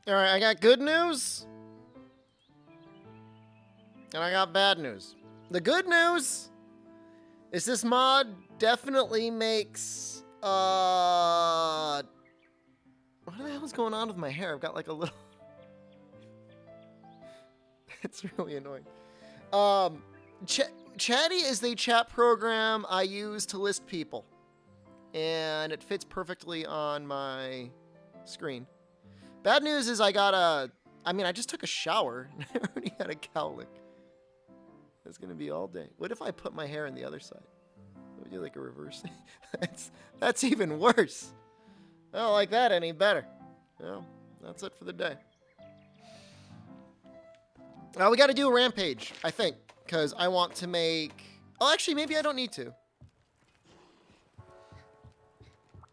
Alright, I got good news. And I got bad news. The good news is this mod definitely makes, what the hell is going on with my hair? I've got like a little... It's really annoying. Chatty is the chat program I use to list people. And it fits perfectly on my screen. Bad news is I just took a shower. I already had a cowlick. It's going to be all day. What if I put my hair on the other side? Would you like a reverse? That's even worse. I don't like that any better. Well, that's it for the day. We got to do a rampage, I think, because I want to make... Oh, actually, maybe I don't need to.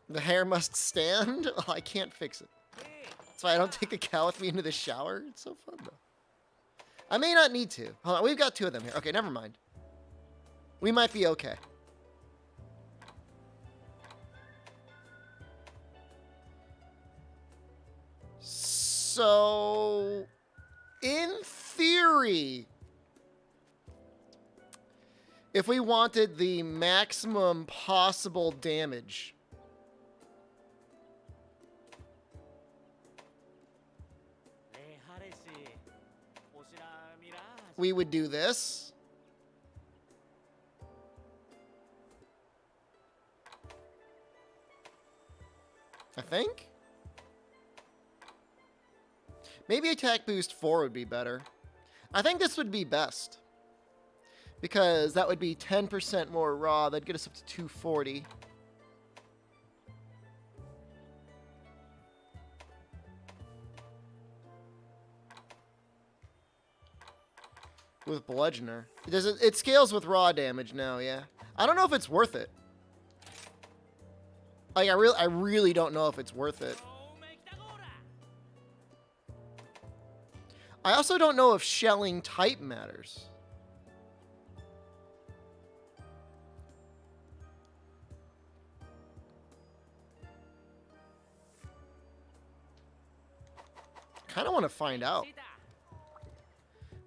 The hair must stand? Oh, I can't fix it. That's why I don't take the cow with me into the shower. It's so fun, though. I may not need to. Hold on, we've got 2 of them here. Okay, never mind. We might be okay. So, in theory, if we wanted the maximum possible damage, we would do this. I think. Maybe attack boost 4 would be better. I think this would be best. Because that would be 10% more raw. That'd get us up to 240. With Bludgeoner. It scales with raw damage now, yeah. I don't know if it's worth it. Like, I really don't know if it's worth it. I also don't know if shelling type matters. Kind of want to find out.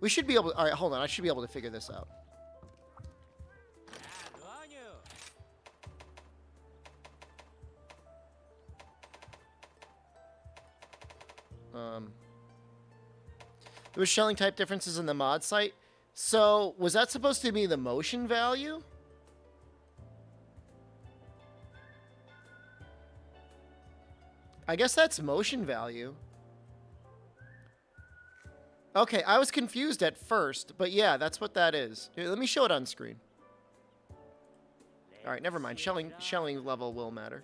We should be able to... All right, hold on. I should be able to figure this out. There was shelling type differences in the mod site. So, was that supposed to be the motion value? I guess that's motion value. Okay, I was confused at first, but yeah, that's what that is. Here, let me show it on screen. All right, never mind. Shelling level will matter.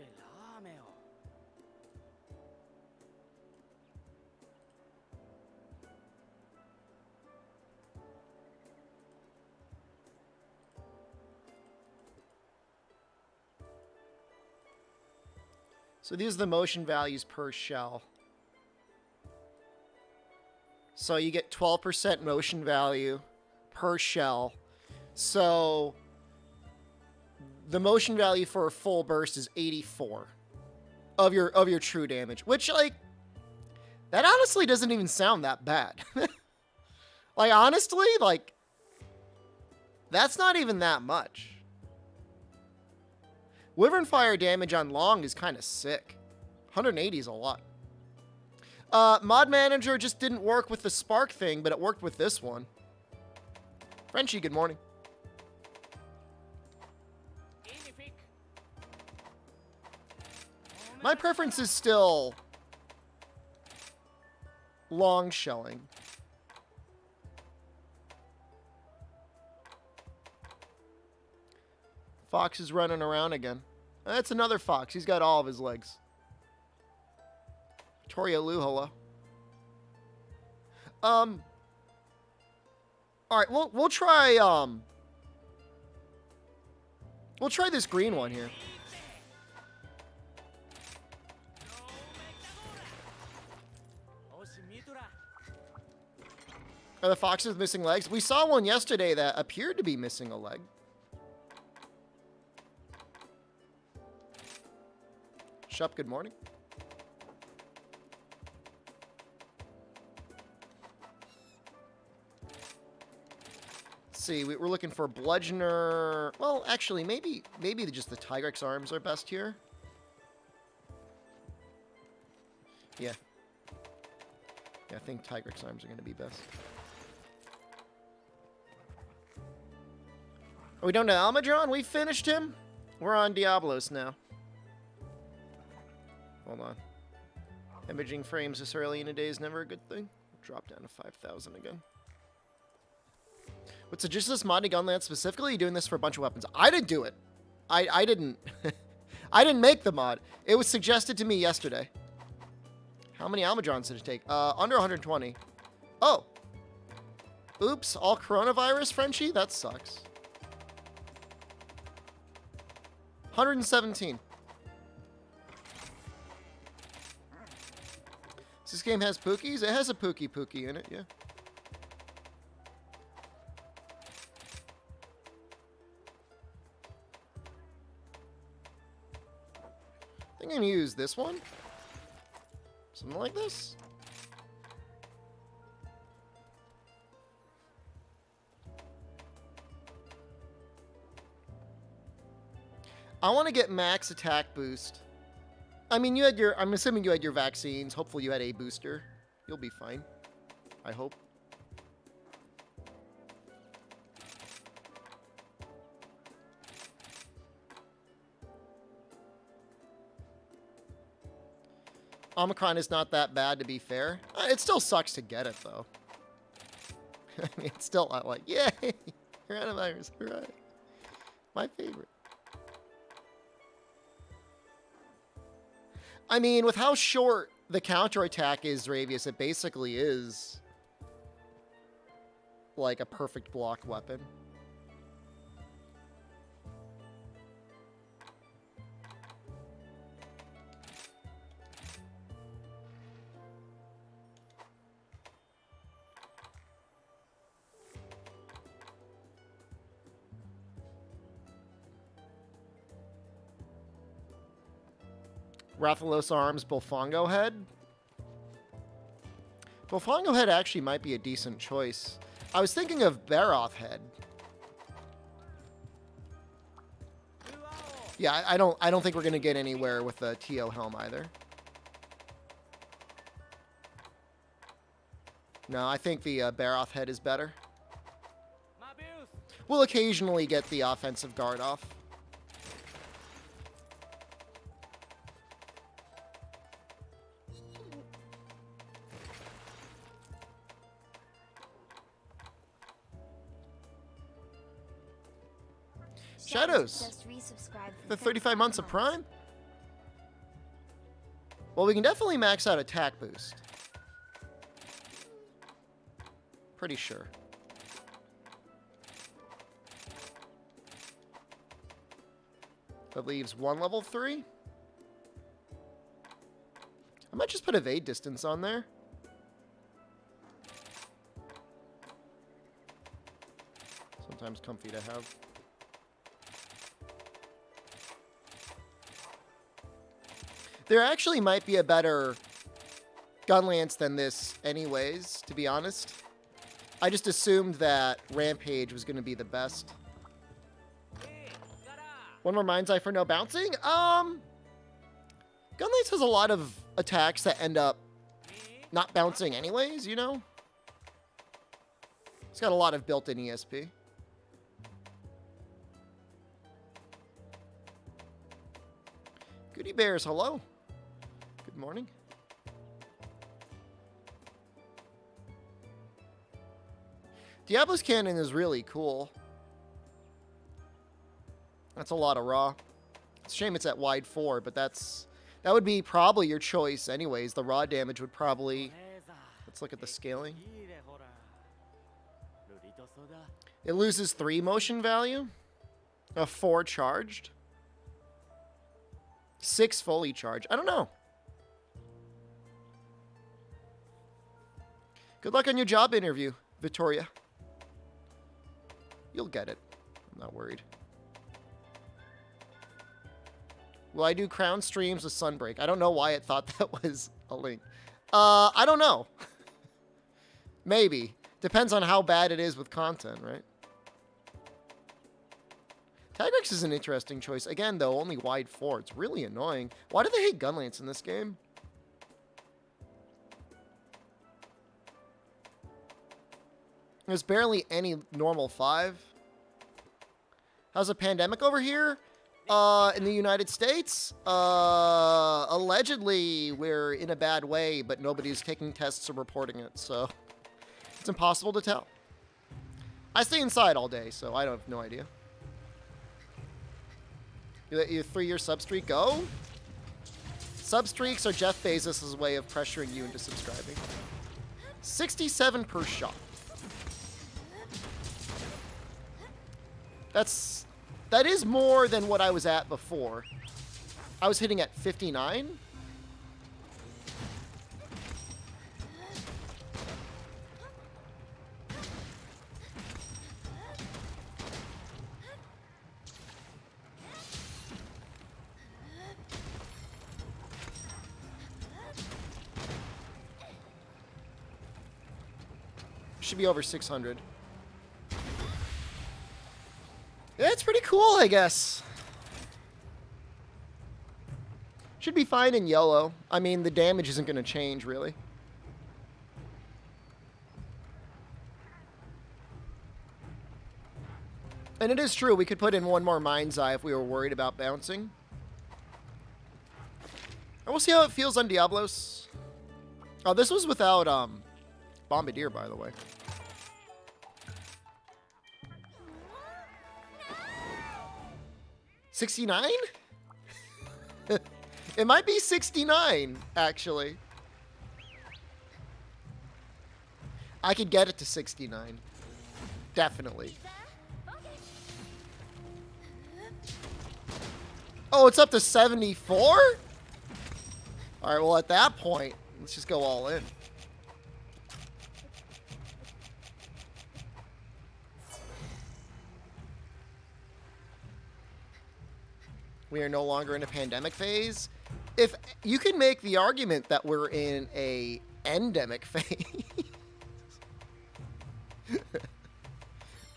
So these are the motion values per shell. So you get 12% motion value per shell. So the motion value for a full burst is 84 of your true damage, which, like, that honestly doesn't even sound that bad. Like, honestly, like, that's not even that much. Wyvern Fire damage on long is kind of sick. 180 is a lot. Mod Manager just didn't work with the spark thing, but it worked with this one. Frenchie, good morning. My preference is still long shelling. Fox is running around again. That's another fox. He's got all of his legs. Victoria Lou, hello. All right, we'll try this green one here. Are the foxes missing legs? We saw one yesterday that appeared to be missing a leg. Shup, good morning. see. We're looking for Bludgeoner. Well, actually, maybe just the Tigrex arms are best here. Yeah. Yeah, I think Tigrex arms are going to be best. Are we down to Almadron? We finished him? We're on Diablos now. Hold on. Imaging frames this early in a day is never a good thing. Drop down to 5,000 again. What suggests this modding Gunlance specifically? You doing this for a bunch of weapons? I didn't do it. I didn't. I didn't make the mod. It was suggested to me yesterday. How many Almadrons did it take? Under 120. Oh. Oops. All coronavirus, Frenchie? That sucks. 117. This game has Pookies? It has a Pookie in it, yeah. I think I'm gonna use this one. Something like this. I want to get max attack boost. I mean, you had your, I'm assuming you had your vaccines. Hopefully you had a booster. You'll be fine. I hope. Omicron is not that bad, to be fair. It still sucks to get it, though. I mean, it's still like, yay! Coronavirus, hooray. My favorite. I mean, with how short the counterattack is, Ravius, it basically is like a perfect block weapon. Rathalos Arms, Bolfongo Head. Bolfongo Head actually might be a decent choice. I was thinking of Baroth Head. Yeah, I don't think we're gonna get anywhere with the TO helm either. No, I think the Baroth Head is better. We'll occasionally get the offensive guard off. Shadows. The 35 months of Prime? Well, we can definitely max out attack boost. Pretty sure. That leaves one level 3. I might just put evade distance on there. Sometimes comfy to have. There actually might be a better Gunlance than this anyways, to be honest. I just assumed that Rampage was going to be the best. One more Mind's Eye for no bouncing? Gunlance has a lot of attacks that end up not bouncing anyways, you know? It's got a lot of built-in ESP. Goody Bears, hello. Good morning. Diablo's Cannon is really cool. That's a lot of raw. It's a shame it's at wide 4, but that would be probably your choice anyways. The raw damage would probably... Let's look at the scaling. It loses 3 motion value. 4 charged. 6 fully charged. I don't know. Good luck on your job interview, Victoria. You'll get it. I'm not worried. Will I do crown streams with Sunbreak? I don't know why it thought that was a link. I don't know. Maybe. Depends on how bad it is with content, right? Tigrex is an interesting choice. Again, though, only wide 4. It's really annoying. Why do they hate Gunlance in this game? There's barely any normal 5. How's a pandemic over here? In the United States? Allegedly, we're in a bad way, but nobody's taking tests or reporting it, so it's impossible to tell. I stay inside all day, so I have no idea. You let your 3-year sub streak go? Sub streaks are Jeff Bezos' way of pressuring you into subscribing. 67 per shot. That is more than what I was at before. I was hitting at 59. Should be over 600. Yeah, it's pretty cool, I guess. Should be fine in yellow. I mean, the damage isn't going to change, really. And it is true, we could put in one more Mind's Eye if we were worried about bouncing. And we'll see how it feels on Diablos. Oh, this was without Bombardier, by the way. $69? It might be 69, actually. I could get it to 69. Definitely. Oh, it's up to 74? All right, well, at that point, let's just go all in. We are no longer in a pandemic phase. If you can make the argument that we're in a endemic phase.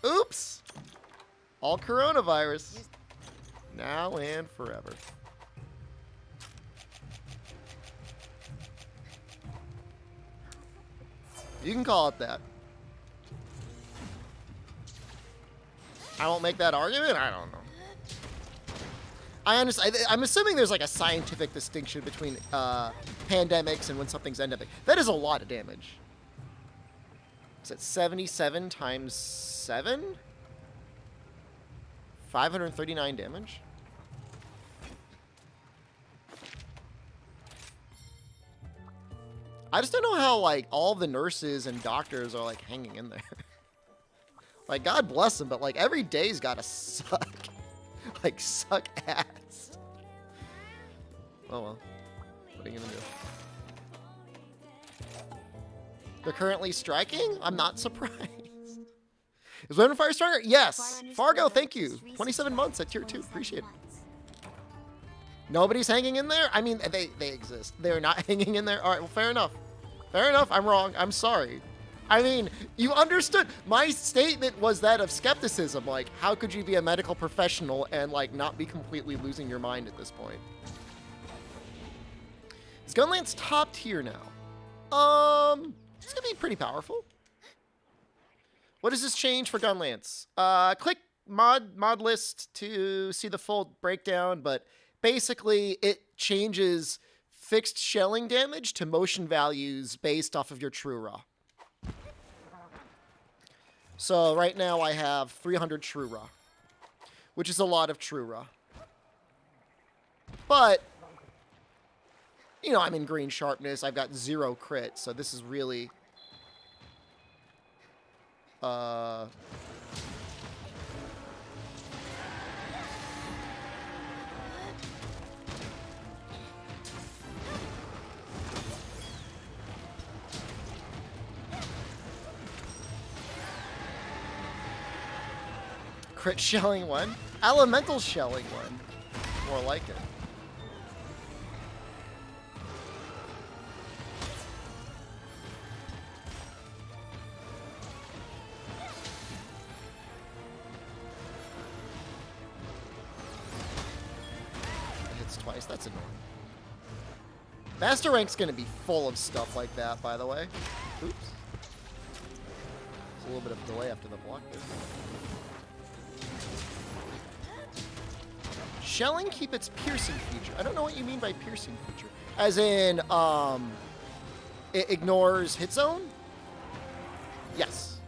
Oops. All coronavirus. Now and forever. You can call it that. I won't make that argument? I don't know. I'm assuming there's like a scientific distinction between pandemics and when something's endemic. That is a lot of damage. Is it 77 times 7? 539 damage? I just don't know how, like, all the nurses and doctors are, like, hanging in there. Like, God bless them, but, like, every day's gotta suck. Like, suck ass. Oh, well. What are you gonna do? They're currently striking? I'm not surprised. Is Women Fire stronger? Yes. Fargo, thank you. 27 months at tier 2. Appreciate it. Nobody's hanging in there? I mean, they exist. They're not hanging in there? All right, well, fair enough. Fair enough. I'm wrong. I'm sorry. I mean, you understood. My statement was that of skepticism. Like, how could you be a medical professional and, like, not be completely losing your mind at this point? Is Gunlance top tier now? It's gonna be pretty powerful. What does this change for Gunlance? Click mod list to see the full breakdown, but basically it changes fixed shelling damage to motion values based off of your true raw. So right now I have 300 true raw, which is a lot of true raw. But, you know, I'm in green sharpness. I've got 0 crit, so this is really... Crit shelling 1? Elemental shelling 1. More like it. twice. That's annoying. Master Rank's going to be full of stuff like that, by the way. Oops. There's a little bit of delay after the block there. Shelling keep its piercing feature. I don't know what you mean by piercing feature. As in, it ignores hit zone? Yes.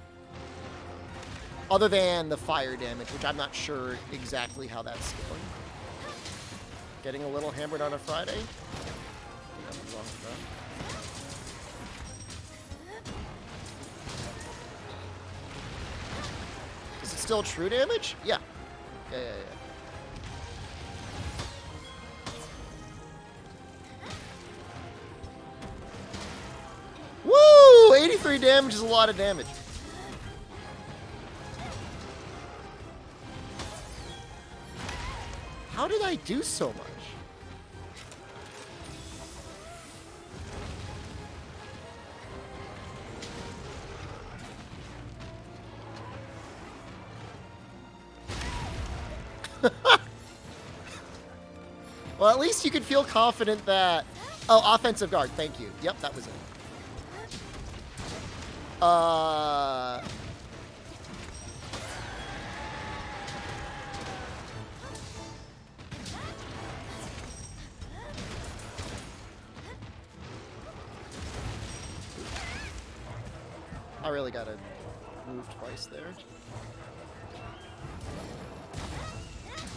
Other than the fire damage, which I'm not sure exactly how that's scaling. Getting a little hammered on a Friday? Nothing wrong with that. Is it still true damage? Yeah. Yeah. Woo! 83 damage is a lot of damage. How did I do so much? Well, at least you could feel confident that... Oh, offensive guard. Thank you. Yep, that was it. I really gotta move twice there.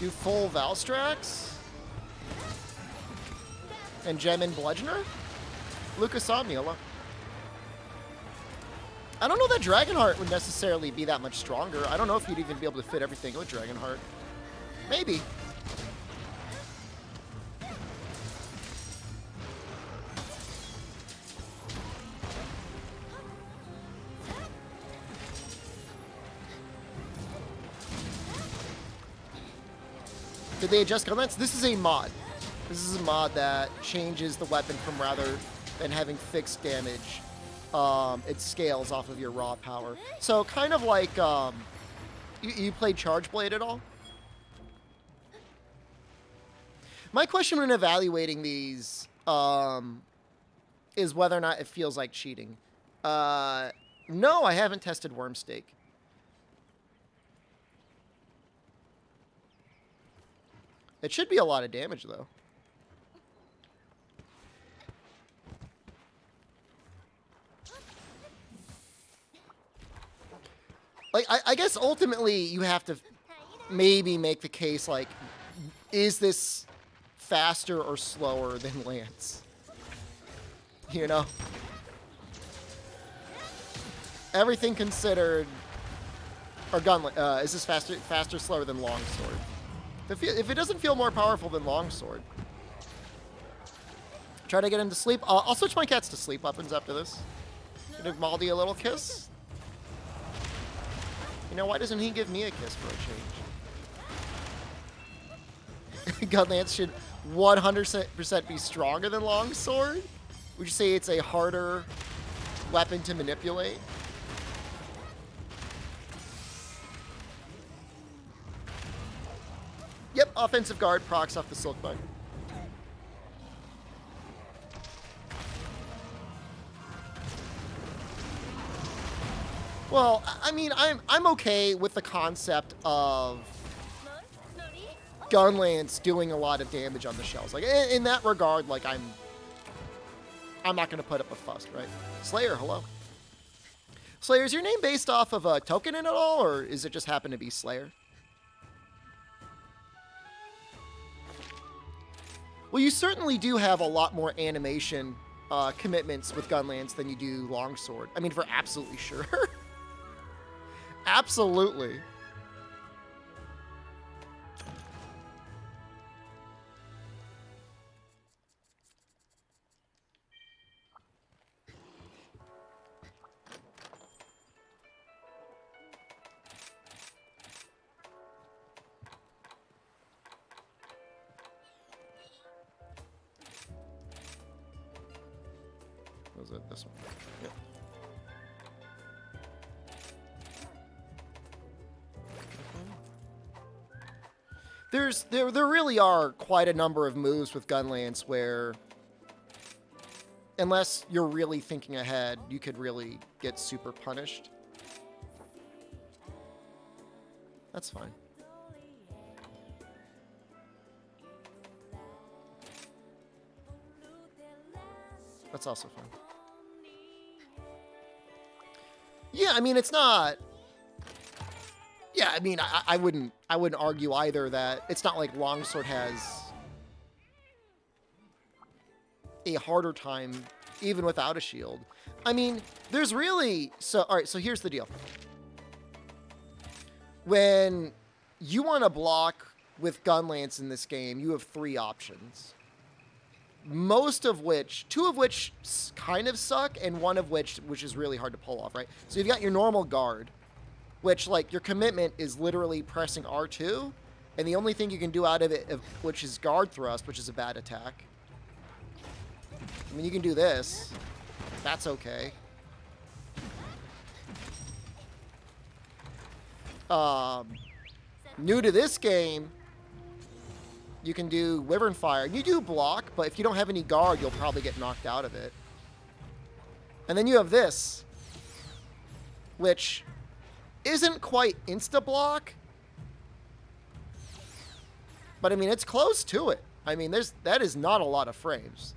Do full Valstrax? And Gem and Bludgeoner? Lucas Omniola. I don't know that Dragonheart would necessarily be that much stronger. I don't know if you'd even be able to fit everything with Dragonheart. Maybe. Did they adjust comments? This is a mod. This is a mod that changes the weapon from rather than having fixed damage. It scales off of your raw power. So kind of like, you played Charge Blade at all? My question when evaluating these is whether or not it feels like cheating. No, I haven't tested Wormstake. It should be a lot of damage, though. Like, I guess ultimately you have to maybe make the case, like, is this faster or slower than Lance? You know? Everything considered, or is this faster, slower than Longsword? If it doesn't feel more powerful than Longsword. Try to get him to sleep. I'll switch my cats to sleep weapons after this. Give Maldi a little kiss. You know, why doesn't he give me a kiss for a change? Gunlance should 100% be stronger than Longsword? Would you say it's a harder weapon to manipulate? Yep, offensive guard procs off the Silk Bug. Well, I mean, I'm okay with the concept of Gunlance doing a lot of damage on the shells. Like in that regard, like I'm not gonna put up a fuss, right? Slayer, hello. Slayer, is your name based off of a token in it all, or is it just happen to be Slayer? Well, you certainly do have a lot more animation commitments with Gunlance than you do Longsword. I mean, for absolutely sure. Absolutely. Was it this one? Yep. There really are quite a number of moves with Gunlance where, unless you're really thinking ahead, you could really get super punished. That's fine. That's also fine. Yeah, I mean, it's not... Yeah, I mean, I wouldn't argue either that it's not like Longsword has a harder time even without a shield. I mean, there's really... So, all right, so here's the deal. When you want to block with Gunlance in this game, you have 3 options. Most of which, 2 of which kind of suck, and 1 of which is really hard to pull off, right? So you've got your normal guard, which, like, your commitment is literally pressing R2, and the only thing you can do out of it, which is guard thrust, which is a bad attack. I mean, you can do this. That's okay. New to this game, you can do Wyvern Fire. You do block, but if you don't have any guard, you'll probably get knocked out of it. And then you have this, which isn't quite insta-block, but I mean, it's close to it. I mean, that is not a lot of frames.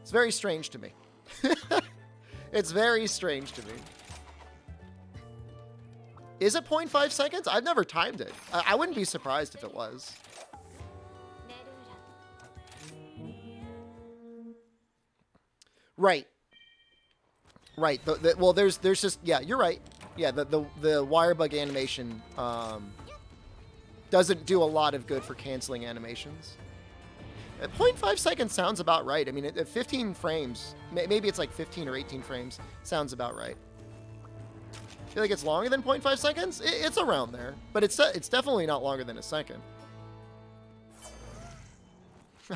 It's very strange to me. It's very strange to me. Is it 0.5 seconds? I've never timed it. I wouldn't be surprised if it was. Right. Right. Well, there's just... Yeah, you're right. Yeah, the wire bug animation doesn't do a lot of good for canceling animations. 0.5 seconds sounds about right. I mean, at 15 frames, maybe it's like 15 or 18 frames, sounds about right. I feel like it's longer than 0.5 seconds? It's around there, but it's definitely not longer than a second.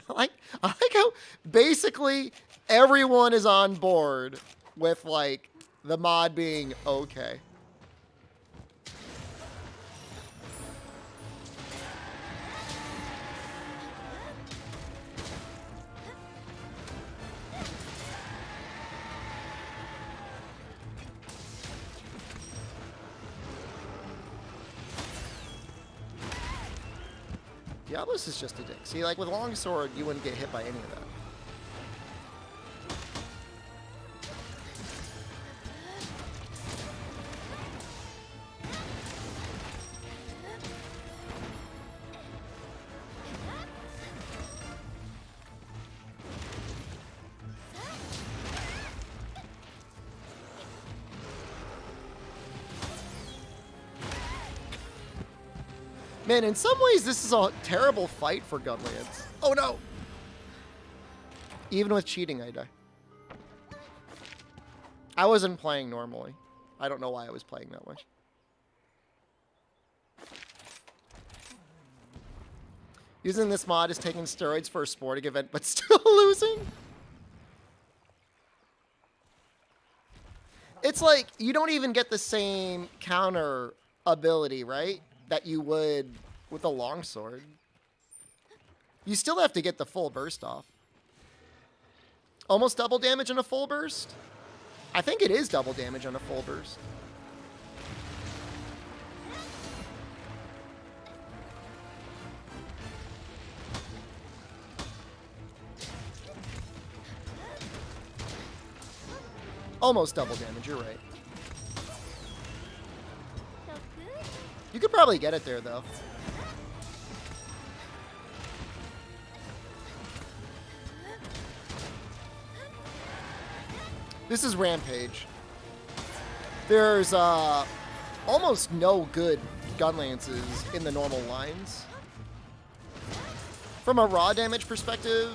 I like how basically everyone is on board with, like, the mod being okay. Diablos is just a dick. See, like with Longsword, you wouldn't get hit by any of that. Man, in some ways, this is a terrible fight for Gunlance. Oh, no! Even with cheating, I die. I wasn't playing normally. I don't know why I was playing that way. Using this mod is taking steroids for a sporting event, but still losing? It's like, you don't even get the same counter ability, right? That you would with a longsword. You still have to get the full burst off. Almost double damage on a full burst? I think it is double damage on a full burst. Almost double damage, you're right. You could probably get it there, though. This is Rampage. There's almost no good Gunlances in the normal lines. From a raw damage perspective,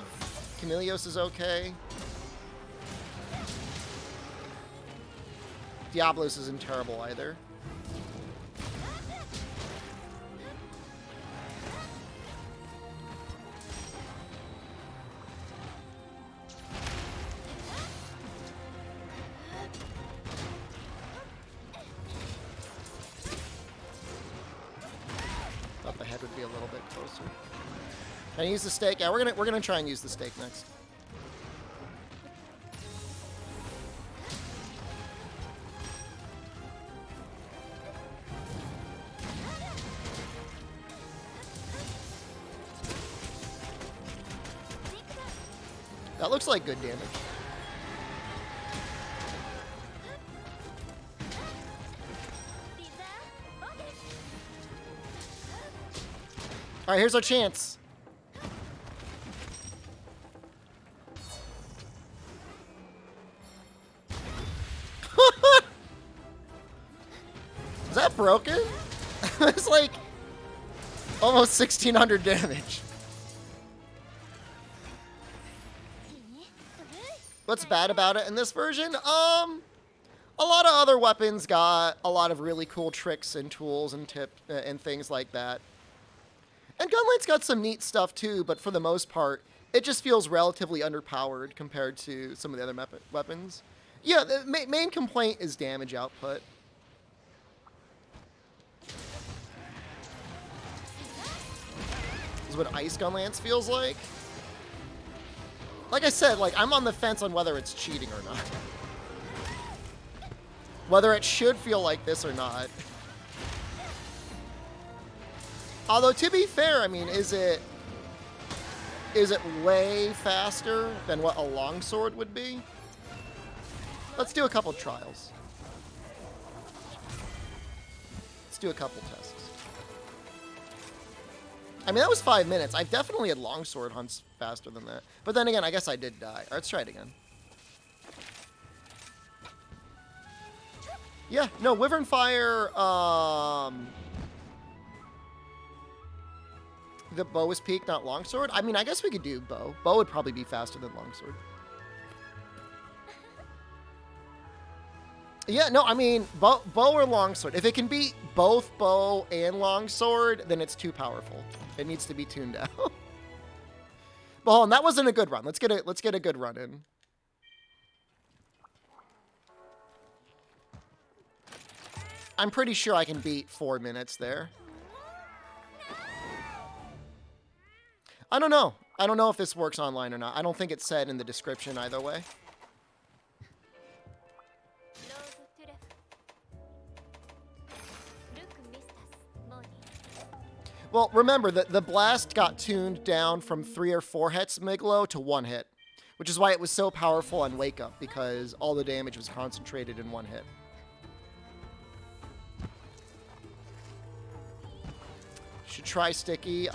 Camelios is okay. Diablos isn't terrible either. stake would be a little bit closer. Can I use the stake? Yeah, we're gonna try and use the stake next. That looks like good damage. All right, here's our chance. Is that broken? It's like almost 1,600 damage. What's bad about it in this version? A lot of other weapons got a lot of really cool tricks and tools and tips and things like that. And Gunlight's got some neat stuff too, but for the most part, it just feels relatively underpowered compared to some of the other weapons. Yeah, the main complaint is damage output. This is what Ice Gun Lance feels like. Like I said, like I'm on the fence on whether it's cheating or not. Whether it should feel like this or not. Although to be fair, I mean, is it way faster than what a longsword would be? Let's do a couple trials. Let's do a couple tests. I mean, that was 5 minutes. I've definitely had longsword hunts faster than that. But then again, I guess I did die. All right, let's try it again. Yeah, no, Wyvern Fire, the bow is peak, not longsword. I mean, I guess we could do bow. Bow would probably be faster than longsword. Yeah, no, I mean, bow or longsword. If it can beat both bow and longsword, then it's too powerful. It needs to be tuned down. But hold on, that wasn't a good run. Let's get a good run in. I'm pretty sure I can beat 4 minutes there. I don't know. I don't know if this works online or not. I don't think it's said in the description either way. Well, remember that the blast got tuned down from 3 or 4 hits Miglo to 1 hit, which is why it was so powerful on Wake Up, because all the damage was concentrated in 1 hit. Should try Sticky.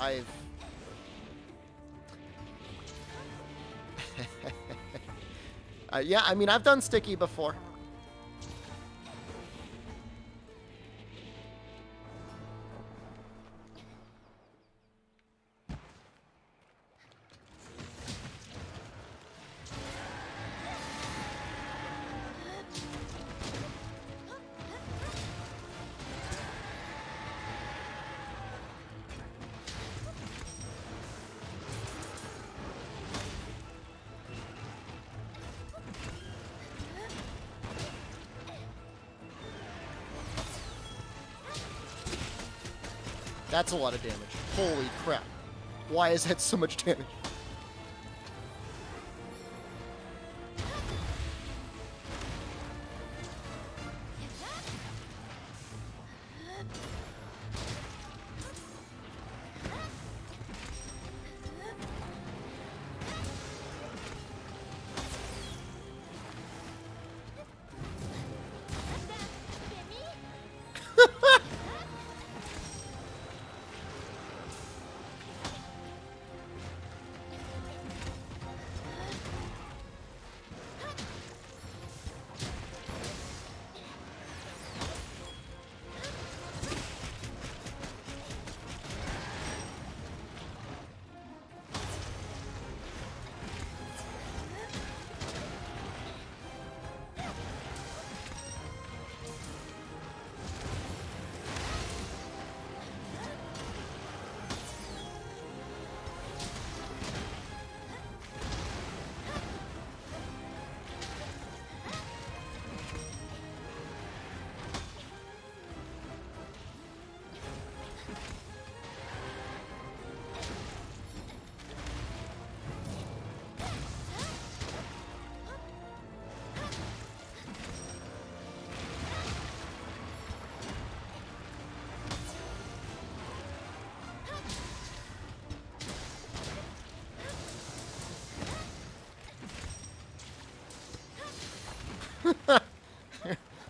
Yeah, I mean, I've done Sticky before. That's a lot of damage. Holy crap. Why is that so much damage?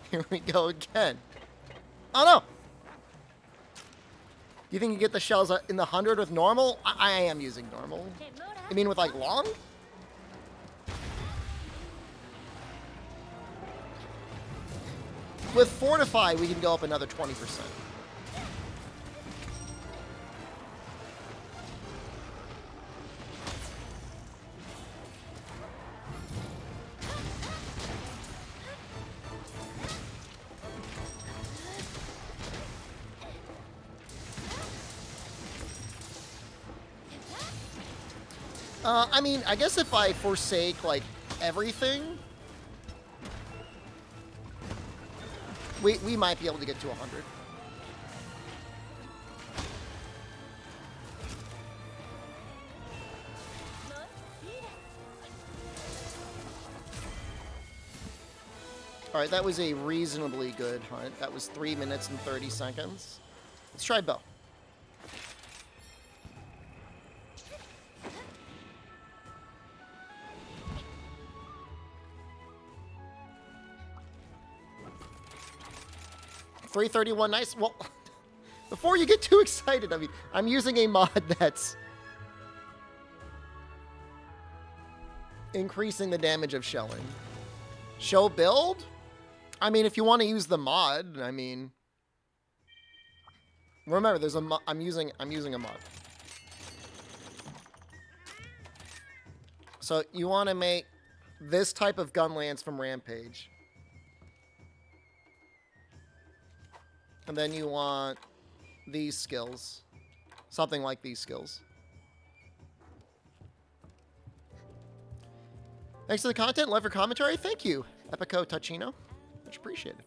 Here we go again. Oh no! Do you think you get the shells in the 100 with normal? I am using normal. You mean with like long? With Fortify, we can go up another 20%. I mean, I guess if I forsake, like, everything, we might be able to get to 100. Alright, that was a reasonably good hunt. That was 3 minutes and 30 seconds. Let's try bow. $331, nice. Well, before you get too excited, I mean, I'm using a mod that's increasing the damage of shelling. Show build? I mean, if you want to use the mod, I mean, remember, there's a I'm using a mod. So you want to make this type of gun lance from Rampage. And then you want these skills. Something like these skills. Thanks for the content. Love your commentary. Thank you, Epico Tachino. Much appreciated.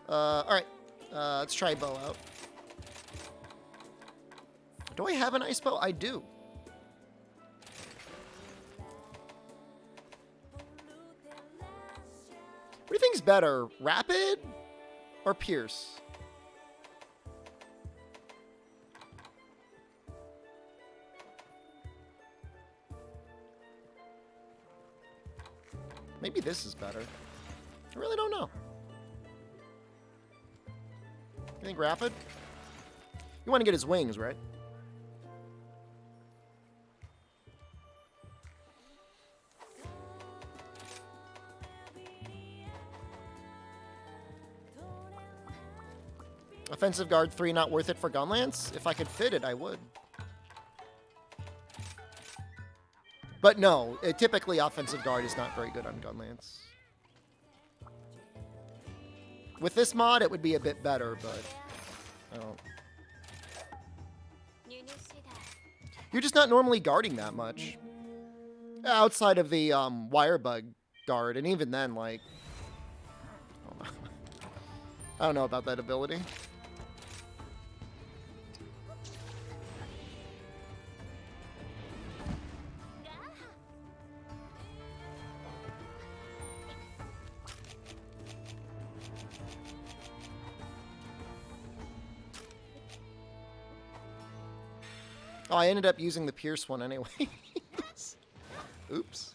Alright. Let's try bow out. Do I have an ice bow? I do. What do you think's better, rapid or pierce? Maybe this is better. I really don't know. You think rapid? You want to get his wings, right? Offensive guard 3 not worth it for Gunlance? If I could fit it, I would. But no, typically offensive guard is not very good on Gunlance. With this mod, it would be a bit better, but I don't. You're just not normally guarding that much. Outside of the wire bug guard, and even then, like, I don't know about that ability. Oh, I ended up using the Pierce one anyway. Oops.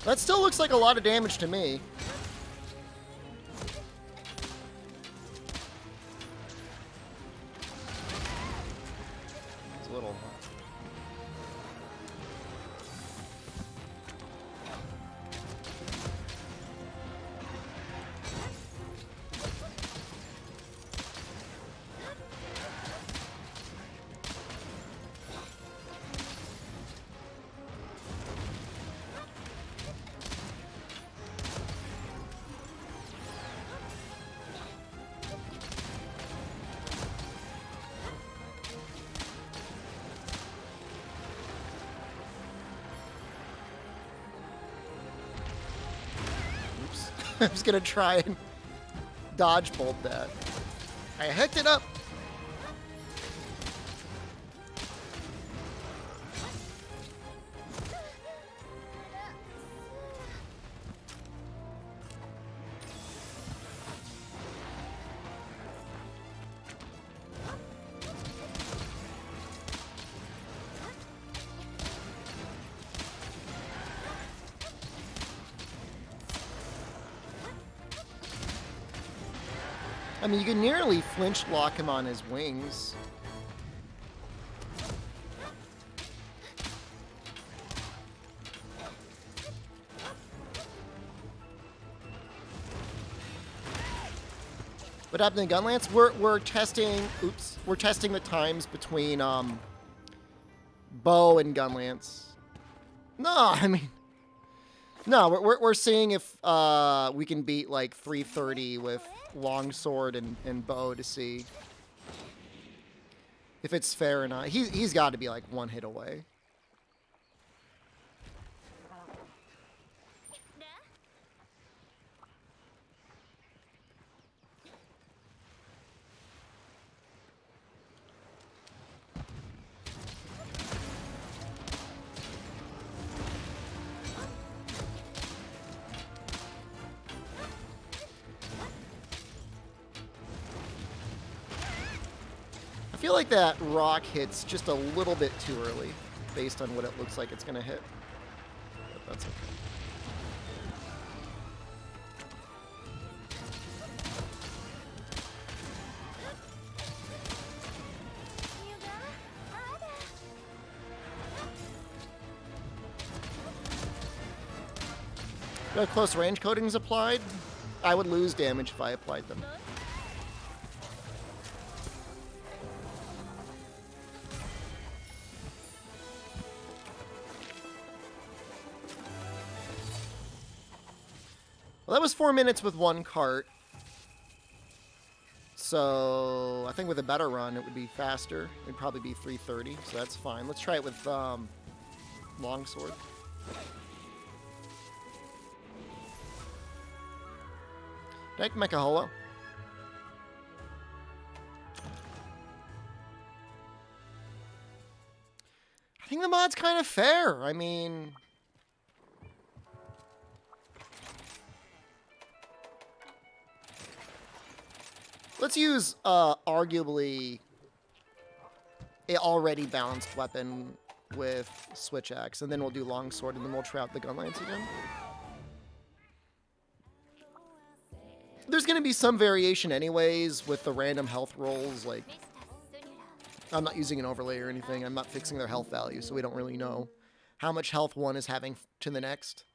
That still looks like a lot of damage to me. It's a little... I was gonna try and dodge bolt that. I hooked it up. I mean, you can nearly flinch lock him on his wings. What happened in Gunlance? We're testing. Oops, we're testing the times between bow and Gunlance. No, I mean, no, we're seeing if we can beat like 330 with longsword and bow to see if it's fair or not. He's got to be like one hit away. I feel like that rock hits just a little bit too early based on what it looks like it's going to hit. But that's okay. Got close range coatings applied. I would lose damage if I applied them. Well, that was 4 minutes with one cart. So I think with a better run, it would be faster. It'd probably be 330, so that's fine. Let's try it with longsword. Night Mecha Holo. I think the mod's kind of fair. I mean, let's use arguably a already balanced weapon with switch axe, and then we'll do longsword, and then we'll try out the gunlance again. There's going to be some variation anyways with the random health rolls. Like, I'm not using an overlay or anything. I'm not fixing their health value, so we don't really know how much health one is having to the next.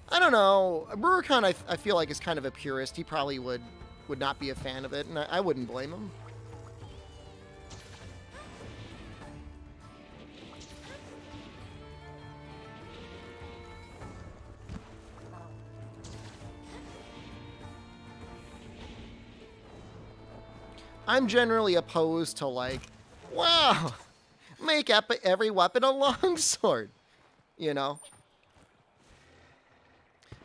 I don't know. Brewercon, I feel like, is kind of a purist. He probably would not be a fan of it, and I wouldn't blame him. I'm generally opposed to, like, wow, make every weapon a longsword, you know?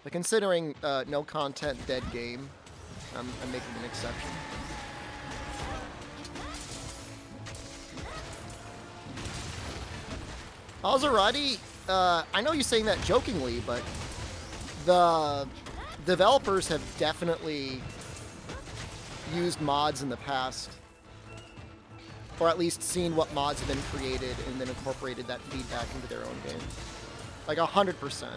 But considering no content, dead game, I'm making an exception. Alzarati, I know you're saying that jokingly, but the developers have definitely used mods in the past, or at least seen what mods have been created and then incorporated that feedback into their own game. Like 100%.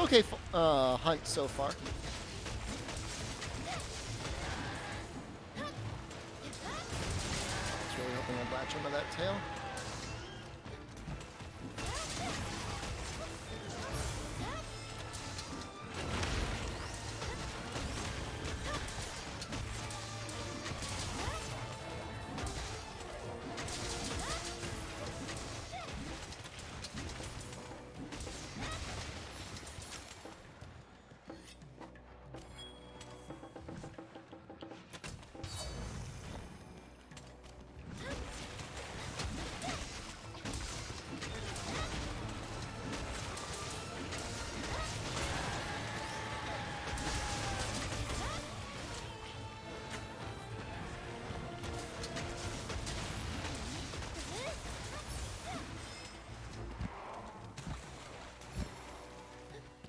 It's okay hunt so far. Just really hoping I'd latch onto that tail.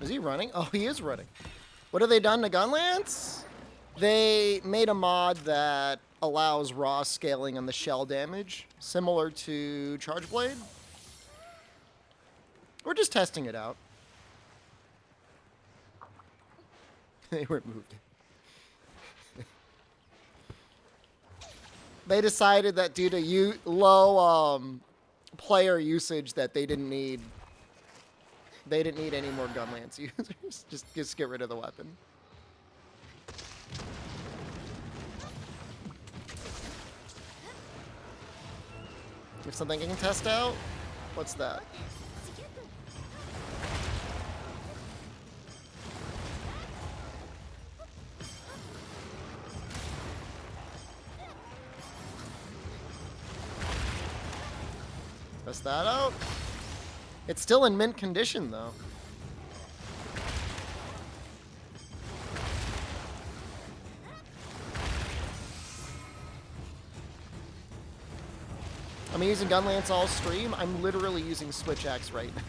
Is he running? Oh, he is running. What have they done to Gunlance? They made a mod that allows raw scaling on the shell damage, similar to Charge Blade. We're just testing it out. They removed it. They decided that due to low player usage that they didn't need any more Gunlance users. Just get rid of the weapon. If something I can test out, what's that? Test that out. It's still in mint condition, though. I'm using Gunlance all stream. I'm literally using Switch Axe right now.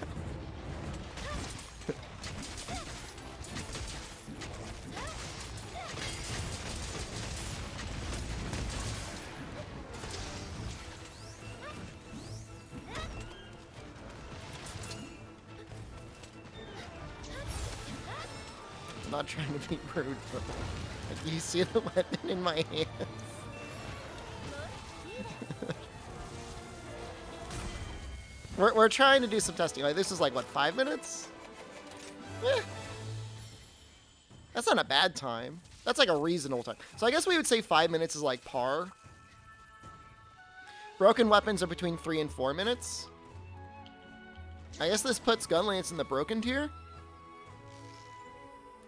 I'm not trying to be rude, but like, you see the weapon in my hands. We're trying to do some testing. Like, this is like, what, 5 minutes? Eh. That's not a bad time. That's like a reasonable time. So I guess we would say 5 minutes is like par. Broken weapons are between 3 and 4 minutes. I guess this puts Gunlance in the broken tier.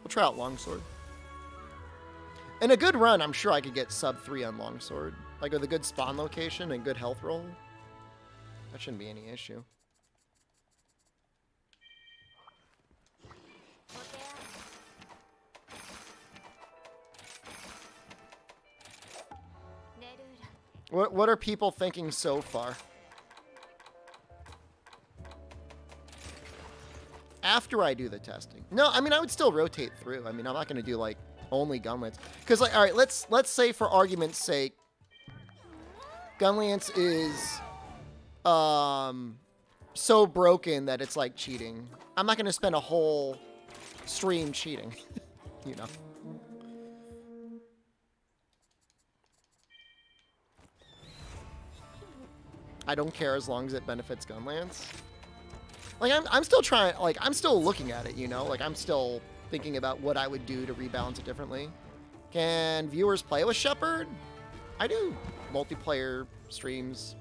We'll try out Longsword. In a good run, I'm sure I could get sub 3 on Longsword. Like with a good spawn location and good health roll. That shouldn't be any issue. What are people thinking so far? After I do the testing. No, I mean, I would still rotate through. I mean, I'm not going to do, like, only Gunlance. Because, like, all right, let's say, for argument's sake, Gunlance is so broken that it's, like, cheating. I'm not going to spend a whole stream cheating, you know? I don't care as long as it benefits Gunlance. Like, I'm still trying, like, I'm still looking at it, you know? Like, I'm still thinking about what I would do to rebalance it differently. Can viewers play with Shepard? I do multiplayer streams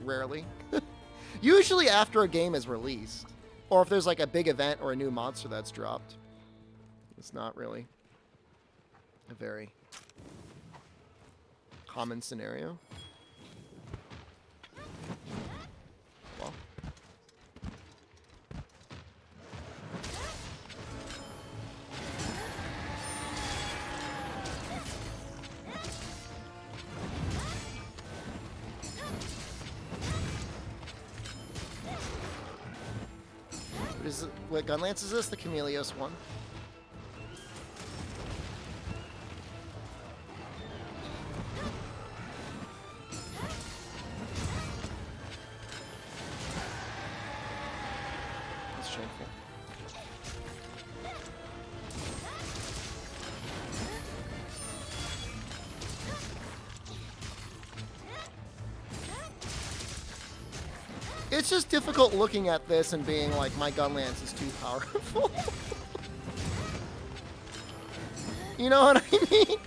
rarely. Usually after a game is released. Or if there's, like, a big event or a new monster that's dropped. It's not really a very common scenario. Well. What Gunlance is this? The Chameleos one? That's shameful. It's just difficult looking at this and being like, my gun lance is too powerful. You know what I mean?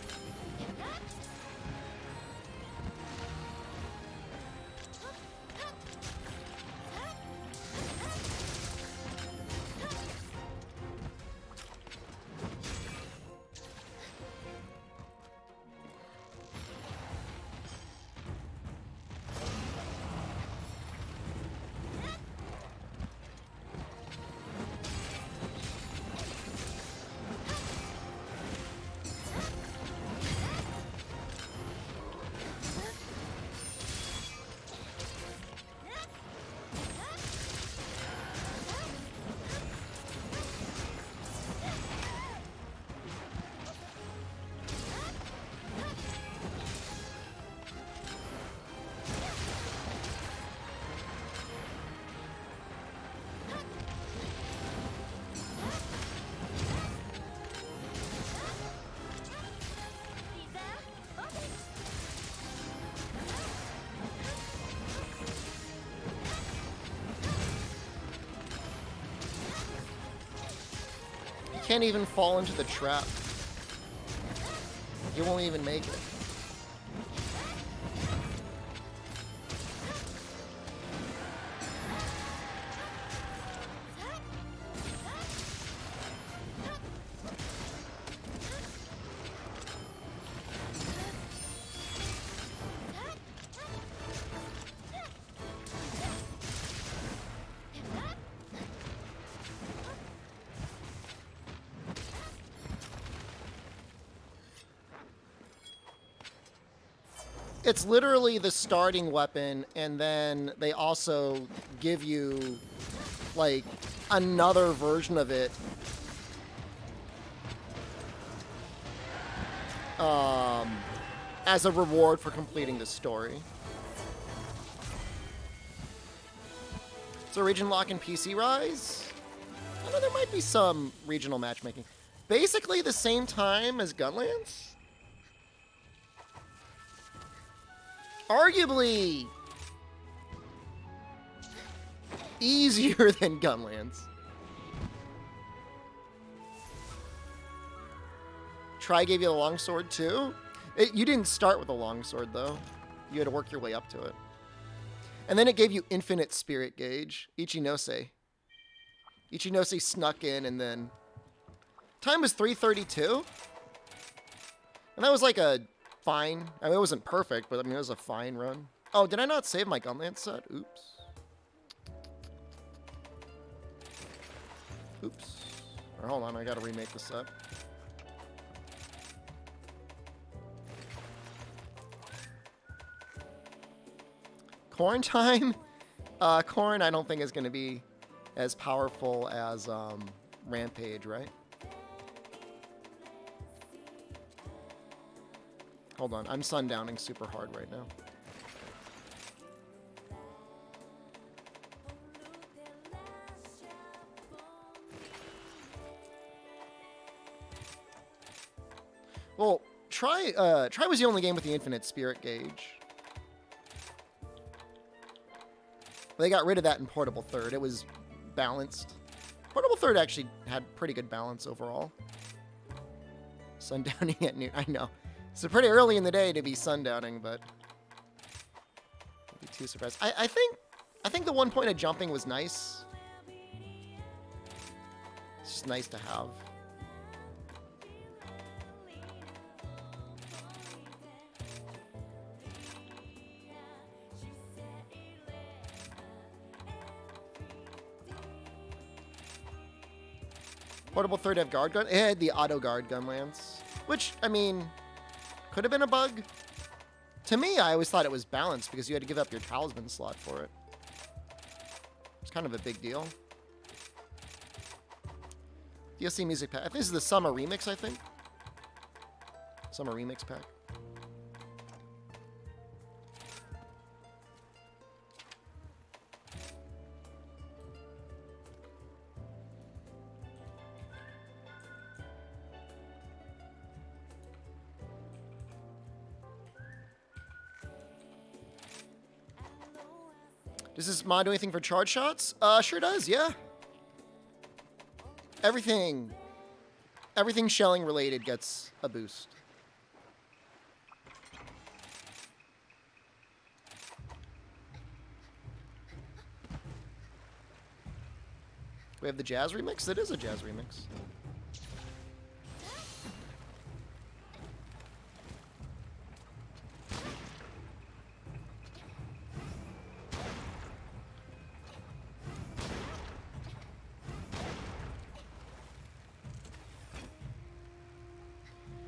Can't even fall into the trap. You won't even make it. It's literally the starting weapon, and then they also give you, like, another version of it. As a reward for completing the story. So region lock and PC Rise? I know there might be some regional matchmaking. Basically the same time as Gunlance? Arguably easier than Gunlance. Try gave you the longsword too? You didn't start with a longsword though. You had to work your way up to it. And then it gave you infinite spirit gauge. Ichinose. Ichinose snuck in and then... Time was 3:32? And that was like a fine... I mean, it wasn't perfect, but I mean, it was a fine run. Oh, did I not save my Gunlance set? Oops. Oops. Or, hold on, I gotta remake the set. Corn time? Corn I don't think is going to be as powerful as Rampage, right? Hold on, I'm sundowning super hard right now. Well, Try was the only game with the infinite spirit gauge. They got rid of that in Portable Third. It was balanced. Portable Third actually had pretty good balance overall. Sundowning at noon. I know. It's pretty early in the day to be sundowning, but I'd be too surprised. I think the 1 point of jumping was nice. It's just nice to have. Portable Third have guard gun. It had the auto guard gun lance, which, I mean, could have been a bug. To me, I always thought it was balanced because you had to give up your talisman slot for it. It's kind of a big deal. DLC music pack. This is the summer remix, I think. Summer remix pack. Does this mod do anything for charge shots? Sure does, yeah. Everything shelling related gets a boost. We have the jazz remix? That is a jazz remix.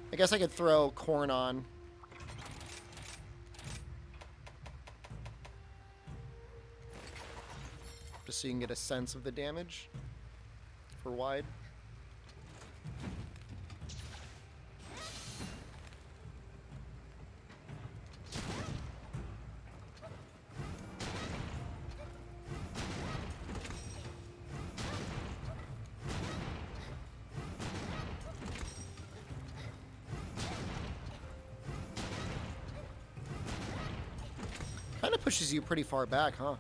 I guess I could throw corn on. Just so you can get a sense of the damage for wide. Kind of pushes you pretty far back, huh?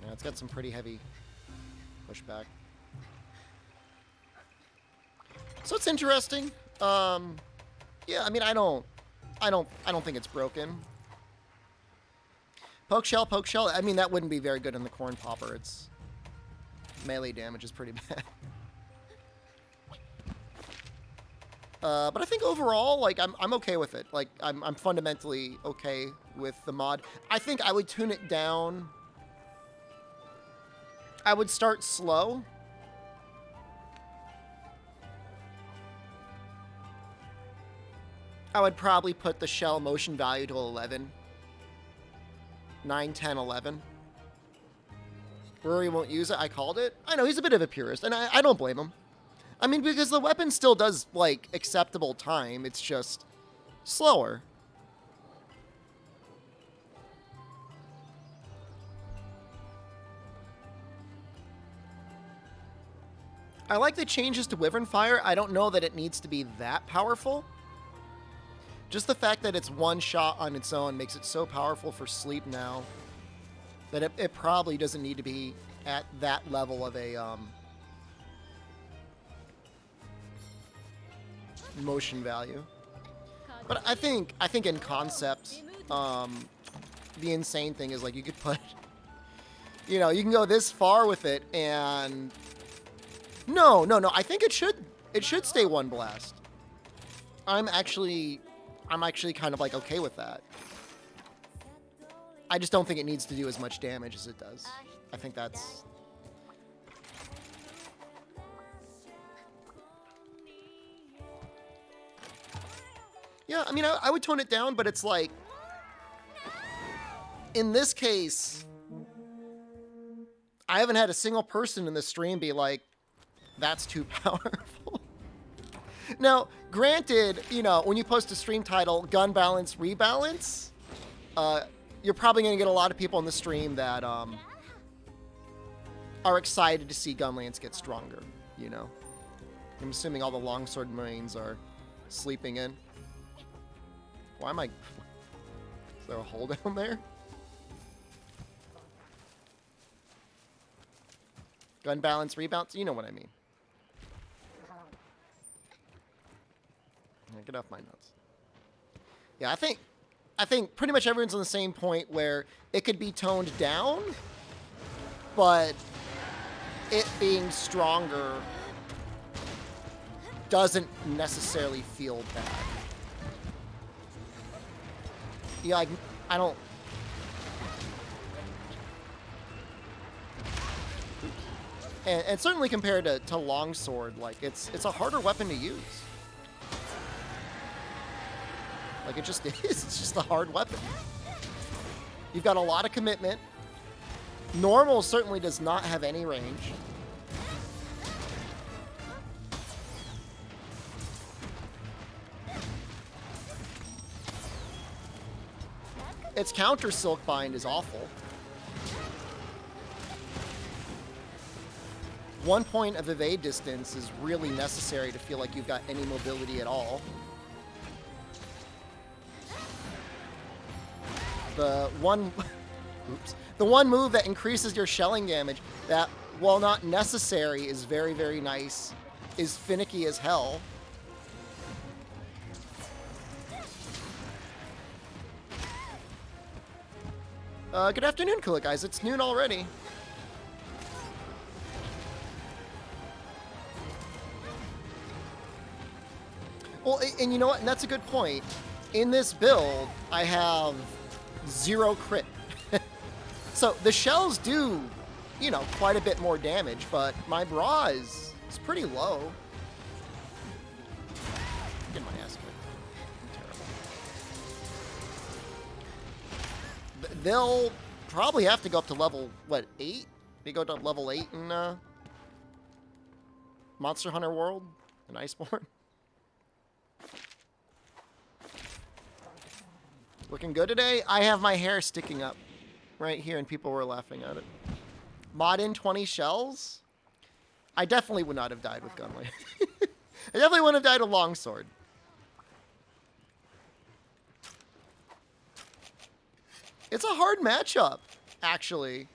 Yeah, it's got some pretty heavy pushback. So it's interesting. Yeah, I mean, I don't think it's broken. Poke shell, poke shell. I mean, that wouldn't be very good in the corn popper. Its melee damage is pretty bad. But I think overall, like, I'm okay with it. Like, I'm fundamentally okay with the mod. I think I would tune it down. I would start slow. I would probably put the shell motion value to 11. 9, 10, 11. Rory won't use it. I called it. I know, he's a bit of a purist, and I don't blame him. I mean, because the weapon still does, like, acceptable time. It's just slower. I like the changes to Wyvern Fire. I don't know that it needs to be that powerful. Just the fact that it's one shot on its own makes it so powerful for sleep now that it probably doesn't need to be at that level of a motion value. But I think in concept, the insane thing is, like, you could put, you know, you can go this far with it, and no. I think it should stay one blast. I'm actually kind of, like, okay with that. I just don't think it needs to do as much damage as it does. I think that's... Yeah, I mean, I would tone it down, but it's like... In this case, I haven't had a single person in this stream be like, that's too powerful. Now, granted, you know, when you post a stream title, gun balance, rebalance, you're probably going to get a lot of people in the stream that are excited to see Gunlance get stronger, you know. I'm assuming all the longsword mains are sleeping in. Why am I... Is there a hole down there? Gun balance, rebalance, you know what I mean. Get off my nuts. Yeah, I think pretty much everyone's on the same point where it could be toned down, but it being stronger doesn't necessarily feel bad. Yeah, I don't... And certainly compared to longsword, like, it's a harder weapon to use. Like, it just is. It's just a hard weapon. You've got a lot of commitment. Normal certainly does not have any range. Its counter Silk Bind is awful. 1 point of evade distance is really necessary to feel like you've got any mobility at all. The one move that increases your shelling damage that, while not necessary, is very, very nice, is finicky as hell. Good afternoon, cool guys. It's noon already. Well, and you know what? And that's a good point. In this build, I have 0 crit. So the shells do, you know, quite a bit more damage, but my bra is pretty low. Get my ass kicked. Terrible. They'll probably have to go up to level, what, 8? They go to level 8 in Monster Hunter World in Iceborne. Looking good today? I have my hair sticking up right here and people were laughing at it. Mod in 20 shells? I definitely would not have died with Gunlay. I definitely wouldn't have died with Longsword. It's a hard matchup, actually,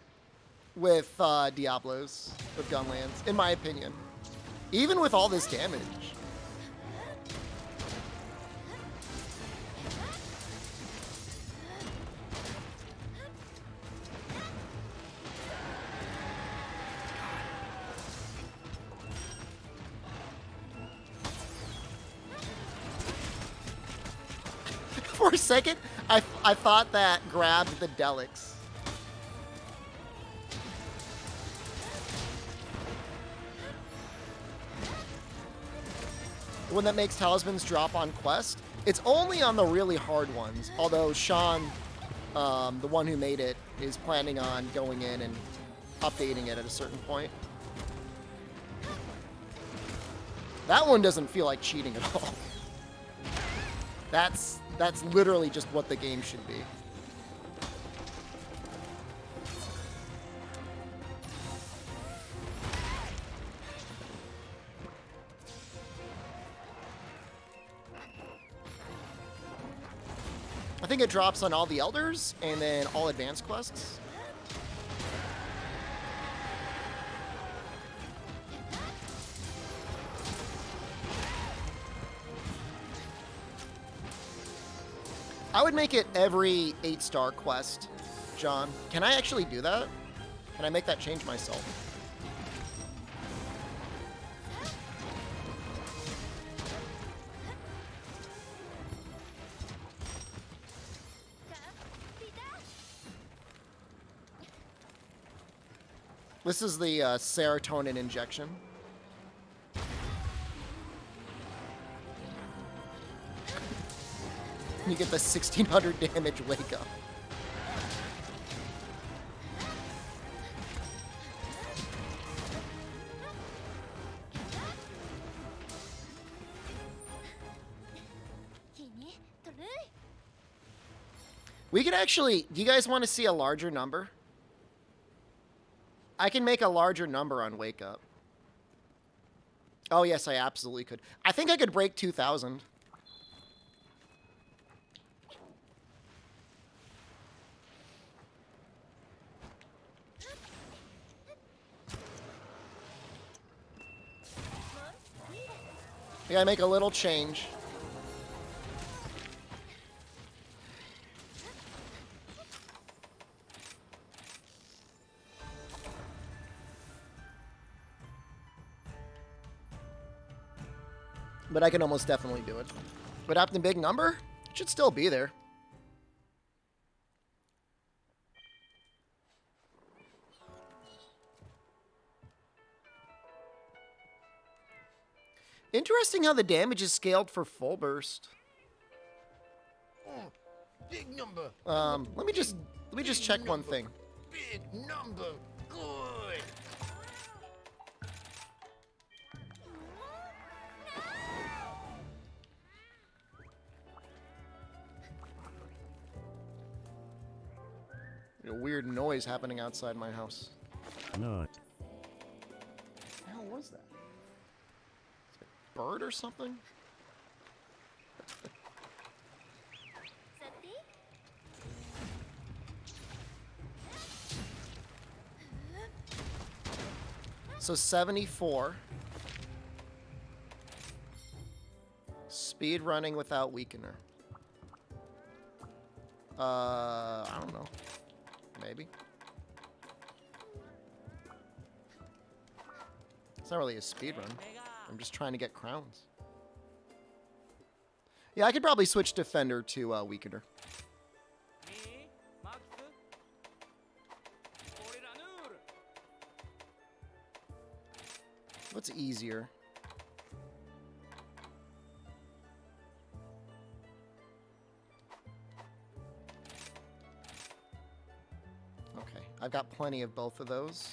with Diablos, with Gunlands, in my opinion. Even with all this damage. For a second, I thought that grabbed the Delix. One that makes talismans drop on quest. It's only on the really hard ones, although Sean, the one who made it, is planning on going in and updating it at a certain point. That one doesn't feel like cheating at all. That's literally just what the game should be. I think it drops on all the elders and then all advanced quests. I would make it every 8-star quest, John. Can I actually do that? Can I make that change myself? This is the serotonin injection. You get the 1600 damage wake up. We could actually, do you guys want to see a larger number? I can make a larger number on wake up. Oh yes, I absolutely could. I think I could break 2000. I gotta make a little change. But I can almost definitely do it. What happened to big number? It should still be there. Interesting how the damage is scaled for full burst. Oh, big number. Let me just check one thing. Big number. Good. A weird noise happening outside my house. No. was that? A bird or something? So 74. Speed running without weakener. I don't know. Maybe. It's not really a speed run. I'm just trying to get crowns. Yeah, I could probably switch defender to weakener. What's easier? Okay, I've got plenty of both of those.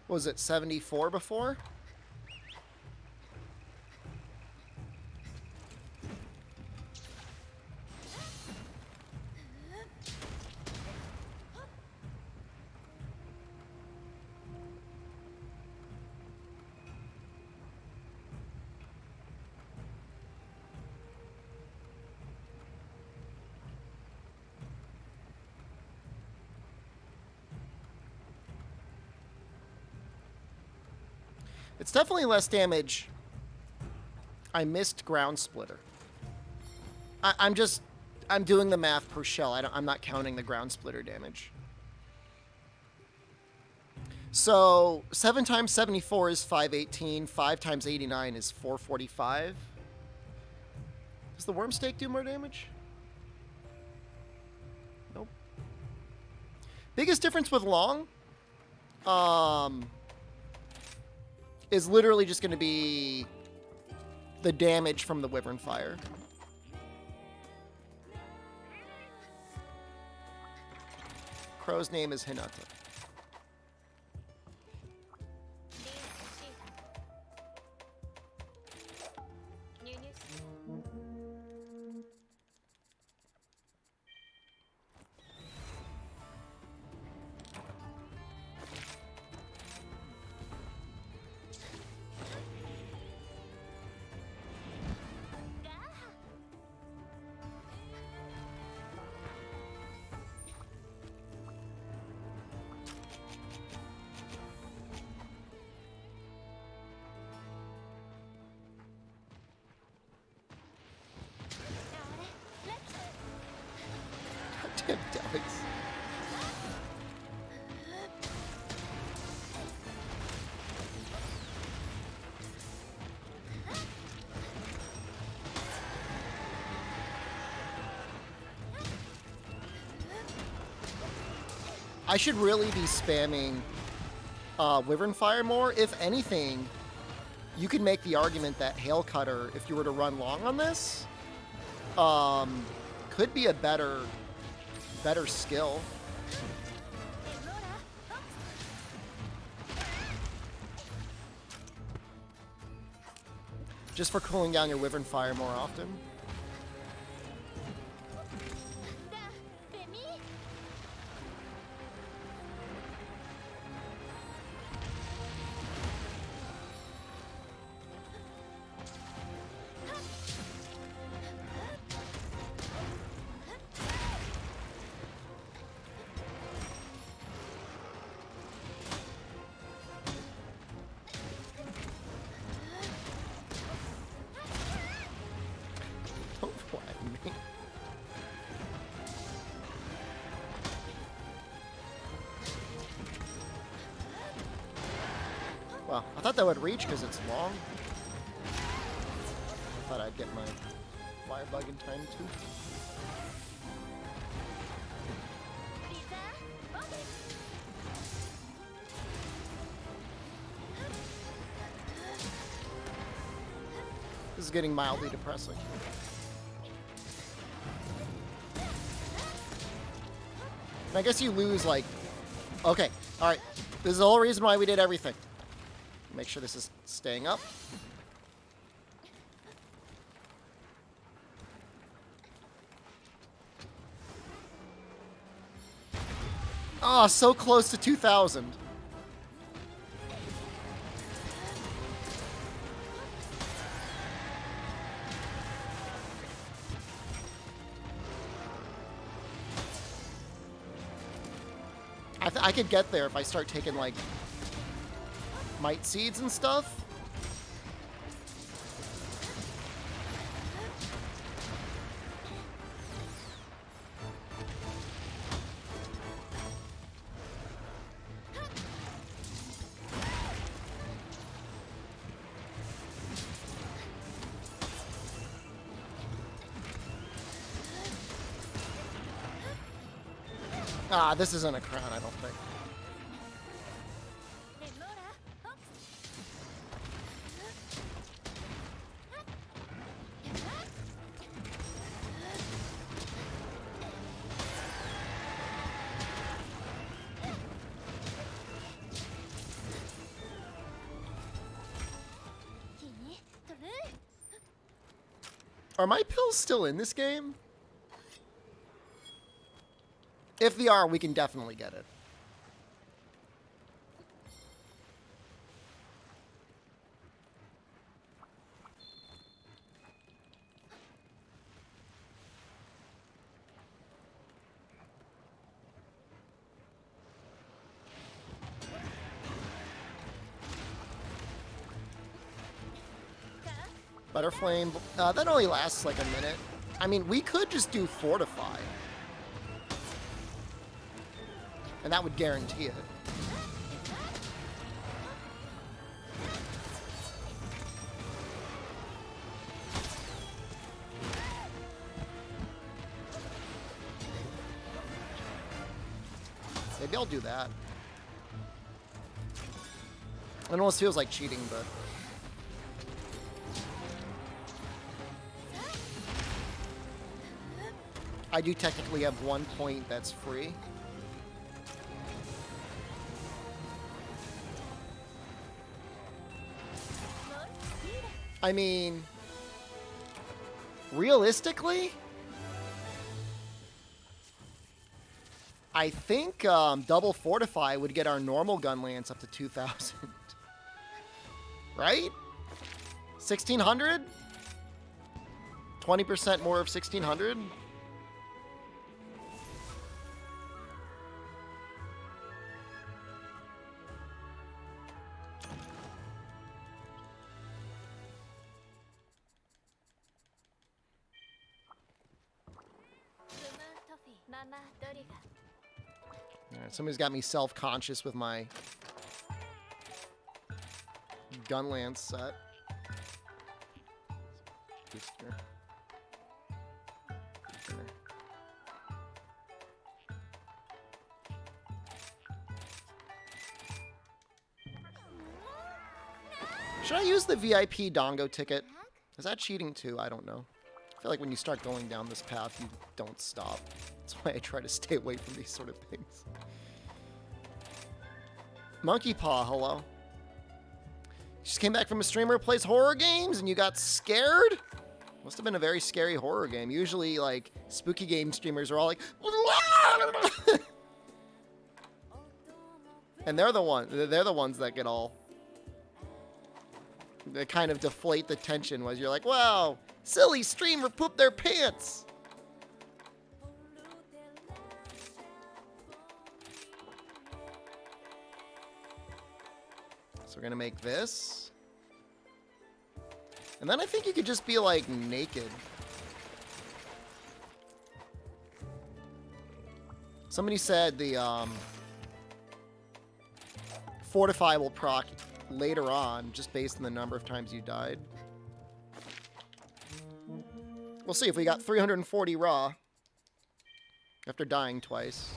What was it, 74 before? It's definitely less damage. I missed ground splitter. I'm doing the math per shell. I'm not counting the ground splitter damage. So 7 times 74 is 518. 5 times 89 is 445. Does the worm stake do more damage? Nope. Biggest difference with long? Is literally just going to be the damage from the Wyvern Fire. Crow's name is Hinata. Damn dogs. I should really be spamming Wyvern Fire more. If anything, you could make the argument that Hail Cutter, if you were to run long on this, could be a better skill. Just for cooling down your Wyvern Fire more often. Well, I thought that would reach because it's long. I thought I'd get my firebug in time too. This is getting mildly depressing. And I guess you lose like Okay, alright. This is the whole reason why we did everything. Make sure this is staying up. Oh, so close to 2,000. I could get there if I start taking, like, might seeds and stuff. Ah, this isn't a crown, I don't think. Are my pills still in this game? If they are, we can definitely get it. Butter flame, that only lasts like a minute. I mean, we could just do fortify. And that would guarantee it. Maybe I'll do that. It almost feels like cheating, but... I do technically have 1 point that's free. I mean, realistically, I think double fortify would get our normal gun lance up to 2,000. Right? 1,600? 20% more of 1,600? Alright, somebody's got me self-conscious with my gun lance set. Booster. Should I use the VIP Dongo ticket? Is that cheating too? I don't know. I feel like when you start going down this path, you don't stop. That's why I try to stay away from these sort of things. Monkey Paw, hello. Just came back from a streamer who plays horror games and you got scared? Must have been a very scary horror game. Usually, like, spooky game streamers are all like... and they're the ones that get all... They kind of deflate the tension was you're like, wow, silly streamer pooped their pants. So we're gonna make this. And then I think you could just be like naked. Somebody said the fortify will proc later on, just based on the number of times you died. We'll see if we got 340 raw after dying twice.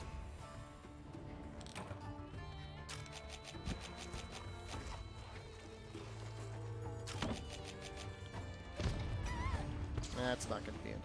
That's not going to be enough.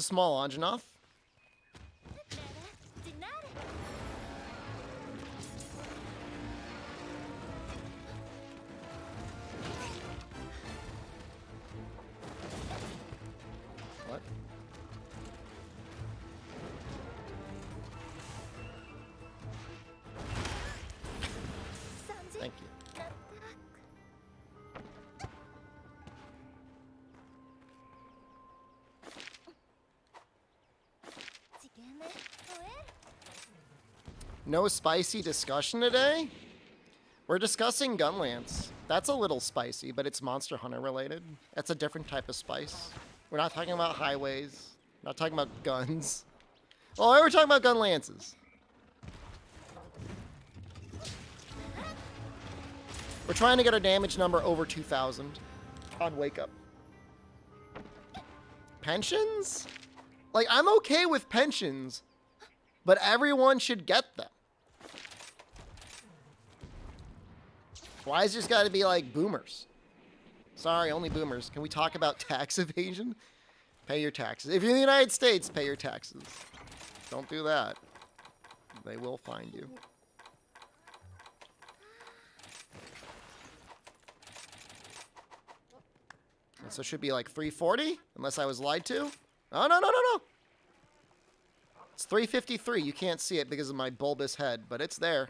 a small launch enough. What? Thank you. No spicy discussion today? We're discussing Gunlance. That's a little spicy, but it's Monster Hunter related. That's a different type of spice. We're not talking about highways. Not talking about guns. Oh, we're talking about Gunlances. We're trying to get our damage number over 2,000 on Wake Up. Pensions? Like, I'm okay with pensions, but everyone should get them. Why is it just got to be like boomers? Sorry, only boomers. Can we talk about tax evasion? Pay your taxes. If you're in the United States, pay your taxes. Don't do that. They will find you. And so it should be like 340, unless I was lied to. Oh, no. It's 353. You can't see it because of my bulbous head, but it's there.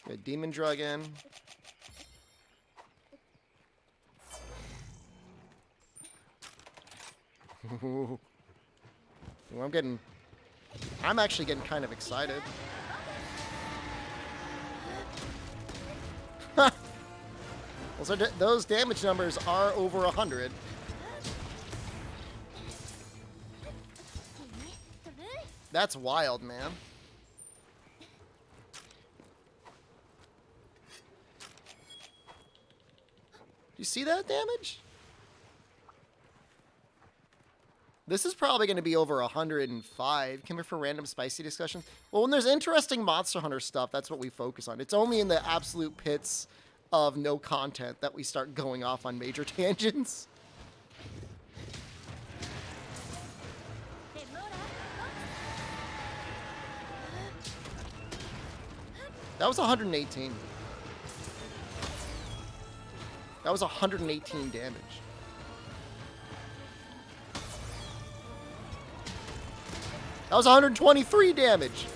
Good demon drug in. Ooh, I'm actually getting kind of excited. Those damage numbers are over 100. That's wild, man. You see that damage? This is probably going to be over 105. Come here for random spicy discussions. Well, when there's interesting Monster Hunter stuff, that's what we focus on. It's only in the absolute pits of no content that we start going off on major tangents. That was 118. That was 118 damage. That was 123 damage.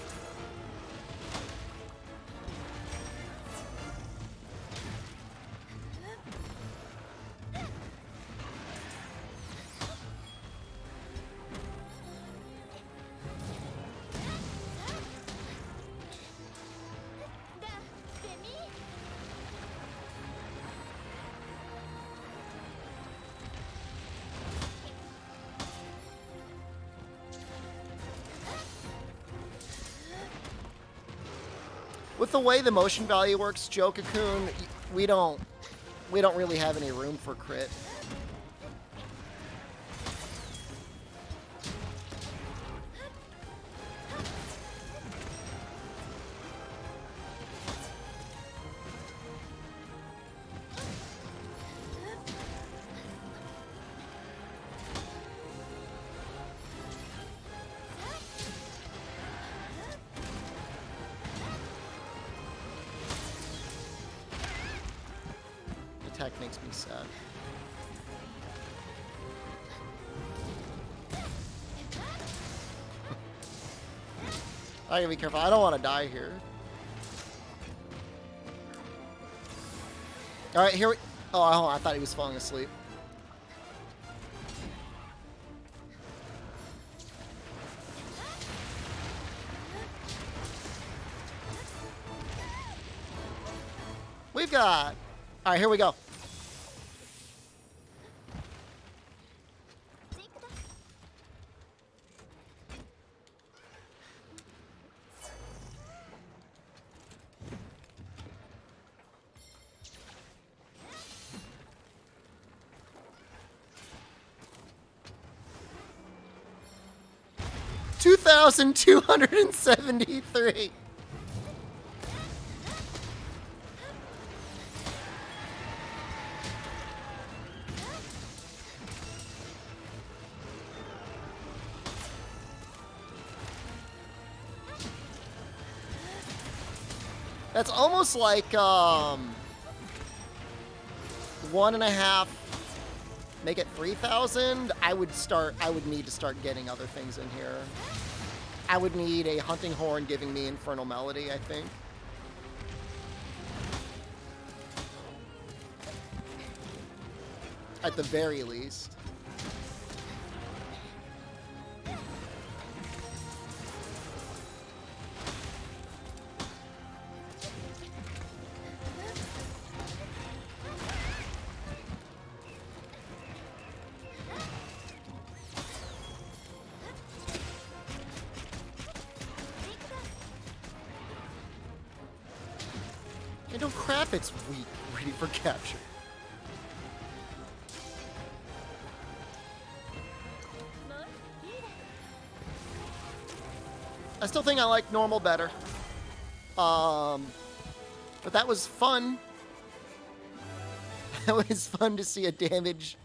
With the way the motion value works, Joe Cocoon, we don't really have any room for crit. Attack makes me sad. I gotta be careful. I don't want to die here. All right, here we. Oh, hold on, I thought he was falling asleep. We've got. All right, here we go. $2,273. That's almost like 1.5. Make it 3,000. I would need to start getting other things in here. I would need a hunting horn giving me Infernal Melody, I think. At the very least. And oh crap, it's weak, ready for capture. I still think I like normal better. But that was fun. That was fun to see a damage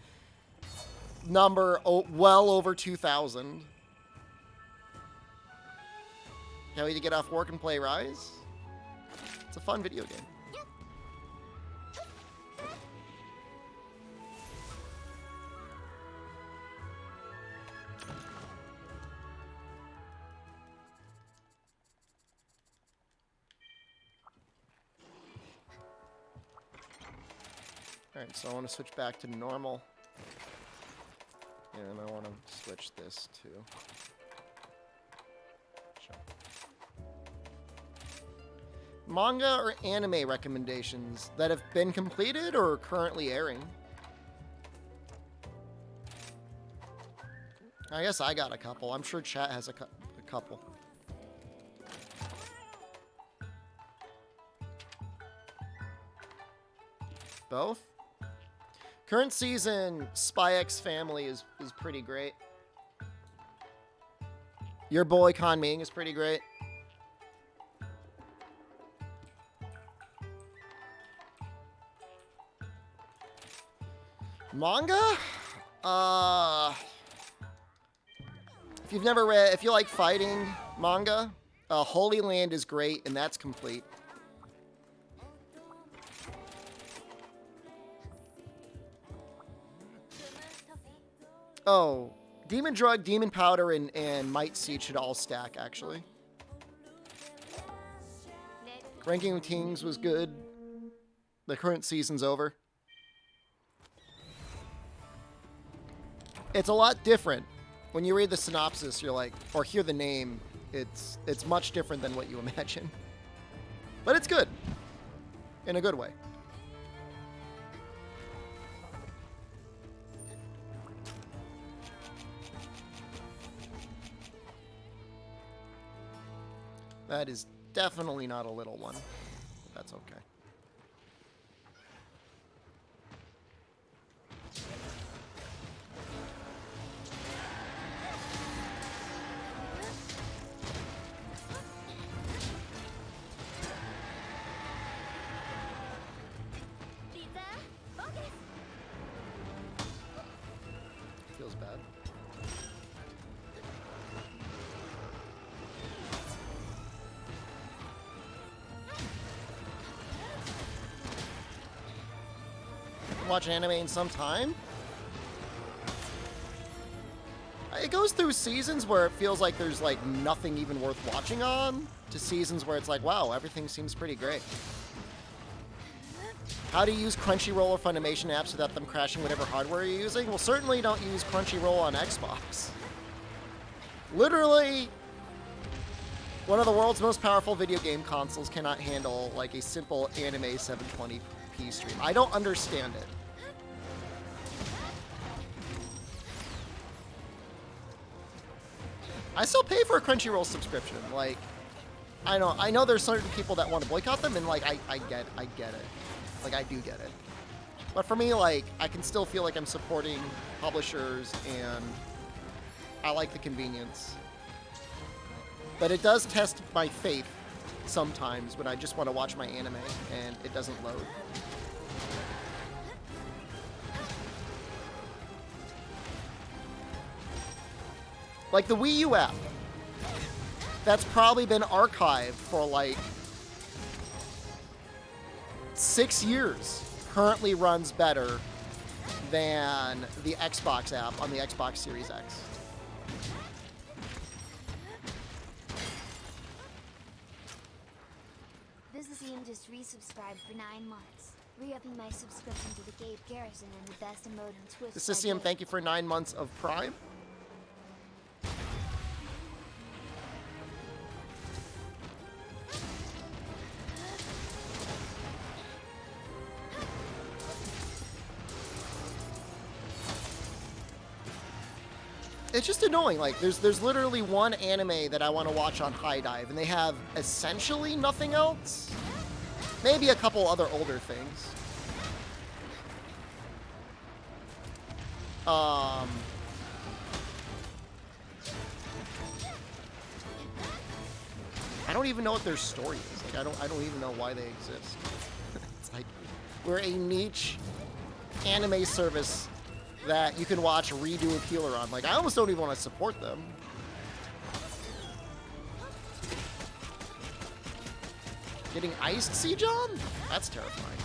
number well over 2,000. Can't wait to get off work and play Rise. It's a fun video game. Alright, so I want to switch back to normal. And I want to switch this too. Sure. Manga or anime recommendations that have been completed or are currently airing? I guess I got a couple. I'm sure chat has a couple. Both? Current season, Spy X Family is pretty great. Your boy Con Ming is pretty great. Manga? If you've never read, if you like fighting manga, Holy Land is great, and that's complete. Oh, Demon Drug, Demon Powder, and Might Seed should all stack, actually. Ranking of Kings was good. The current season's over. It's a lot different. When you read the synopsis, you're like, or hear the name, it's much different than what you imagine. But it's good. In a good way. That is definitely not a little one, but that's okay. Feels bad. Watch anime in some time. It goes through seasons where it feels like there's like nothing even worth watching on, to seasons where it's like, wow, everything seems pretty great. How to use Crunchyroll or Funimation apps without them crashing whatever hardware you're using? Well, certainly don't use Crunchyroll on Xbox. Literally, one of the world's most powerful video game consoles cannot handle like a simple anime 720p stream. I don't understand it. I still pay for a Crunchyroll subscription. Like, I know there's certain people that want to boycott them, and like I get it. Like, I do get it. But for me, like, I can still feel like I'm supporting publishers, and I like the convenience. But it does test my faith sometimes when I just want to watch my anime and it doesn't load. Like the Wii U app. That's probably been archived for like 6 years currently runs better than the Xbox app on the Xbox Series X. Visium just resubscribed for 9 months. Re-upping my subscription to the Gabe Garrison and the best emote on Twitch. Visium, thank you for 9 months of Prime. It's just annoying. Like, there's literally one anime that I want to watch on High Dive, and they have essentially nothing else. Maybe a couple other older things. I don't even know what their story is. Like, I don't even know why they exist. It's like, we're a niche anime service that you can watch redo a peeler on. Like, I almost don't even want to support them. Getting iced, C-John? That's terrifying.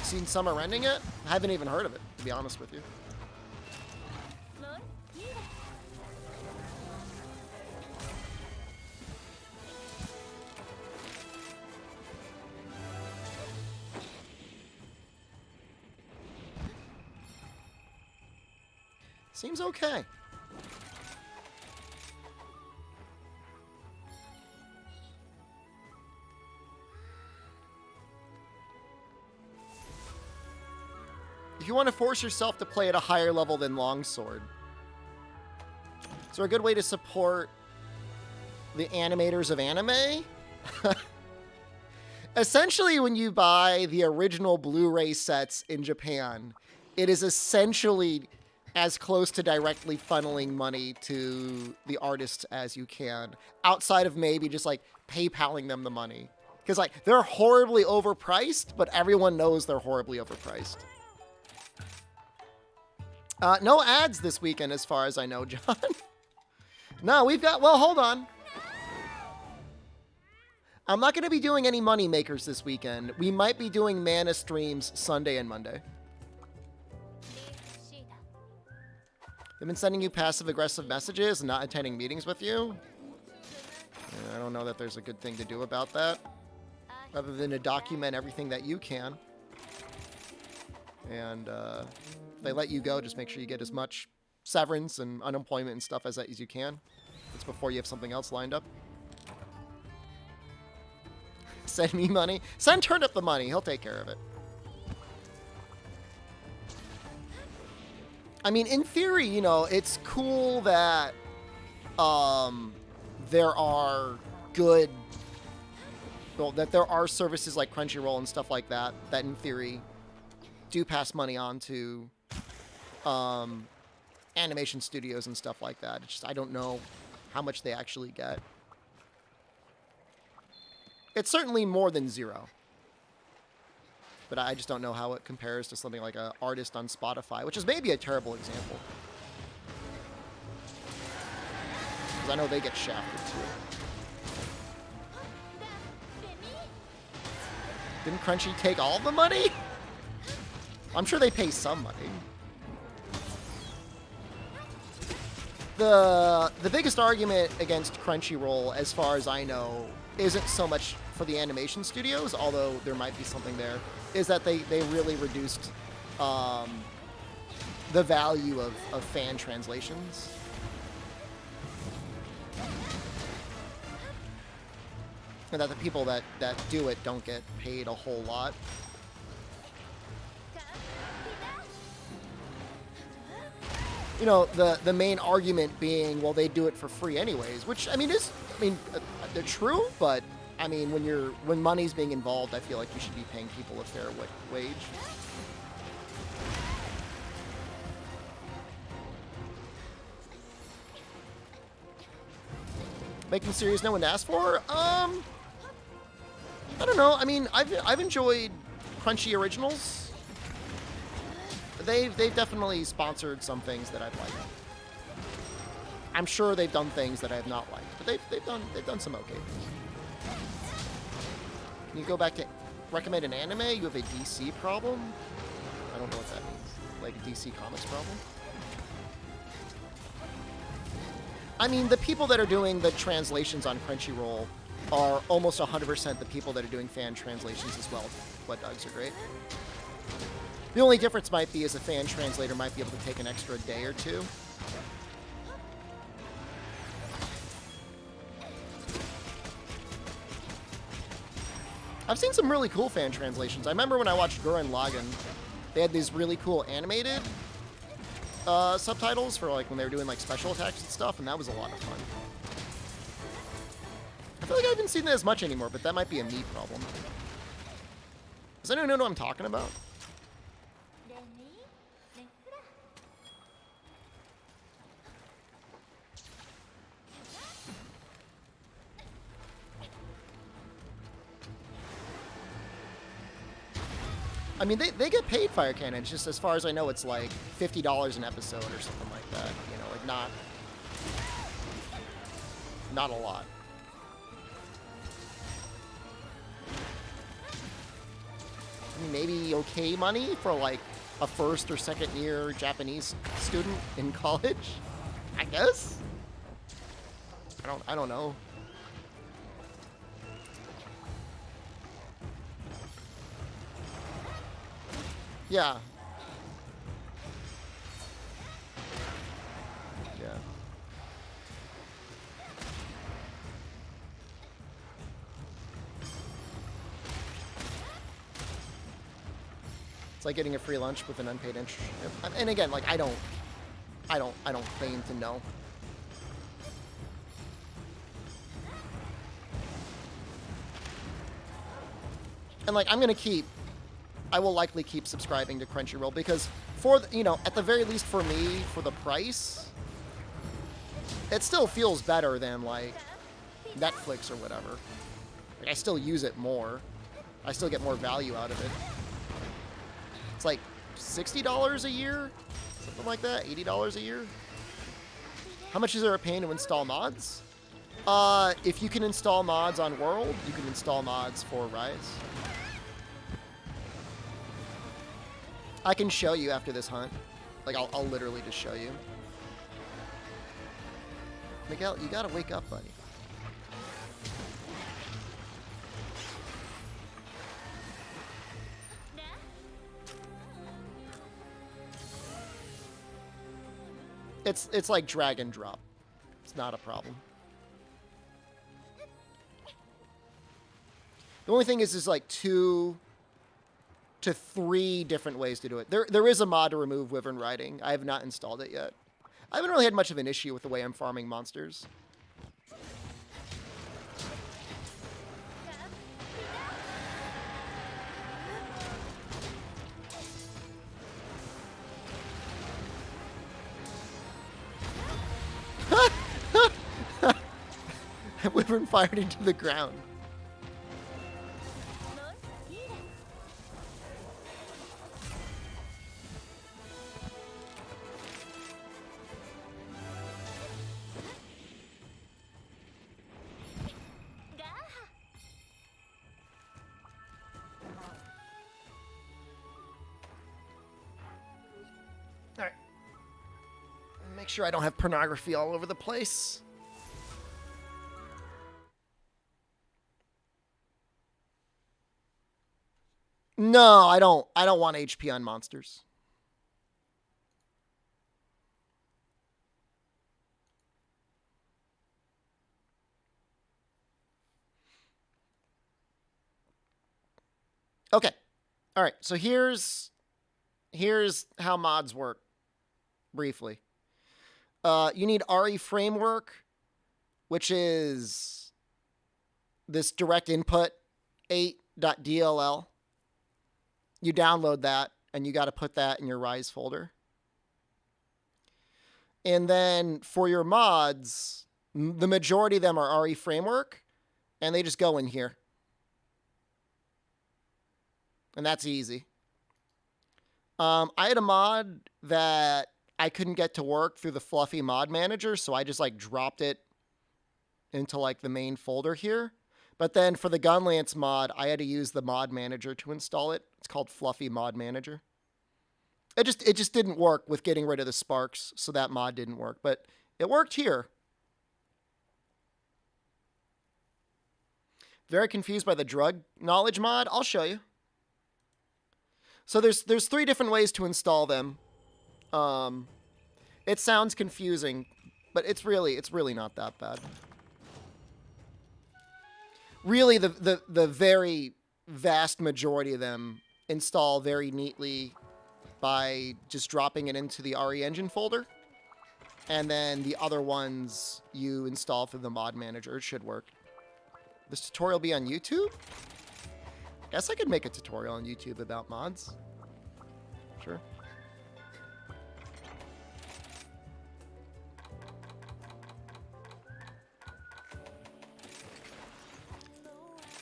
Seen Summer Rending it? I haven't even heard of it, to be honest with you. Seems okay. If you want to force yourself to play at a higher level than Longsword, is there a good way to support the animators of anime? Essentially, when you buy the original Blu-ray sets in Japan, it is essentially as close to directly funneling money to the artists as you can, outside of maybe just like PayPaling them the money. Because like they're horribly overpriced, but everyone knows they're horribly overpriced. No ads this weekend as far as I know, John. No, we've got, well, hold on. I'm not going to be doing any money makers this weekend. We might be doing Mana streams Sunday and Monday. They've been sending you passive-aggressive messages and not attending meetings with you? Yeah, I don't know that there's a good thing to do about that, other than to document everything that you can. And if they let you go, just make sure you get as much severance and unemployment and stuff as you can. It's before you have something else lined up. Send me money. Send Turnip the money. He'll take care of it. I mean, in theory, you know, it's cool that there are good, well, that there are services like Crunchyroll and stuff like that that in theory do pass money on to animation studios and stuff like that. It's just, I don't know how much they actually get. It's certainly more than zero. But I just don't know how it compares to something like an artist on Spotify, which is maybe a terrible example. Because I know they get shafted too. Didn't Crunchy take all the money? I'm sure they pay some money. The biggest argument against Crunchyroll, as far as I know, isn't so much for the animation studios, although there might be something there, is that they really reduced the value of fan translations. And that the people that do it don't get paid a whole lot. You know, the main argument being, well, they do it for free anyways, which, I mean, they're true, but I mean, when money's being involved, I feel like you should be paying people a fair wage. Making series no one asked for? I don't know. I mean, I've enjoyed Crunchy Originals. They've definitely sponsored some things that I've liked. I'm sure they've done things that I have not liked, but they've done some okay things. Can you go back to recommend an anime? You have a DC problem? I don't know what that means. Like a DC Comics problem? I mean, the people that are doing the translations on Crunchyroll are almost 100% the people that are doing fan translations as well. What dogs are great. The only difference might be is a fan translator might be able to take an extra day or two. I've seen some really cool fan translations. I remember when I watched Gurren Lagann, they had these really cool animated subtitles for like when they were doing like special attacks and stuff, and that was a lot of fun. I feel like I haven't seen that as much anymore, but that might be a me problem. Does anyone know what I'm talking about? I mean, they get paid, Fire Cannon. It's just, as far as I know, it's like $50 an episode or something like that. You know, like not a lot. I mean, maybe okay money for like a first or second year Japanese student in college, I guess. I don't know. Yeah. Yeah. It's like getting a free lunch with an unpaid internship. And again, like I don't claim to know. And like I will likely keep subscribing to Crunchyroll because for the, you know, at the very least for me, for the price, it still feels better than like Netflix or whatever. Like I still use it more. I still get more value out of it. It's like $60 a year, something like that, $80 a year. How much is there a pain to install mods? If you can install mods on World, you can install mods for Rise. I can show you after this hunt. Like, I'll literally just show you. Miguel, you gotta wake up, buddy. It's like drag and drop. It's not a problem. The only thing is like 2 to 3 different ways to do it. There is a mod to remove Wyvern riding. I have not installed it yet. I haven't really had much of an issue with the way I'm farming monsters. Wyvern fired into the ground. Alright. Make sure I don't have pornography all over the place. No, I don't want HP on monsters. Okay. All right. So here's how mods work briefly. You need RE framework, which is this direct input 8.dll. You download that, and you got to put that in your Rise folder. And then for your mods, the majority of them are RE framework, and they just go in here. And that's easy. I had a mod that I couldn't get to work through the fluffy mod manager, so I just like dropped it into like the main folder here. But then for the Gunlance mod, I had to use the mod manager to install it. It's called Fluffy Mod Manager. It just didn't work with getting rid of the sparks, so that mod didn't work. But it worked here. Very confused by the drug knowledge mod. I'll show you. So there's 3 different ways to install them. It sounds confusing, but it's really not that bad. Really, the very vast majority of them install very neatly by just dropping it into the RE Engine folder. And then the other ones you install through the mod manager. It should work. This tutorial be on YouTube? I guess I could make a tutorial on YouTube about mods. Sure.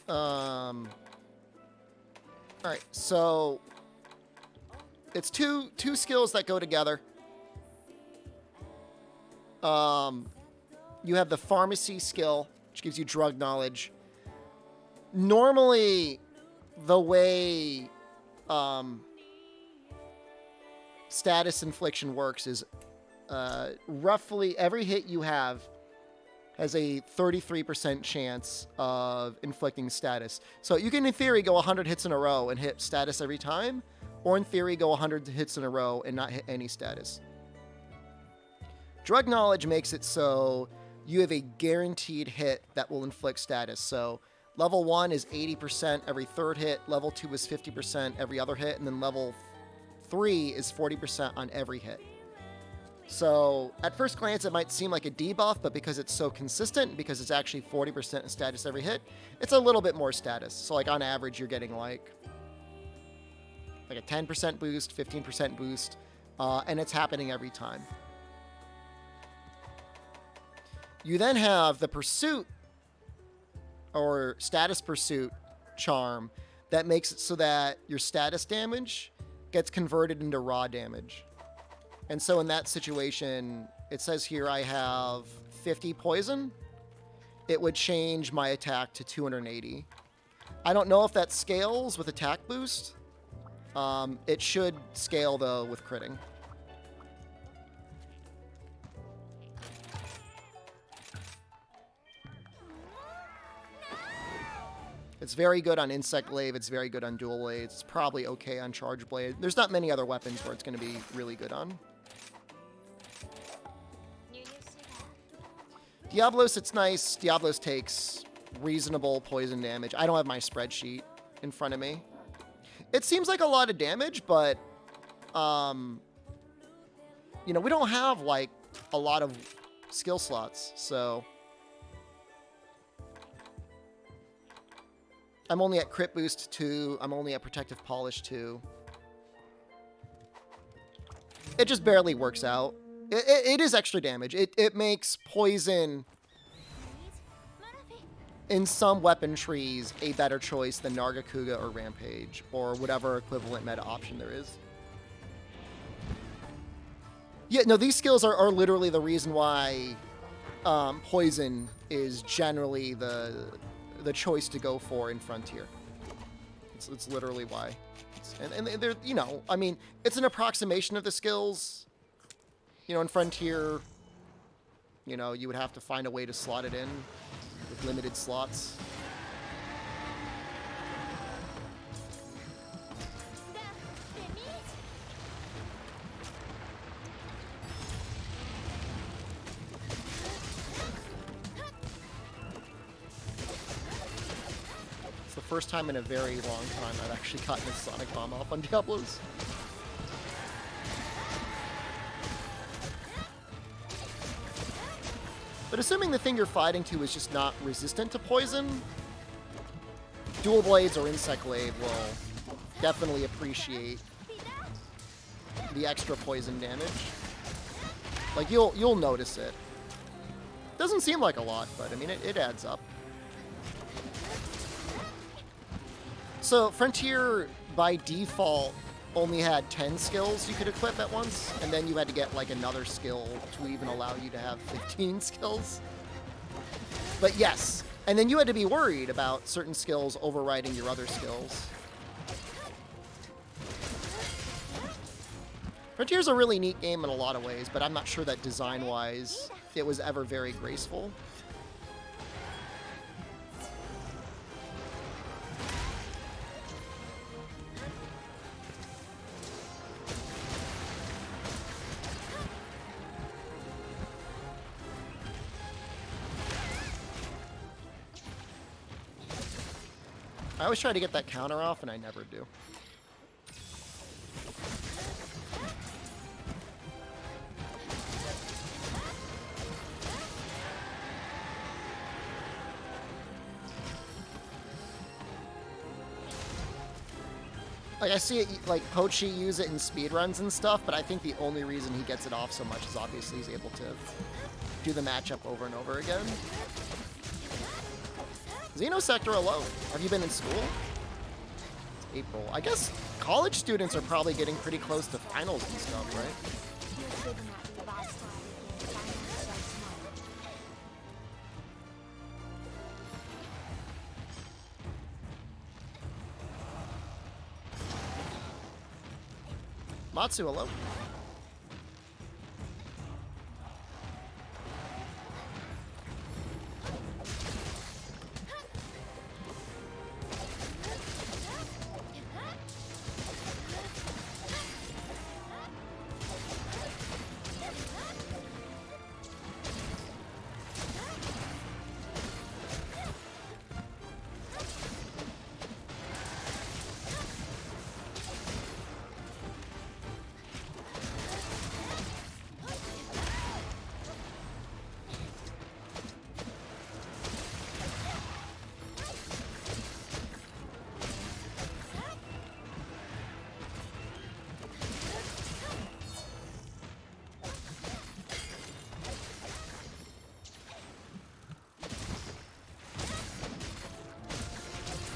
All right, so it's two skills that go together. You have the pharmacy skill, which gives you drug knowledge. Normally, the way status infliction works is roughly every hit you have has a 33% chance of inflicting status. So you can, in theory, go 100 hits in a row and hit status every time, or in theory, go 100 hits in a row and not hit any status. Drug knowledge makes it so you have a guaranteed hit that will inflict status. So level 1 is 80% every third hit, level 2 is 50% every other hit, and then level 3 is 40% on every hit. So at first glance, it might seem like a debuff, but because it's so consistent, because it's actually 40% status every hit, it's a little bit more status. So like on average, you're getting like a 10% boost, 15% boost, and it's happening every time. You then have the pursuit or status pursuit charm that makes it so that your status damage gets converted into raw damage. And so in that situation, it says here I have 50 poison. It would change my attack to 280. I don't know if that scales with attack boost. It should scale, though, with critting. It's very good on Insect Glaive. It's very good on Dual Blades. It's probably okay on Charge Blade. There's not many other weapons where it's going to be really good on. Diablos, it's nice. Diablos takes reasonable poison damage. I don't have my spreadsheet in front of me. It seems like a lot of damage, but, you know, we don't have, like, a lot of skill slots, so... I'm only at Crit Boost 2. I'm only at Protective Polish 2. It just barely works out. It is extra damage. It makes poison in some weapon trees a better choice than Nargacuga or Rampage or whatever equivalent meta option there is. Yeah, no, these skills are literally the reason why poison is generally the choice to go for in Frontier. It's literally why. And they're, you know, I mean, it's an approximation of the skills. You know, in Frontier, you know, you would have to find a way to slot it in with limited slots. It's the first time in a very long time I've actually gotten a Sonic Bomb off on Diablos. But assuming the thing you're fighting to is just not resistant to poison, Dual Blades or Insect Glaive will definitely appreciate the extra poison damage. Like, you'll notice it. Doesn't seem like a lot, but I mean, it adds up. So Frontier, by default, only had 10 skills you could equip at once, and then you had to get like another skill to even allow you to have 15 skills. But yes, and then you had to be worried about certain skills overriding your other skills. Frontier's a really neat game in a lot of ways, but I'm not sure that design-wise it was ever very graceful. I always try to get that counter off, and I never do. Like, I see it, like, Pochi use it in speedruns and stuff, but I think the only reason he gets it off so much is obviously he's able to do the matchup over and over again. Xenosector alone. Have you been in school? It's April. I guess college students are probably getting pretty close to finals and stuff, right? Matsu, hello.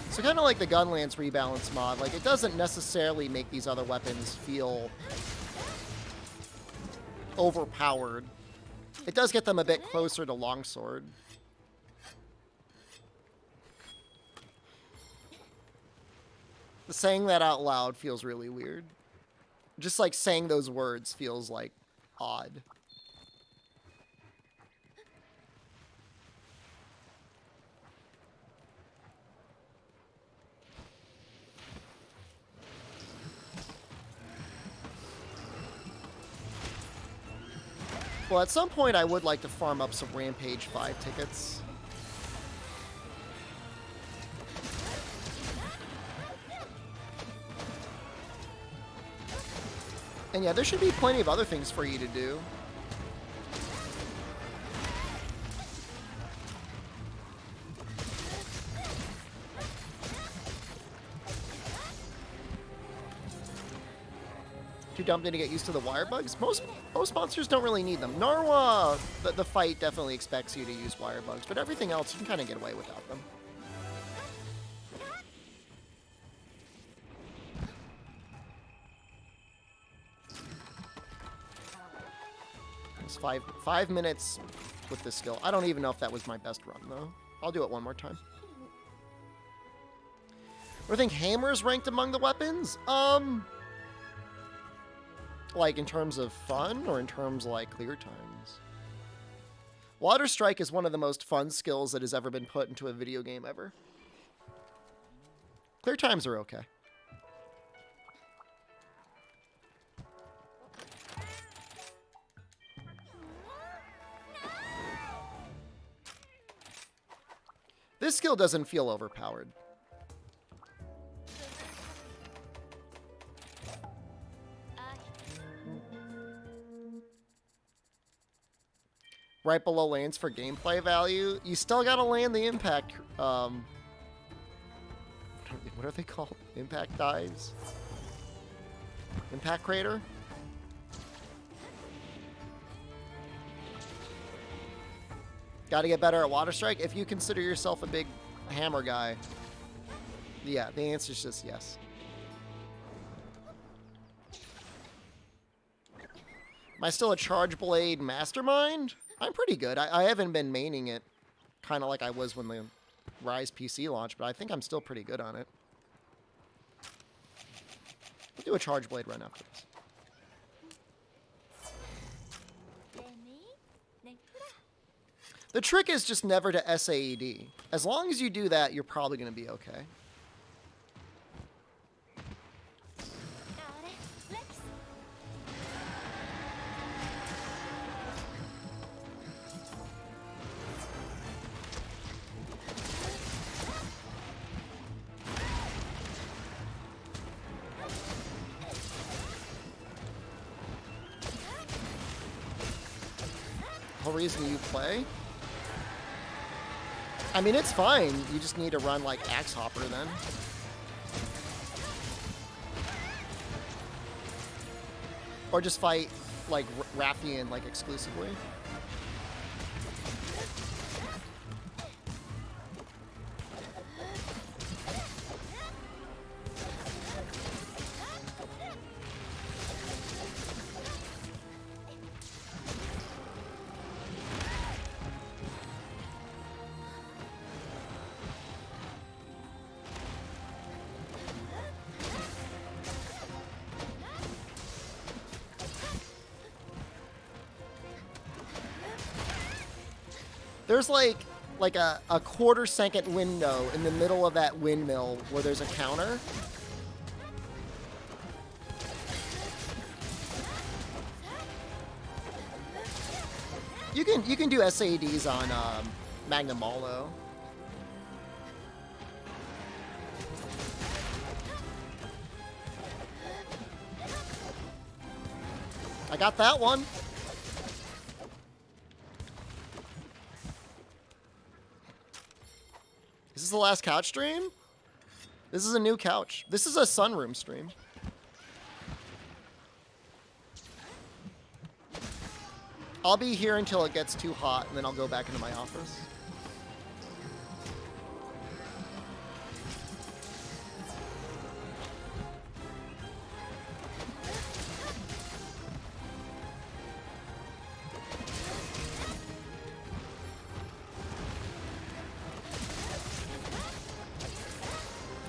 So kind of like the Gunlance rebalance mod, like it doesn't necessarily make these other weapons feel overpowered. It does get them a bit closer to Longsword. Saying that out loud feels really weird. Just like saying those words feels like odd. Well, at some point I would like to farm up some Rampage 5 tickets. And yeah, there should be plenty of other things for you to do. Too dumb to get used to the wire bugs? Most monsters don't really need them. Narwa, the fight definitely expects you to use wire bugs, but everything else you can kind of get away without them. It's 5 minutes with this skill. I don't even know if that was my best run though. I'll do it one more time. Do I think hammers ranked among the weapons? Like in terms of fun or in terms like clear times? Water Strike is one of the most fun skills that has ever been put into a video game ever. Clear times are okay. This skill doesn't feel overpowered. Right below lands for gameplay value. You still gotta land the impact. What are they called? Impact dives? Impact crater? Gotta get better at Water Strike. If you consider yourself a big hammer guy, yeah, the answer is just yes. Am I still a Charge Blade mastermind? I'm pretty good. I haven't been maining it kind of like I was when the Rise PC launched, but I think I'm still pretty good on it. We'll do a Charge Blade run after this. The trick is just never to SAED. As long as you do that, you're probably going to be okay. The whole reason you play? I mean, it's fine. You just need to run, like, Axe Hopper then. Or just fight, like, Rathian, like, exclusively. There's like a quarter-second window in the middle of that windmill where there's a counter. You can do SADs on Magnum Malo. I got that one. Is this the last couch stream? This is a new couch. This is a sunroom stream. I'll be here until it gets too hot, and then I'll go back into my office.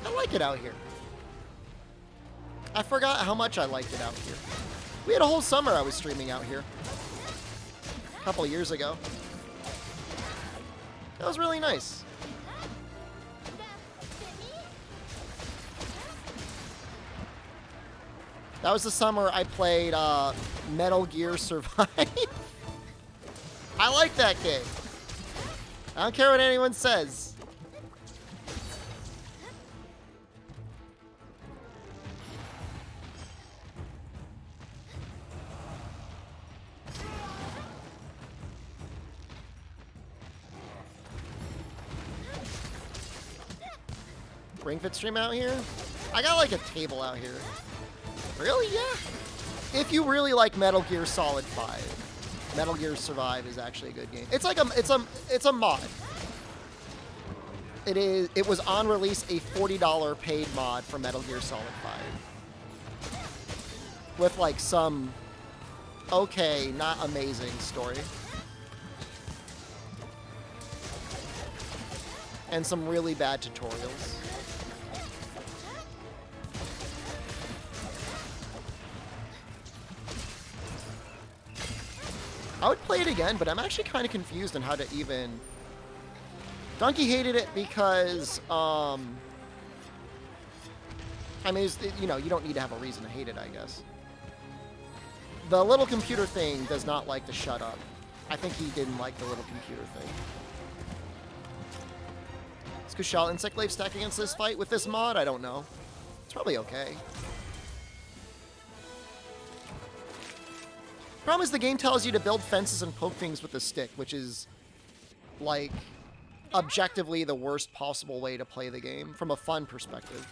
I like it out here. I forgot how much I liked it out here. We had a whole summer I was streaming out here. A couple of years ago. That was really nice. That was the summer I played Metal Gear Survive. I like that game. I don't care what anyone says. Ring Fit stream out here? I got like a table out here. Really? Yeah. If you really like Metal Gear Solid 5, Metal Gear Survive is actually a good game. It's like it's a mod. It was on release a $40 paid mod for Metal Gear Solid 5. With like some okay, not amazing story. And some really bad tutorials. I would play it again, but I'm actually kind of confused on how to even... Donkey hated it because, I mean, you know, you don't need to have a reason to hate it, I guess. The little computer thing does not like to shut up. I think he didn't like the little computer thing. Is Kushal Insect Glaive stack against this fight with this mod? I don't know. It's probably okay. Problem is the game tells you to build fences and poke things with a stick, which is, like, objectively the worst possible way to play the game from a fun perspective.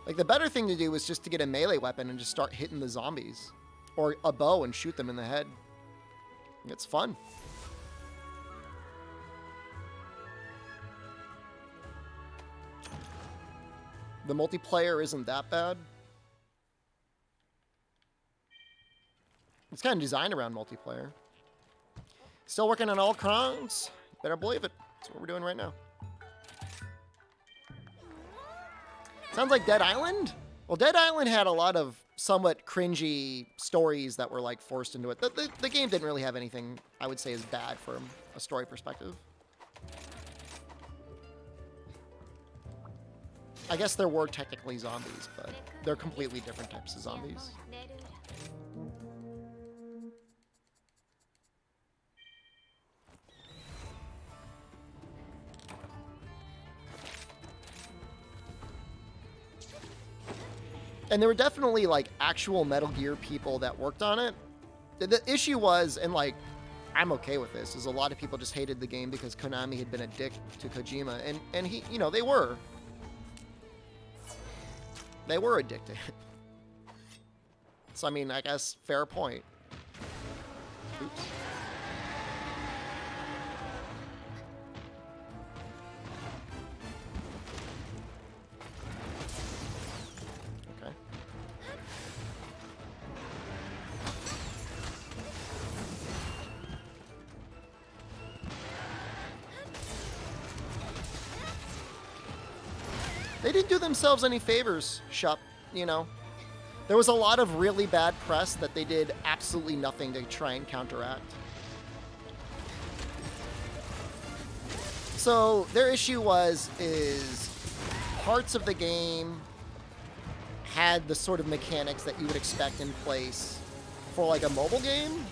Like, the better thing to do is just to get a melee weapon and just start hitting the zombies. Or a bow and shoot them in the head. It's fun. The multiplayer isn't that bad. It's kind of designed around multiplayer. Still working on all crowns. Better believe it. That's what we're doing right now. Sounds like Dead Island? Well, Dead Island had a lot of somewhat cringy stories that were like forced into it. The game didn't really have anything I would say is bad from a story perspective. I guess there were technically zombies, but they're completely different types of zombies. And there were definitely like actual Metal Gear people that worked on it. The issue was, and like, I'm okay with this, is a lot of people just hated the game because Konami had been a dick to Kojima, and he, you know, they were addicted. So I mean, I guess fair point. Oops. Okay. They didn't do themselves any favors, Shep, you know. There was a lot of really bad press that they did absolutely nothing to try and counteract. So their issue is parts of the game had the sort of mechanics that you would expect in place for like a mobile game,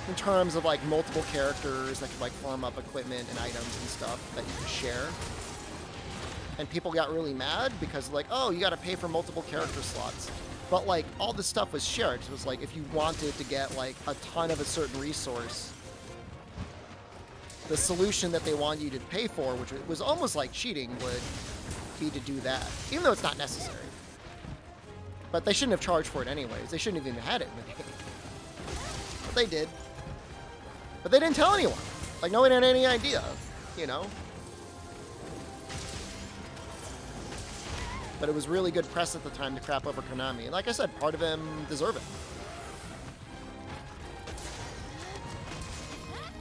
in terms of like multiple characters that could like farm up equipment and items and stuff that you could share. And people got really mad because like, oh, you got to pay for multiple character slots. But like all this stuff was shared. So it was like if you wanted to get like a ton of a certain resource, the solution that they wanted you to pay for, which was almost like cheating, would be to do that, even though it's not necessary. But they shouldn't have charged for it anyways. They shouldn't have even had it in the game. But they did. But they didn't tell anyone. Like no one had any idea, you know? But it was really good press at the time to crap over Konami. And like I said, part of them deserve it.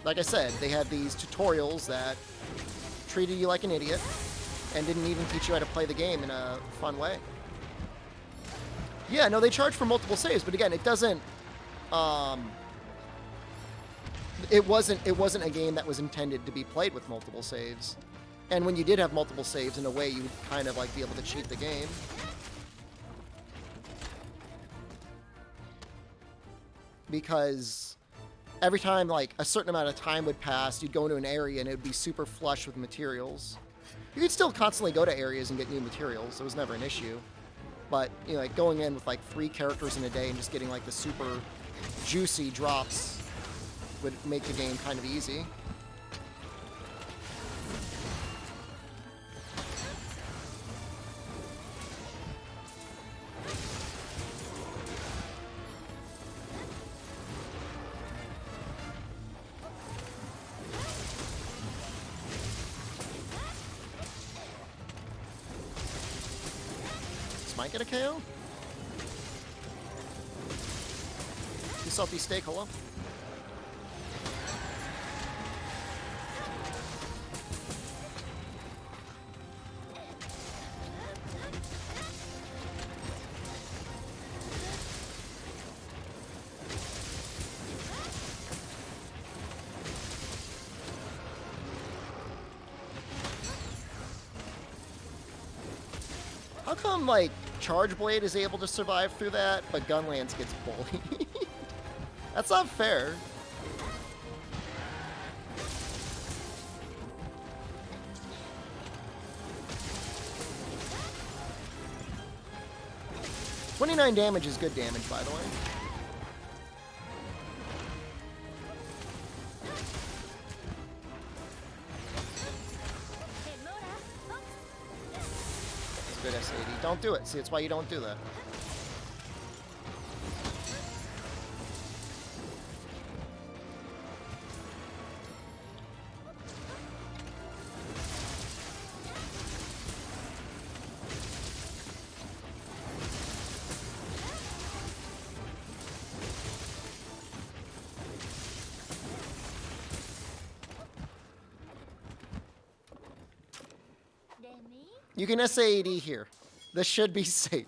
Like I said, they had these tutorials that treated you like an idiot and didn't even teach you how to play the game in a fun way. Yeah, no, they charge for multiple saves, but again, it doesn't... It wasn't a game that was intended to be played with multiple saves. And when you did have multiple saves, in a way, you would kind of like be able to cheat the game. Because every time like a certain amount of time would pass, you'd go into an area and it would be super flush with materials. You could still constantly go to areas and get new materials. It was never an issue. But, you know, like going in with like 3 characters in a day and just getting like the super juicy drops would make the game kind of easy. Might get a KO. You salty steak, hello? How come, like, Charge Blade is able to survive through that, but Gunlance gets bullied? That's not fair. $29 damage is good damage, by the way. Good SAD. Don't do it. See, it's why you don't do that. You can SAED here. This should be safe.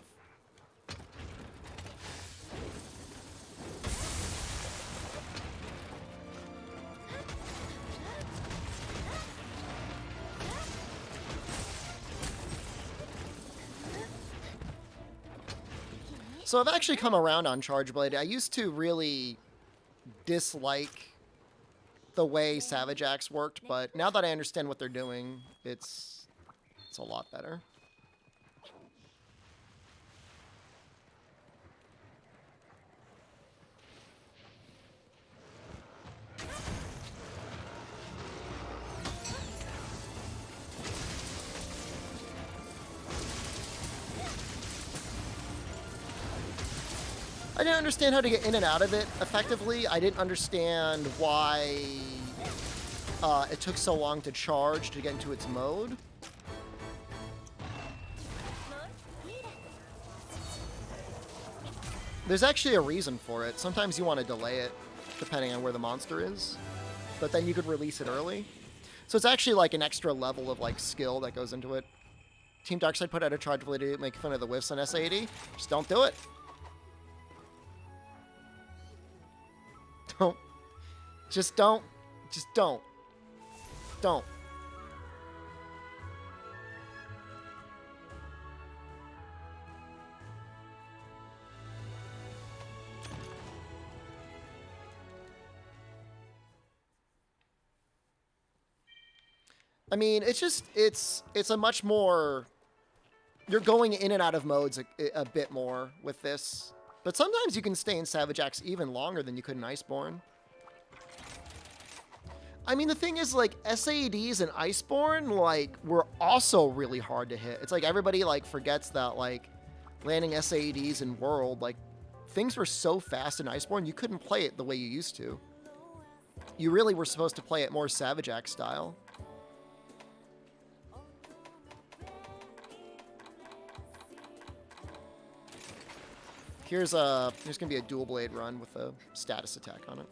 So I've actually come around on Charge Blade. I used to really dislike the way Savage Axe worked, but now that I understand what they're doing, it's a lot better. I didn't understand how to get in and out of it effectively. I didn't understand why it took so long to charge to get into its mode. There's actually a reason for it. Sometimes you want to delay it, depending on where the monster is. But then you could release it early. So it's actually like an extra level of like skill that goes into it. Team Darkside put out a charge blade to make fun of the whiffs on SAD. Just don't do it. Don't. Just don't. Just don't. Don't. I mean, it's just, it's a much more, you're going in and out of modes a bit more with this. But sometimes you can stay in Savage Axe even longer than you could in Iceborne. I mean, the thing is, like, SAEDs in Iceborne, like, were also really hard to hit. It's like everybody, like, forgets that, like, landing SAEDs in World, like, things were so fast in Iceborne, you couldn't play it the way you used to. You really were supposed to play it more Savage Axe style. Here's gonna be a dual blade run with a status attack on it.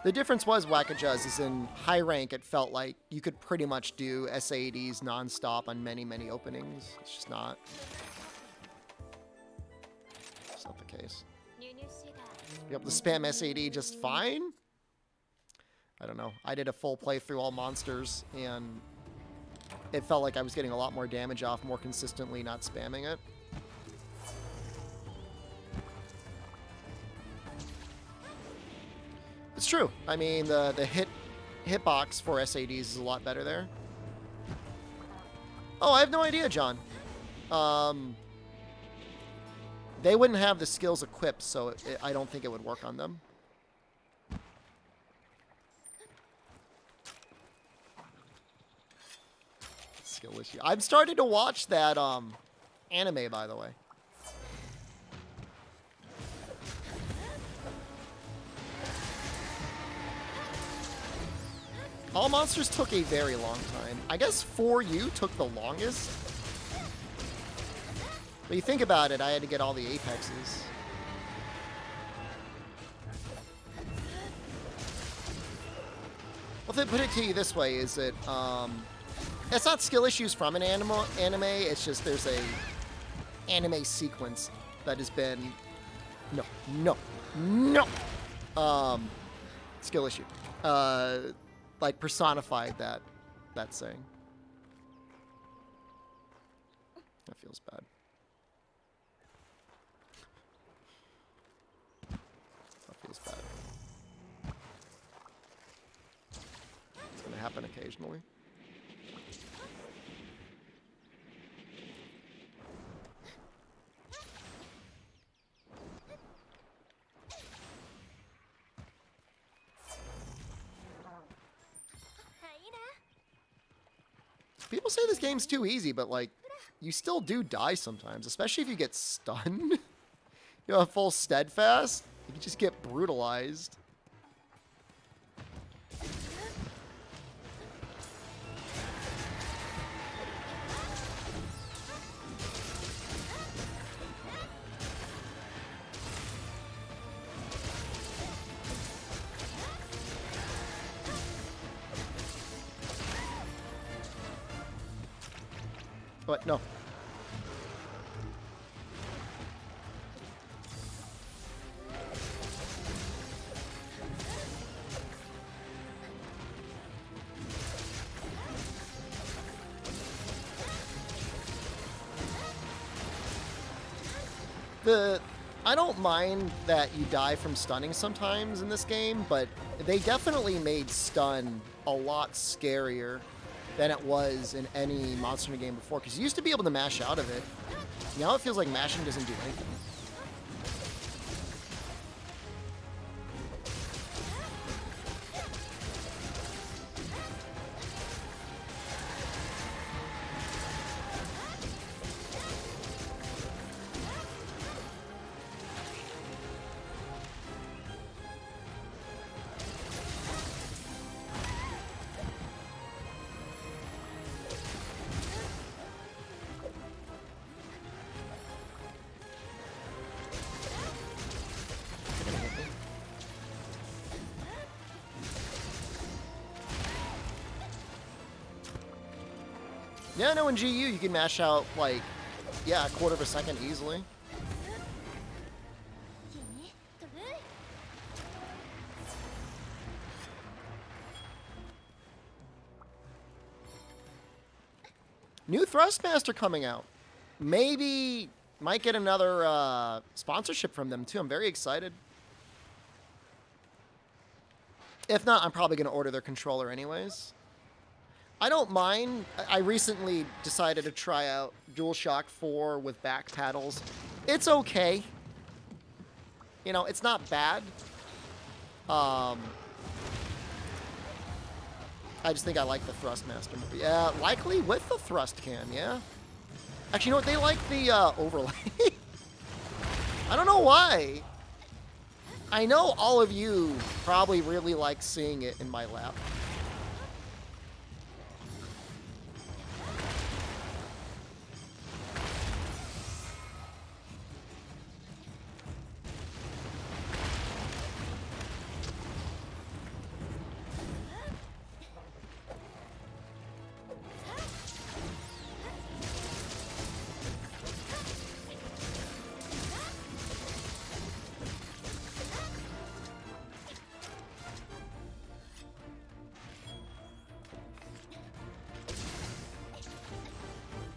The difference was Whack-A-Juz is in high rank. It felt like you could pretty much do SAEDs nonstop on many openings. It's just not. It's not the case. You're able to spam SAD just fine. I don't know. I did a full playthrough all monsters and it felt like I was getting a lot more damage off more consistently, not spamming it. It's true. I mean, the hitbox for SADs is a lot better there. Oh, I have no idea, John. They wouldn't have the skills equipped, so I don't think it would work on them. Skill issue. I'm starting to watch that anime, by the way. All monsters took a very long time. I guess For You took the longest. But you think about it, I had to get all the apexes. Well, to put it to you this way, is that it's not skill issues from an anime. It's just there's a anime sequence that has been skill issue. Like personified that saying. That feels bad. That feels bad. It's gonna happen occasionally. People say this game's too easy, but, like, you still do die sometimes, especially if you get stunned. You know, full steadfast, you can just get brutalized. But no. I don't mind that you die from stunning sometimes in this game, but they definitely made stun a lot scarier than it was in any Monster Hunter game before, because you used to be able to mash out of it. Now it feels like mashing doesn't do anything. Yeah, no, in GU you can mash out, like, yeah, a quarter of a second easily. New Thrustmaster coming out. Maybe might get another sponsorship from them too. I'm very excited. If not, I'm probably going to order their controller anyways. I don't mind. I recently decided to try out DualShock 4 with back paddles. It's okay. You know, it's not bad. I just think I like the Thrustmaster. Yeah, likely with the thrust cam, yeah. Actually, you know what? They like the overlay. I don't know why. I know all of you probably really like seeing it in my lap.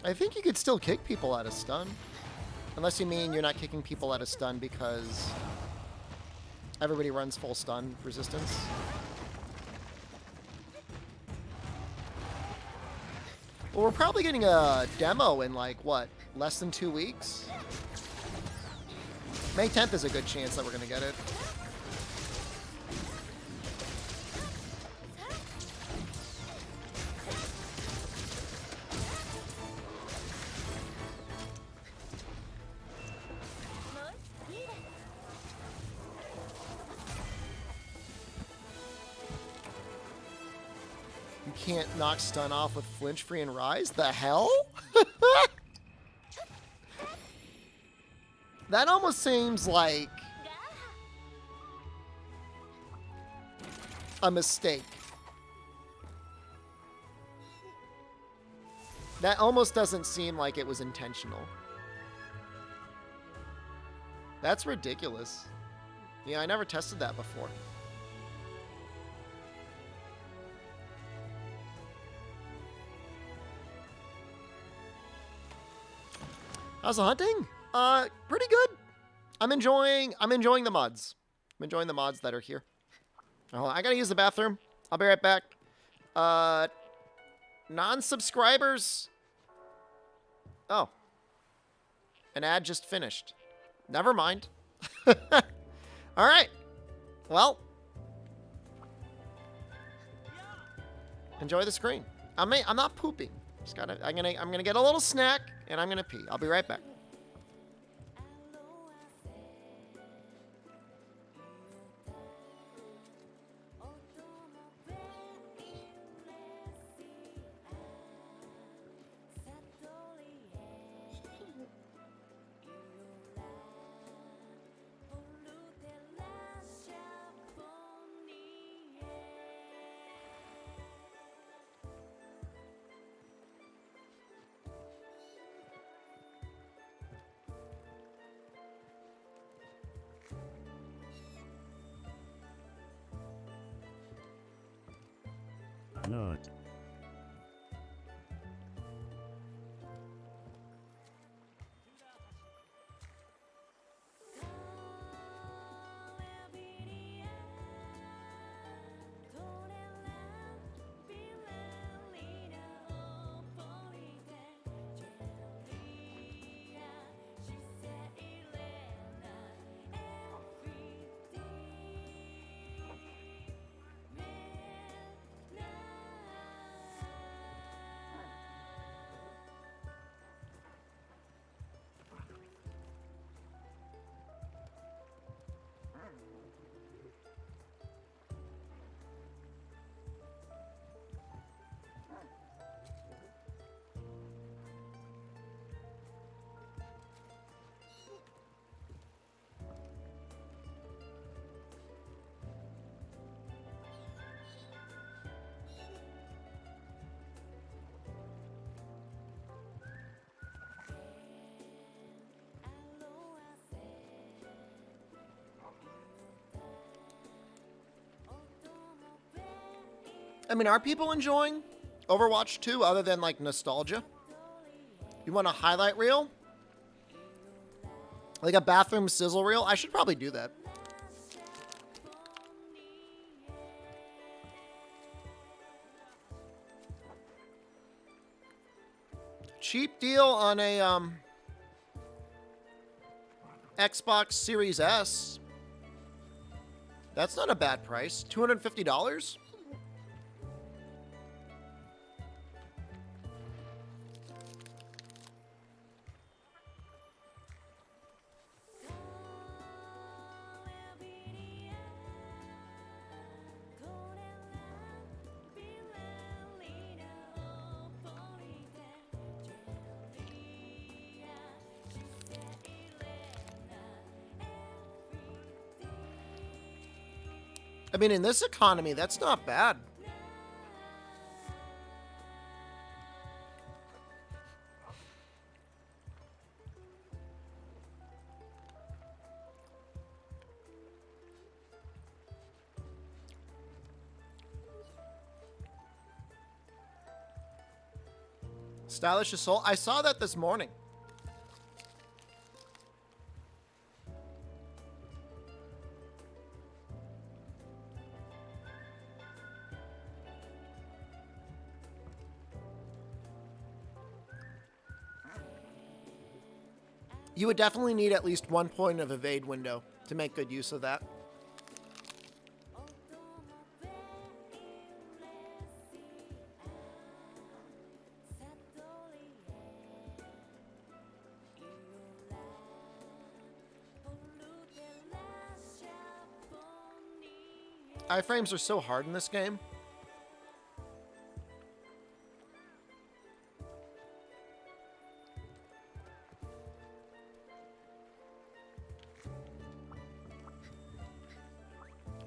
I think you could still kick people out of stun. Unless you mean you're not kicking people out of stun because everybody runs full stun resistance. Well, we're probably getting a demo in, like, what, less than 2 weeks? May 10th is a good chance that we're going to get it. Can't knock stun off with flinch free and rise? The hell? That almost seems like a mistake. That almost doesn't seem like it was intentional. That's ridiculous. Yeah, I never tested that before. How's the hunting? Pretty good. I'm enjoying the mods. I'm enjoying the mods that are here. Oh, I gotta use the bathroom. I'll be right back. Non-subscribers. Oh. An ad just finished. Never mind. All right. Well. Enjoy the screen. I'm not pooping. Just gotta. I'm gonna get a little snack and I'm gonna pee. I'll be right back. not. I mean, are people enjoying Overwatch 2 other than like nostalgia? You want a highlight reel? Like a bathroom sizzle reel? I should probably do that. Cheap deal on a Xbox Series S. That's not a bad price. $250? I mean, in this economy, that's not bad. Stylish Assault. I saw that this morning. You would definitely need at least 1 point of evade window to make good use of that. Iframes are so hard in this game.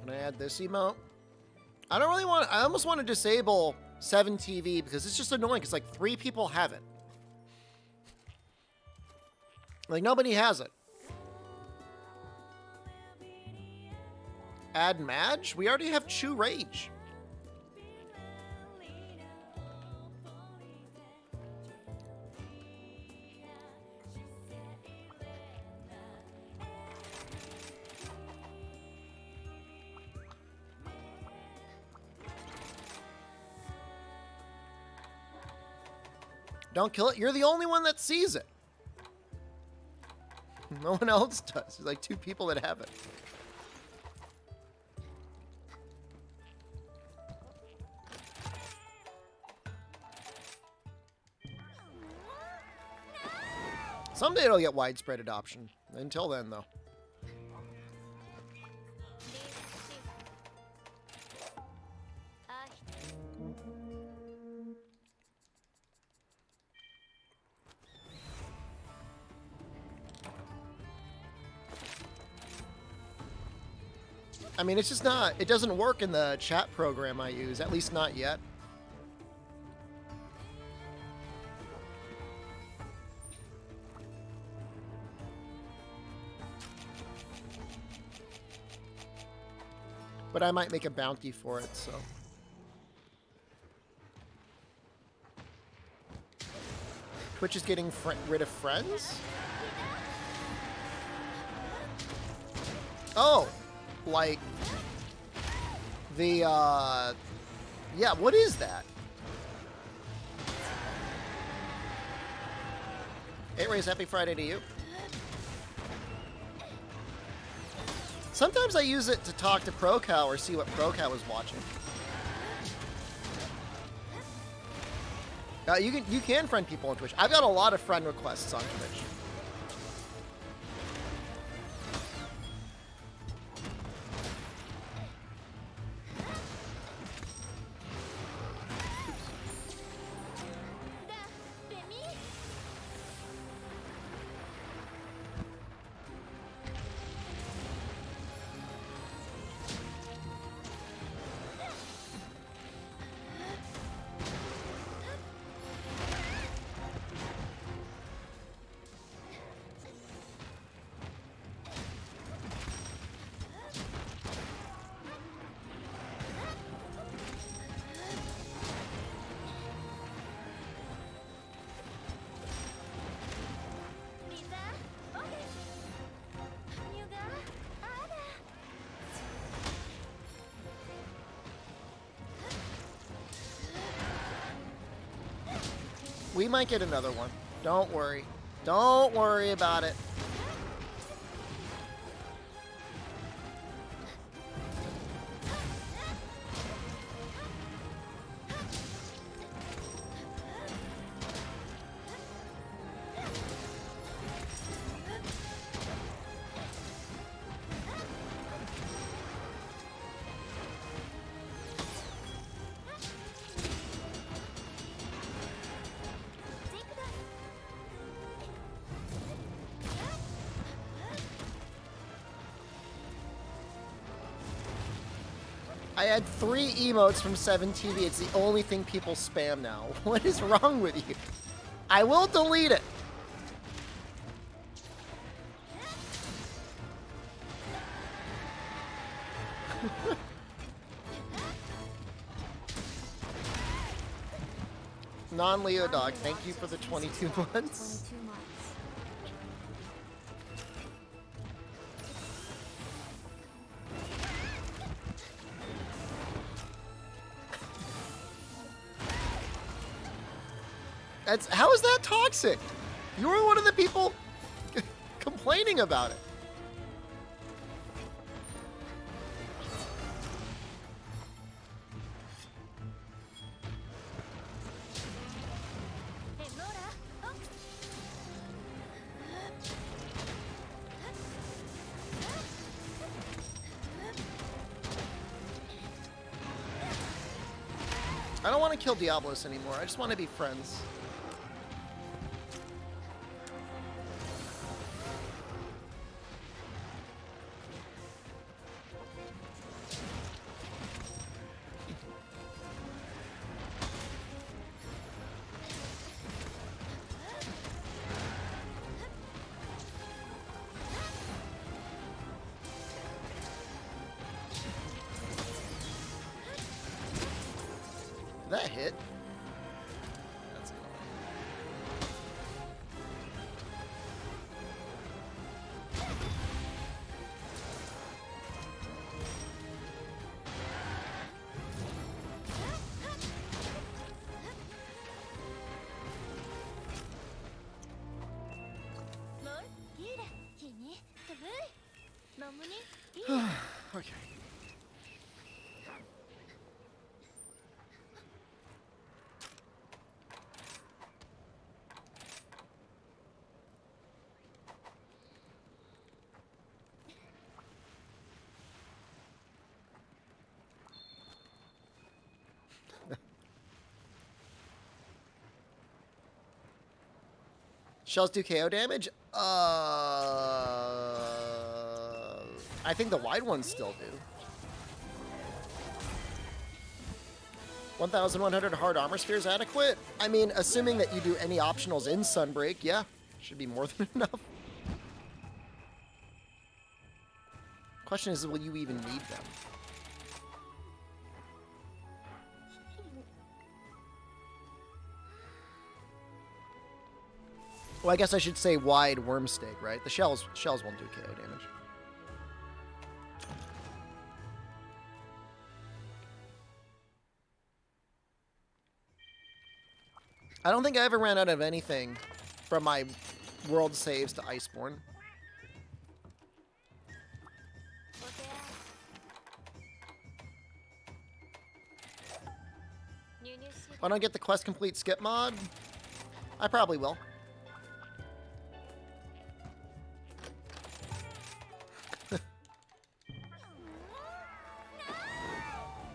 Can I add this emote? I don't really want. I almost want to disable 7TV because it's just annoying because like 3 people have it. Like nobody has it. Add Madge? We already have Chew Rage. Don't kill it. You're the only one that sees it. No one else does. There's like 2 people that have it. Someday it'll get widespread adoption. Until then, though. I mean, it's just not, it doesn't work in the chat program I use, at least not yet. But I might make a bounty for it, so. Twitch is getting rid of friends? Oh, like the, yeah, what is that? Hey, Rays, happy Friday to you. Sometimes I use it to talk to ProCow or see what ProCow is watching. You can friend people on Twitch. I've got a lot of friend requests on Twitch. We might get another one. Don't worry. Don't worry about it. I had 3 emotes from 7TV. It's the only thing people spam now. What is wrong with you? I will delete it. Non-Leo Dog, thank you for the 22 months. 22 months. How is that toxic? You were one of the people complaining about it. I don't want to kill Diablos anymore. I just want to be friends. That hit. That's annoying. Okay. Shells do KO damage? I think the wide ones still do. 1,100 hard armor spheres adequate? I mean, assuming that you do any optionals in Sunbreak, yeah, should be more than enough. Question is, will you even need them? Well, I guess I should say wide worm stake, right? The shells won't do KO damage. I don't think I ever ran out of anything from my world saves to Iceborne. If I don't get the quest complete skip mod, I probably will.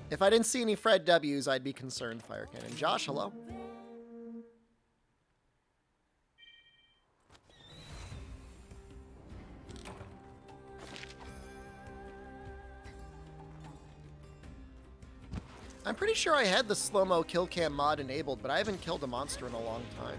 If I didn't see any Fred W's, I'd be concerned, Fire Cannon. Josh, hello? I'm pretty sure I had the slow-mo kill cam mod enabled, but I haven't killed a monster in a long time.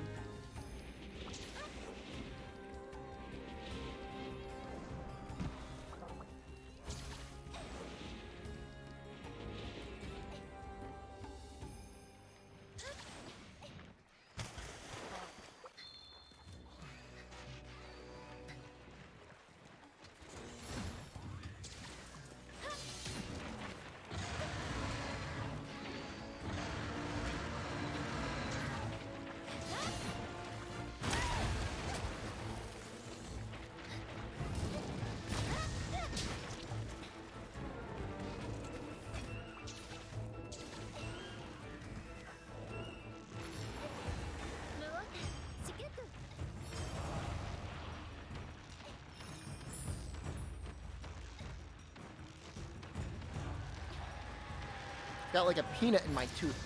Got like a peanut in my tooth.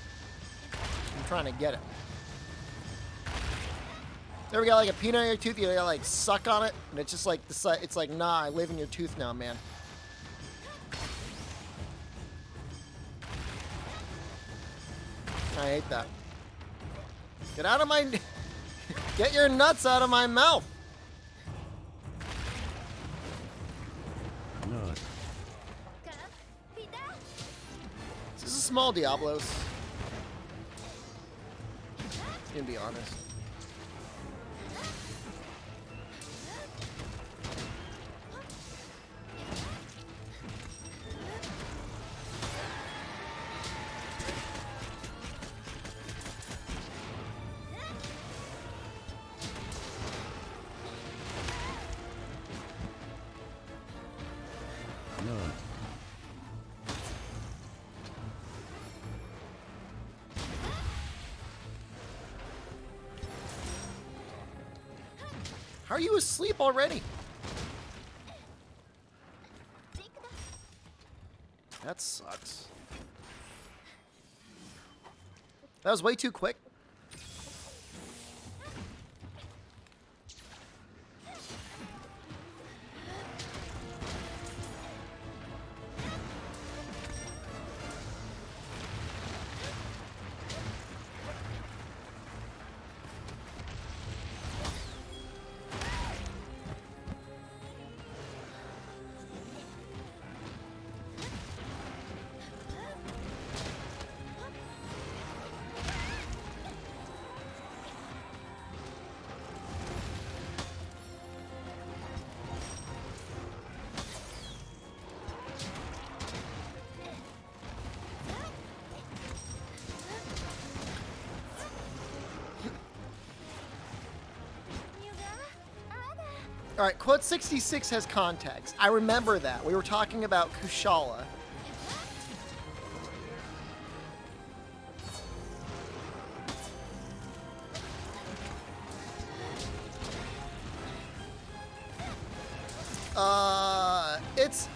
I'm trying to get it. Ever got like a peanut in your tooth? You gotta like suck on it, and it's just like it's like, nah, I live in your tooth now, man. I hate that. Get out of my... Get your nuts out of my mouth! No. This is a small Diablos. To be honest. No. How are you asleep already? That sucks. That was way too quick. All right, quote 66 has context. I remember that. We were talking about Kushala.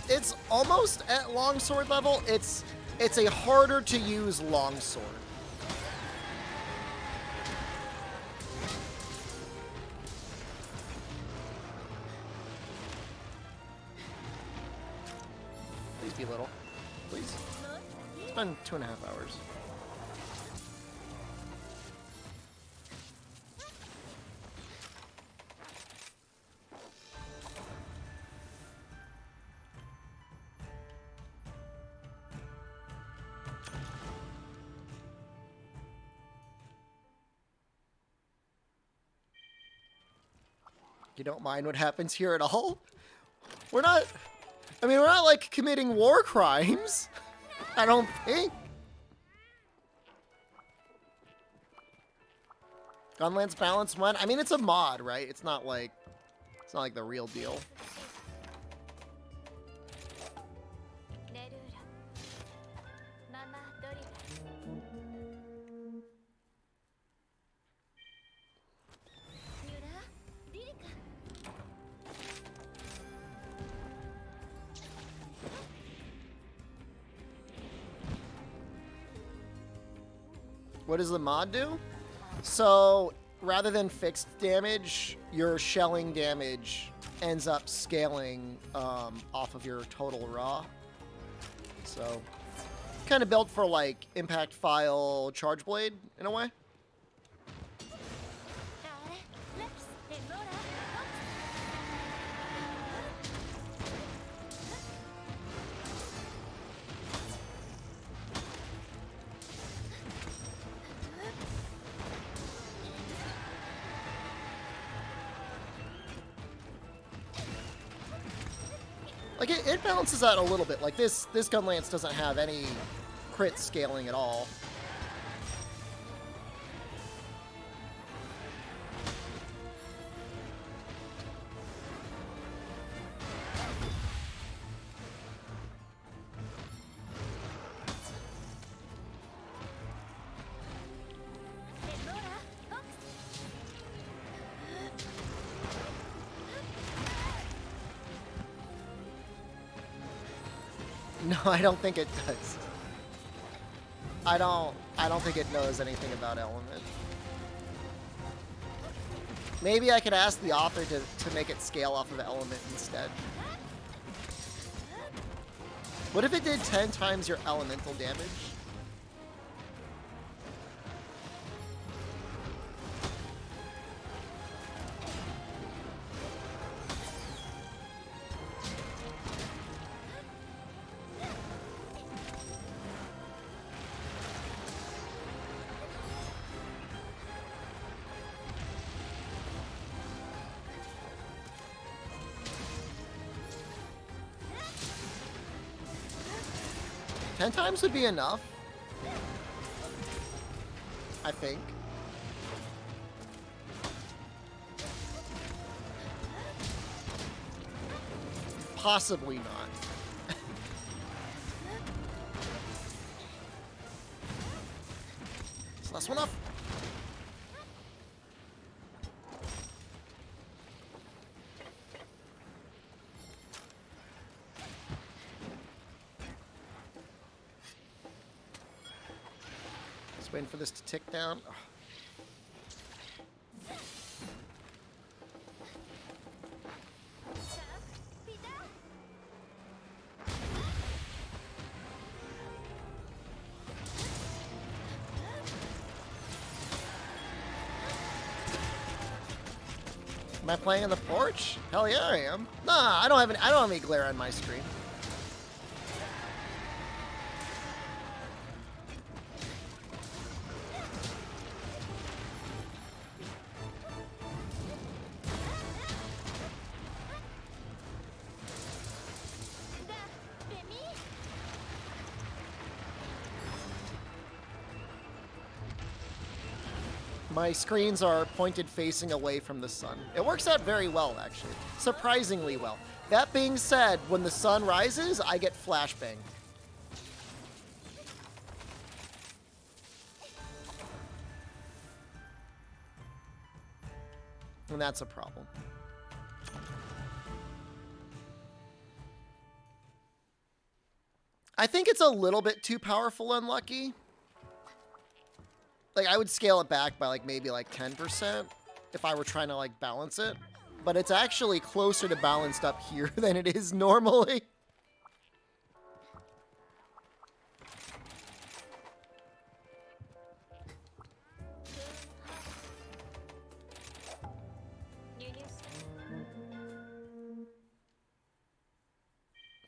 It's almost at longsword level. It's a harder to use longsword. Please be little. Please. It's been 2.5 hours. You don't mind what happens here at all? We're not... I mean, we're not, like, committing war crimes. I don't think. Gunlance balance 1? I mean, it's a mod, right? It's not like the real deal. What does the mod do? So, rather than fixed damage, your shelling damage ends up scaling off of your total raw. So, kind of built for, like, impact file charge blade, in a way. Like, it balances out a little bit. Like, this gun lance doesn't have any crit scaling at all. No, I don't think it does. I don't think it knows anything about element. Maybe I could ask the author to make it scale off of element instead. What if it did 10 times your elemental damage? Ten times would be enough, I think. Possibly not. Is last one up? Waiting for this to tick down. Oh. Am I playing on the porch? Hell yeah, I am. Nah, I don't have any glare on my screen. My screens are pointed facing away from the sun. It works out very well, actually. Surprisingly well. That being said, when the sun rises, I get flashbang. And that's a problem. I think it's a little bit too powerful and lucky. Like, I would scale it back by, like, maybe, like, 10% if I were trying to, like, balance it. But it's actually closer to balanced up here than it is normally.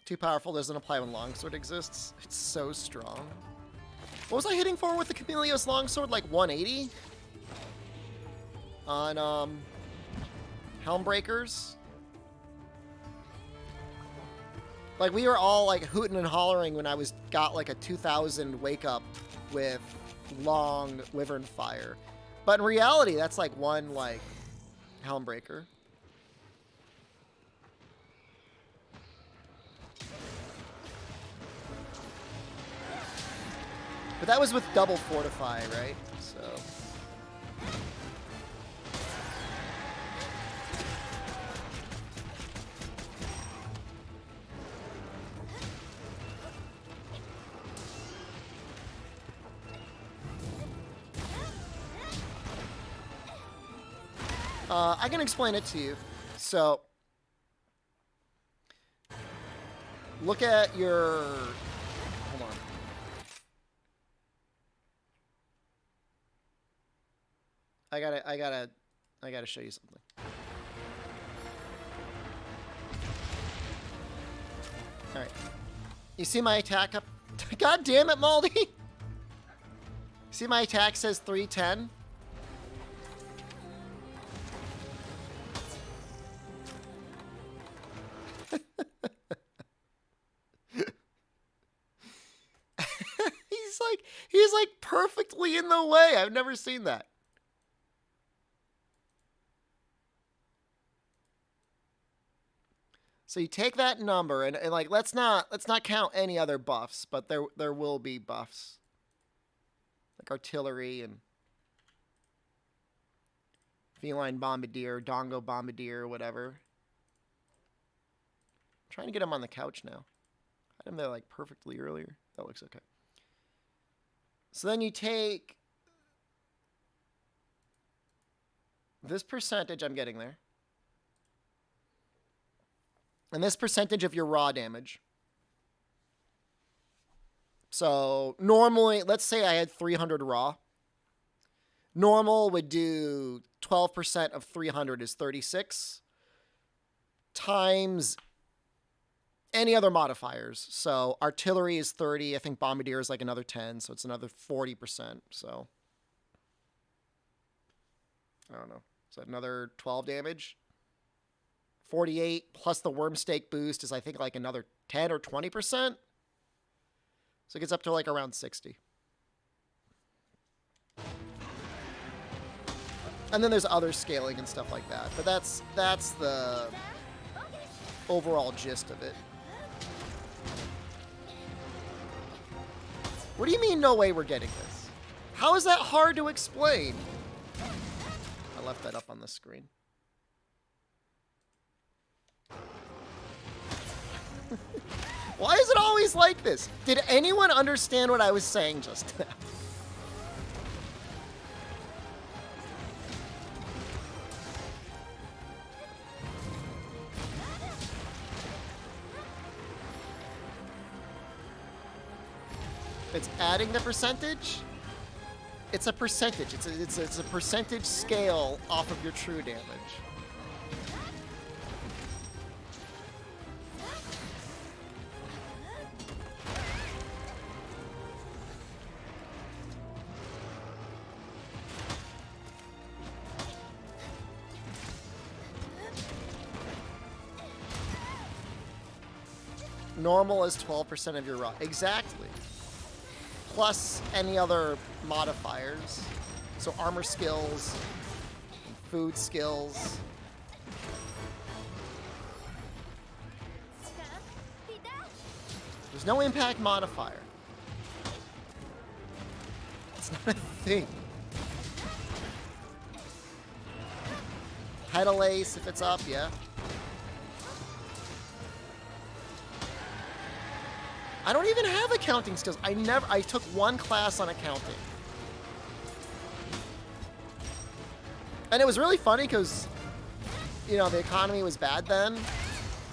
Too powerful doesn't apply when longsword exists. It's so strong. What was I hitting for with the Camellios longsword? Like 180? On, Helmbreakers. Like, we were all, like, hooting and hollering when I got, like, a 2000 wake up with long Wyvern Fire. But in reality, that's, like, one, like, Helmbreaker. But that was with double Fortify, right? So... I can explain it to you. So, look at your... Hold on. I gotta show you something. All right. You see my attack up? God damn it, Maldy! See my attack says 310? He's like perfectly in the way. I've never seen that. So you take that number and like let's not count any other buffs, but there will be buffs. Like artillery and feline bombardier, dongo bombardier, whatever. I'm trying to get him on the couch now. I had him there like perfectly earlier. That looks okay. So then you take this percentage, I'm getting there, and this percentage of your raw damage. So normally, let's say I had 300 raw. Normal would do 12% of 300 is 36 times any other modifiers. So artillery is 30. I think bombardier is like another 10. So it's another 40%. So I don't know. So another 12 damage. 48 plus the worm stake boost is I think like another 10 or 20%. So it gets up to like around 60. And then there's other scaling and stuff like that. But that's the overall gist of it. What do you mean, no way we're getting this? How is that hard to explain? I left that up on the screen. Why is it always like this? Did anyone understand what I was saying just now? It's adding the percentage. It's a percentage. It's a percentage scale off of your true damage. Normal is 12% of your raw. Exactly. Plus any other modifiers. So armor skills, food skills. There's no impact modifier. It's not a thing. Pedal ace if it's up, yeah. I don't even have accounting skills. I took one class on accounting. And it was really funny because, you know, the economy was bad then.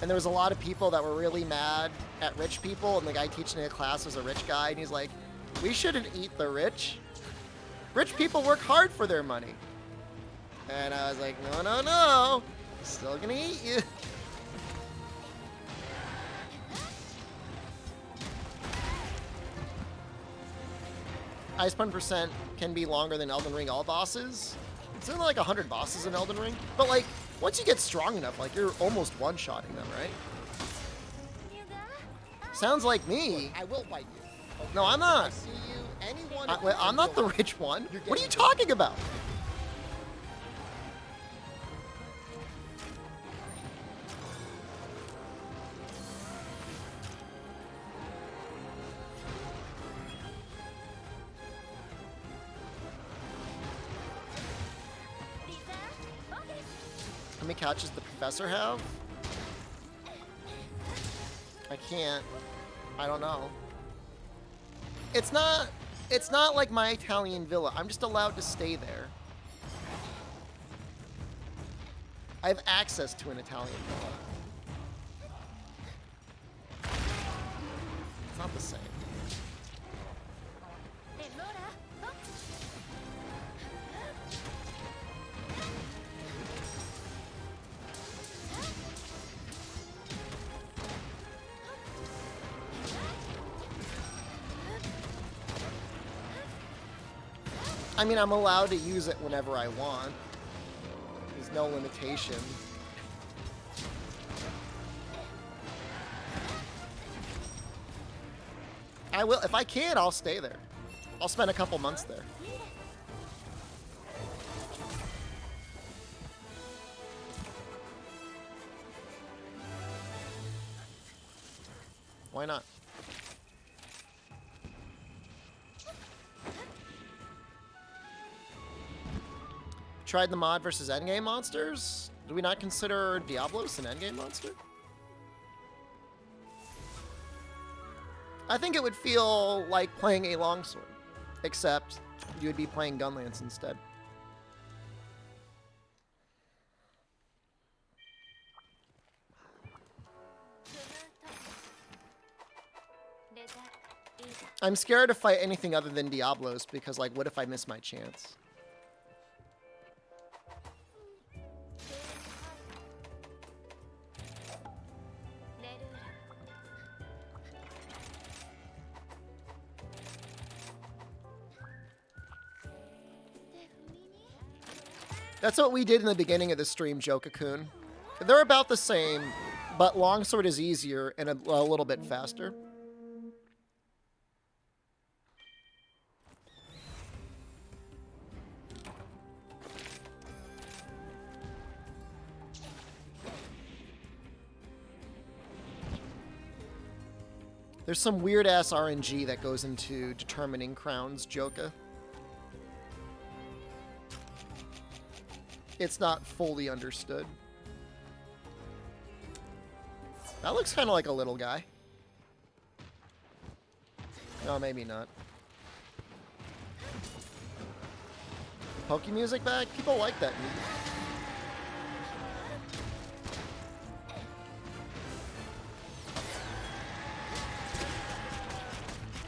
And there was a lot of people that were really mad at rich people. And the guy teaching the class was a rich guy. And he's like, we shouldn't eat the rich. Rich people work hard for their money. And I was like, no, no, no. Still gonna eat you. Iceborne percent can be longer than Elden Ring all bosses. It's only like 100 bosses in Elden Ring. But like, once you get strong enough, like you're almost one-shotting them, right? Sounds like me. I will bite you. Okay? No, I'm not. I see you. Anyone. I'm not the rich one. What are you talking about? How many catches the professor have? I can't. I don't know. It's not like my Italian villa. I'm just allowed to stay there. I have access to an Italian villa. It's not the same. I mean, I'm allowed to use it whenever I want. There's no limitation. I will, if I can, I'll stay there. I'll spend a couple months there. Why not? Tried the mod versus endgame monsters? Do we not consider Diablos an endgame monster? I think it would feel like playing a longsword, except you would be playing Gunlance instead. I'm scared to fight anything other than Diablos because, like, what if I miss my chance? That's what we did in the beginning of the stream, Jokakun. They're about the same, but longsword is easier and a little bit faster. There's some weird-ass RNG that goes into determining crowns, Joka. It's not fully understood. That looks kind of like a little guy. No, maybe not. Pokey music back? People like that music.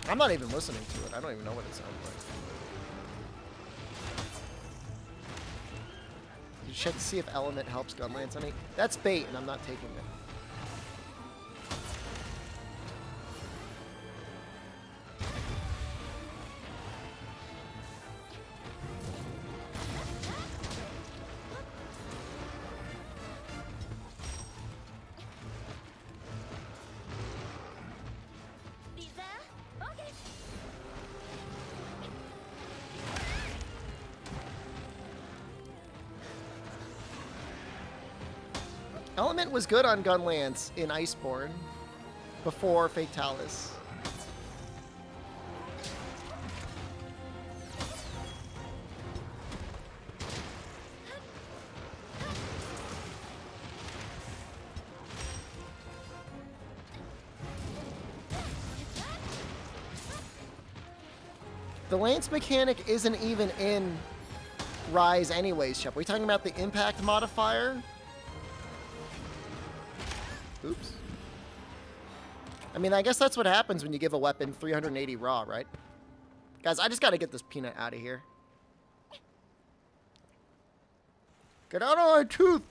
I'm not even listening to it. I don't even know what it sounds like. You check to see if element helps Gunlance any. That's bait, and I'm not taking it. Element was good on Gunlance in Iceborne before Fatalis. The lance mechanic isn't even in Rise anyways, Shep. Are we talking about the impact modifier? Oops. I mean, I guess that's what happens when you give a weapon 380 raw, right? Guys, I just gotta get this peanut out of here. Get out of my tooth!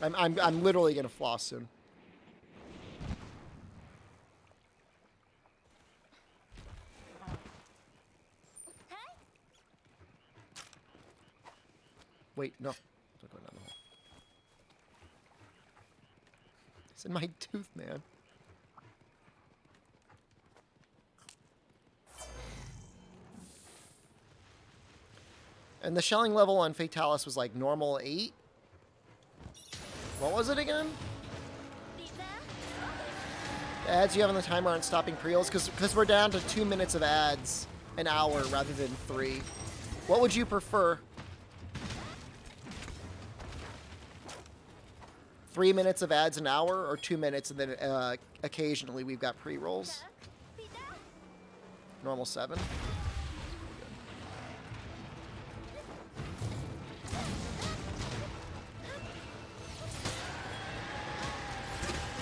I'm literally gonna floss soon. Wait, no. Don't go down the hole. It's in my tooth, man. And the shelling level on Fatalis was like normal 8. What was it again? The ads you have on the timer aren't stopping pre-rolls because we're down to 2 minutes of ads an hour rather than 3. What would you prefer? 3 minutes of ads an hour or 2 minutes and then occasionally we've got pre-rolls? Normal 7.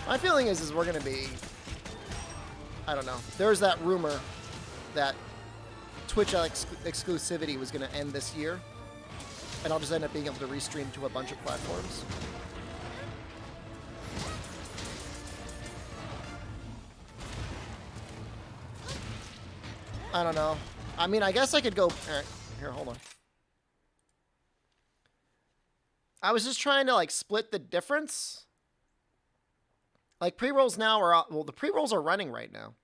My feeling is we're going to be, I don't know. There's that rumor that Twitch exclusivity was going to end this year. And I'll just end up being able to restream to a bunch of platforms. I don't know. I mean, I guess I could go... All right, here, hold on. I was just trying to, like, split the difference. Like, pre-rolls now are... Well, the pre-rolls are running right now.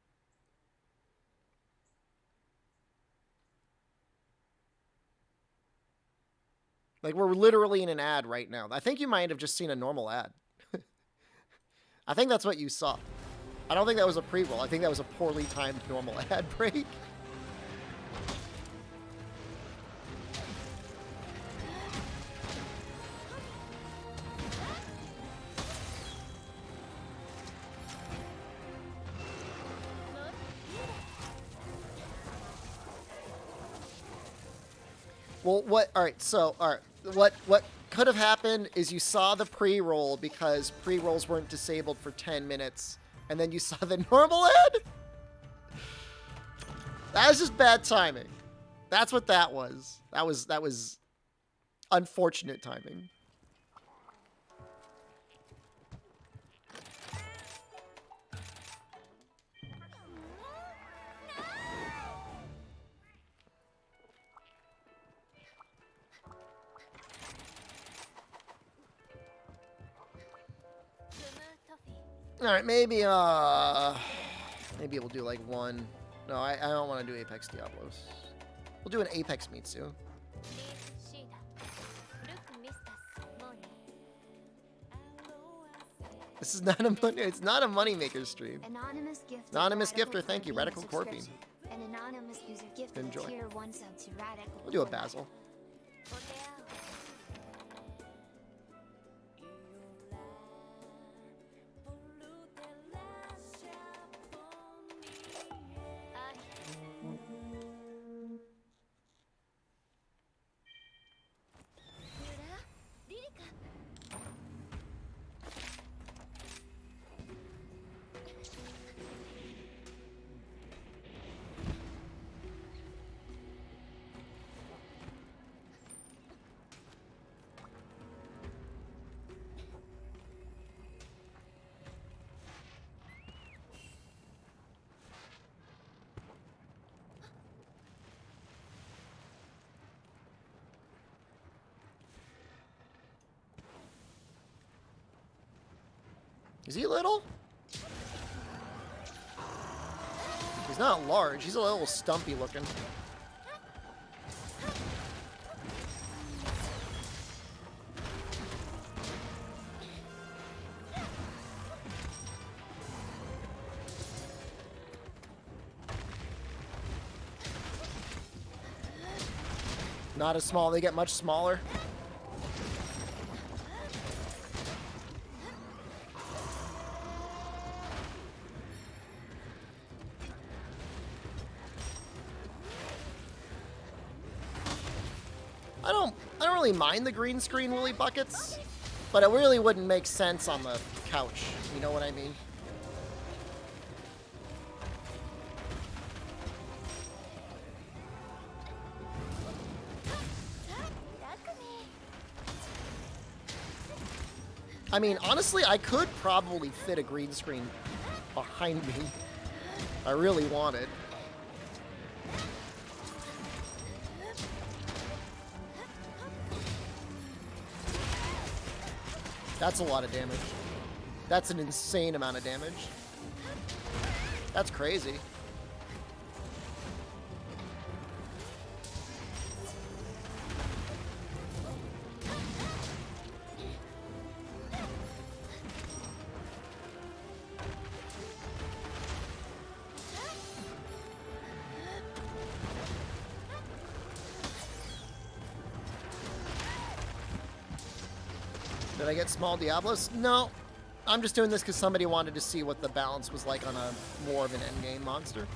Like, we're literally in an ad right now. I think you might have just seen a normal ad. I think that's what you saw. I don't think that was a pre-roll. I think that was a poorly timed normal ad break. Well, what could have happened is you saw the pre-roll because pre-rolls weren't disabled for 10 minutes, and then you saw the normal ad? That was just bad timing. That's what that was. That was unfortunate timing. All right, maybe we'll do like one. No, I don't want to do Apex Diablos. We'll do an Apex Mitsu. This is not a money. It's not a moneymaker stream. Anonymous gifter, thank you, Radical Corpine. An anonymous user gifted Enjoy. tier 1 sub to Radical. We'll do a Basil. Is he little? He's not large. He's a little stumpy looking. Not as small. They get much smaller. I don't really mind the green screen woolly buckets, but it really wouldn't make sense on the couch. You know what I mean? I mean, honestly, I could probably fit a green screen behind me. I really want it. That's a lot of damage. That's an insane amount of damage. That's crazy. Did I get small Diablos? No. I'm just doing this because somebody wanted to see what the balance was like on a more of an endgame monster.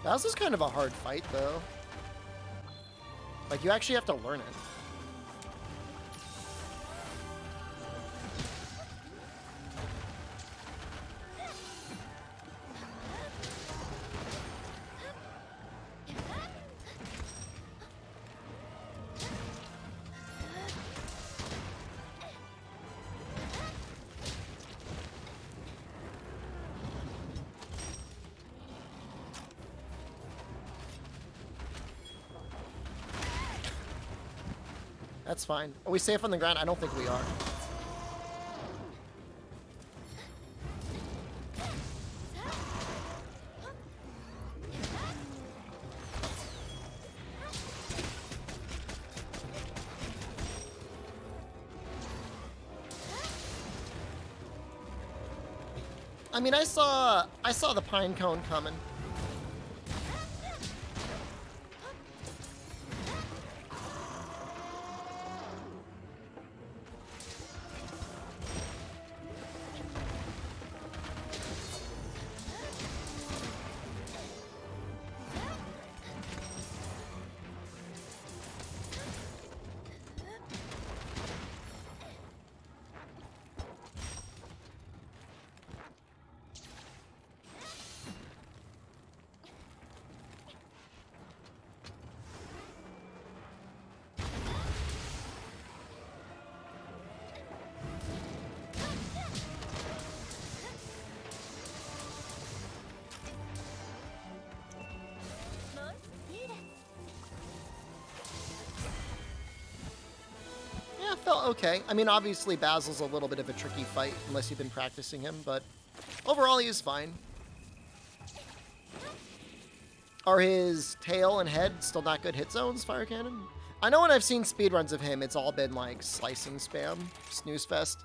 Basil's kind of a hard fight, though. Like, you actually have to learn it. That's fine. Are we safe on the ground? I don't think we are. I mean, I saw the pine cone coming. Felt okay. I mean, obviously Basil's a little bit of a tricky fight unless you've been practicing him, but overall he is fine. Are his tail and head still not good hit zones, Fire Cannon? I know when I've seen speedruns of him, it's all been like slicing spam, snooze fest.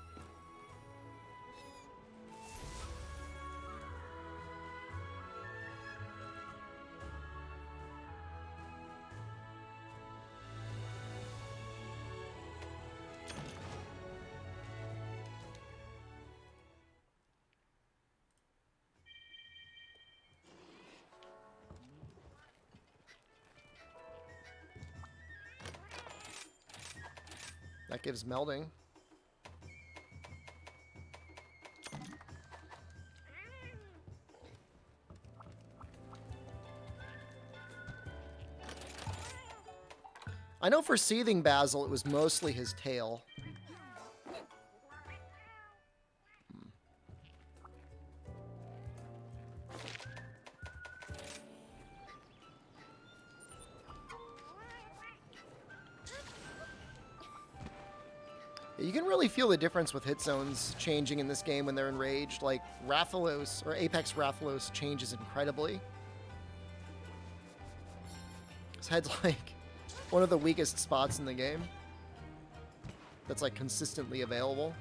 That gives melding. I know for Seething Basil, it was mostly his tail. You can really feel the difference with hit zones changing in this game when they're enraged. Like, Rathalos, or Apex Rathalos, changes incredibly. His head's like one of the weakest spots in the game that's like consistently available.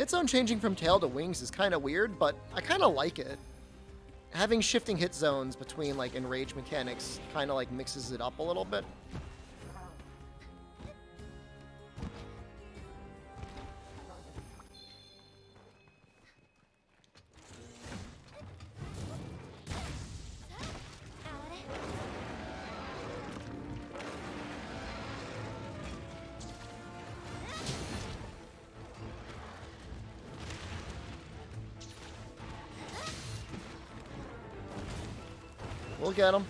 hit zone changing from tail to wings is kind of weird, but I kind of like it. Having shifting hit zones between like enrage mechanics kind of like mixes it up a little bit. We'll get him.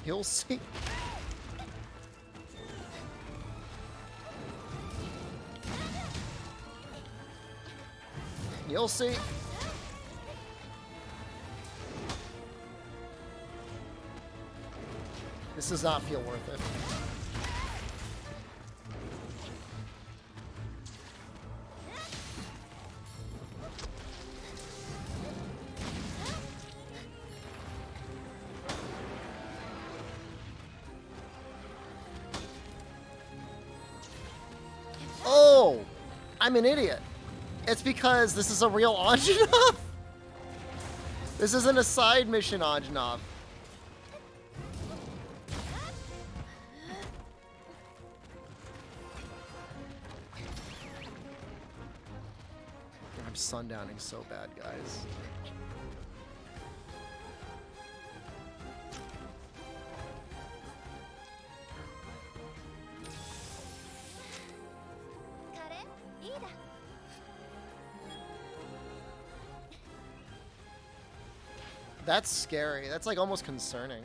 You'll see. You'll see. This does not feel worth it. Oh, I'm an idiot. It's because this is a real Anjanov. This isn't a side mission Anjanov. I'm sundowning so bad, guys. That's scary. That's like almost concerning.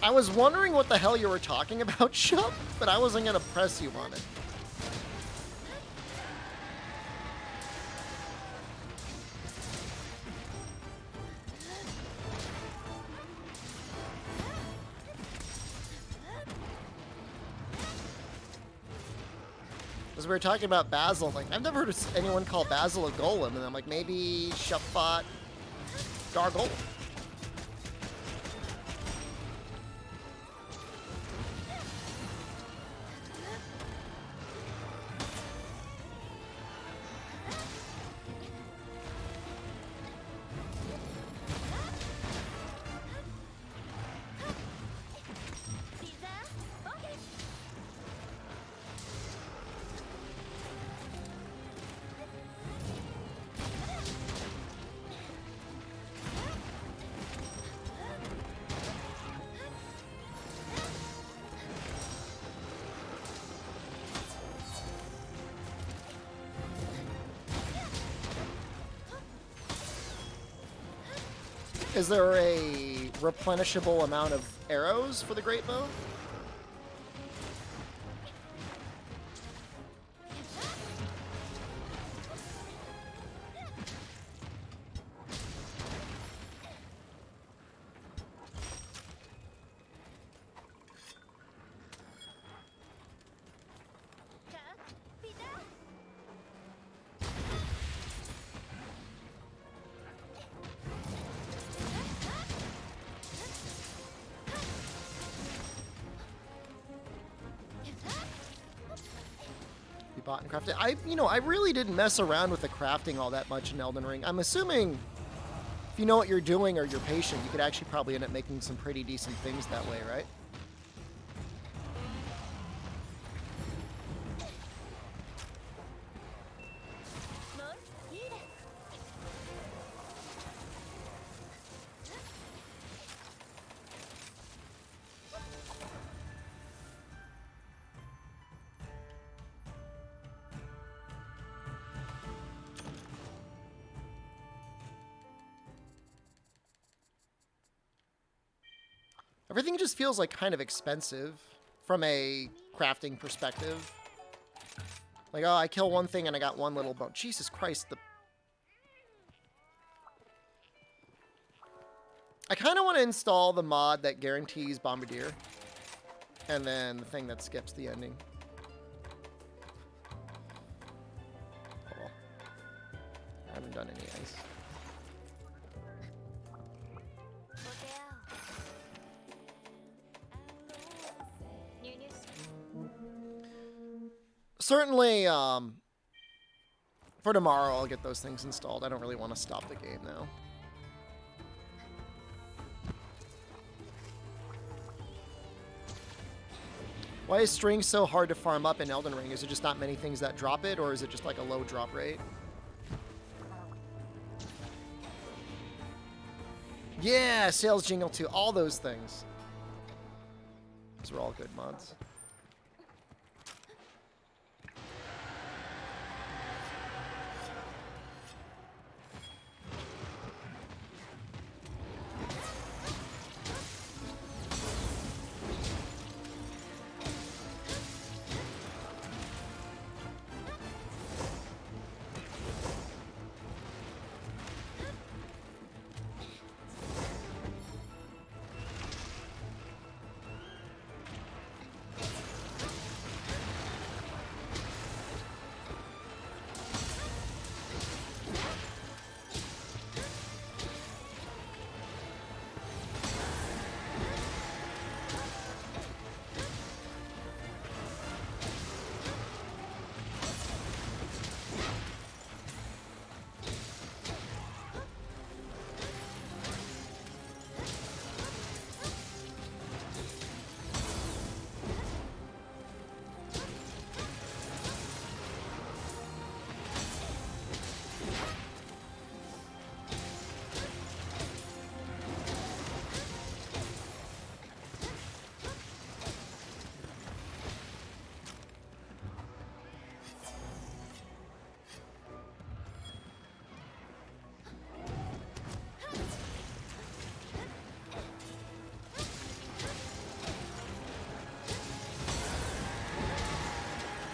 I was wondering what the hell you were talking about, Shup, but I wasn't gonna press you on it. As we were talking about Basil, like, I've never heard of anyone call Basil a golem, and I'm like, maybe Shup fought Gargoyle. Is there a replenishable amount of arrows for the Great Bow? Bought and crafted. I really didn't mess around with the crafting all that much in Elden Ring. I'm assuming if you know what you're doing or you're patient, you could actually probably end up making some pretty decent things that way, right? Everything just feels like kind of expensive from a crafting perspective. Like, oh, I kill one thing and I got one little bone. Jesus Christ, I kind of want to install the mod that guarantees Bombardier. And then the thing that skips the ending. haven't done any ice. Certainly, for tomorrow, I'll get those things installed. I don't really want to stop the game now. Why is string so hard to farm up in Elden Ring? Is it just not many things that drop it, or is it just like a low drop rate? Yeah, sales jingle too. All those things. Those are all good mods.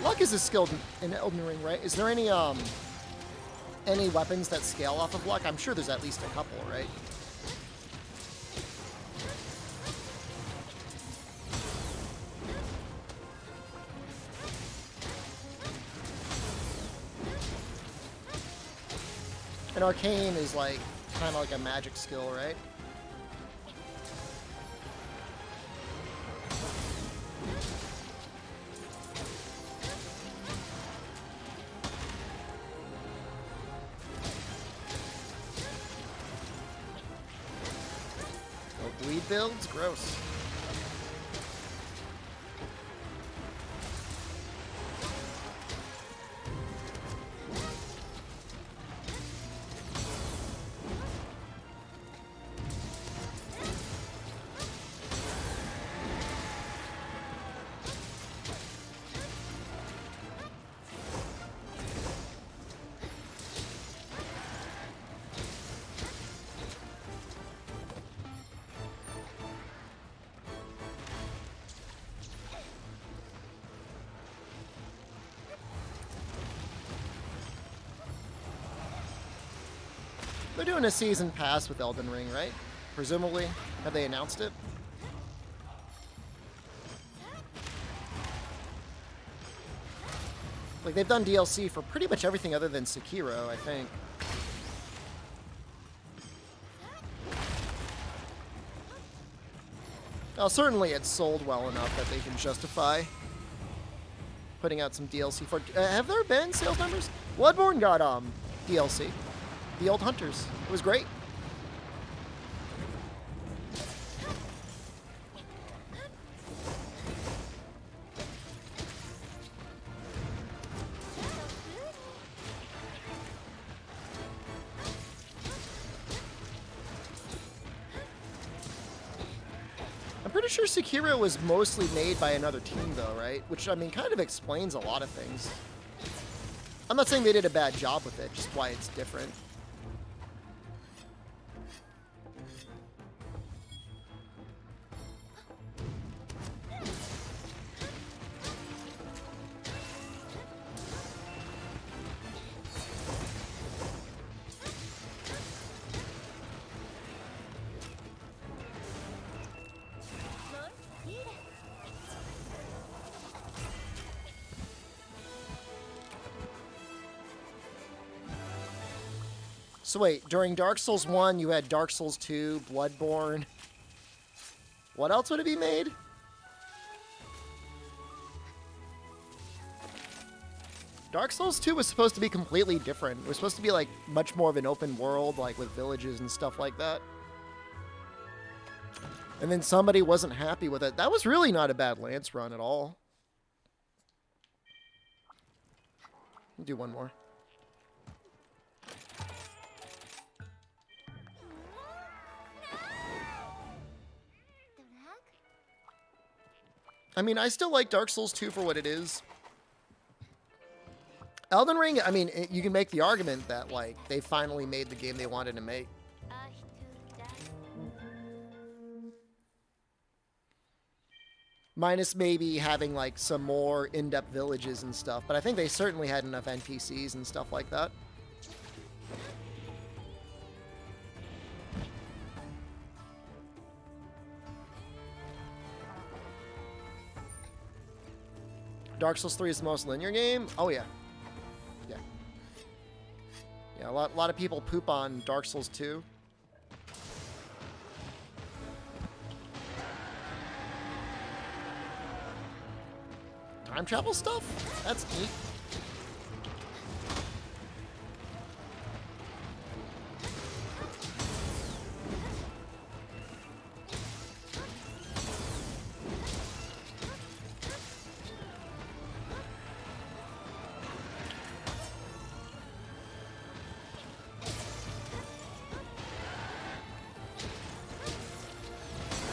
Luck is a skill in Elden Ring, right? Is there any weapons that scale off of luck? I'm sure there's at least a couple, right? And Arcane is like kind of like a magic skill, right? Weed builds? Gross. They're doing a season pass with Elden Ring, right? Presumably. Have they announced it? Like, they've done DLC for pretty much everything other than Sekiro, I think. Well, certainly it's sold well enough that they can justify putting out some DLC for it. Have there been sales numbers? Bloodborne got DLC. The Old Hunters. It was great. I'm pretty sure Sekiro was mostly made by another team though, right? Which, I mean, kind of explains a lot of things. I'm not saying they did a bad job with it, just why it's different. So wait, during Dark Souls 1, you had Dark Souls 2, Bloodborne. What else would it be made? Dark Souls 2 was supposed to be completely different. It was supposed to be like much more of an open world, like with villages and stuff like that. And then somebody wasn't happy with it. That was really not a bad Lance run at all. Do one more. I mean, I still like Dark Souls 2 for what it is. Elden Ring, I mean, you can make the argument that, like, they finally made the game they wanted to make. Minus maybe having, like, some more in-depth villages and stuff. But I think they certainly had enough NPCs and stuff like that. Dark Souls 3 is the most linear game? Oh, yeah. Yeah. Yeah, a lot of people poop on Dark Souls 2. Time travel stuff? That's neat.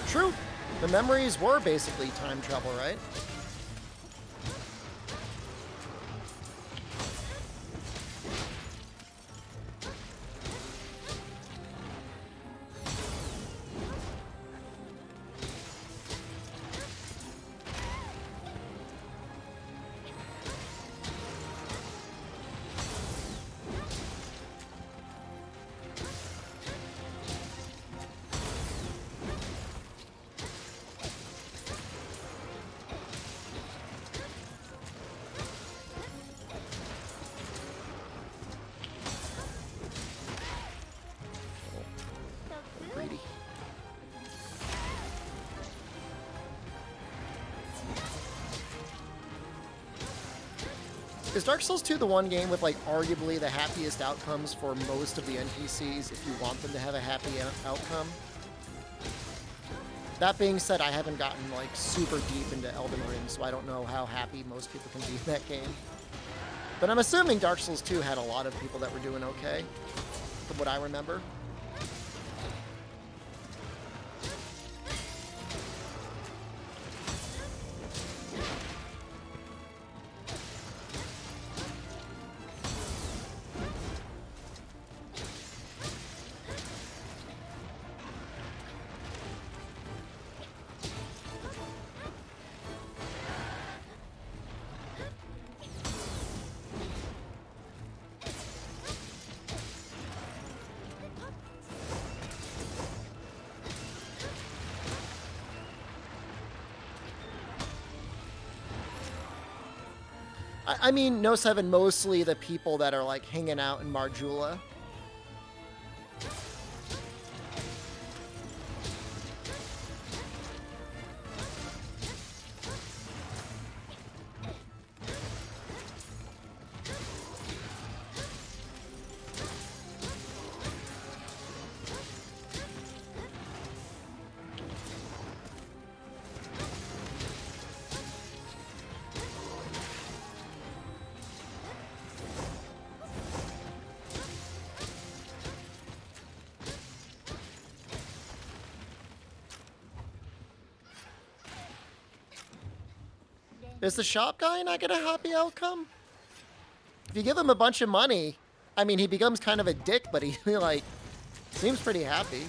True. The memories were basically time travel, right? Greedy. Is Dark Souls 2 the one game with, like, arguably the happiest outcomes for most of the NPCs if you want them to have a happy outcome? That being said, I haven't gotten, like, super deep into Elden Ring, so I don't know how happy most people can be in that game. But I'm assuming Dark Souls 2 had a lot of people that were doing okay, from what I remember. I mean, No 7, mostly the people that are, like, hanging out in Marjula. Is the shop guy not get a happy outcome? If you give him a bunch of money, I mean, he becomes kind of a dick, but he, like, seems pretty happy.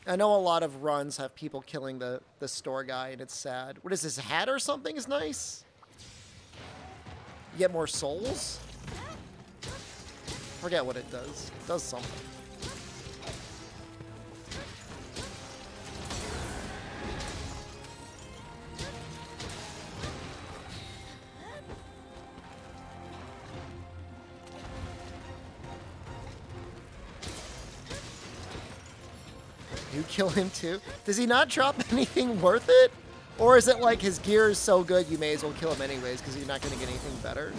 I know a lot of runs have people killing the store guy, and it's sad. What is this, hat or something is nice? You get more souls? Forget what it does. It does something. You kill him too? Does he not drop anything worth it? Or is it like his gear is so good you may as well kill him anyways because you're not going to get anything better?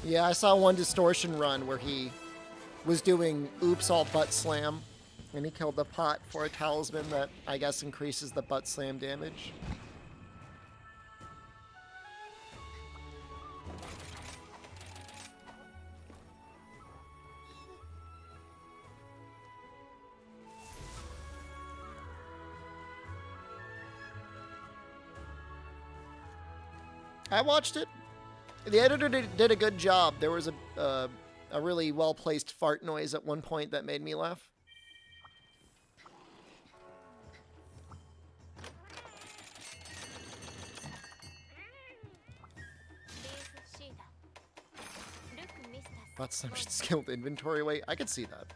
Yeah, I saw one distortion run where he was doing oops all butt slam, and he killed the pot for a talisman that I guess increases the butt slam damage. I watched it. The editor did a good job. There was a really well-placed fart noise at one point that made me laugh. That's some skilled inventory weight. I could see that.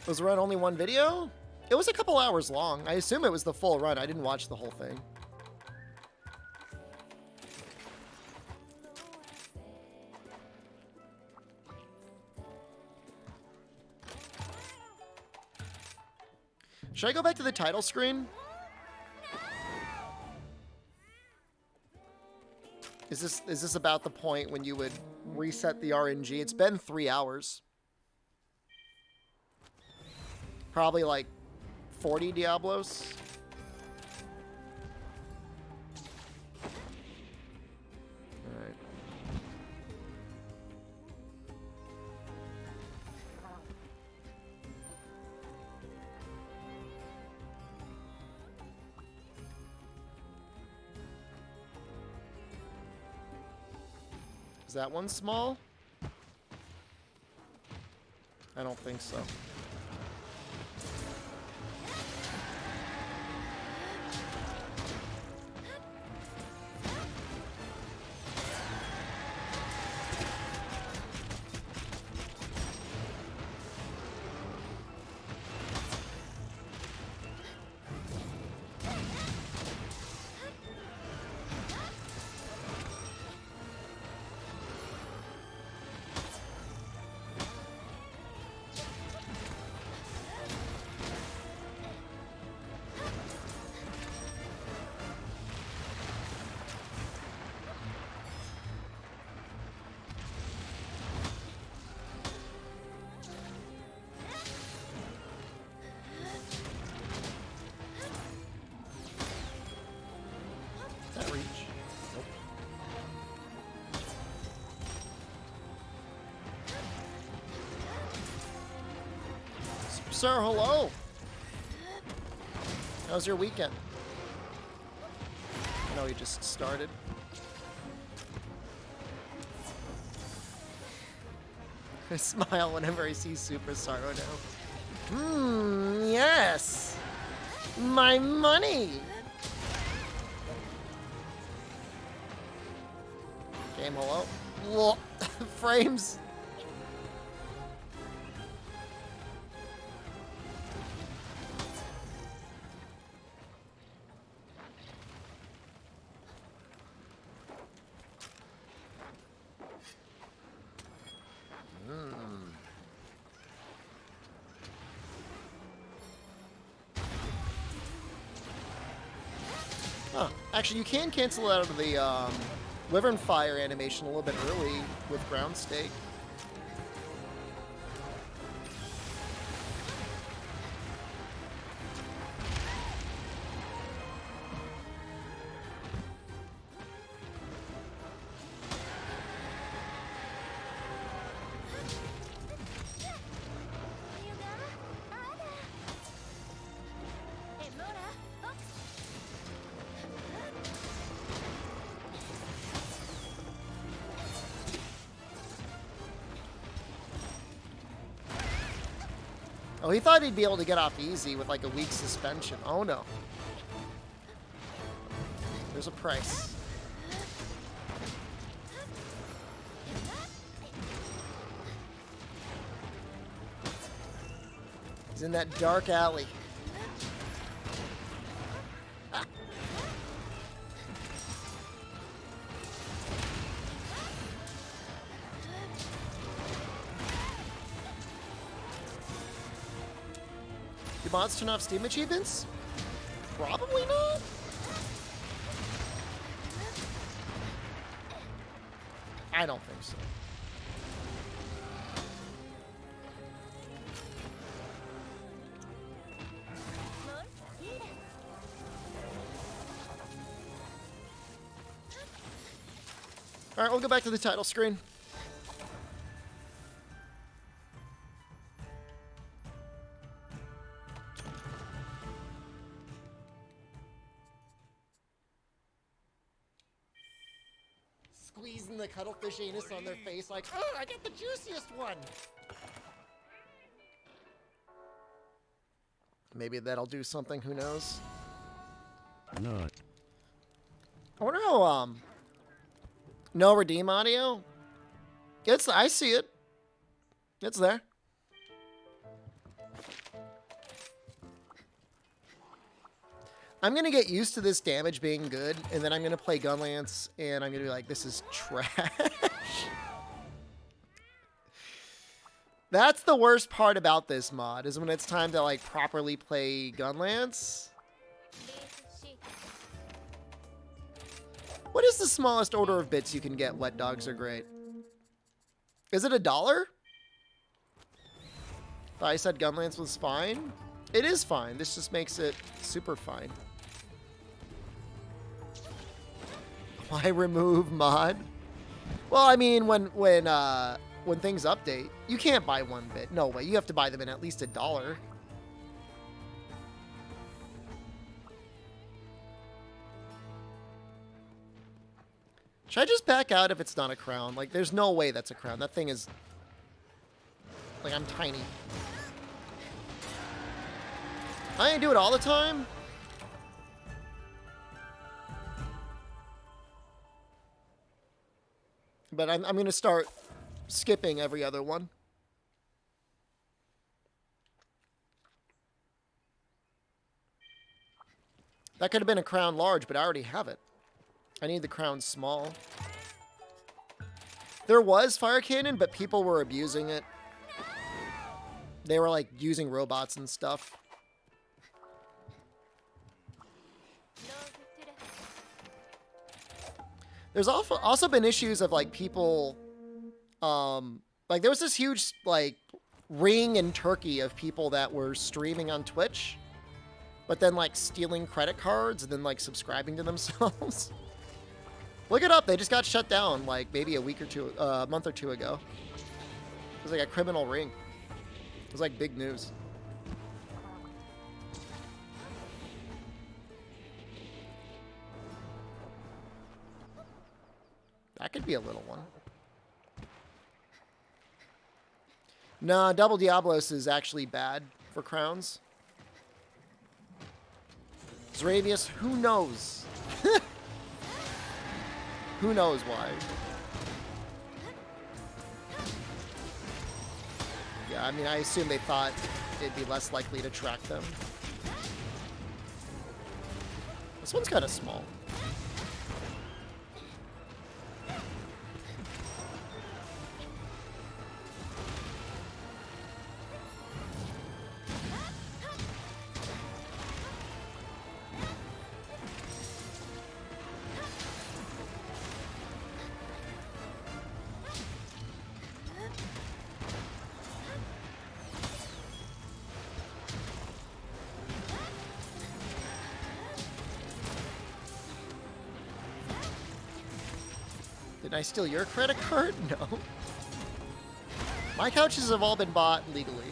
Was the run only one video? It was a couple hours long. I assume it was the full run. I didn't watch the whole thing. Should I go back to the title screen? Is this about the point when you would reset the RNG? It's been 3 hours. Probably like 40 Diablos. Alright. Is that one small? I don't think so. That reach? Nope. Sir, hello. How's your weekend? I know you just started. I smile whenever I see Super Sorrow now. Yes! My money! Game, hello? Whoa. Frames! Huh. Actually, you can cancel out of the Wyvern Fire animation a little bit early with Ground Stake. Oh, he thought he'd be able to get off easy with like a weak suspension. Oh no. There's a price. He's in that dark alley. Ah. Do mods turn off Steam achievements? Probably not. I don't think so. All right, we'll go back to the title screen. Squeezing the cuttlefish anus on their face like, oh, I got the juiciest one. Maybe that'll do something, who knows? No. I wonder how, no redeem audio? I see it. It's there. I'm gonna get used to this damage being good, and then I'm gonna play Gunlance, and I'm gonna be like, this is trash. That's the worst part about this mod, is when it's time to like properly play Gunlance. What is the smallest order of bits you can get? Wet dogs are great. Is it $1? I said Gunlance was fine. It is fine. This just makes it super fine. Why remove mod? Well, I mean, when things update, you can't buy one bit. No way. You have to buy them in at least $1. Should I just back out if it's not a crown? Like, there's no way that's a crown. That thing is... Like, I'm tiny. I ain't do it all the time. But I'm going to start skipping every other one. That could have been a crown large, but I already have it. I need the crown small. There was fire cannon, but people were abusing it. They were like using robots and stuff. There's also been issues of like people, like there was this huge like ring in Turkey of people that were streaming on Twitch, but then like stealing credit cards and then like subscribing to themselves. Look it up. They just got shut down like maybe a month or two ago. It was like a criminal ring. It was like big news. That could be a little one. Nah, Double Diablos is actually bad for crowns. Zeravius, who knows? Who knows why? Yeah, I mean, I assume they thought it'd be less likely to track them. This one's kind of small. Did I steal your credit card? No. My couches have all been bought legally.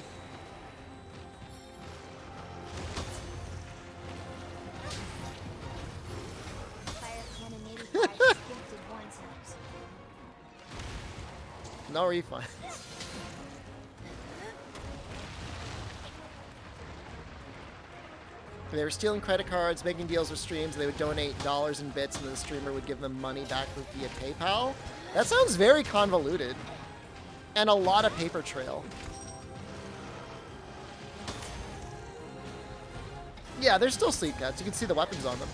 Fire Cannon 85 is gifted one subs. No refunds. They were stealing credit cards, making deals with streams. They would donate dollars and bits, and then the streamer would give them money back via PayPal. That sounds very convoluted. And a lot of paper trail. Yeah, they're still sleep guts. You can see the weapons on them.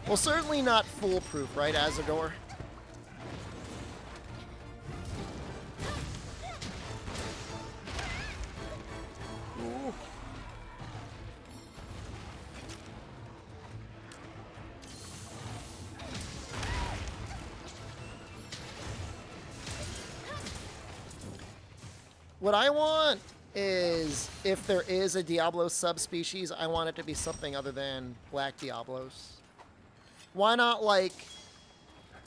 Well, certainly not foolproof, right, Azador? Ooh. What I want is, if there is a Diablo subspecies, I want it to be something other than Black Diablos. Why not, like,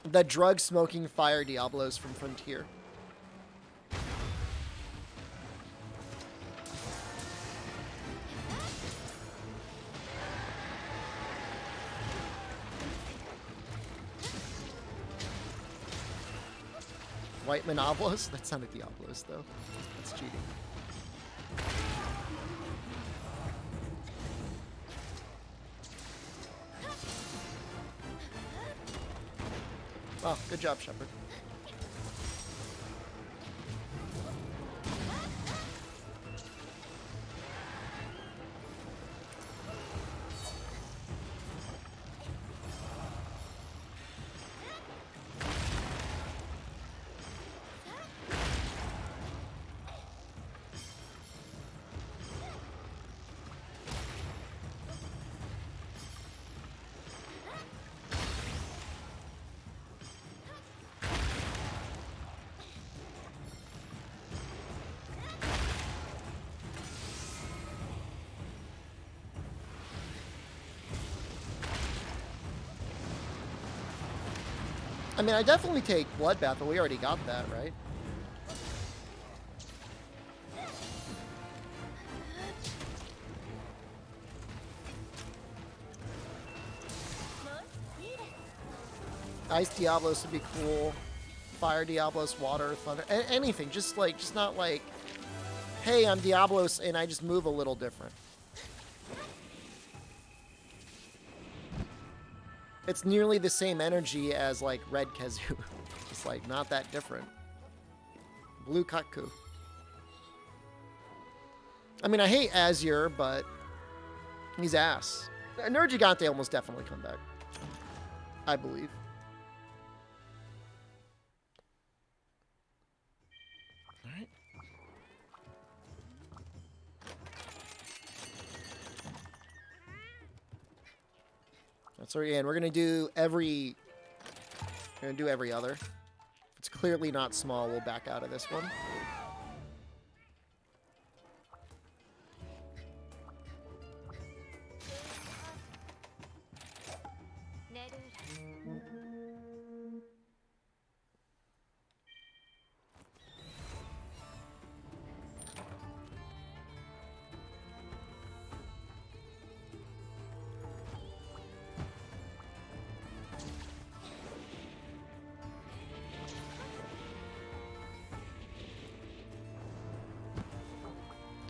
the drug-smoking fire Diablos from Frontier? White Monoblos? That's not a Diablos, though. That's cheating. Oh, good job, Shepard. I mean, I definitely take Bloodbath, but we already got that, right? Ice Diablos would be cool. Fire Diablos, Water, Thunder, anything. Just not like, hey, I'm Diablos and I just move a little different. It's nearly the same energy as, like, Red Khezu. It's, like, not that different. Blue Katku. I mean, I hate Azure, but he's ass. Nergigante almost definitely come back. I believe. Alright. That's where we're gonna do every. We're gonna do every other. If it's clearly not small, we'll back out of this one.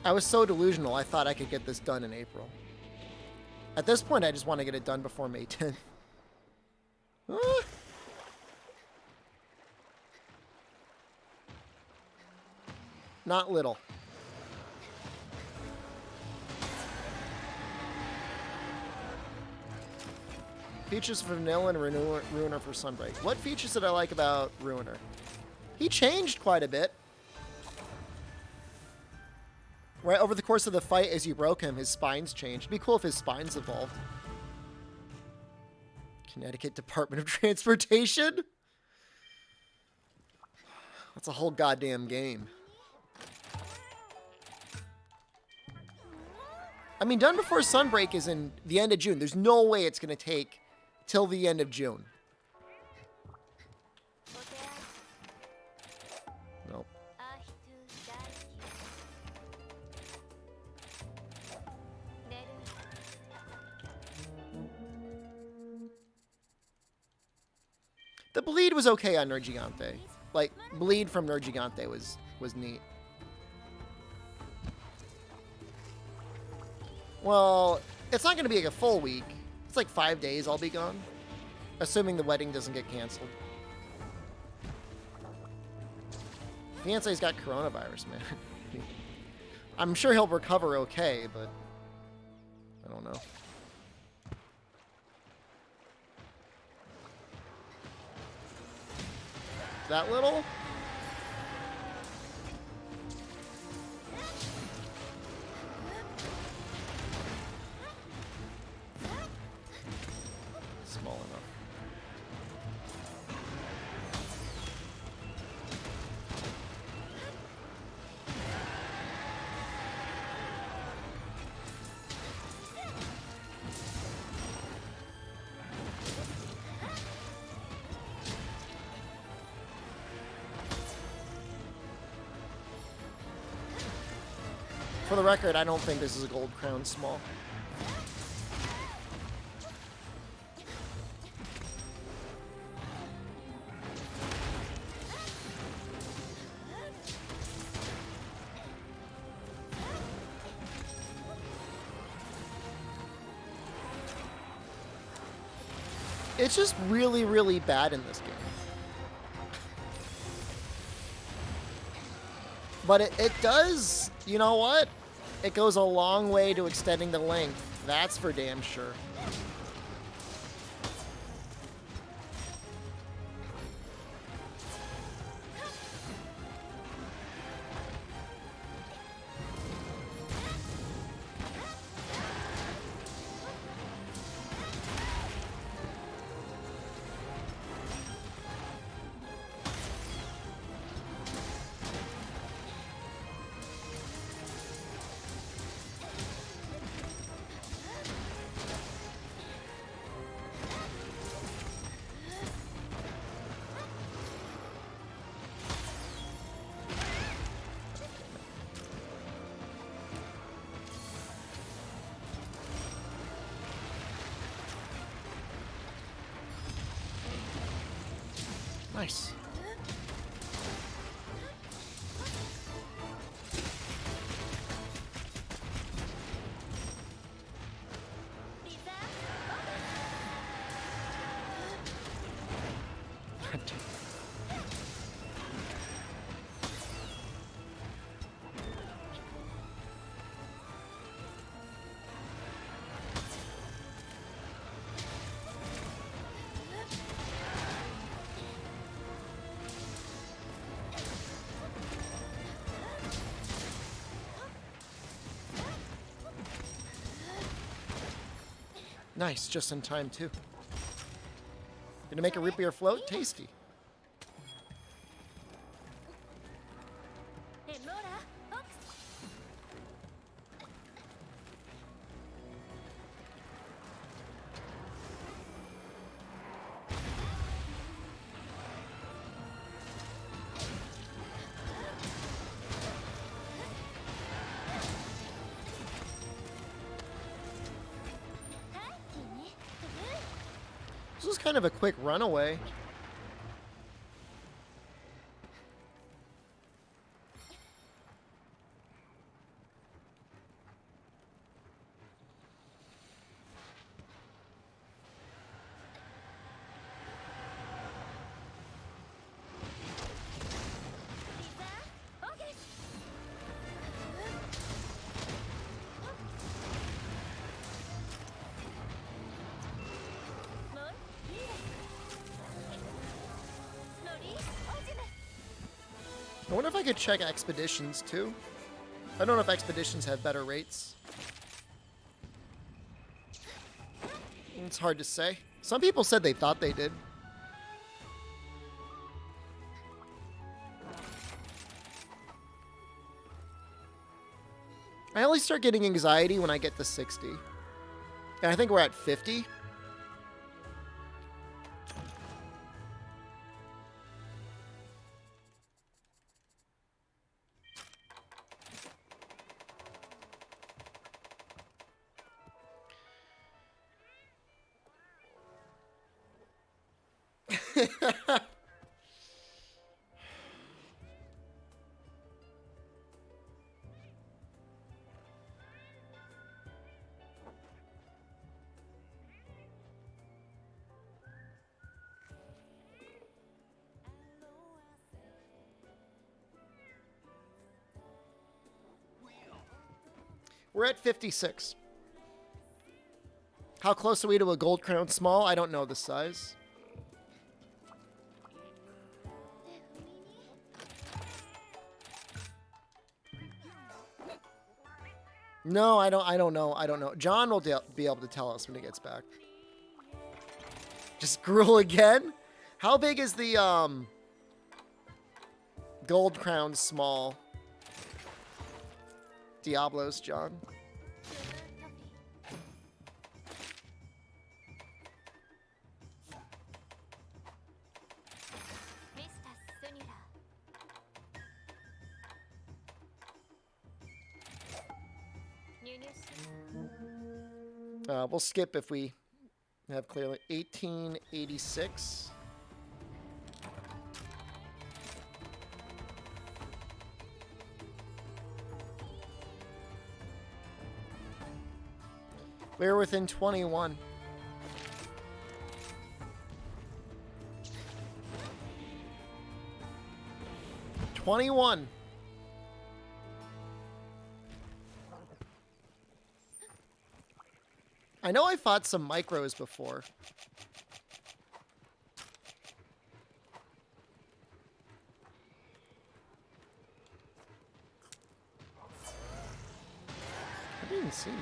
I was so delusional, I thought I could get this done in April. At this point, I just want to get it done before May 10th. Ah. Not little. Features for Vanilla and Ruiner for Sunbreak. What features did I like about Ruiner? He changed quite a bit. Right over the course of the fight, as you broke him, his spines changed. It'd be cool if his spines evolved. Connecticut Department of Transportation? That's a whole goddamn game. I mean, Done Before Sunbreak is in the end of June. There's no way it's going to take till the end of June. Nope. The bleed was okay on Nergigante. Like, bleed from Nergigante was neat. Well, it's not going to be like a full week. It's like 5 days I'll be gone. Assuming the wedding doesn't get canceled. Fiance's got coronavirus, man. I'm sure he'll recover okay, but I don't know. That little? Small enough. For the record, I don't think this is a gold crown small. It's just really, really bad in this game. But it does, you know what? It goes a long way to extending the length. That's for damn sure. Nice. Nice, just in time too. Gonna make a root beer float tasty. This was kind of a quick runaway. I wonder if I could check expeditions too. I don't know if expeditions have better rates. It's hard to say. Some people said they thought they did. I only start getting anxiety when I get to 60. And I think we're at 50. We're at 56. How close are we to a gold crown small? I don't know the size. No, I don't know. John will be able to tell us when he gets back. Just gruel again? How big is the gold crown small? Diablos, John. We'll skip if we have clearly 1886. We're within 21. I know I fought some micros before. I didn't even see me.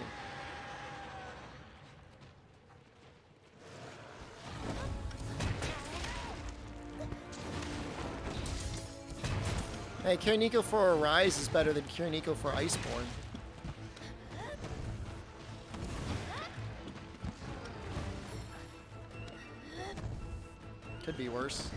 Hey, Kirinico for a Rise is better than Kirinico for Iceborne. Could be worse.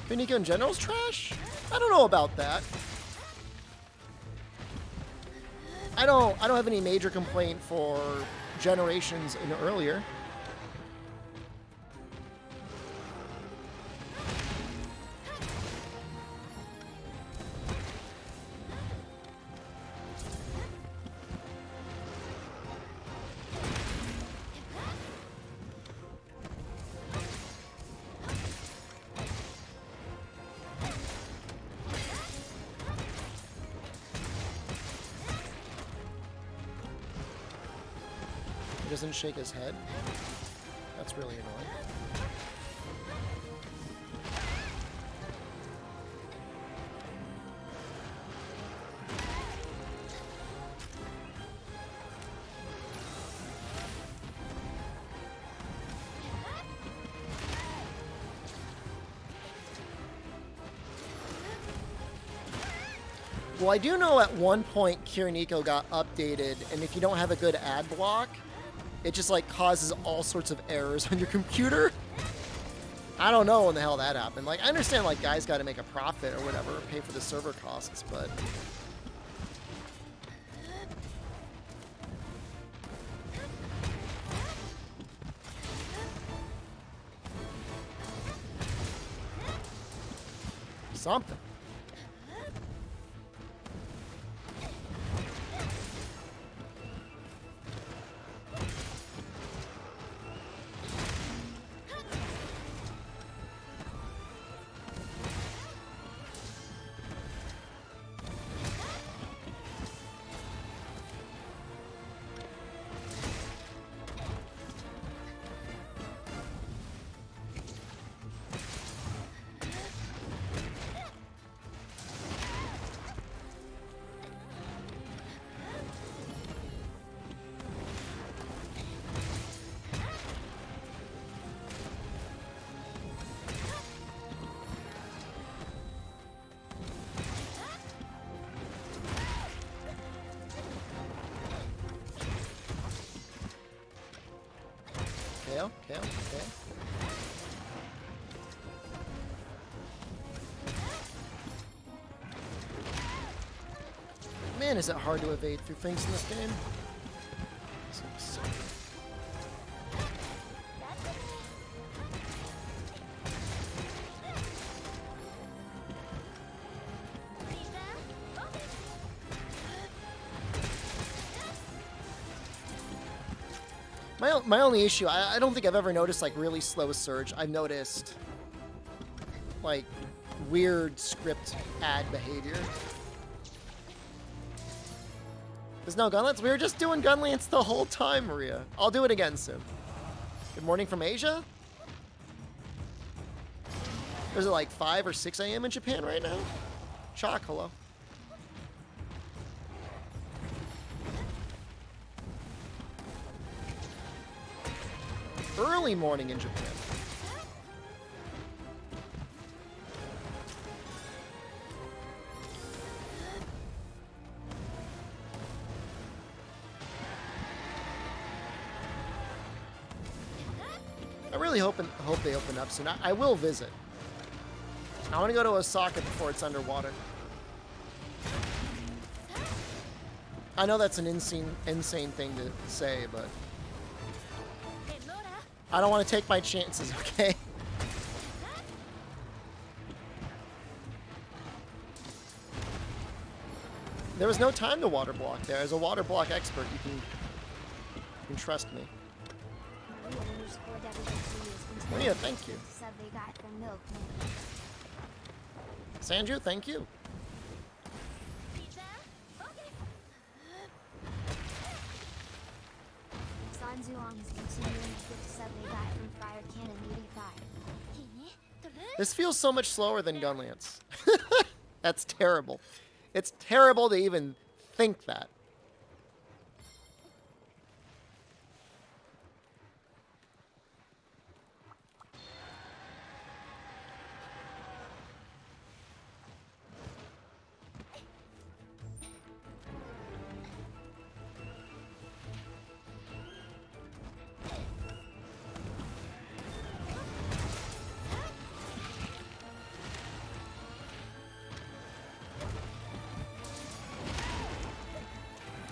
Kirinico in general is trash? I don't know about that. I don't have any major complaint for generations and earlier. Doesn't shake his head. That's really annoying. Well, I do know at one point Kirinico got updated, and if you don't have a good ad block, it just like causes all sorts of errors on your computer. I don't know when the hell that happened. Like, I understand like guys got to make a profit or whatever, pay for the server costs, but something. KO, KO, KO. Man, is it hard to evade through things in this game? So sick. My only issue, I don't think I've ever noticed like really slow surge. I've noticed like weird script ad behavior. There's no Gunlance? We were just doing Gunlance the whole time, Maria. I'll do it again soon. Good morning from Asia? Is it like 5 or 6 a.m. in Japan right now? Chalk, hello. Early morning in Japan. I really hope they open up soon. I will visit. I want to go to Osaka before it's underwater. I know that's an insane thing to say, but I don't want to take my chances, okay? There was no time to water block there. As a water block expert, you can trust me. Maria, thank you. Sanju, thank you. This feels so much slower than Gunlance. That's terrible. It's terrible to even think that.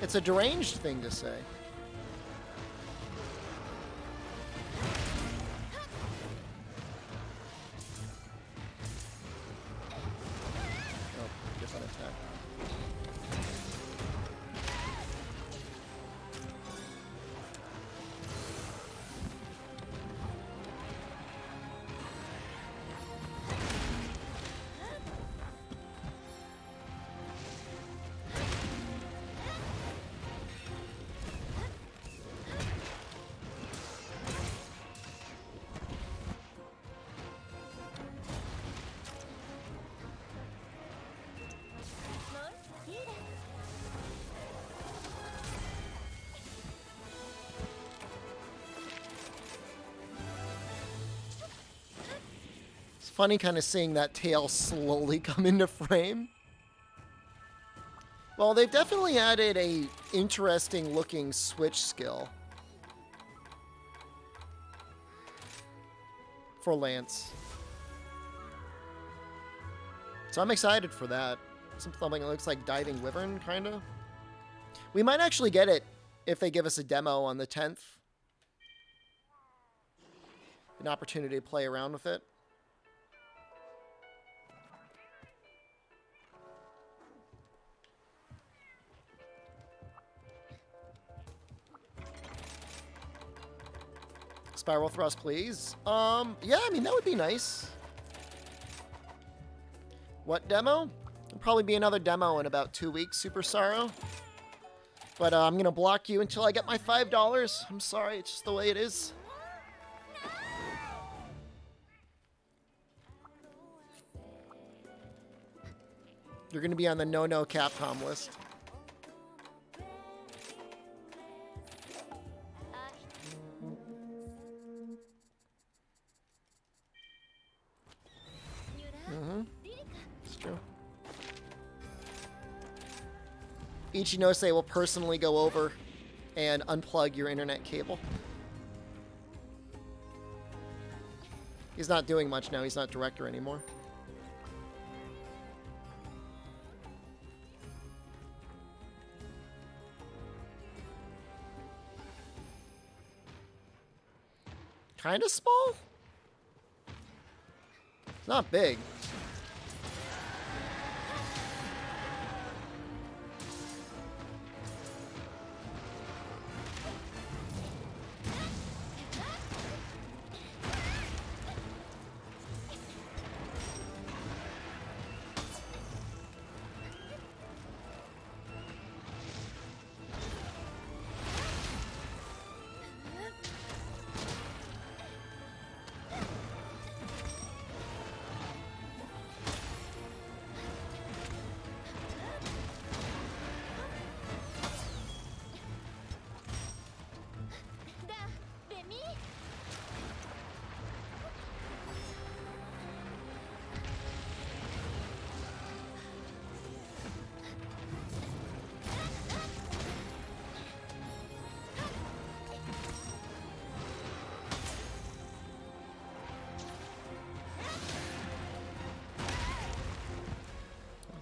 It's a deranged thing to say. Oh, different attack. Funny kind of seeing that tail slowly come into frame. Well, they've definitely added a interesting looking switch skill for Lance. So I'm excited for that. Something that looks like Diving Wyvern, kind of. We might actually get it if they give us a demo on the 10th. An opportunity to play around with it. Spiral Thrust, please. Yeah, I mean, that would be nice. What demo? There'll probably be another demo in about 2 weeks, Super Sorrow. But I'm going to block you until I get my $5. I'm sorry, it's just the way it is. You're going to be on the no-no Capcom list. It's true. Ichinose will personally go over and unplug your internet cable. He's not doing much now. He's not director anymore. Kind of small? It's not big.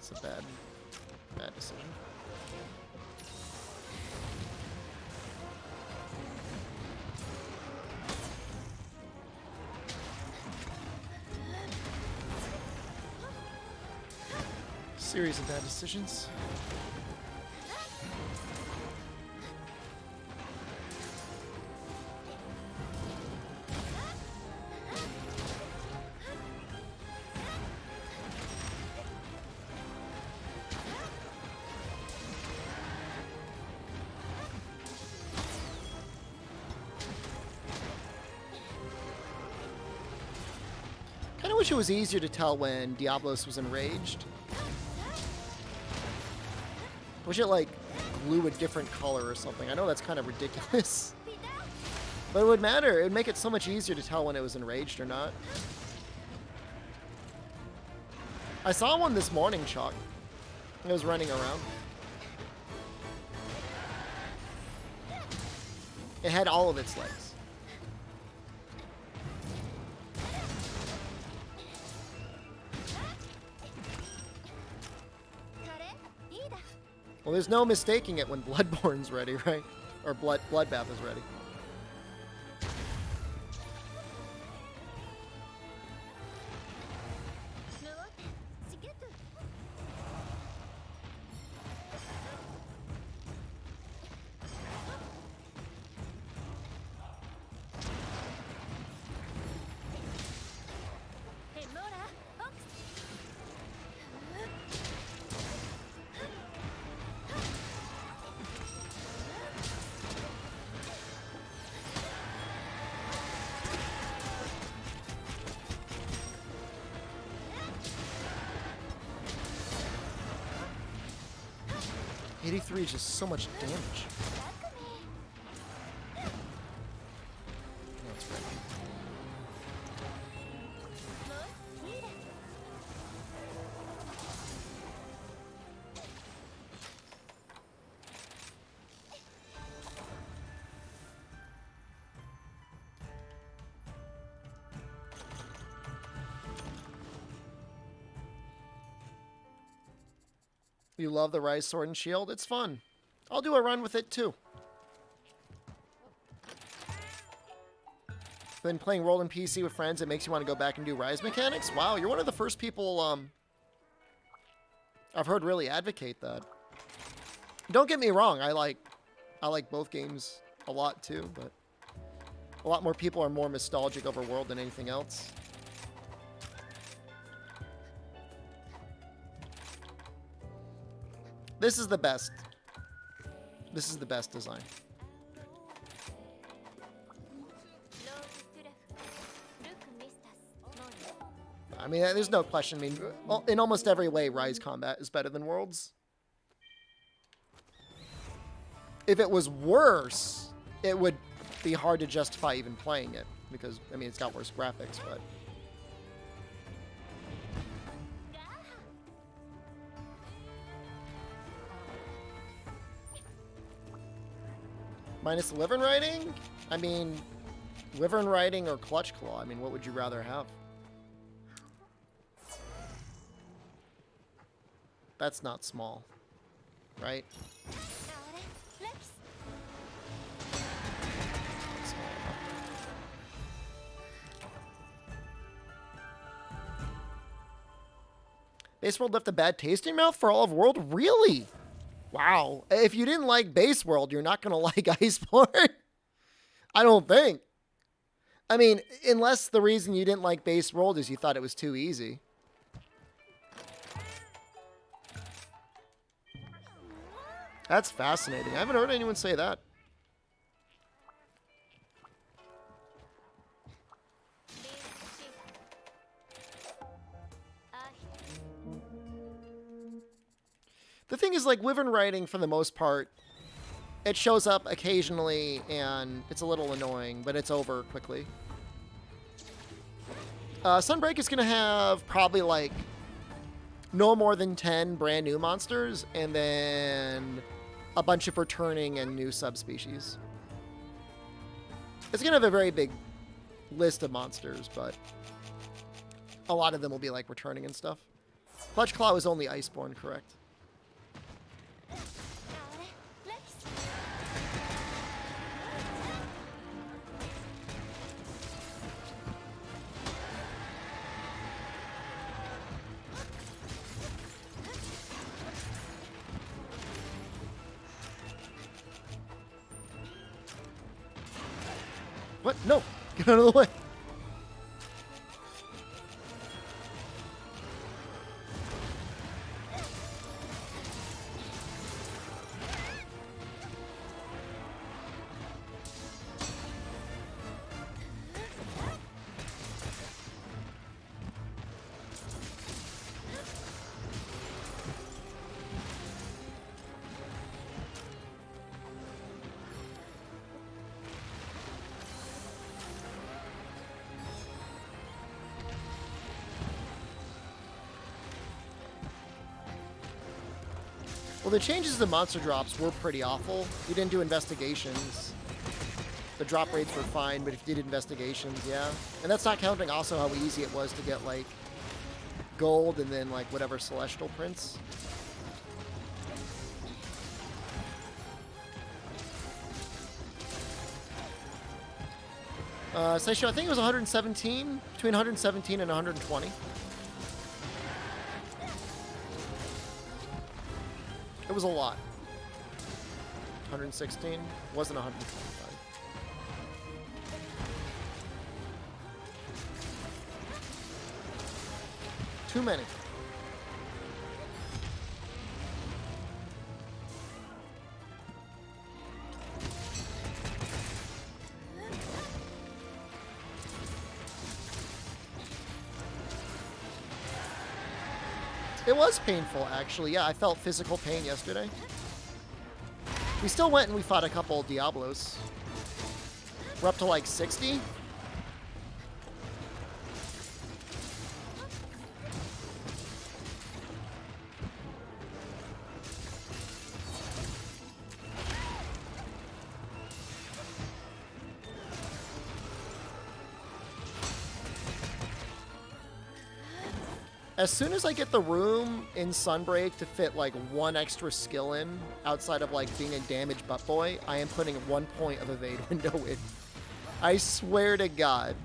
That's a bad decision. Series of bad decisions. I wish it was easier to tell when Diablos was enraged. Wish it like glue a different color or something. I know that's kind of ridiculous, but it would matter. It would make it so much easier to tell when it was enraged or not. I saw one this morning, Chuck. It was running around. It had all of its legs. Well, there's no mistaking it when Bloodborne's ready, right? Or Bloodbath is ready. '83 is just so much damage. That's right. You love the Rise Sword and Shield? It's fun. I'll do a run with it too. Been playing World and PC with friends. It makes you want to go back and do Rise mechanics? Wow, you're one of the first people I've heard really advocate that. Don't get me wrong, I like both games a lot too, but a lot more people are more nostalgic over World than anything else. This is the best. This is the best design. I mean, there's no question. I mean, in almost every way, Rise combat is better than Worlds. If it was worse, it would be hard to justify even playing it. Because, I mean, it's got worse graphics, but... Minus the liver writing? I mean, Wyvern Riding or Clutch Claw? I mean, what would you rather have? That's not small, right? Base World left a bad taste in your mouth for all of World? Really? Wow. If you didn't like Base World, you're not going to like Iceborne? I don't think. I mean, unless the reason you didn't like Base World is you thought it was too easy. That's fascinating. I haven't heard anyone say that. The thing is, like, Wyvern Riding, for the most part, it shows up occasionally, and it's a little annoying, but it's over quickly. Sunbreak is going to have probably, like, no more than 10 brand new monsters, and then a bunch of returning and new subspecies. It's going to have a very big list of monsters, but a lot of them will be, like, returning and stuff. Clutch Claw is only Iceborne, correct? What? No! Get out of the way! Well, the changes to monster drops were pretty awful. You didn't do investigations. The drop rates were fine, but if you did investigations, yeah. And that's not counting also how easy it was to get, like, gold and then, like, whatever celestial prints. Seisho, I think it was 117, between 117 and 120. It was a lot. 116 wasn't 125. Too many. It was painful, actually. Yeah, I felt physical pain yesterday. We still went and we fought a couple Diablos. We're up to like 60. As soon as I get the room in Sunbreak to fit like one extra skill in, outside of like being a damaged butt boy, I am putting 1 point of evade window in. I swear to God.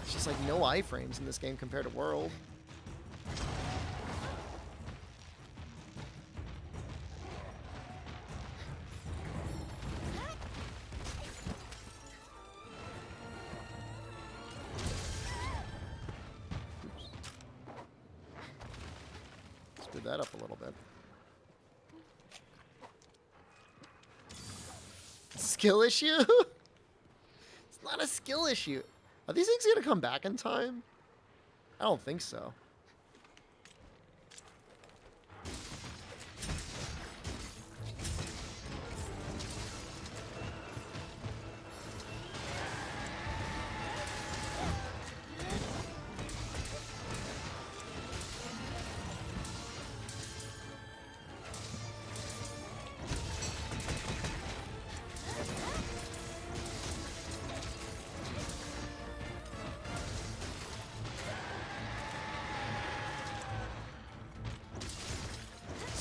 It's just like no iframes in this game compared to World. That up a little bit. Skill issue? It's not a skill issue. Are these things gonna come back in time? I don't think so.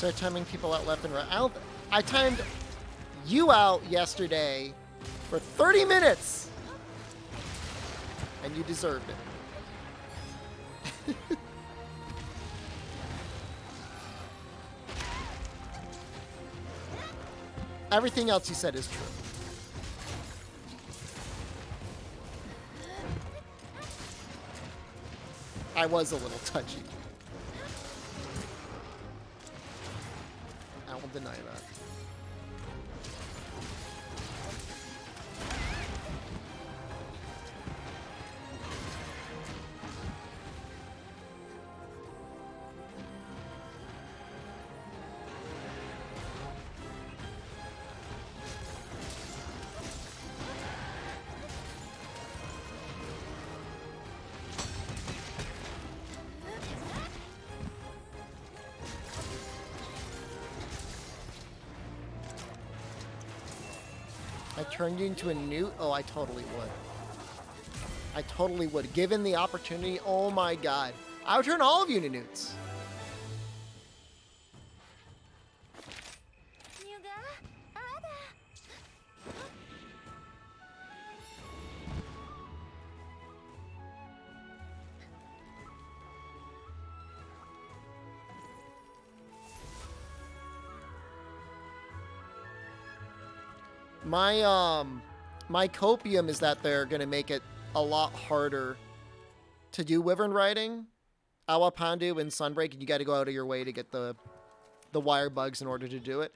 Start timing people out left and right. I timed you out yesterday for 30 minutes. And you deserved it. Everything else you said is true. I was a little touchy. I won't deny that. I turned you into a newt? Oh, I totally would. I totally would. Given the opportunity, oh my god. I would turn all of you into newts. My copium is that they're gonna make it a lot harder to do wyvern riding. Awa Pandu and Sunbreak, and you gotta go out of your way to get the wire bugs in order to do it.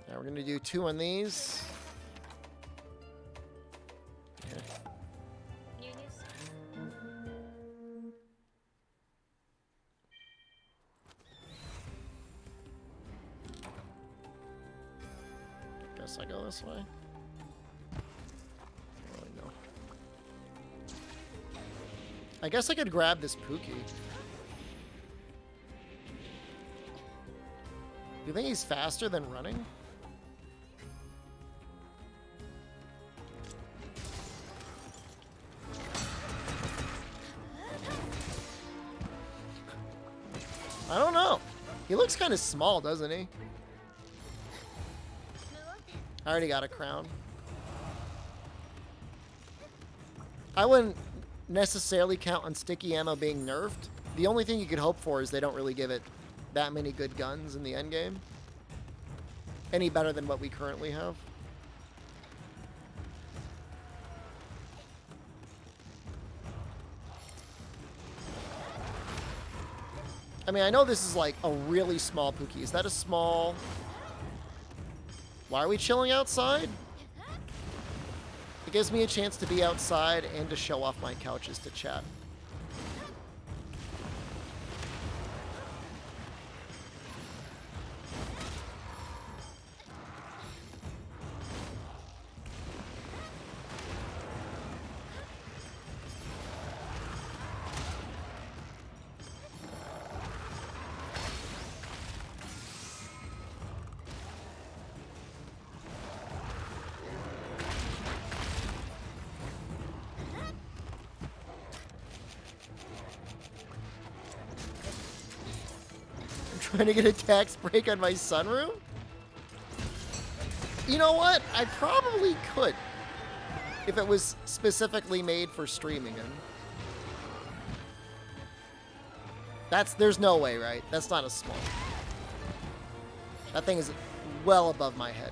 Now we're gonna do 2 on these. Guess I go this way. Don't really know. I guess I could grab this Pookie. You think he's faster than running? I don't know. He looks kind of small, doesn't he? I already got a crown. I wouldn't necessarily count on sticky ammo being nerfed. The only thing you could hope for is they don't really give it that many good guns in the endgame. Any better than what we currently have. I mean, I know this is like a really small Pookie. Is that a small... Why are we chilling outside? It gives me a chance to be outside and to show off my couches to chat. Trying to get a tax break on my sunroom? You know what? I probably could. If it was specifically made for streaming in. There's no way, right? That's not a small. That thing is well above my head.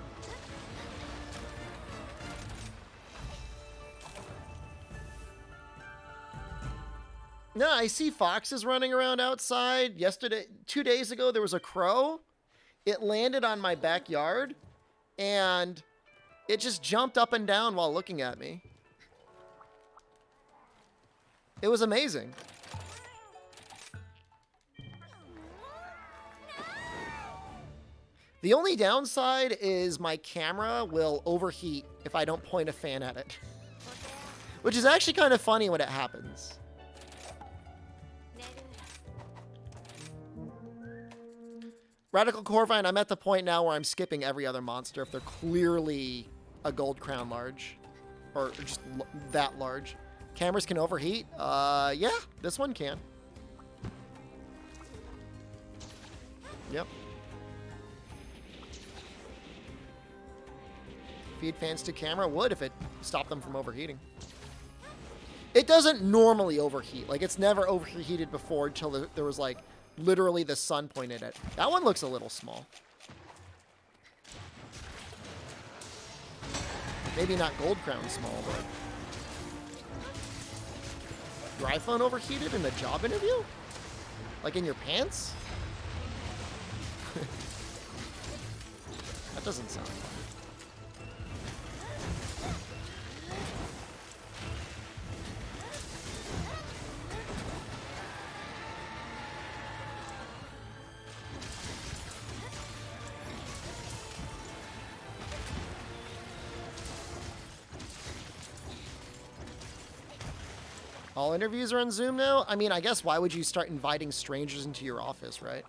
No, I see foxes running around outside. Yesterday, 2 days ago, there was a crow. It landed on my backyard, and it just jumped up and down while looking at me. It was amazing. The only downside is my camera will overheat if I don't point a fan at it. Which is actually kind of funny when it happens. Radical Corvine, I'm at the point now where I'm skipping every other monster if they're clearly a gold crown large. Or just that large. Cameras can overheat? Yeah, this one can. Yep. Feed fans to camera would if it stopped them from overheating. It doesn't normally overheat. Like, it's never overheated before until there was, like, literally the sun pointed at it. That one looks a little small. Maybe not gold crown small, but... Your iPhone overheated in a job interview? Like in your pants? That doesn't sound fun. All interviews are on Zoom now? I mean, I guess why would you start inviting strangers into your office, right?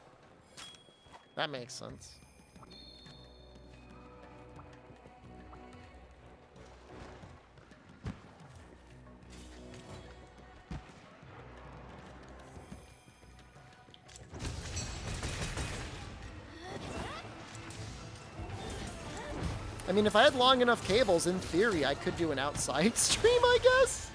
That makes sense. I mean, if I had long enough cables, in theory, I could do an outside stream, I guess?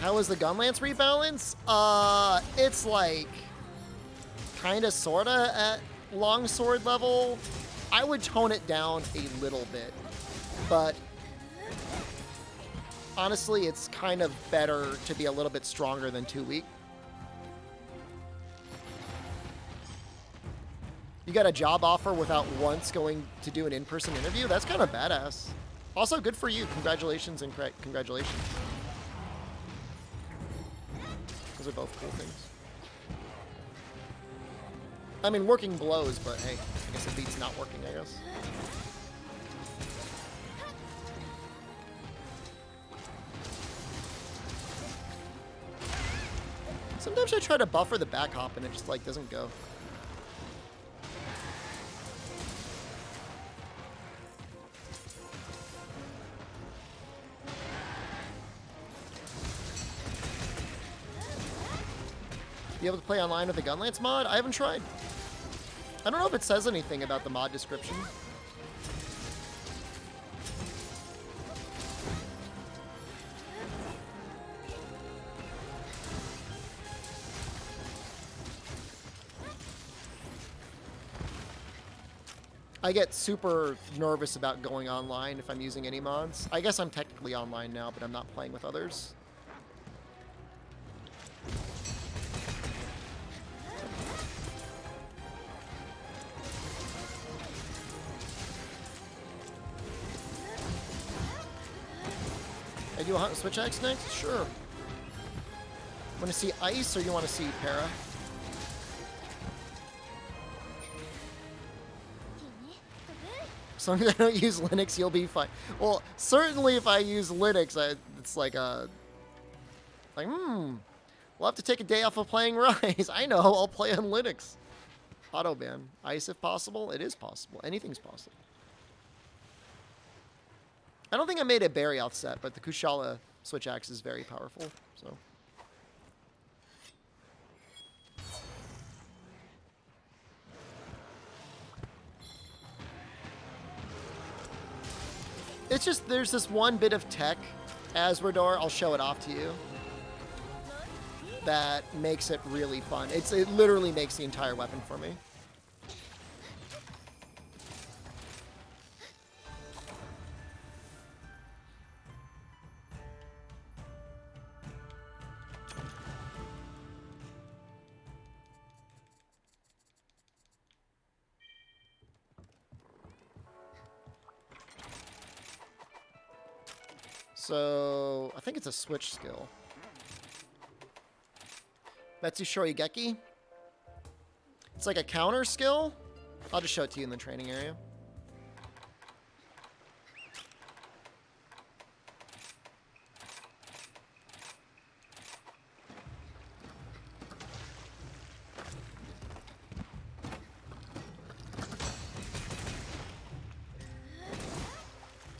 How is the Gunlance rebalance? It's like kinda sorta at longsword level. I would tone it down a little bit, but honestly, it's kind of better to be a little bit stronger than too weak. You got a job offer without once going to do an in-person interview? That's kind of badass. Also, good for you. Congratulations and congratulations. Those are both cool things. I mean, working blows, but hey, I guess it beats not working, I guess. Sometimes I try to buffer the back hop and it just, like, doesn't go. Be able to play online with the Gunlance mod? I haven't tried. I don't know if it says anything about the mod description. I get super nervous about going online if I'm using any mods. I guess I'm technically online now, but I'm not playing with others. Hey, do you want Switch X next? Sure. Want to see Ice or you want to see Para? As long as I don't use Linux, you'll be fine. Well, certainly if I use Linux, it's like a... Like, we'll have to take a day off of playing Rise. I know, I'll play on Linux. Autoban. Ice if possible? It is possible. Anything's possible. I don't think I made a Barioth set, but the Kushala Switch Axe is very powerful, so... It's just, there's this one bit of tech, Asrador, I'll show it off to you, that makes it really fun. It literally makes the entire weapon for me. So, I think it's a switch skill. Metsu Shorigeki. It's like a counter skill. I'll just show it to you in the training area.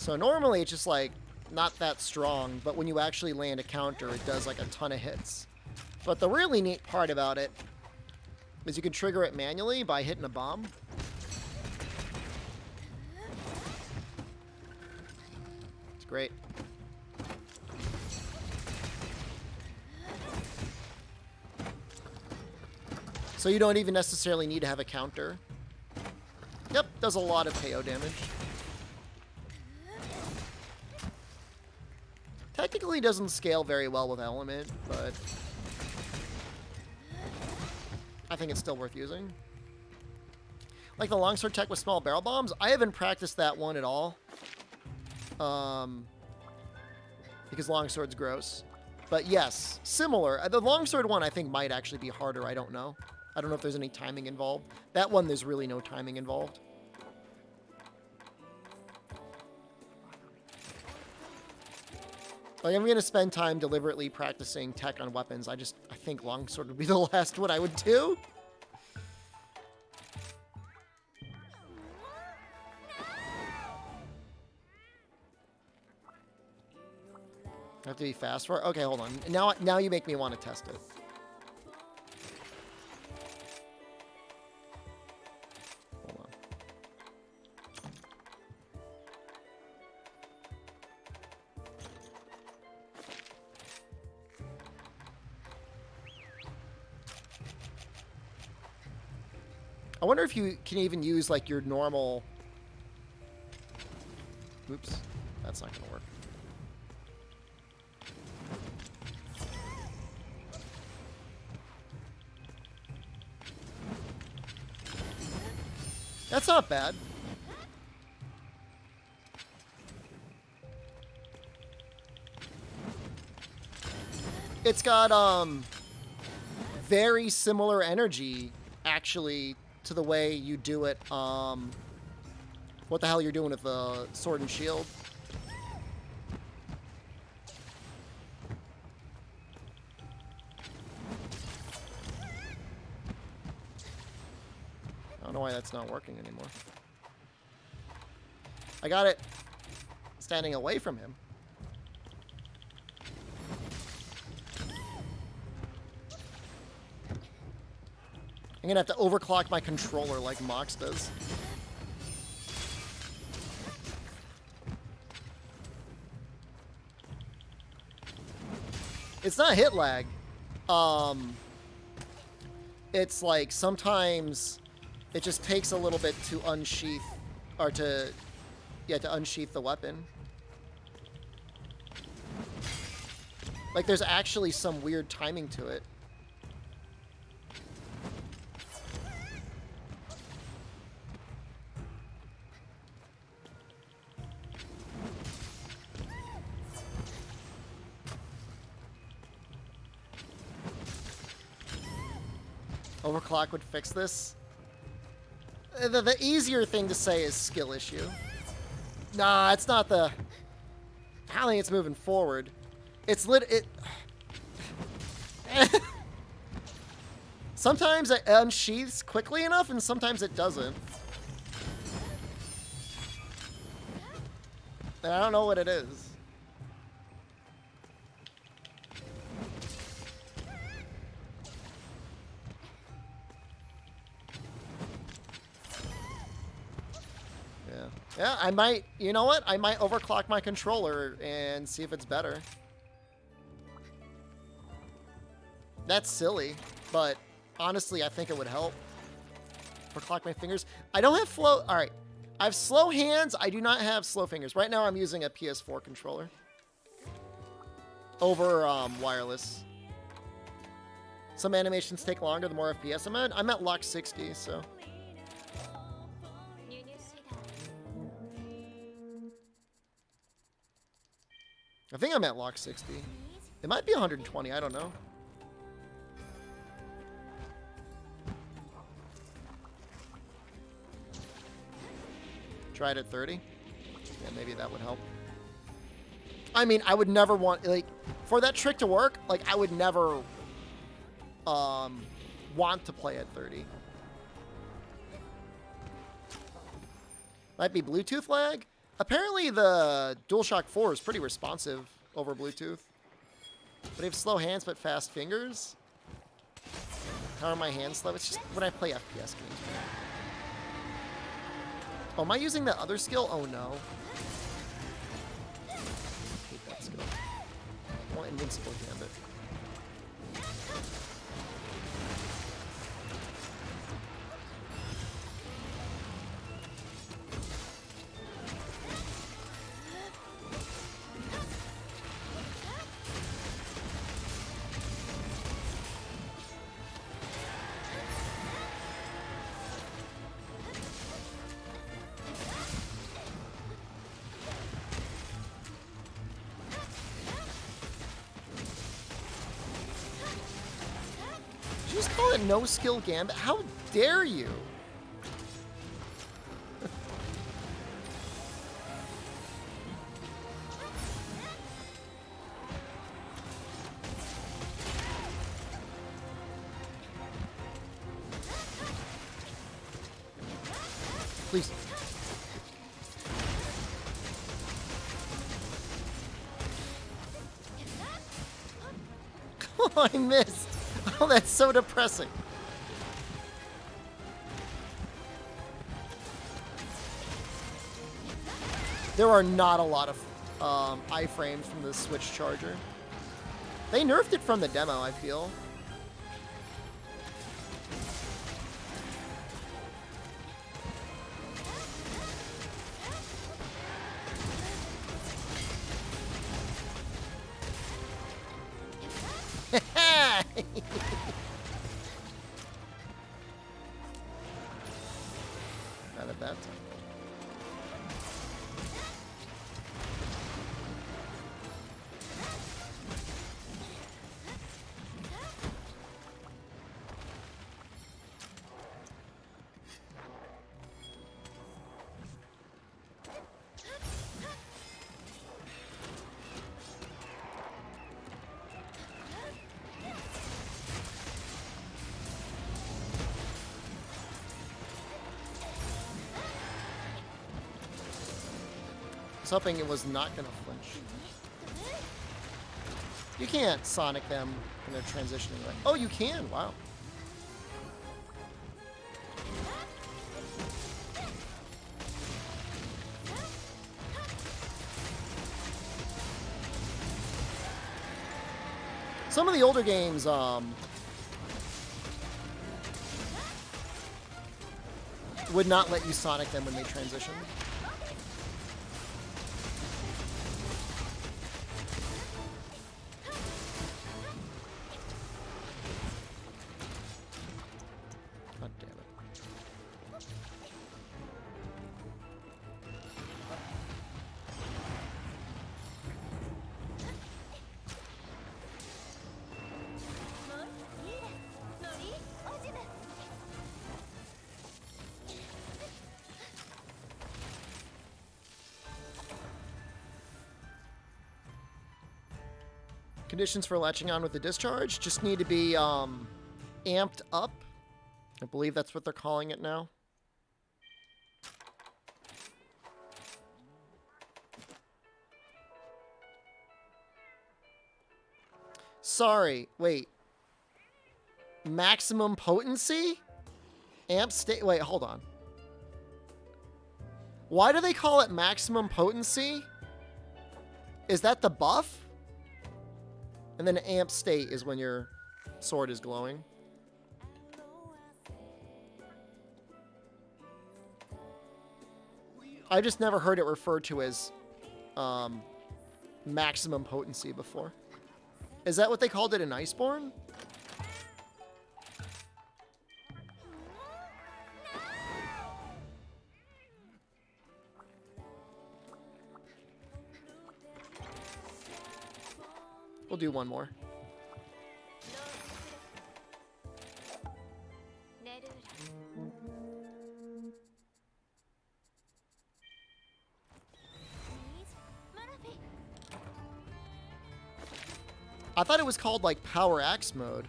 So normally it's just like not that strong, but when you actually land a counter, it does like a ton of hits. But the really neat part about it is you can trigger it manually by hitting a bomb. It's great. So you don't even necessarily need to have a counter. Yep, does a lot of KO damage. Technically doesn't scale very well with element, but I think it's still worth using. Like the longsword tech with small barrel bombs, I haven't practiced that one at all. Because longsword's gross. But yes, similar. The longsword one I think might actually be harder, I don't know. I don't know if there's any timing involved. That one, there's really no timing involved. Like, I'm going to spend time deliberately practicing tech on weapons. I think longsword would be the last one I would do. I have to be fast for it? Okay, hold on. Now you make me want to test it. Hold on. I wonder if you can even use like your normal... Oops, that's not gonna work. That's not bad. It's got very similar energy actually to the way you do it what the hell you're doing with the sword and shield. I don't know why that's not working anymore. I got it standing away from him. I'm gonna have to overclock my controller like Mox does. It's not hit lag. It's like sometimes it just takes a little bit to unsheath, or to unsheath the weapon. Like there's actually some weird timing to it. Overclock would fix this. The easier thing to say is skill issue. Nah, it's not the... I don't think it's moving forward. It's sometimes it unsheaths quickly enough, and sometimes it doesn't. And I don't know what it is. Yeah, I might, you know what? I might overclock my controller and see if it's better. That's silly, but honestly, I think it would help. Overclock my fingers. I don't have flow. All right. I have slow hands. I do not have slow fingers. Right now, I'm using a PS4 controller over wireless. Some animations take longer the more FPS I'm at. I'm at lock 60, so... I think I'm at lock 60. It might be 120, I don't know. Try it at 30. Yeah, maybe that would help. I mean, I would never want, like, for that trick to work, like, I would never want to play at 30. Might be Bluetooth lag. Apparently the DualShock 4 is pretty responsive over Bluetooth. But I have slow hands but fast fingers. How are my hands slow? It's just when I play FPS games. Oh, am I using that other skill? Oh no. I hate that skill. I want Invincible Gambit. Did you just call it no skill gambit? How dare you? Please. Oh, I missed. Oh, that's so depressing. There are not a lot of iframes from the Switch charger. They nerfed it from the demo, I feel. Not at that time. I was hoping it was not going to flinch. You can't Sonic them when they're transitioning, right? Oh, you can? Wow. Some of the older games, would not let you Sonic them when they transition. God damn it. Conditions for latching on with the discharge just need to be amped up. I believe that's what they're calling it now. Sorry, wait. Maximum potency? Amp state. Wait, hold on. Why do they call it maximum potency? Is that the buff? And then amp state is when your sword is glowing. I just never heard it referred to as maximum potency before. Is that what they called it in Iceborne? We'll do one more. I thought it was called like Power Axe mode.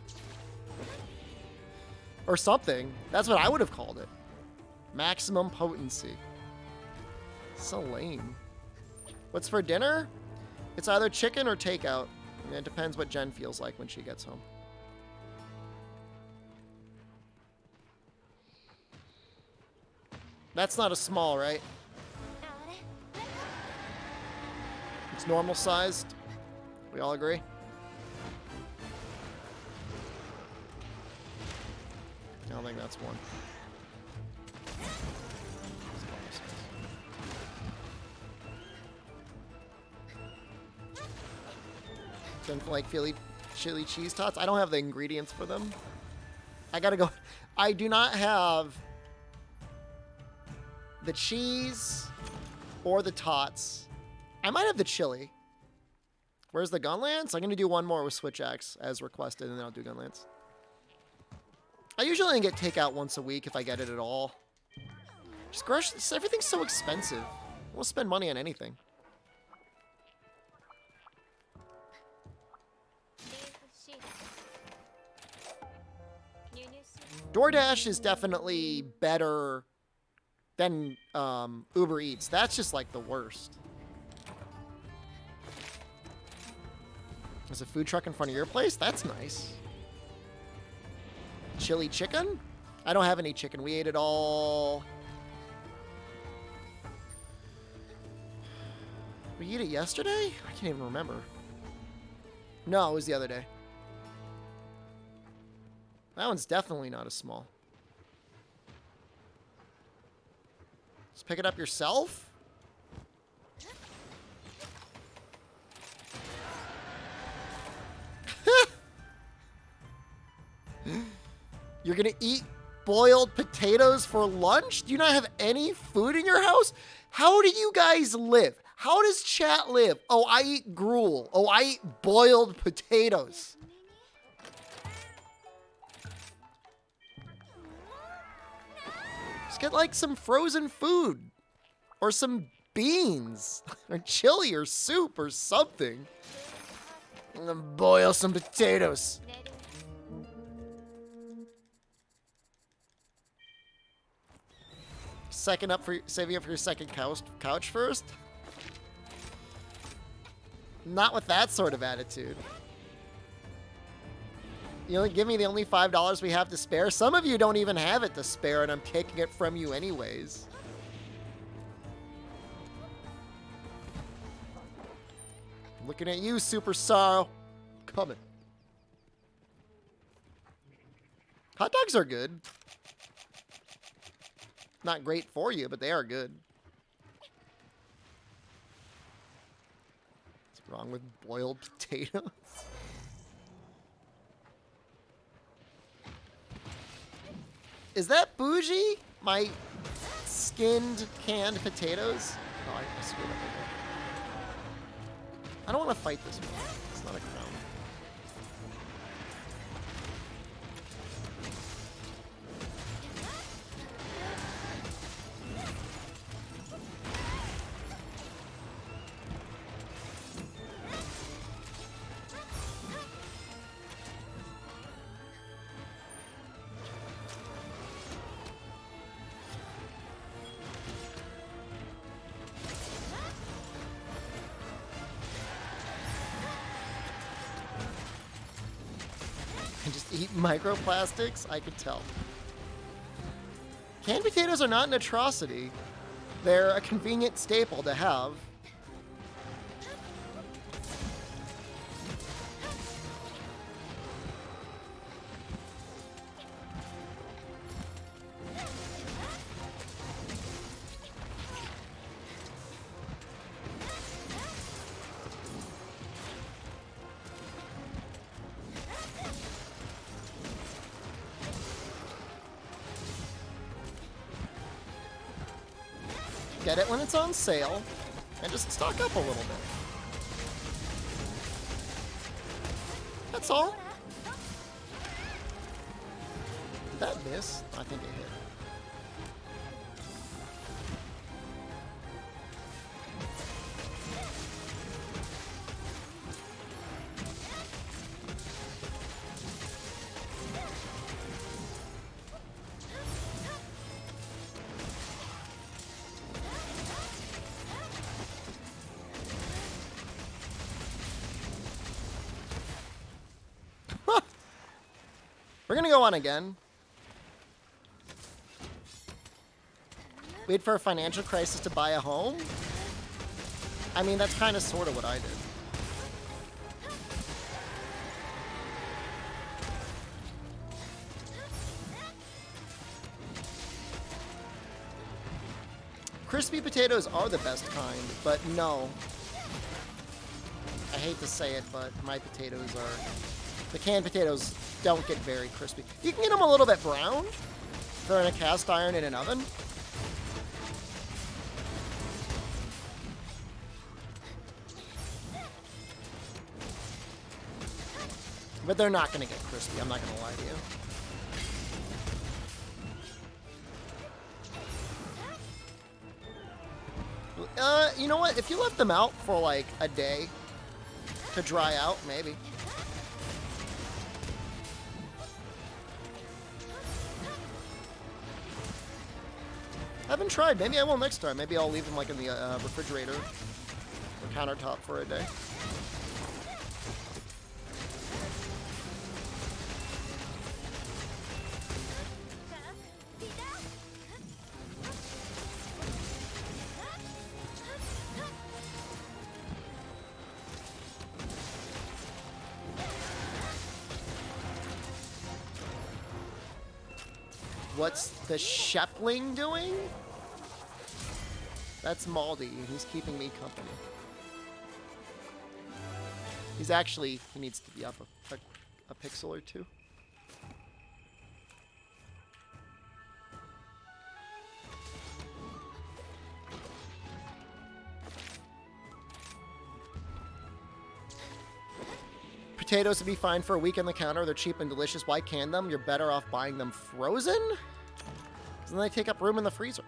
Or something. That's what I would have called it. Maximum potency. So lame. What's for dinner? It's either chicken or takeout. And it depends what Jen feels like when she gets home. That's not a small, right? It's normal sized. We all agree? I don't think that's one. Don't like Philly chili cheese tots. I don't have the ingredients for them. I gotta go. I do not have the cheese or the tots. I might have the chili. Where's the Gunlance? I'm gonna do one more with Switch Axe as requested, and then I'll do Gunlance. I usually only get takeout once a week if I get it at all. Just everything's so expensive. I won't spend money on anything. DoorDash is definitely better than Uber Eats. That's just like the worst. There's a food truck in front of your place? That's nice. Chili chicken? I don't have any chicken. We ate it all. We ate it yesterday? I can't even remember. No, it was the other day. That one's definitely not a small. Just pick it up yourself? You're gonna eat boiled potatoes for lunch? Do you not have any food in your house? How do you guys live? How does chat live? Oh, I eat gruel. Oh, I eat boiled potatoes. Just get like some frozen food or some beans or chili or soup or something. I'm gonna boil some potatoes. Saving up for your second couch first? Not with that sort of attitude. You only give me the only $5 we have to spare. Some of you don't even have it to spare, and I'm taking it from you anyways. Looking at you, Super Sorrow. Coming. Hot dogs are good. Not great for you, but they are good. What's wrong with boiled potatoes? Is that bougie? My skinned canned potatoes? Oh, I screwed up again. I don't want to fight this one. It's not a crown. Eat microplastics? I could tell. Canned potatoes are not an atrocity. They're a convenient staple to have. Get it when it's on sale, and just stock up a little bit. That's all. Did that miss? I think it hit. We're gonna go on again. Wait for a financial crisis to buy a home? I mean, that's kind of sort of what I did. Crispy potatoes are the best kind, but no. I hate to say it, but my potatoes are... The canned potatoes don't get very crispy. You can get them a little bit brown. They're in a cast iron in an oven. But they're not going to get crispy, I'm not going to lie to you. You know what? If you left them out for like a day to dry out, maybe. I haven't tried. Maybe I will next time. Maybe I'll leave them like in the refrigerator or countertop for a day. What's the Shepling doing? That's Maldy. He's keeping me company. He's actually, he needs to be up a pixel or two. Potatoes would be fine for a week on the counter. They're cheap and delicious. Why can them? You're better off buying them frozen? Because then they take up room in the freezer.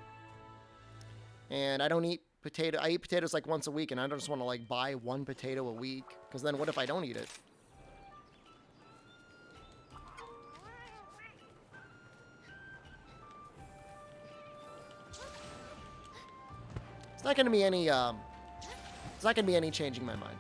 And I don't eat potato. I eat potatoes like once a week, and I don't just want to like buy one potato a week. Because then what if I don't eat it? It's not going to be any. It's not going to be any changing my mind.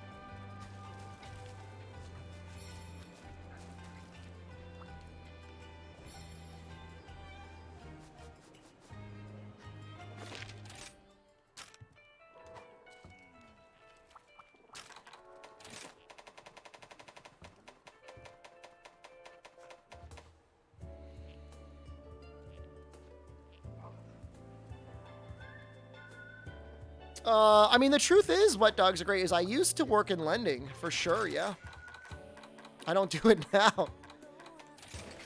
I mean, the truth is, Wet Dogs Are Great is I used to work in lending, for sure, yeah. I don't do it now.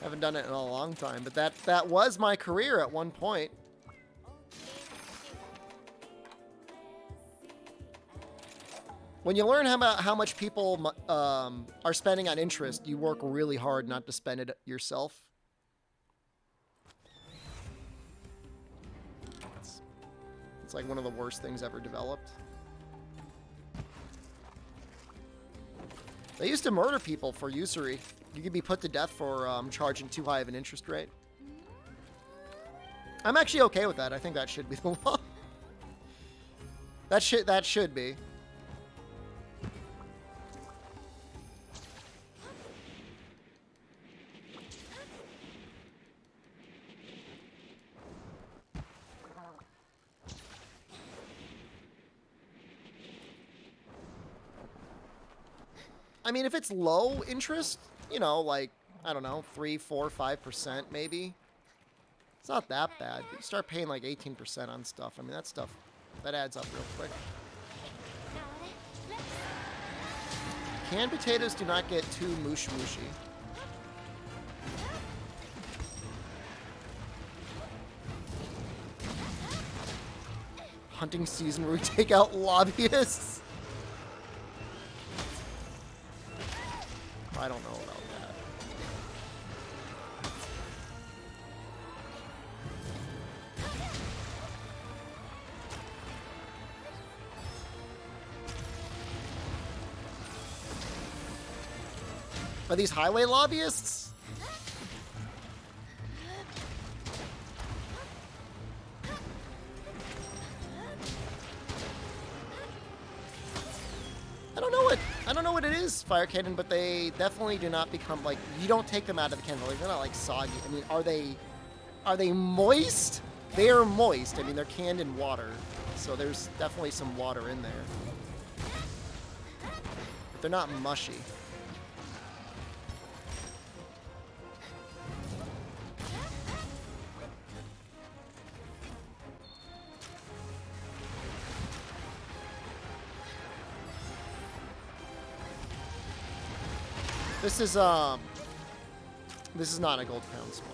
Haven't done it in a long time, but that was my career at one point. When you learn how much people are spending on interest, you work really hard not to spend it yourself. It's like one of the worst things ever developed. They used to murder people for usury. You could be put to death for charging too high of an interest rate. I'm actually okay with that. I think that should be the law. That should be. I mean, if it's low interest, you know, like, I don't know, 3, 4, 5% maybe. It's not that bad. But you start paying like 18% on stuff. I mean, that stuff, that adds up real quick. Canned potatoes do not get too mushy. Hunting season where we take out lobbyists. I don't know about that. Are these highway lobbyists? I don't know what it is fire cannon, but they definitely do not become like, you don't take them out of the cannon. Like, they're not like soggy. I mean, are they moist? They are moist. I mean, they're canned in water, so there's definitely some water in there. But they're not mushy. This is not a gold crown spawn.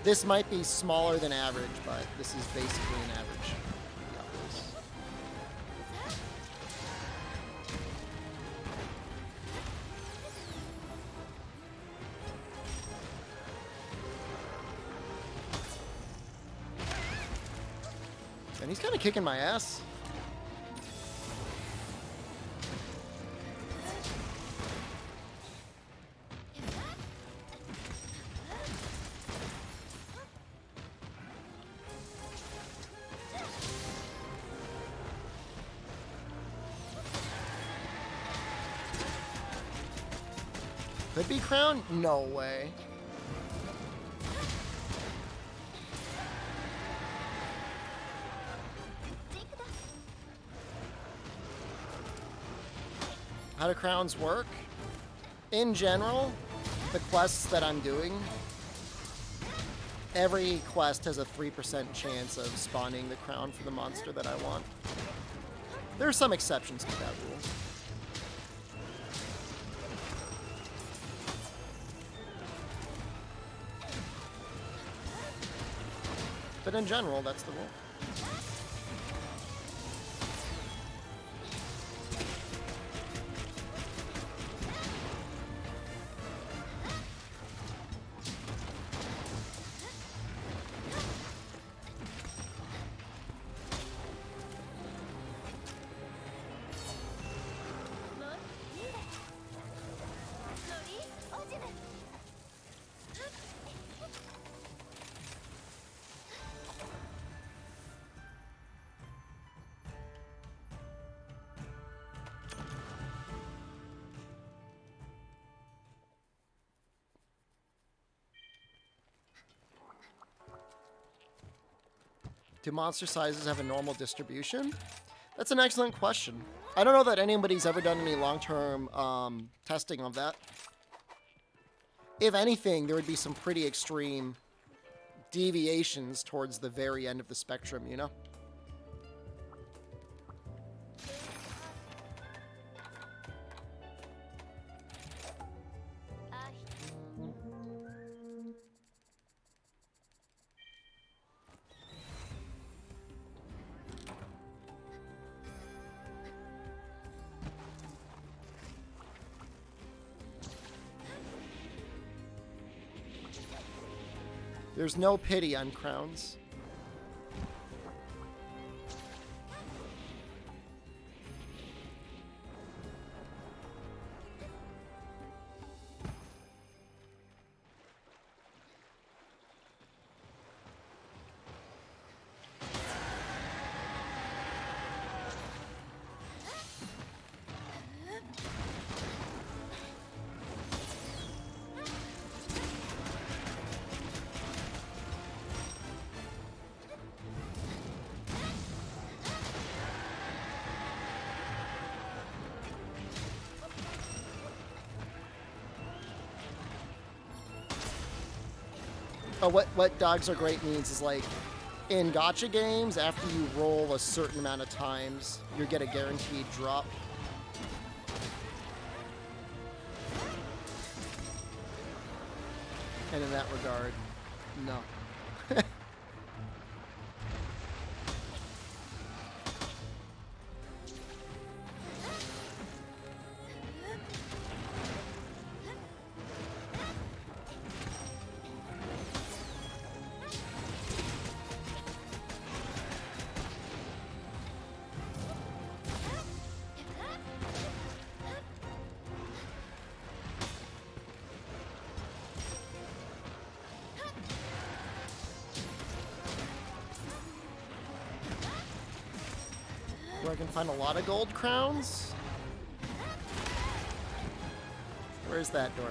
This might be smaller than average, but this is basically an average. And he's kind of kicking my ass. Could be crown? No way. How do crowns work? In general, the quests that I'm doing, every quest has a 3% chance of spawning the crown for the monster that I want. There are some exceptions to that rule. But in general, that's the rule. Do monster sizes have a normal distribution? That's an excellent question. I don't know that anybody's ever done any long-term testing of that. If anything, there would be some pretty extreme deviations towards the very end of the spectrum, you know? There's no pity on crowns. Oh, what dogs are great means is like in gacha games, after you roll a certain amount of times, you get a guaranteed drop. And in that regard, no. I can find a lot of gold crowns. Where's that door?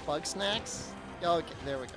Bug snacks? Oh, okay, there we go.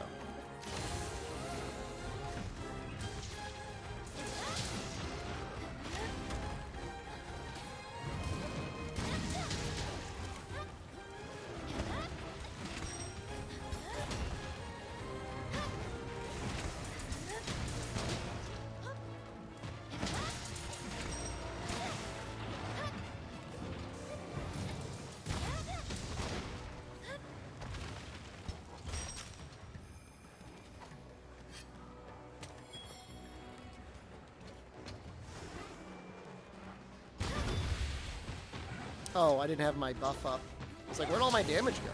Oh, I didn't have my buff up. It's like, where'd all my damage go?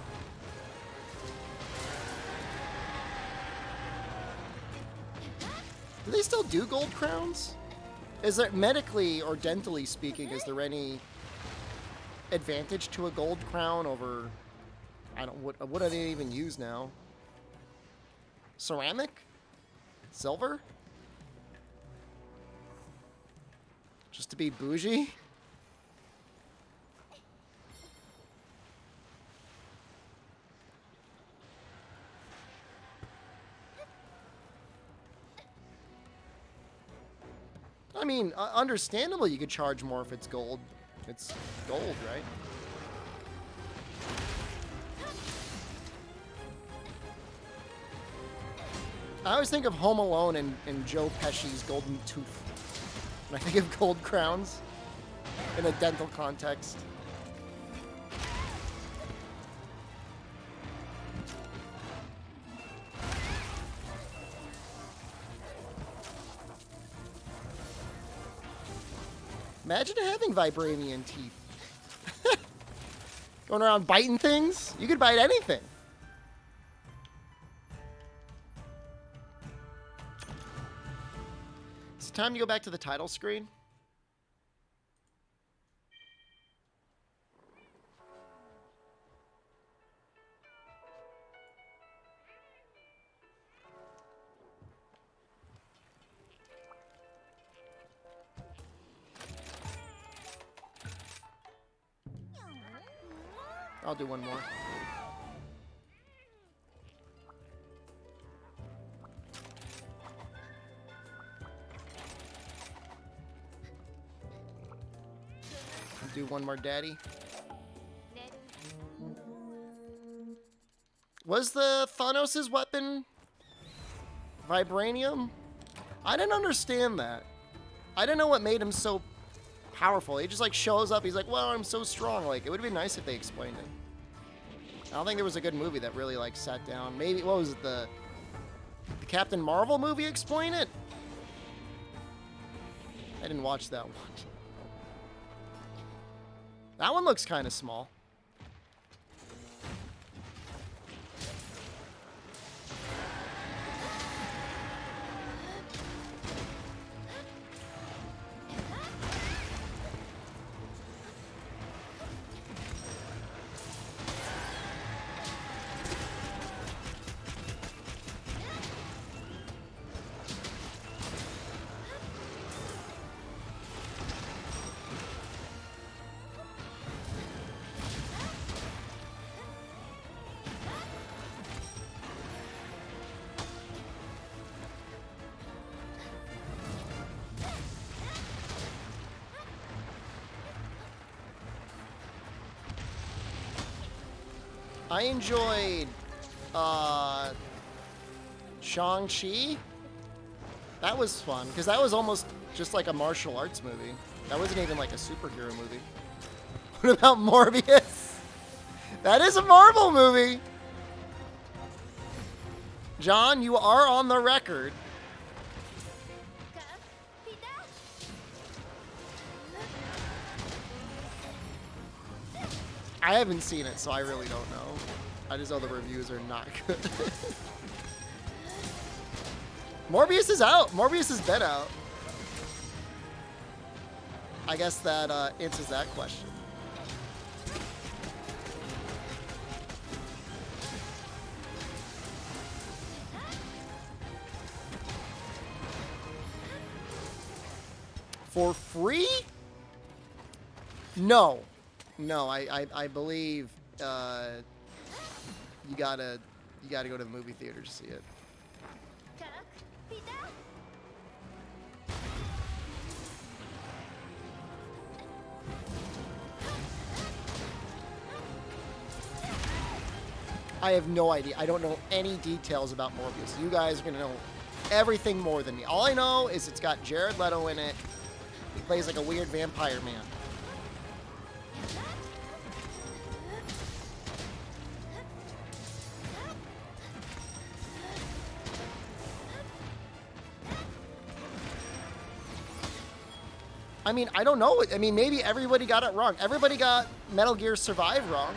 Do they still do gold crowns? Is there, medically or dentally speaking, is there any advantage to a gold crown over, I don't, what do they even use now? Ceramic? Silver? Just to be bougie? I mean, understandably, you could charge more if it's gold. It's gold, right? I always think of Home Alone and Joe Pesci's golden tooth when I think of gold crowns in a dental context. Imagine having vibranium teeth. Going around biting things? You could bite anything. It's time to go back to the title screen. I'll do one more. I'll do one more, Daddy. Was the Thanos' weapon vibranium? I didn't understand that. I didn't know what made him so powerful. He just like shows up. He's like, well, I'm so strong. Like, it would have been nice if they explained it. I don't think there was a good movie that really like sat down. Maybe, what was it, the Captain Marvel movie explain it? I didn't watch that one. That one looks kind of small. I enjoyed Shang-Chi. That was fun, because that was almost just like a martial arts movie. That wasn't even like a superhero movie. What about Morbius? That is a Marvel movie. John, you are on the record. I haven't seen it, so I really don't know. I just know the reviews are not good. Morbius is out. Morbius has been out. I guess that answers that question. For free? No. No, I believe you gotta go to the movie theater to see it. I have no idea. I don't know any details about Morbius. You guys are going to know everything more than me. All I know is it's got Jared Leto in it. He plays like a weird vampire man. I mean, I don't know. I mean, maybe everybody got it wrong. Everybody got Metal Gear Survive wrong.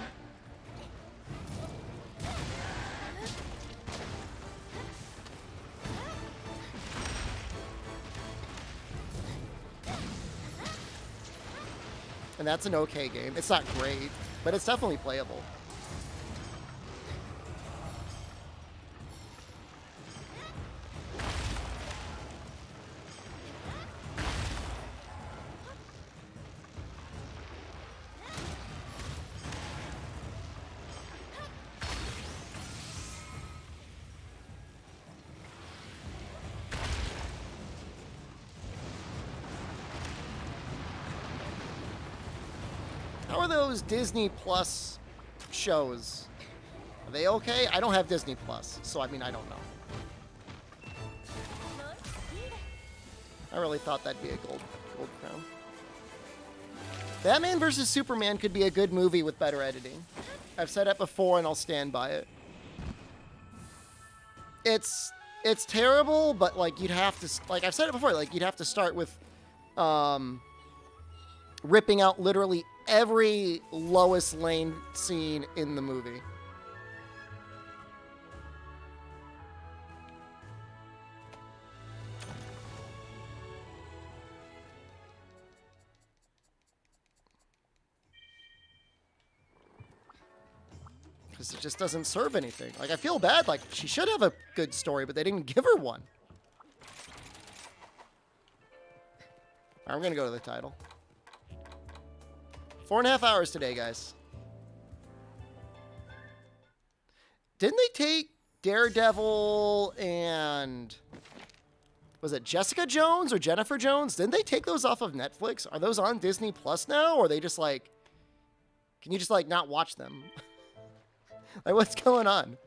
And that's an okay game. It's not great, but it's definitely playable. How are those Disney Plus shows? Are they okay? I don't have Disney Plus, so I mean, I don't know. I really thought that'd be a gold crown. Batman vs. Superman could be a good movie with better editing. I've said it before and I'll stand by it. It's terrible, but like you'd have to, like I've said it before, like you'd have to start with ripping out literally every Lois Lane scene in the movie. Because it just doesn't serve anything. Like, I feel bad. Like, she should have a good story, but they didn't give her one. All right, we're going to go to the title. 4.5 hours today, guys. Didn't they take Daredevil and... was it Jessica Jones or Jennifer Jones? Didn't they take those off of Netflix? Are those on Disney Plus now? Or are they just like... can you just like not watch them? Like, what's going on?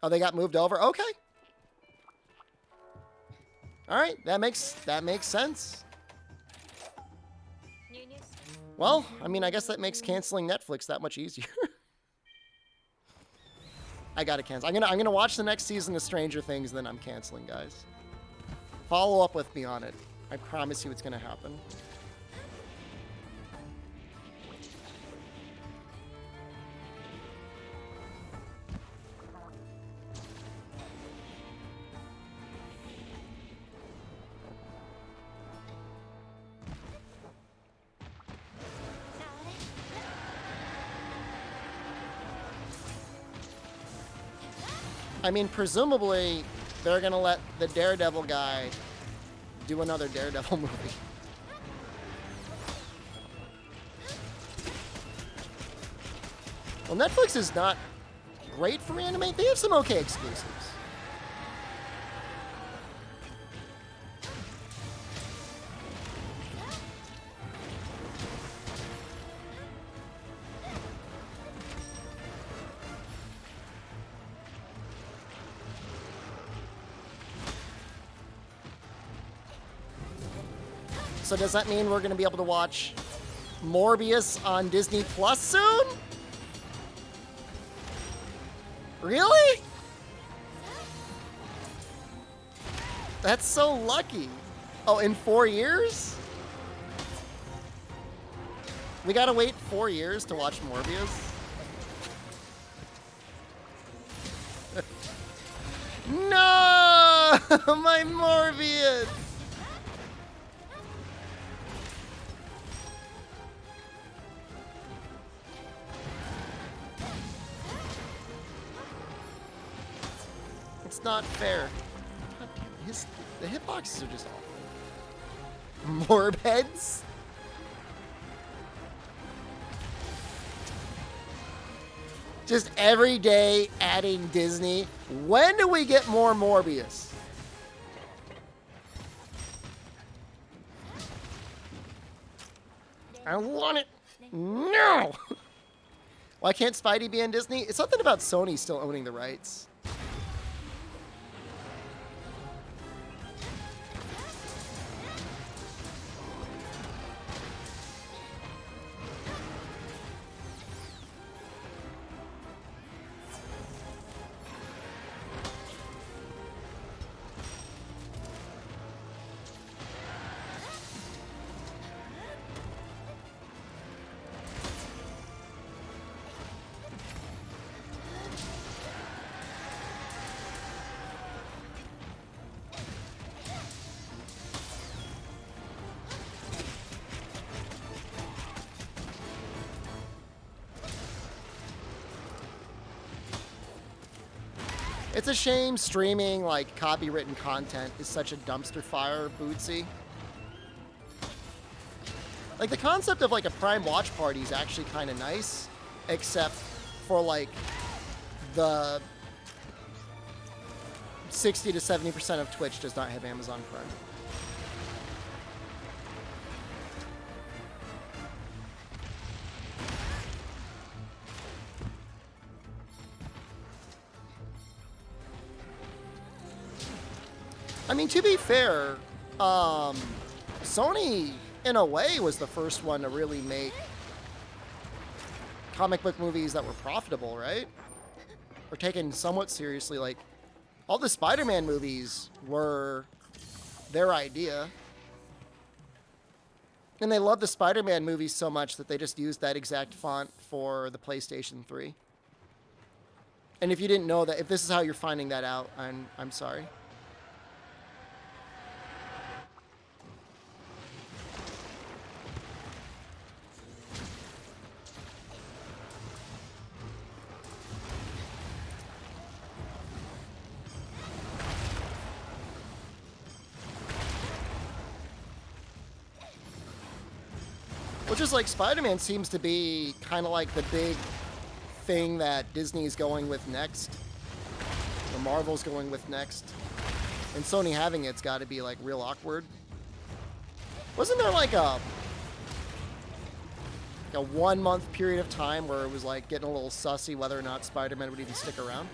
Oh, they got moved over? Okay. All right, that makes sense. Well, I mean, I guess that makes canceling Netflix that much easier. I gotta cancel. I'm gonna watch the next season of Stranger Things, and then I'm canceling, guys. Follow up with me on it. I promise you it's gonna happen. I mean, presumably, they're going to let the Daredevil guy do another Daredevil movie. Well, Netflix is not great for anime. They have some okay exclusives. So does that mean we're going to be able to watch Morbius on Disney Plus soon? Really? That's so lucky. Oh, in 4 years? We got to wait 4 years to watch Morbius? No! My Morbius! It's not fair. God damn it. The hitboxes are just awful. Morb heads? Just every day adding Disney. When do we get more Morbius? I want it. No! Why can't Spidey be in Disney? It's something about Sony still owning the rights. It's a shame streaming like copywritten content is such a dumpster fire, Bootsy. Like the concept of like a Prime watch party is actually kind of nice, except for like the 60 to 70% of Twitch does not have Amazon Prime. I mean, to be fair, Sony, in a way, was the first one to really make comic book movies that were profitable, right? Or taken somewhat seriously. Like, all the Spider-Man movies were their idea. And they loved the Spider-Man movies so much that they just used that exact font for the PlayStation 3. And if you didn't know that, if this is how you're finding that out, I'm sorry. Well, just like Spider-Man seems to be kind of like the big thing that Disney's going with next, or Marvel's going with next, and Sony having it's got to be like real awkward. Wasn't there like a 1 month period of time where it was like getting a little sussy whether or not Spider-Man would even stick around?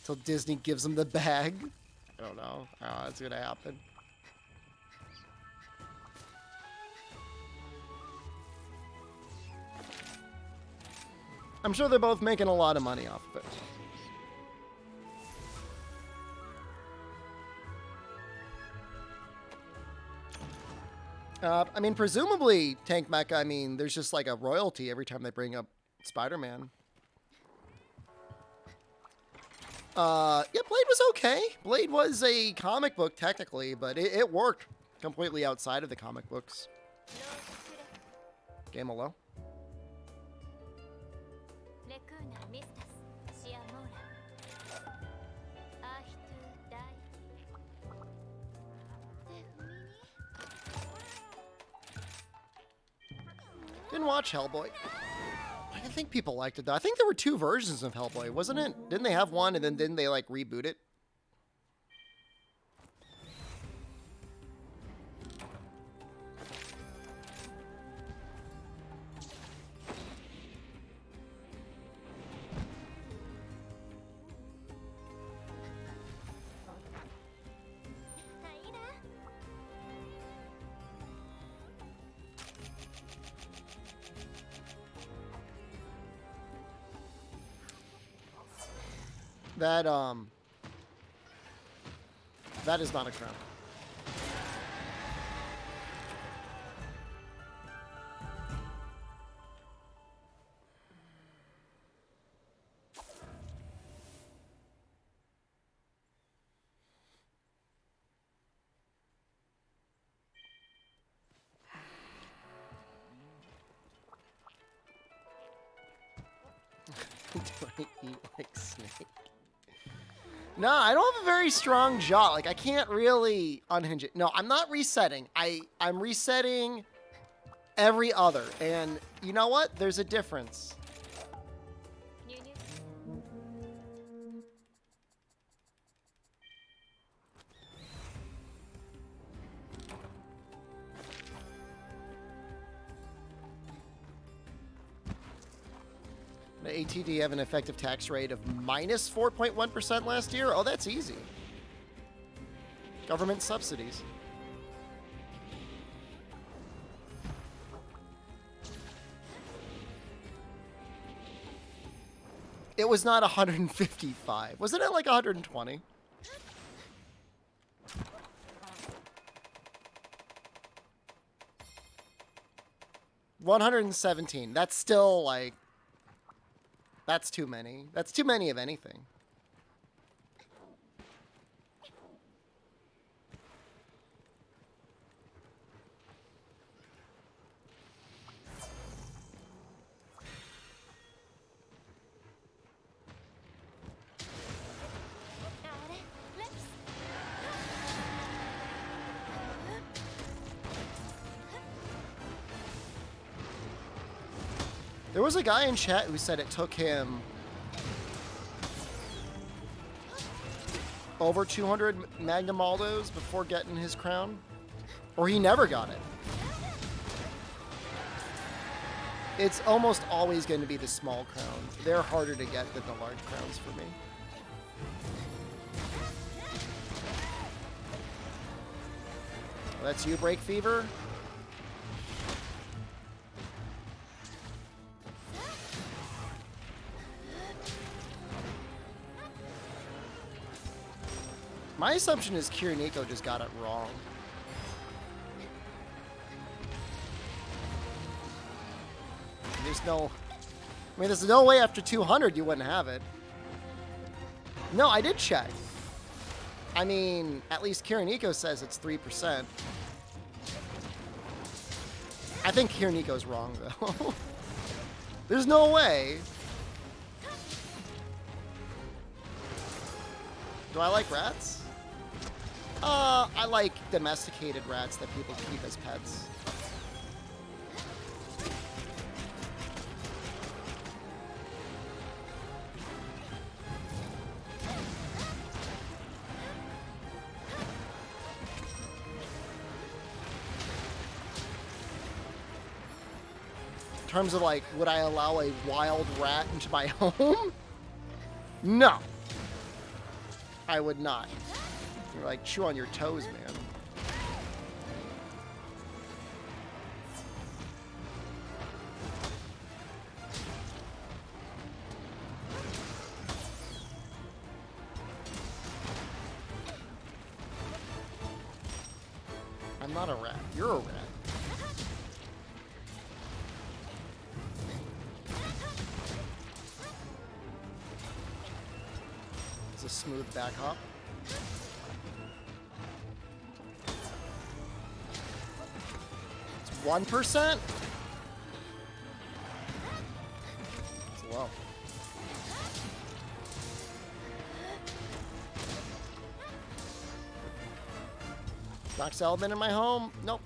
Till Disney gives them the bag. I don't know how that's gonna happen. I'm sure they're both making a lot of money off of it. I mean, presumably, Tank Mecha, I mean, there's just like a royalty every time they bring up Spider-Man. Yeah, Blade was okay. Blade was a comic book, technically, but it worked completely outside of the comic books. Game hello? Didn't watch Hellboy. I think people liked it though. I think there were 2 versions of Hellboy, wasn't it? Didn't they have one and then didn't they like reboot it? That is not a crown. Do I eat like snake? No, I don't have a very strong jaw. Like, I can't really unhinge it. No, I'm not resetting. I'm resetting every other. And you know what? There's a difference. The ATD have an effective tax rate of minus 4.1% last year? Oh, that's easy. Government subsidies. It was not 155. Wasn't it like 120? $117. That's still like... That's too many. That's too many of anything. There was a guy in chat who said it took him over 200 Magnum Aldos before getting his crown. Or he never got it. It's almost always going to be the small crowns. They're harder to get than the large crowns for me. Well, that's you, Break Fever. My assumption is Kiriniko just got it wrong. There's no... I mean, there's no way after 200 you wouldn't have it. No, I did check. I mean, at least Kiriniko says it's 3%. I think Kiriniko's wrong, though. There's no way. Do I like rats? I like domesticated rats that people keep as pets. In terms of like, would I allow a wild rat into my home? No. I would not. You're like, chew on your toes, man. I'm not a rat. You're a rat. It's a smooth back hop. It's 1%? It's low. Knox Element in my home? Nope.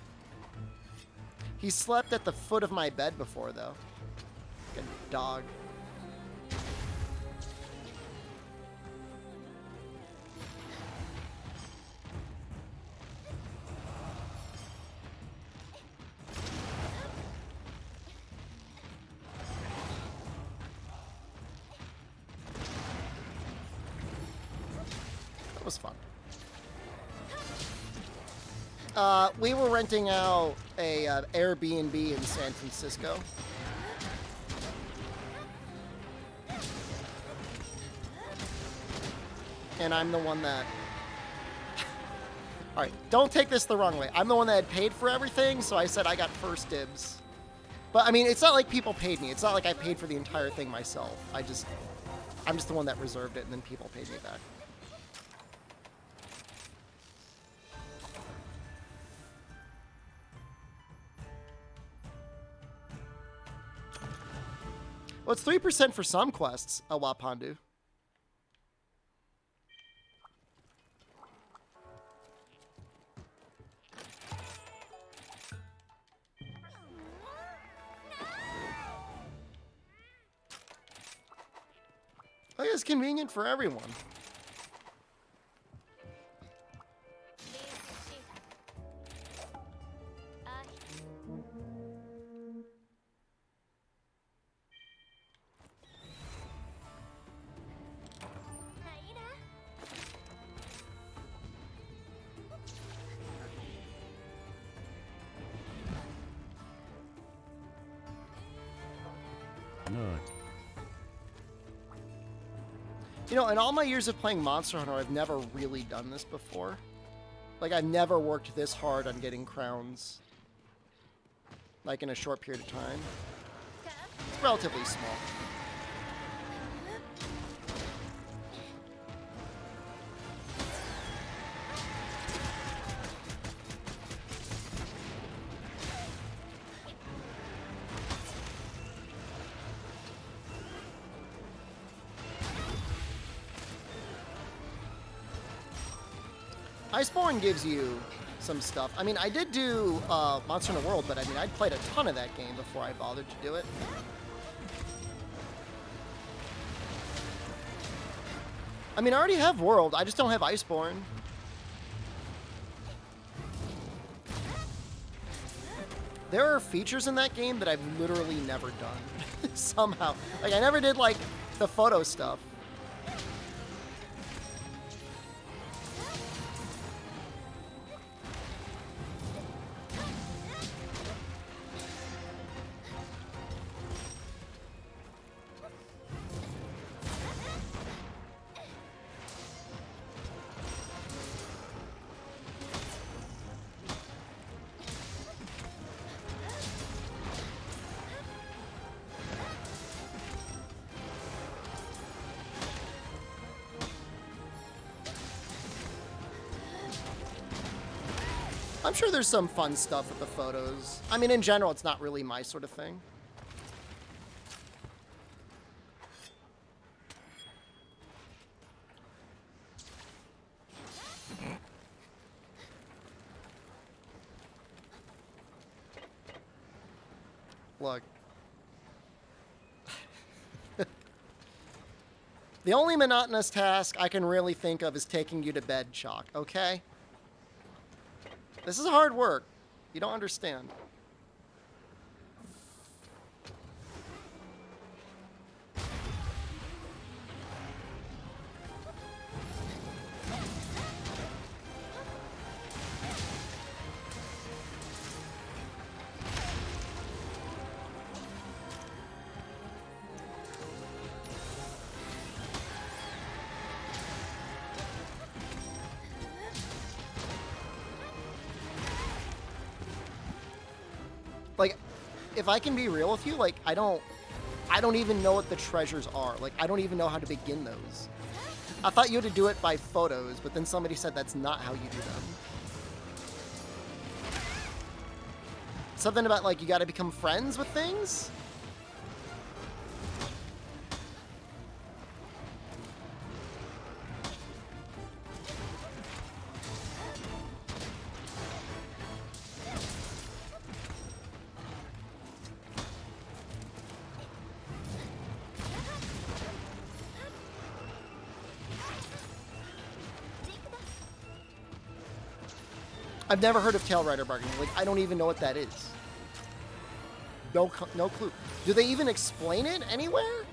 He slept at the foot of my bed before, though. Like a dog. That was fun. We were renting out a Airbnb in San Francisco. and I'm the one that... All right, don't take this the wrong way. I'm the one that had paid for everything, so I said I got first dibs. But, I mean, it's not like people paid me. It's not like I paid for the entire thing myself. I'm just the one that reserved it, and then people paid me back. Well, it's 3% for some quests, Wapandu. Oh, it's convenient for everyone. No. You know, in all my years of playing Monster Hunter, I've never really done this before. Like, I've never worked this hard on getting crowns, like, in a short period of time. It's relatively small. Iceborne gives you some stuff. I mean, I did do Monster Hunter World, but I mean, I'd played a ton of that game before I bothered to do it. I mean, I already have World, I just don't have Iceborne. There are features in that game that I've literally never done, somehow. Like, I never did, like, the photo stuff. I'm sure there's some fun stuff with the photos. I mean, in general, it's not really my sort of thing. Look. The only monotonous task I can really think of is taking you to bed, Chalk, okay? This is hard work. You don't understand. Like, if I can be real with you, like, I don't even know what the treasures are. Like, I don't even know how to begin those. I thought you had to do it by photos, but then somebody said that's not how you do them. Something about, like, you gotta become friends with things? I've never heard of tail rider bargaining. Like, I don't even know what that is. No clue. Do they even explain it anywhere?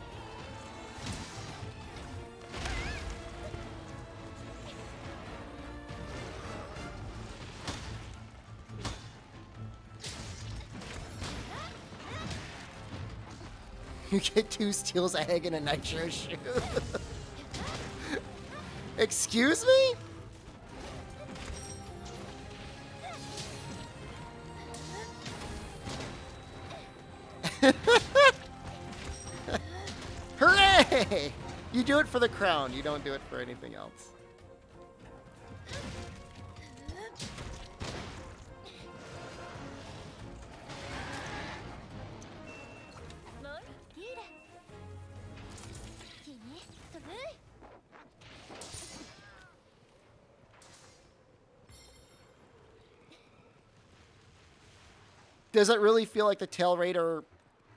You get 2 steals, a egg, and a nitro shoe. Excuse me? Hooray! You do it for the crown. You don't do it for anything else. Does it really feel like the Tail Raider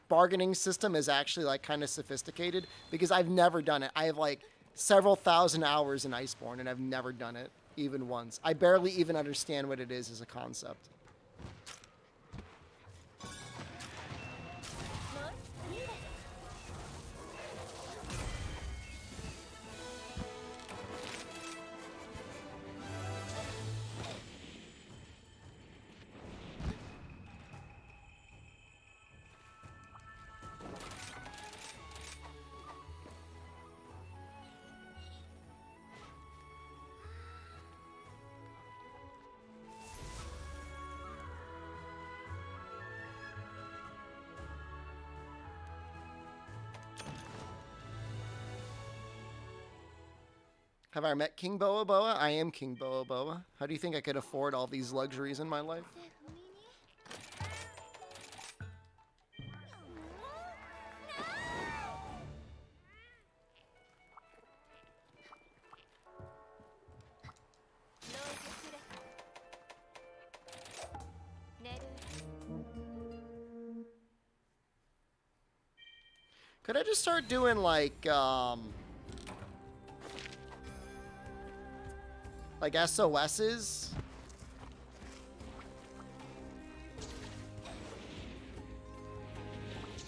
bargaining system is actually like kind of sophisticated? Because I've never done it. I have like several thousand hours in Iceborne and I've never done it even once. I barely even understand what it is as a concept. Have I met King Boa Boa? I am King Boa Boa. How do you think I could afford all these luxuries in my life? Could I just start doing like SOSs?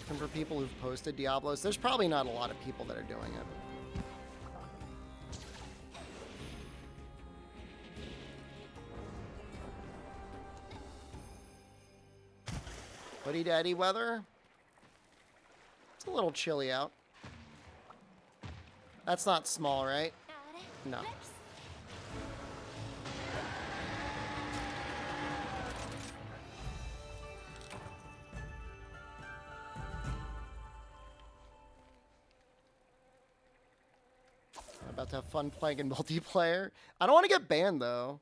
And for people who've posted Diablos, there's probably not a lot of people that are doing it. Hoodie daddy weather? It's a little chilly out. That's not small, right? No. I'm about to have fun playing in multiplayer. I don't want to get banned, though.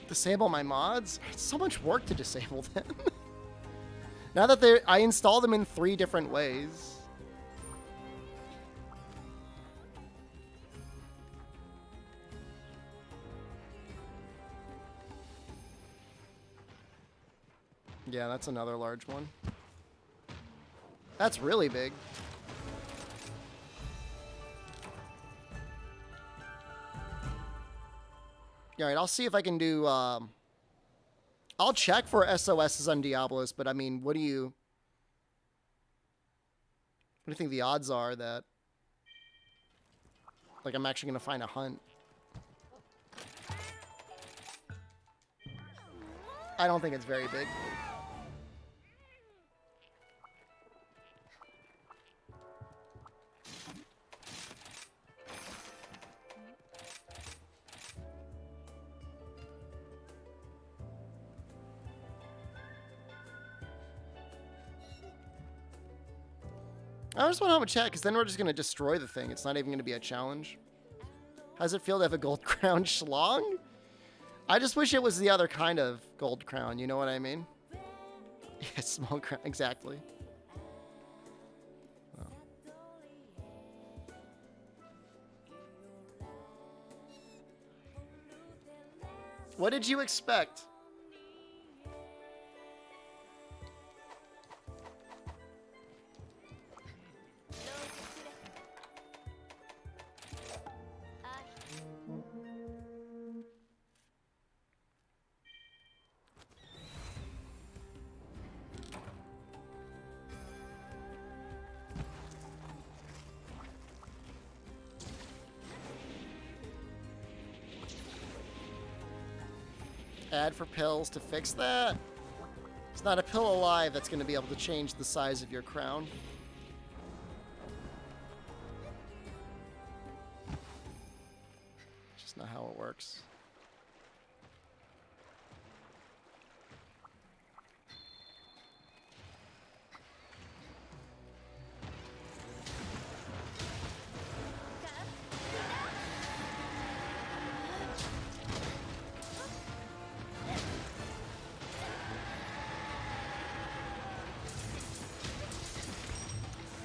Disable my mods? It's so much work to disable them. Now that I install them in 3 different ways. Yeah, that's another large one. That's really big. All right, I'll see if I can do, I'll check for SOSs on Diablos, but I mean, what do you think the odds are that, like, I'm actually going to find a hunt? I don't think it's very big. I just want to have a chat, because then we're just going to destroy the thing. It's not even going to be a challenge. How does it feel to have a gold crown schlong? I just wish it was the other kind of gold crown, you know what I mean? Yeah, small crown, exactly. Oh. What did you expect? ad for pills to fix that. It's not a pill alive that's going to be able to change the size of your crown. Just not how it works.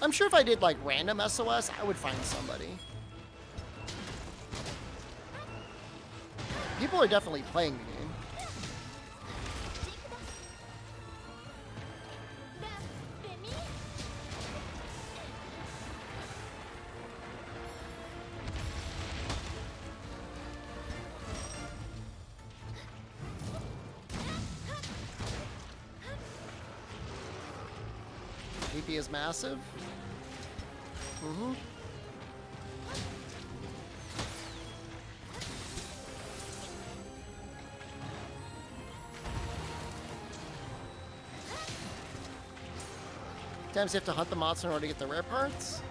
I'm sure if I did like random SOS, I would find somebody. People are definitely playing the game. DP is massive. Mm-hmm. Sometimes you have to hunt the monster in order to get the rare parts.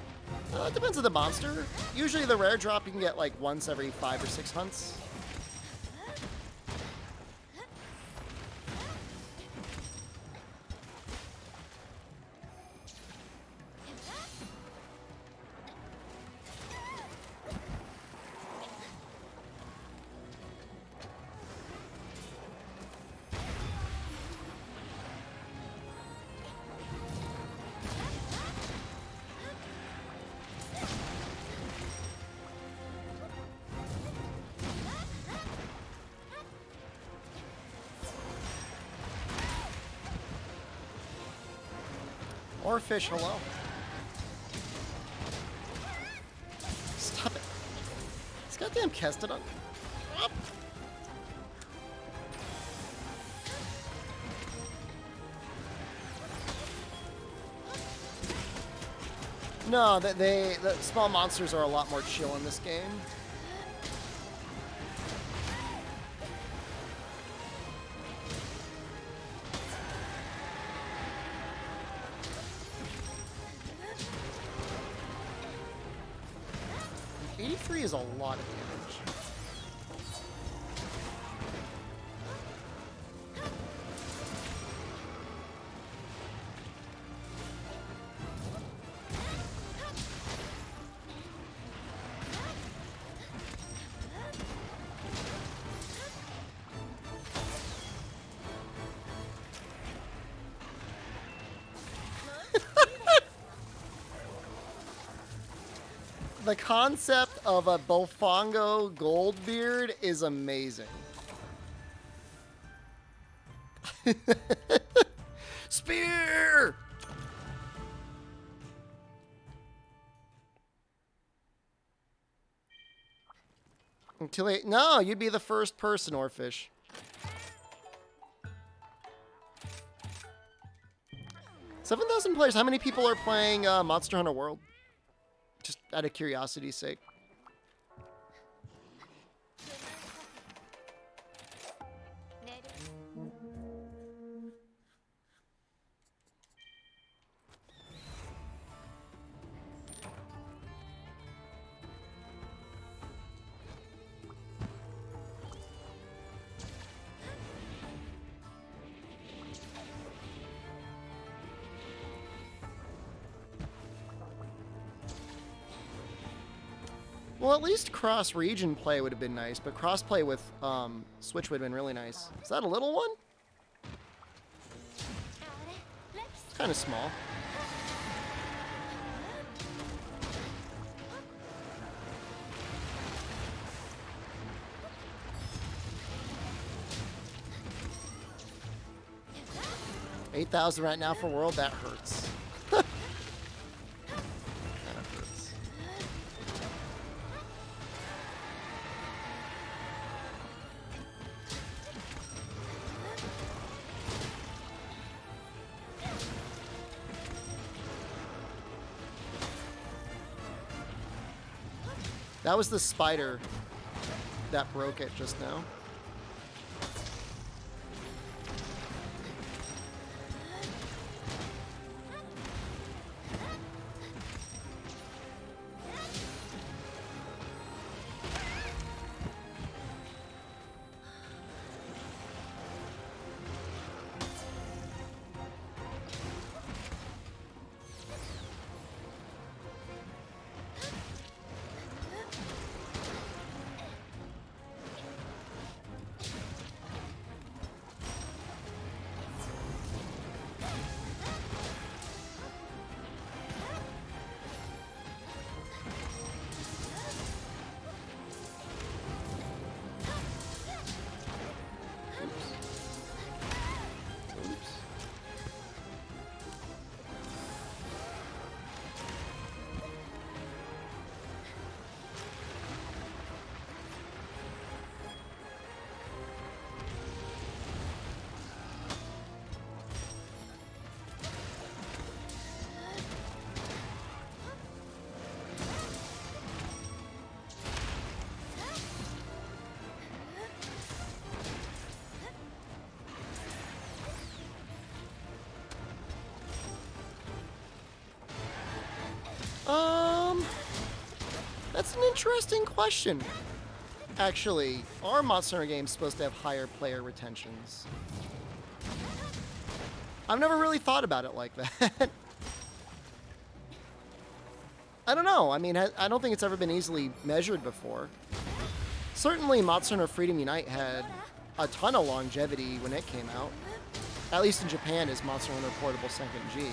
It depends on the monster. Usually the rare drop you can get like once every 5 or 6 hunts. Or fish, hello. Stop it. This goddamn Kestodon. Up. No, the small monsters are a lot more chill in this game. Is a lot of damage. The concept of a Bofongo Goldbeard is amazing. Spear! Until it, no, you'd be the first person, Orfish. $7,000 players. How many people are playing Monster Hunter World? Just out of curiosity's sake. Well, at least cross-region play would have been nice, but cross-play with Switch would have been really nice. Is that a little one? It's kind of small. $8,000 right now for World, that hurts. That was the spider that broke it just now. That's an interesting question. Actually, are Monster Hunter games supposed to have higher player retentions? I've never really thought about it like that. I don't know. I mean, I don't think it's ever been easily measured before. Certainly, Monster Hunter Freedom Unite had a ton of longevity when it came out. At least in Japan, is Monster Hunter Portable 2nd G.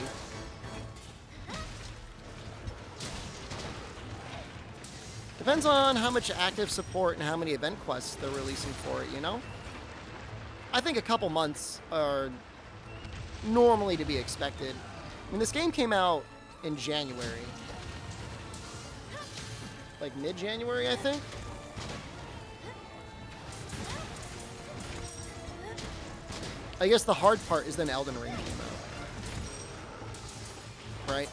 Depends on how much active support and how many event quests they're releasing for it, you know? I think a couple months are normally to be expected. I mean, this game came out in January. Like mid-January, I think? I guess the hard part is then Elden Ring came out. Right?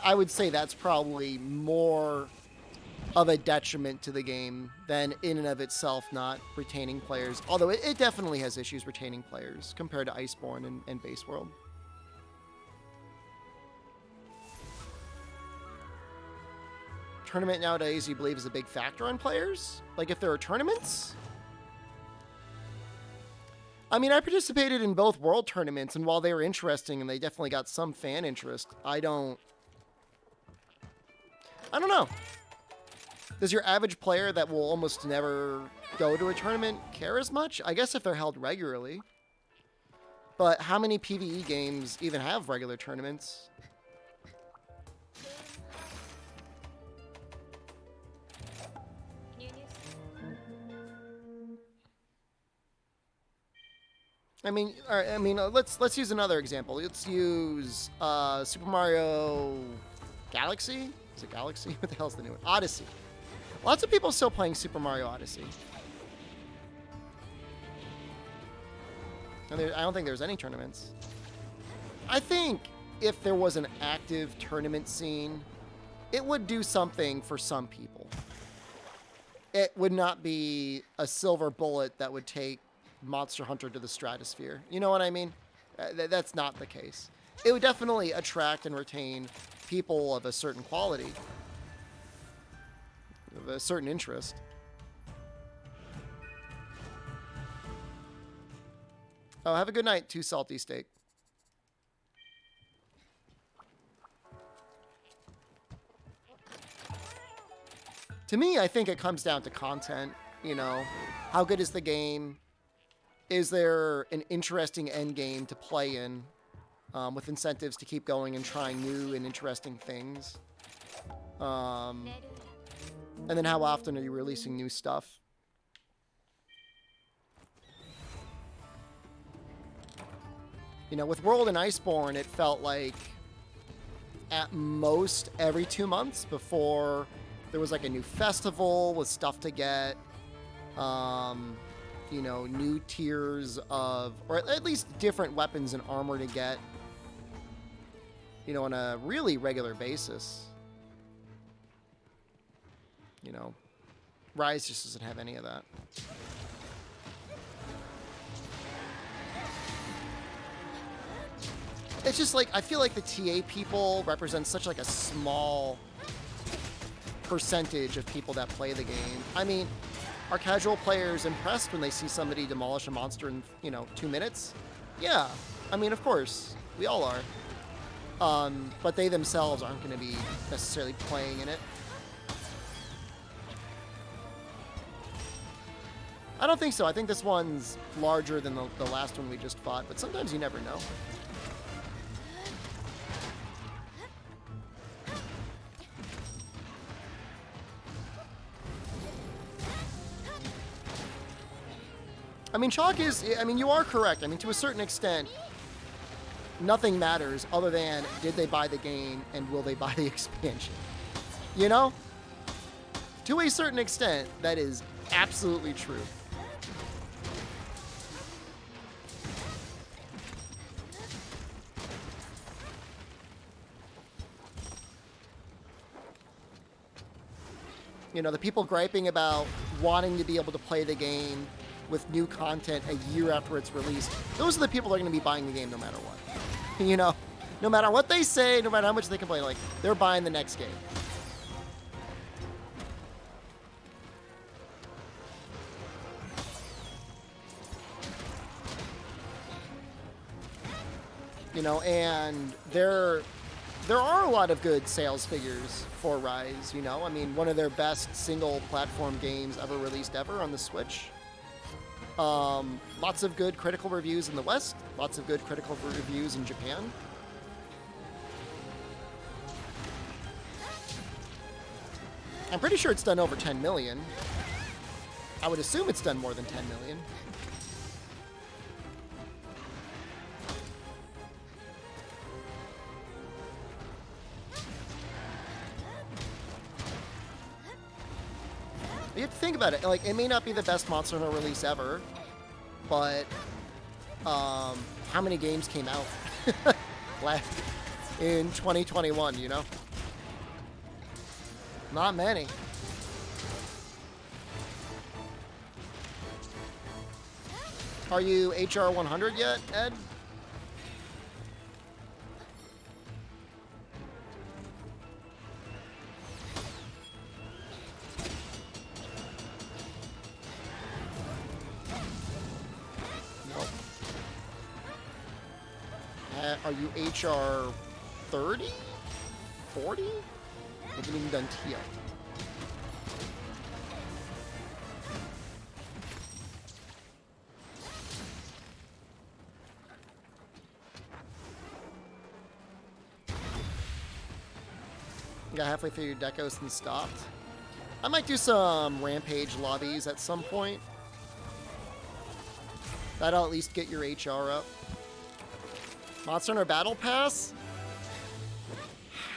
I would say that's probably more of a detriment to the game than in and of itself not retaining players. Although it definitely has issues retaining players compared to Iceborne and Base World. Tournament nowadays, you believe, is a big factor on players? Like if there are tournaments? I mean, I participated in both world tournaments, and while they were interesting and they definitely got some fan interest, I don't know. Does your average player that will almost never go to a tournament care as much? I guess if they're held regularly. But how many PvE games even have regular tournaments? I mean, all right, let's use another example. Let's use Super Mario Galaxy. Is it Galaxy? What the hell's the new one? Odyssey. Lots of people are still playing Super Mario Odyssey. And I don't think there's any tournaments. I think if there was an active tournament scene, it would do something for some people. It would not be a silver bullet that would take Monster Hunter to the stratosphere. You know what I mean? That's not the case. It would definitely attract and retain people of a certain quality, of a certain interest. Oh, have a good night, Too Salty Steak. To me, I think it comes down to content. You know, how good is the game? Is there an interesting end game to play in, with incentives to keep going and trying new and interesting things? And then how often are you releasing new stuff? You know, with World and Iceborne, it felt like at most every 2 months before there was like a new festival with stuff to get. You know, new tiers of, or at least different weapons and armor to get, you know, on a really regular basis. You know, Rise just doesn't have any of that. It's just like, I feel like the TA people represent such like a small percentage of people that play the game. I mean, are casual players impressed when they see somebody demolish a monster in, you know, 2 minutes? Yeah. I mean, of course. We all are. But they themselves aren't going to be necessarily playing in it. I don't think so. I think this one's larger than the last one we just fought, but sometimes you never know. I mean, chalk is, I mean, you are correct. I mean, to a certain extent, nothing matters other than did they buy the game and will they buy the expansion? You know? To a certain extent, that is absolutely true. You know, the people griping about wanting to be able to play the game with new content a year after it's released, those are the people that are going to be buying the game no matter what. You know, no matter what they say, no matter how much they complain, like, they're buying the next game. You know, and there are a lot of good sales figures for Rise, you know. I mean, one of their best single platform games ever released ever on the Switch. Lots of good critical reviews in the West, lots of good critical reviews in Japan. I'm pretty sure it's done over 10 million. I would assume it's done more than 10 million. You have to think about it. Like, it may not be the best Monster Hunter release ever, but how many games came out in 2021, you know? Not many. Are you HR 100 yet, Ed? Are you HR 30? 40? Haven't even done TL. You got halfway through your decos and stopped. I might do some Rampage lobbies at some point. That'll at least get your HR up. Monster Hunter Battle Pass?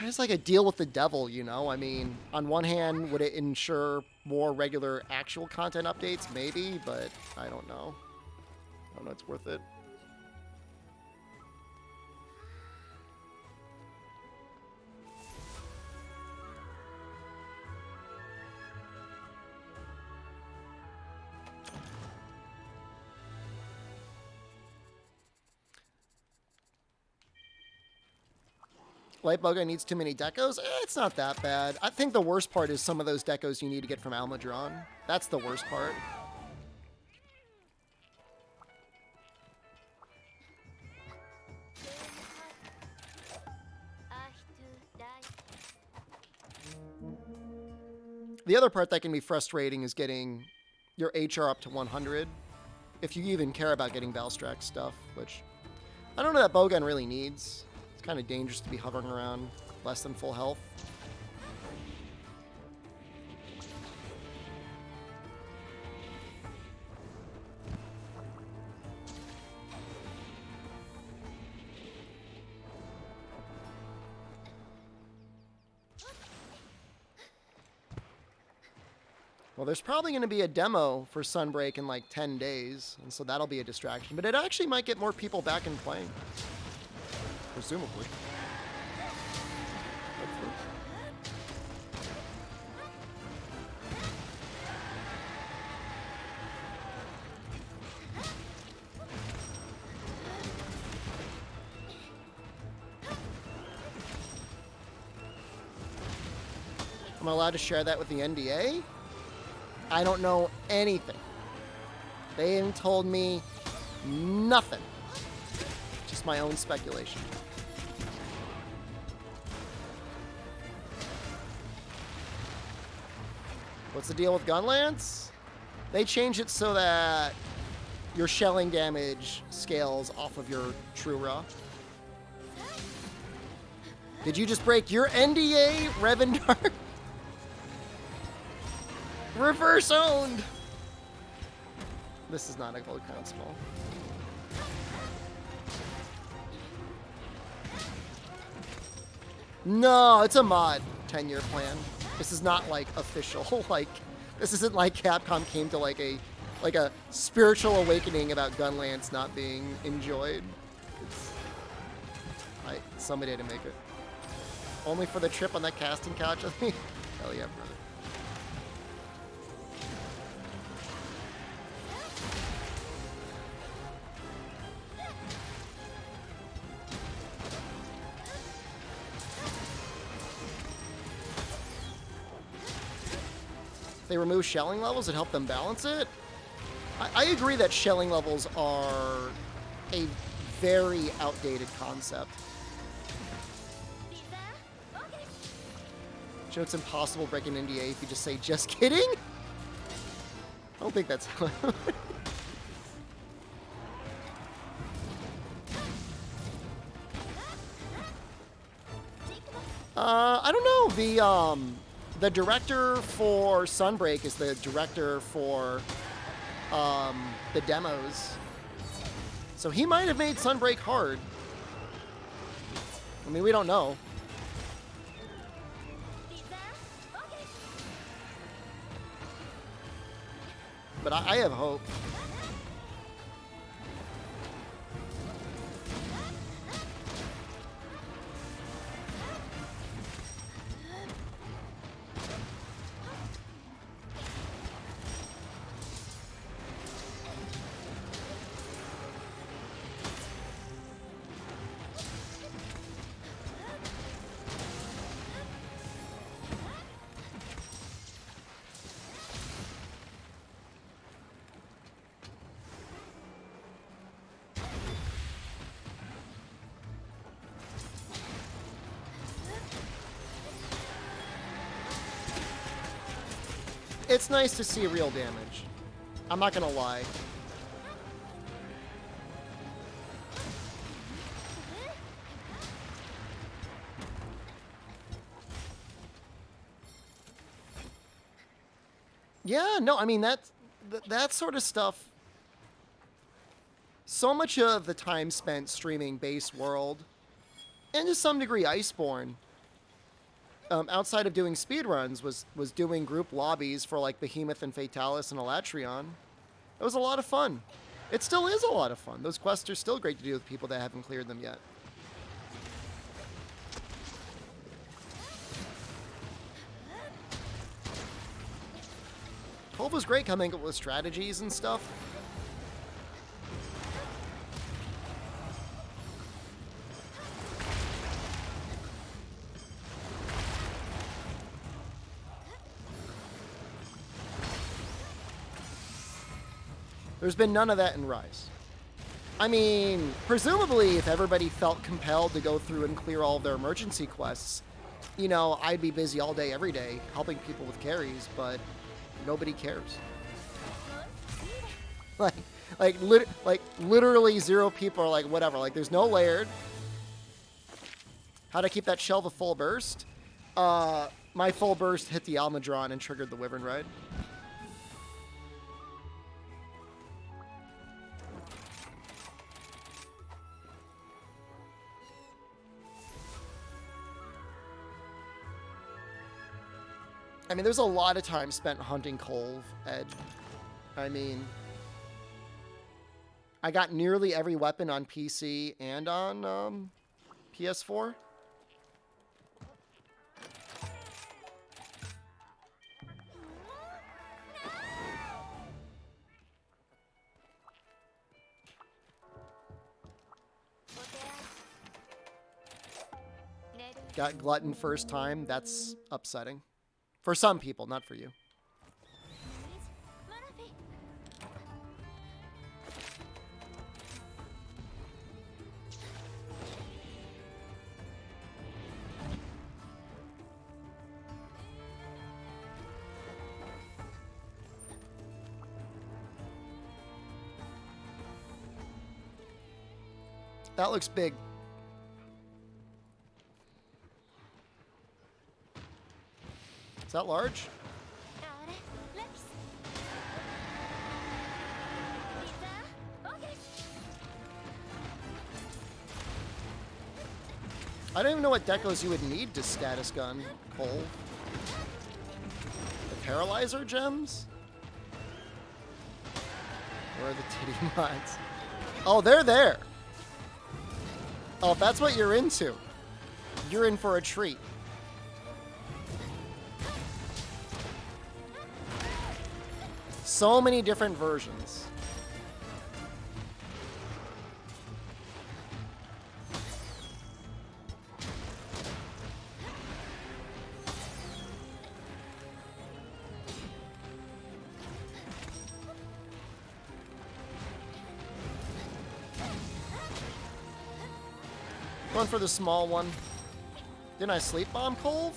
It's like a deal with the devil, you know? I mean, on one hand, would it ensure more regular actual content updates? Maybe, but I don't know. I don't know if it's worth it. Light Boga needs too many decos? It's not that bad. I think the worst part is some of those decos you need to get from Almadron. That's the worst part. The other part that can be frustrating is getting your HR up to 100. If you even care about getting Valstrax stuff, which I don't know that Bogan really needs. Kind of dangerous to be hovering around less than full health. Well, there's probably going to be a demo for Sunbreak in like 10 days, and so that'll be a distraction. But it actually might get more people back in playing. Presumably. Hopefully. Am I allowed to share that with the NDA? I don't know anything. They haven't told me nothing. Just my own speculation. What's the deal with Gunlance? They changed it so that your shelling damage scales off of your true raw. Did you just break your NDA, Revendar? Reverse owned! This is not a gold crown small. No, it's a mod 10-year plan. This is not like official. Like, this isn't like Capcom came to like a spiritual awakening about Gunlance not being enjoyed. Somebody had to make it. Only for the trip on that casting couch, I think. Hell yeah, brother. they remove shelling levels and help them balance it. I agree that shelling levels are a very outdated concept. You know, it's impossible breaking an NDA if you just say, just kidding? I don't think that's how I don't know. The director for Sunbreak is the director for the demos. So he might have made Sunbreak hard. I mean, we don't know. But I have hope. It's nice to see real damage. I'm not gonna lie. Yeah, no, I mean, that sort of stuff. So much of the time spent streaming Base World, and to some degree Iceborne, outside of doing speedruns, was doing group lobbies for like Behemoth and Fatalis and Elatrion. It was a lot of fun. It still is a lot of fun. Those quests are still great to do with people that haven't cleared them yet. Cove was great coming up with strategies and stuff. There's been none of that in Rise. I mean, presumably if everybody felt compelled to go through and clear all of their emergency quests, you know, I'd be busy all day, every day, helping people with carries, but nobody cares. Like literally zero people are like, whatever, like there's no layered. How to keep that shell to full burst? My full burst hit the Almudron and triggered the Wyvern Ride. I mean, there's a lot of time spent hunting Cove, Ed. I mean, I got nearly every weapon on PC and on PS4. Got Glutton first time. That's upsetting. For some people, not for you. That looks big. Is that large? I don't even know what decos you would need to status gun Cole. The paralyzer gems? Where are the titty mods? Oh, they're there. Oh, if that's what you're into, you're in for a treat. So many different versions. Going for the small one. Didn't I sleep bomb Cove?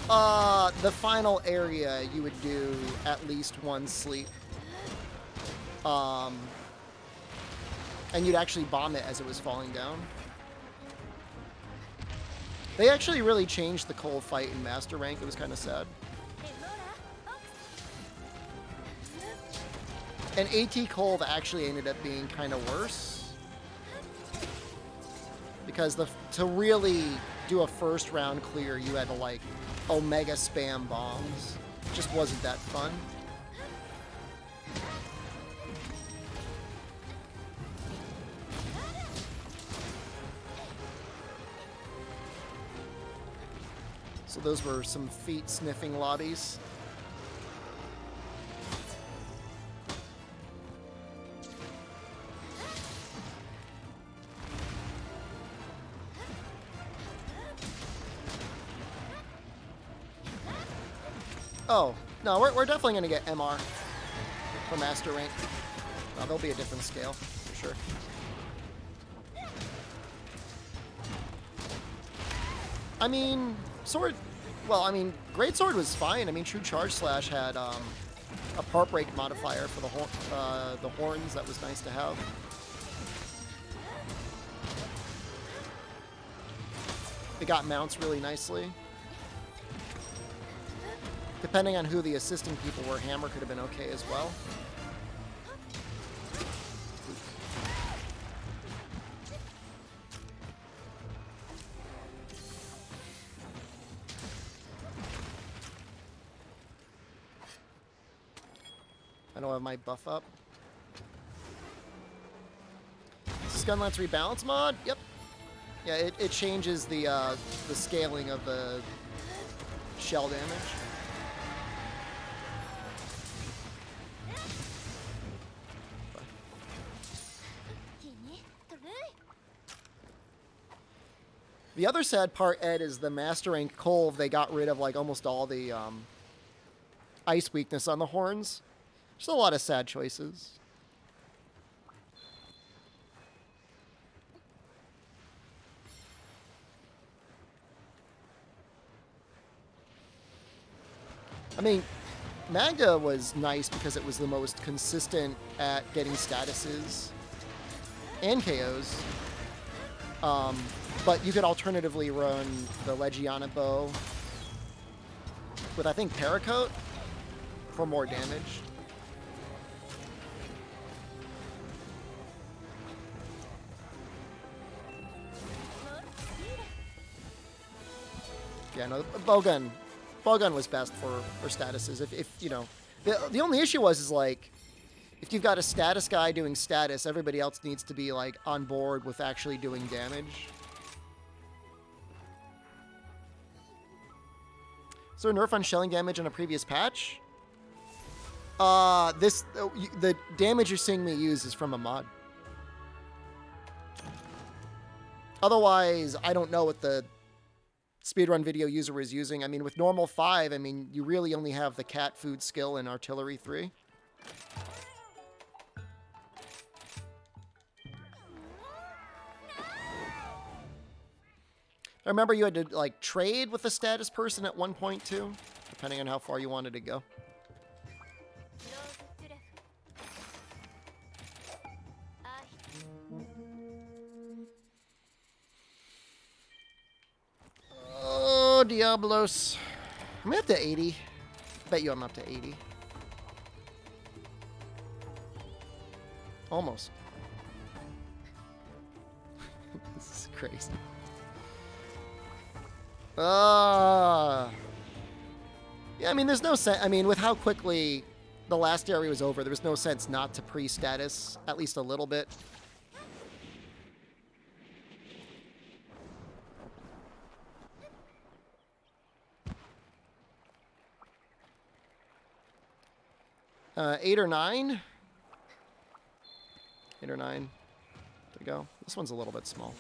The final area you would do at least one sleep. And you'd actually bomb it as it was falling down. They actually really changed the Cove fight in Master Rank. It was kind of sad. And AT Cove actually ended up being kind of worse. Because to really do a first round clear, you had to like Omega spam bombs. It just wasn't that fun. So those were some feet sniffing lobbies. Oh, no, we're definitely going to get MR for Master Rank. No, there'll be a different scale, for sure. I mean, Sword... Well, I mean, Great Sword was fine. I mean, True Charge Slash had a part break modifier for the horns. That was nice to have. It got mounts really nicely. Depending on who the assisting people were, Hammer could have been okay as well. I don't have my buff up. Is this Gunlance Rebalance mod? Yep. Yeah, it changes the scaling of the shell damage. The other sad part, Ed, is the Master Rank Cove. They got rid of like almost all the ice weakness on the horns. Just a lot of sad choices. I mean, Magda was nice because it was the most consistent at getting statuses and KOs. But you could alternatively run the Legiana bow with, I think, Paracoat for more damage. Yeah, no, Bowgun was best for statuses. If you know, the only issue is like, if you've got a status guy doing status, everybody else needs to be like on board with actually doing damage. Is there a nerf on shelling damage in a previous patch? The damage you're seeing me use is from a mod. Otherwise, I don't know what the speedrun video user was using. I mean, with normal 5, I mean, you really only have the cat food skill in Artillery 3. I remember you had to, like, trade with a status person at one point, too, depending on how far you wanted to go. Oh, Diablos. I'm up to 80. Bet you I'm up to 80. Almost. This is crazy. Yeah, I mean, there's no sense. I mean, with how quickly the last area was over, there was no sense not to pre-status, at least a little bit. Eight or nine? 8 or 9 to go. This one's a little bit small.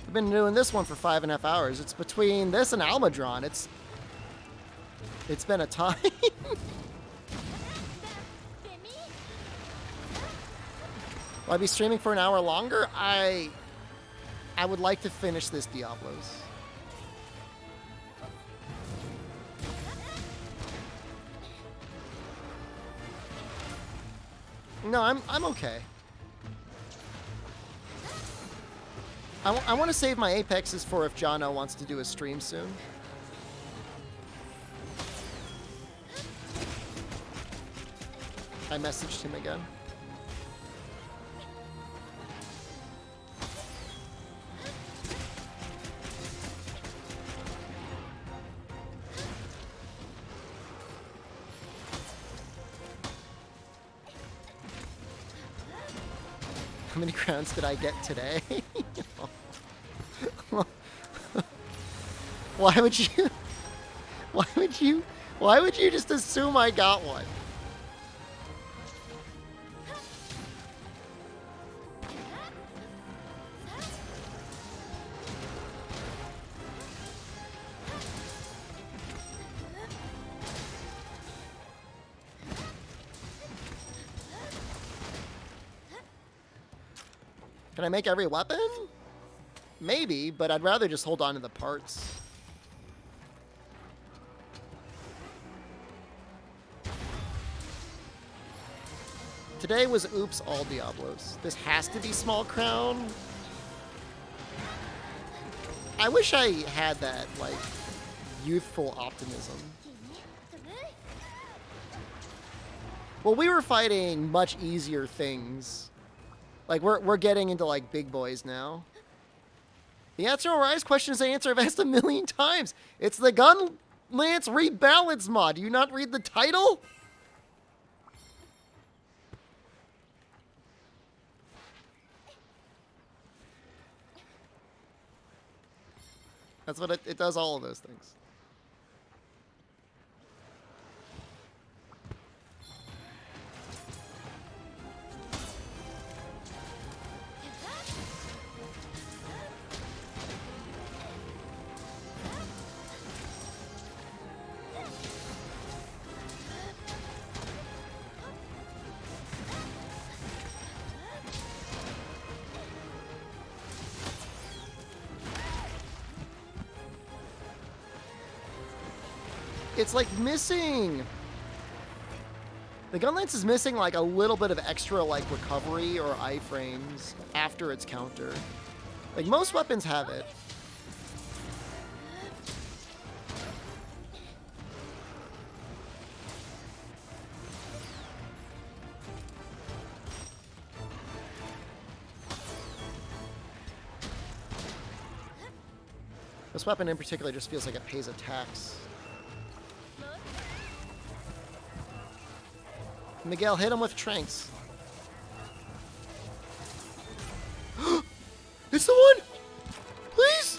I've been doing this one for 5.5 hours. It's between this and Almadron. It's been a time. Will I be streaming for an hour longer? I would like to finish this Diablos. No, I'm okay. I want to save my Apexes for if Jono wants to do a stream soon. I messaged him again. How many crowns did I get today? Why would you? Why would you just assume I got one? Can I make every weapon? Maybe, but I'd rather just hold on to the parts. Today was oops all Diablos. This has to be small crown. I wish I had that, like, youthful optimism. Well, we were fighting much easier things. Like, we're getting into, like, big boys now. The MHRise question is an answer I've asked 1,000,000 times. It's the Gun Lance Rebalance mod. Do you not read the title? That's what it does, all of those things. It's like missing. The gun lance is missing like a little bit of extra like recovery or iframes after its counter. Like most weapons have it. This weapon in particular just feels like it pays a tax. Miguel, hit him with Tranks. It's the one! Please!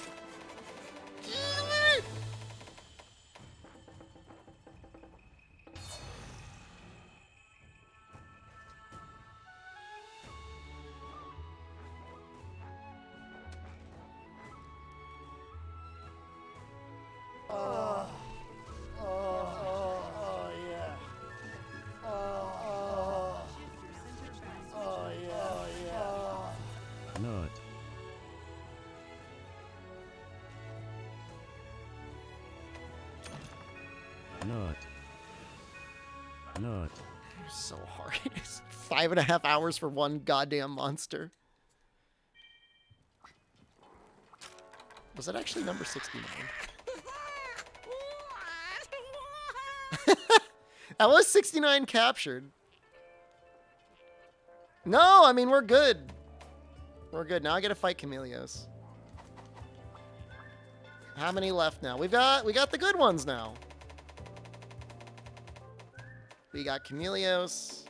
Not. So hard. It's 5.5 hours for one goddamn monster. Was that actually number 69? That was 69 captured. No, I mean, we're good. We're good. Now I gotta fight Chameleos. How many left now? We got the good ones now. We got Chameleos,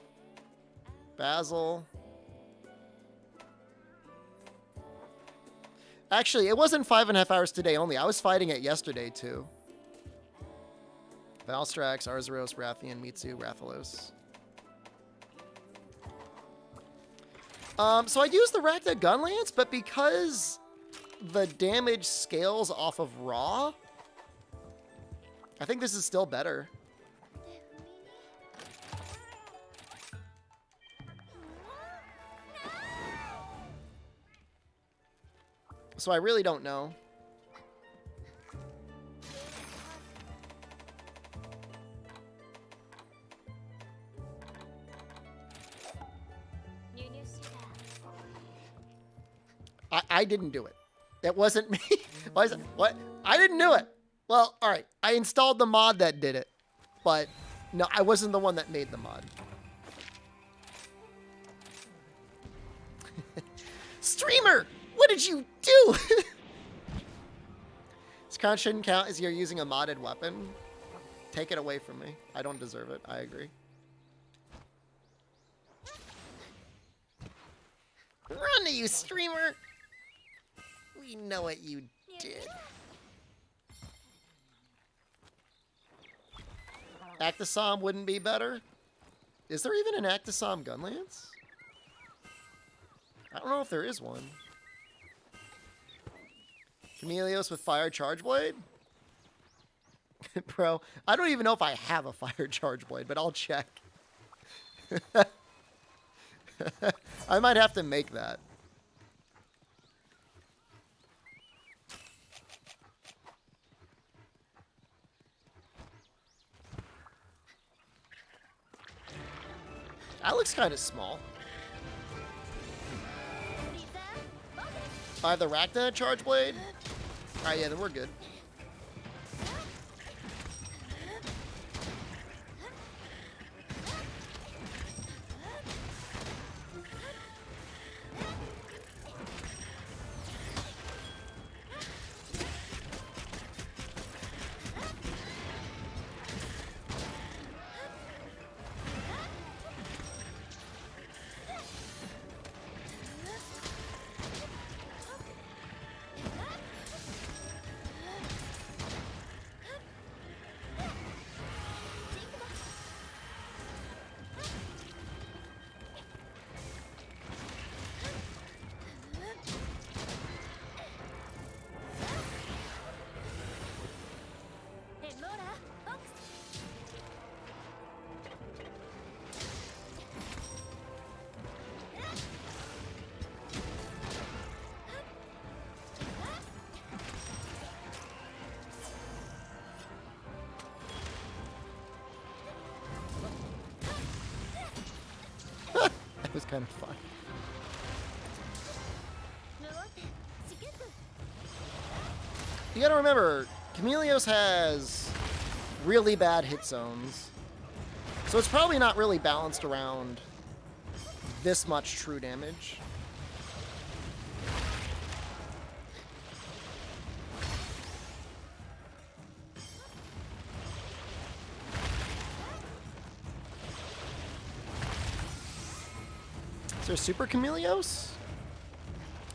Basil. Actually, it wasn't 5.5 hours today only. I was fighting it yesterday too. Valstrax, Arzuros, Rathian, Mitsu, Rathalos. So I used the Rakta Gun Lance, but because the damage scales off of raw. I think this is still better. So I really don't know. I didn't do it. That wasn't me. Why is it? What? I didn't do it. Well, all right. I installed the mod that did it. But no, I wasn't the one that made the mod. Streamer! What did you do? This crown shouldn't count as you're using a modded weapon. Take it away from me. I don't deserve it. I agree. Run to you, streamer! We know what you did. Actisom wouldn't be better? Is there even an Actisom gun lance? I don't know if there is one. Chameleos with fire charge blade? Bro, I don't even know if I have a fire charge blade, but I'll check. I might have to make that. That looks kind of small. I have the Rakna charge blade. Alright, yeah, then we're good. That was kind of fun. You gotta remember, Chameleos has really bad hit zones. So it's probably not really balanced around this much true damage. Is there Super Chameleos?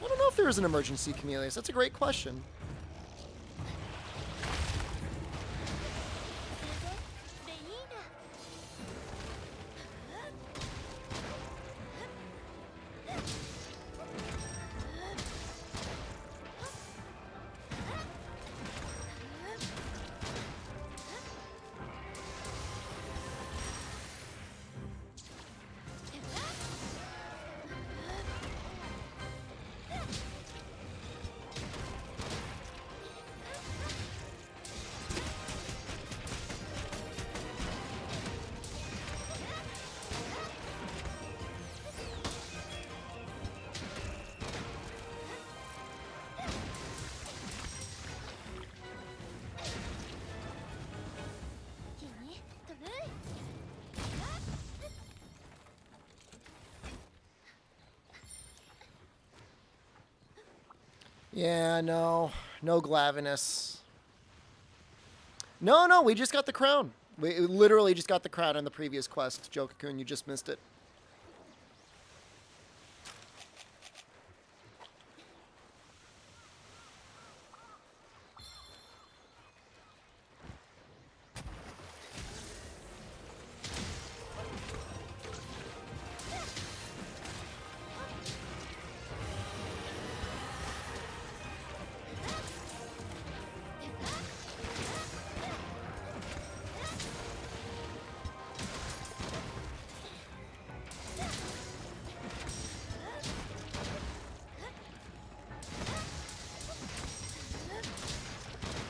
I don't know if there is an emergency Chameleos. That's a great question. Yeah, no Glavinus. No, we just got the crown. We literally just got the crown on the previous quest, Jokakun. You just missed it.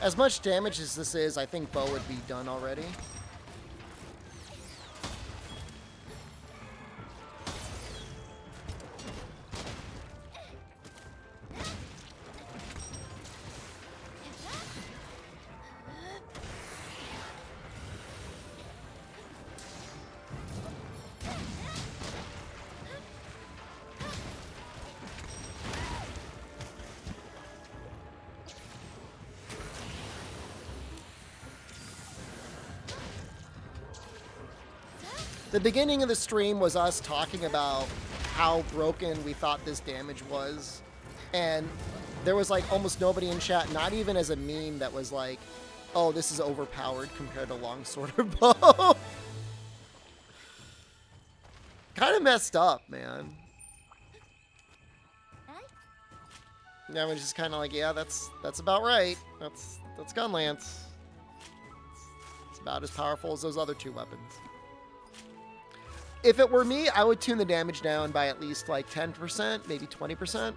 As much damage as this is, I think Bo would be done already. The beginning of the stream was us talking about how broken we thought this damage was. And there was like almost nobody in chat, not even as a meme, that was like, oh, this is overpowered compared to Longsword or Bow. Kind of messed up, man. Yeah, we're just kind of like, yeah, that's about right. That's Gunlance. It's about as powerful as those other two weapons. If it were me, I would tune the damage down by at least like 10%, maybe 20%.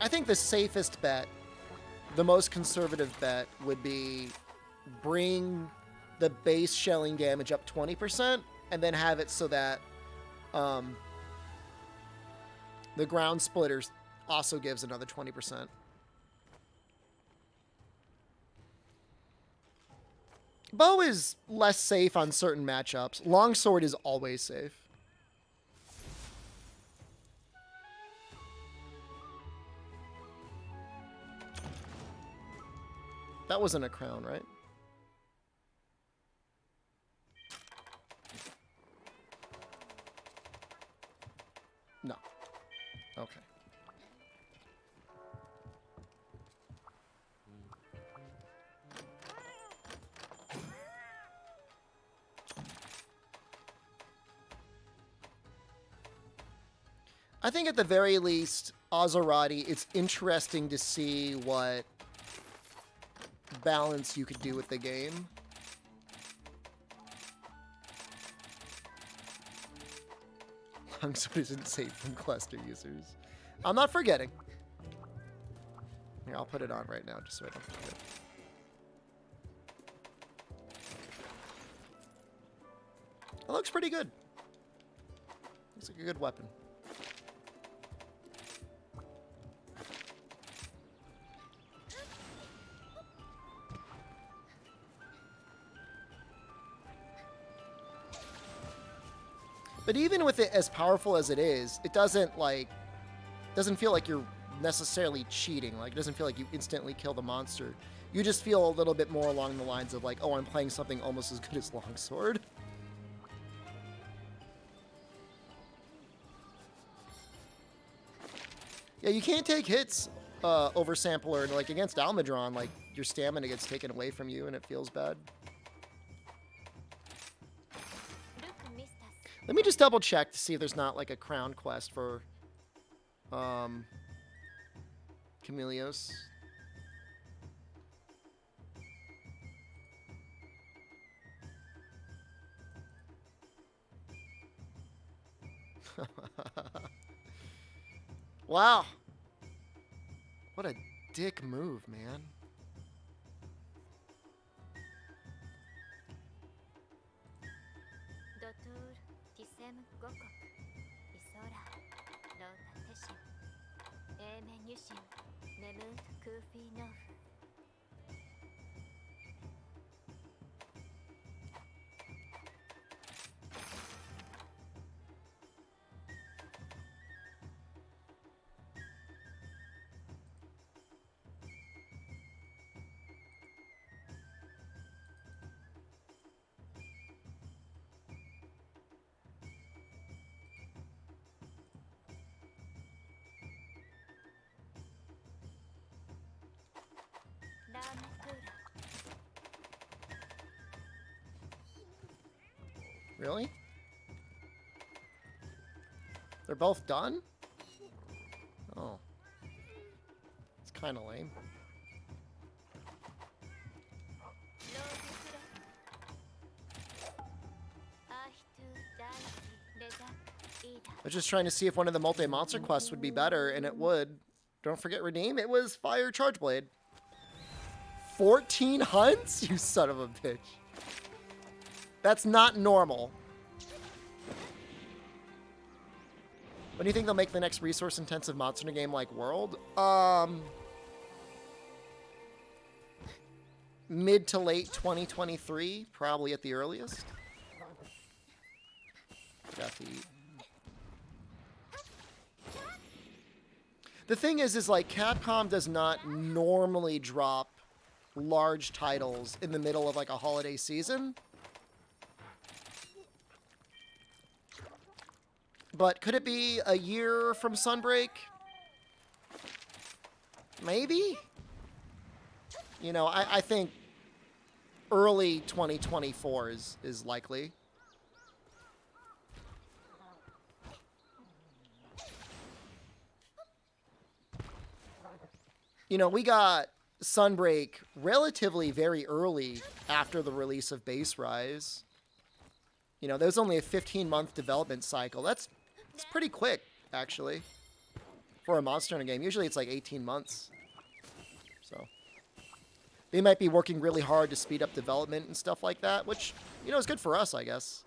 I think the safest bet, the most conservative bet, would be bring the base shelling damage up 20% and then have it so that the ground splitters also gives another 20%. Bow is less safe on certain matchups. Longsword is always safe. That wasn't a crown, right? No. Okay. I think at the very least, Azerati, it's interesting to see what balance you could do with the game. Longsword isn't safe from cluster users. I'm not forgetting. Here, I'll put it on right now just so I don't forget. It looks pretty good. Looks like a good weapon. But even with it as powerful as it is, it doesn't feel like you're necessarily cheating. Like, it doesn't feel like you instantly kill the monster. You just feel a little bit more along the lines of like, oh, I'm playing something almost as good as Longsword. Yeah, you can't take hits over Sampler, and like against Almudron, like your stamina gets taken away from you and it feels bad. Let me just double check to see if there's not like a crown quest for Camelios. Wow. What a dick move, man. Really? They're both done? Oh. It's kind of lame. I was just trying to see if one of the multi-monster quests would be better, and it would. Don't forget redeem. It was Fire Charge Blade. 14 hunts? You son of a bitch. That's not normal. When do you think they'll make the next resource-intensive monster in a game like World? Mid to late 2023, probably at the earliest. Got to eat. The thing is like Capcom does not normally drop large titles in the middle of like a holiday season. But could it be a year from Sunbreak? Maybe? You know, I think early 2024 is likely. You know, we got Sunbreak relatively very early after the release of MHRise. You know, there's only a 15-month development cycle. It's pretty quick, actually, for a monster in a game. Usually it's like 18 months. So they might be working really hard to speed up development and stuff like that, which, you know, is good for us, I guess.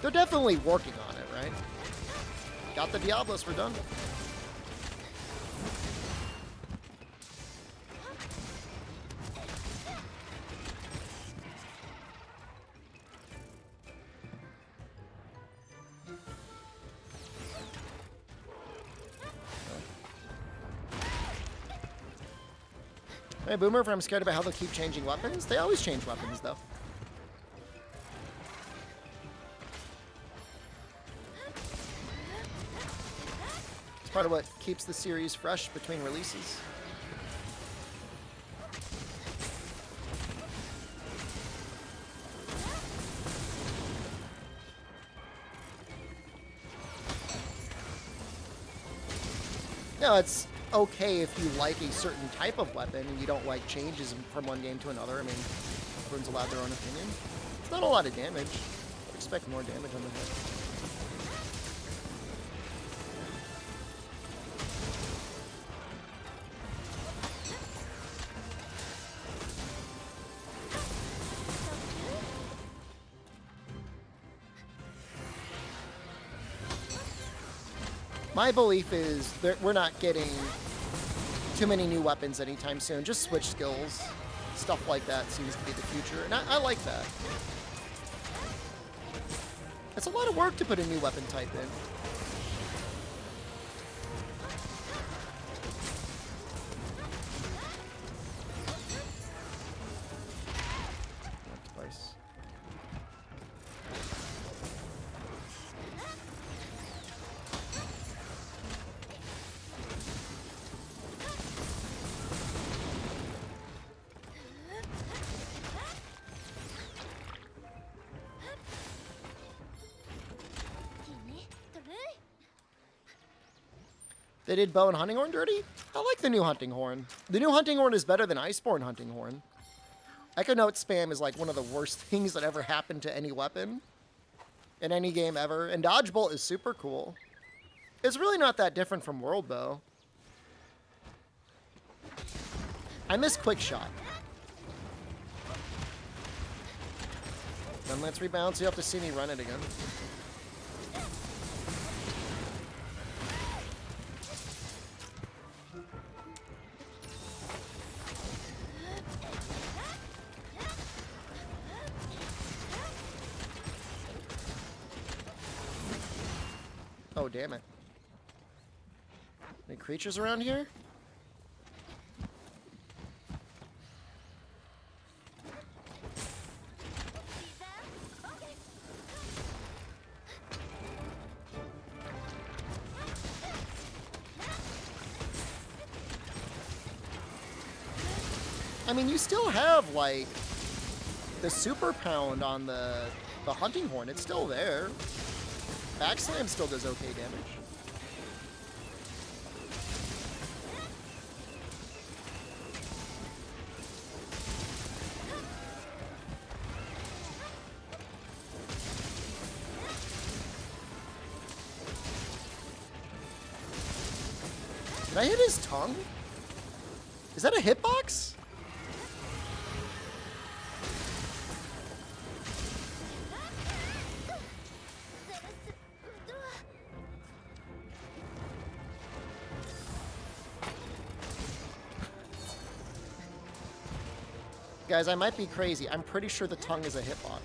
They're definitely working on it, right? Got the Diablos, we're done. Hey, Boomer, if I'm scared about how they'll keep changing weapons. They always change weapons, though. It's part of what keeps the series fresh between releases. No, it's okay if you like a certain type of weapon and you don't like changes from one game to another. I mean, everyone's allowed their own opinion. It's not a lot of damage. I'd expect more damage on the hit. My belief is that we're not getting too many new weapons anytime soon. Just switch skills. Stuff like that seems to be the future. And I like that. It's a lot of work to put a new weapon type in. Twice. They did bow and hunting horn dirty? I like the new hunting horn. The new hunting horn is better than Iceborne hunting horn. Echo Note spam is like one of the worst things that ever happened to any weapon in any game ever. And Dodge Bolt is super cool. It's really not that different from World, though. I miss Quick Shot. Then let's rebalance. You have to see me run it again. Oh, damn it. Any creatures around here? I mean, you still have, like, the super pound on the hunting horn. It's still there. Backslam still does okay damage. Did I hit his tongue? Is that a hitbox? Guys, I might be crazy. I'm pretty sure the tongue is a hitbox.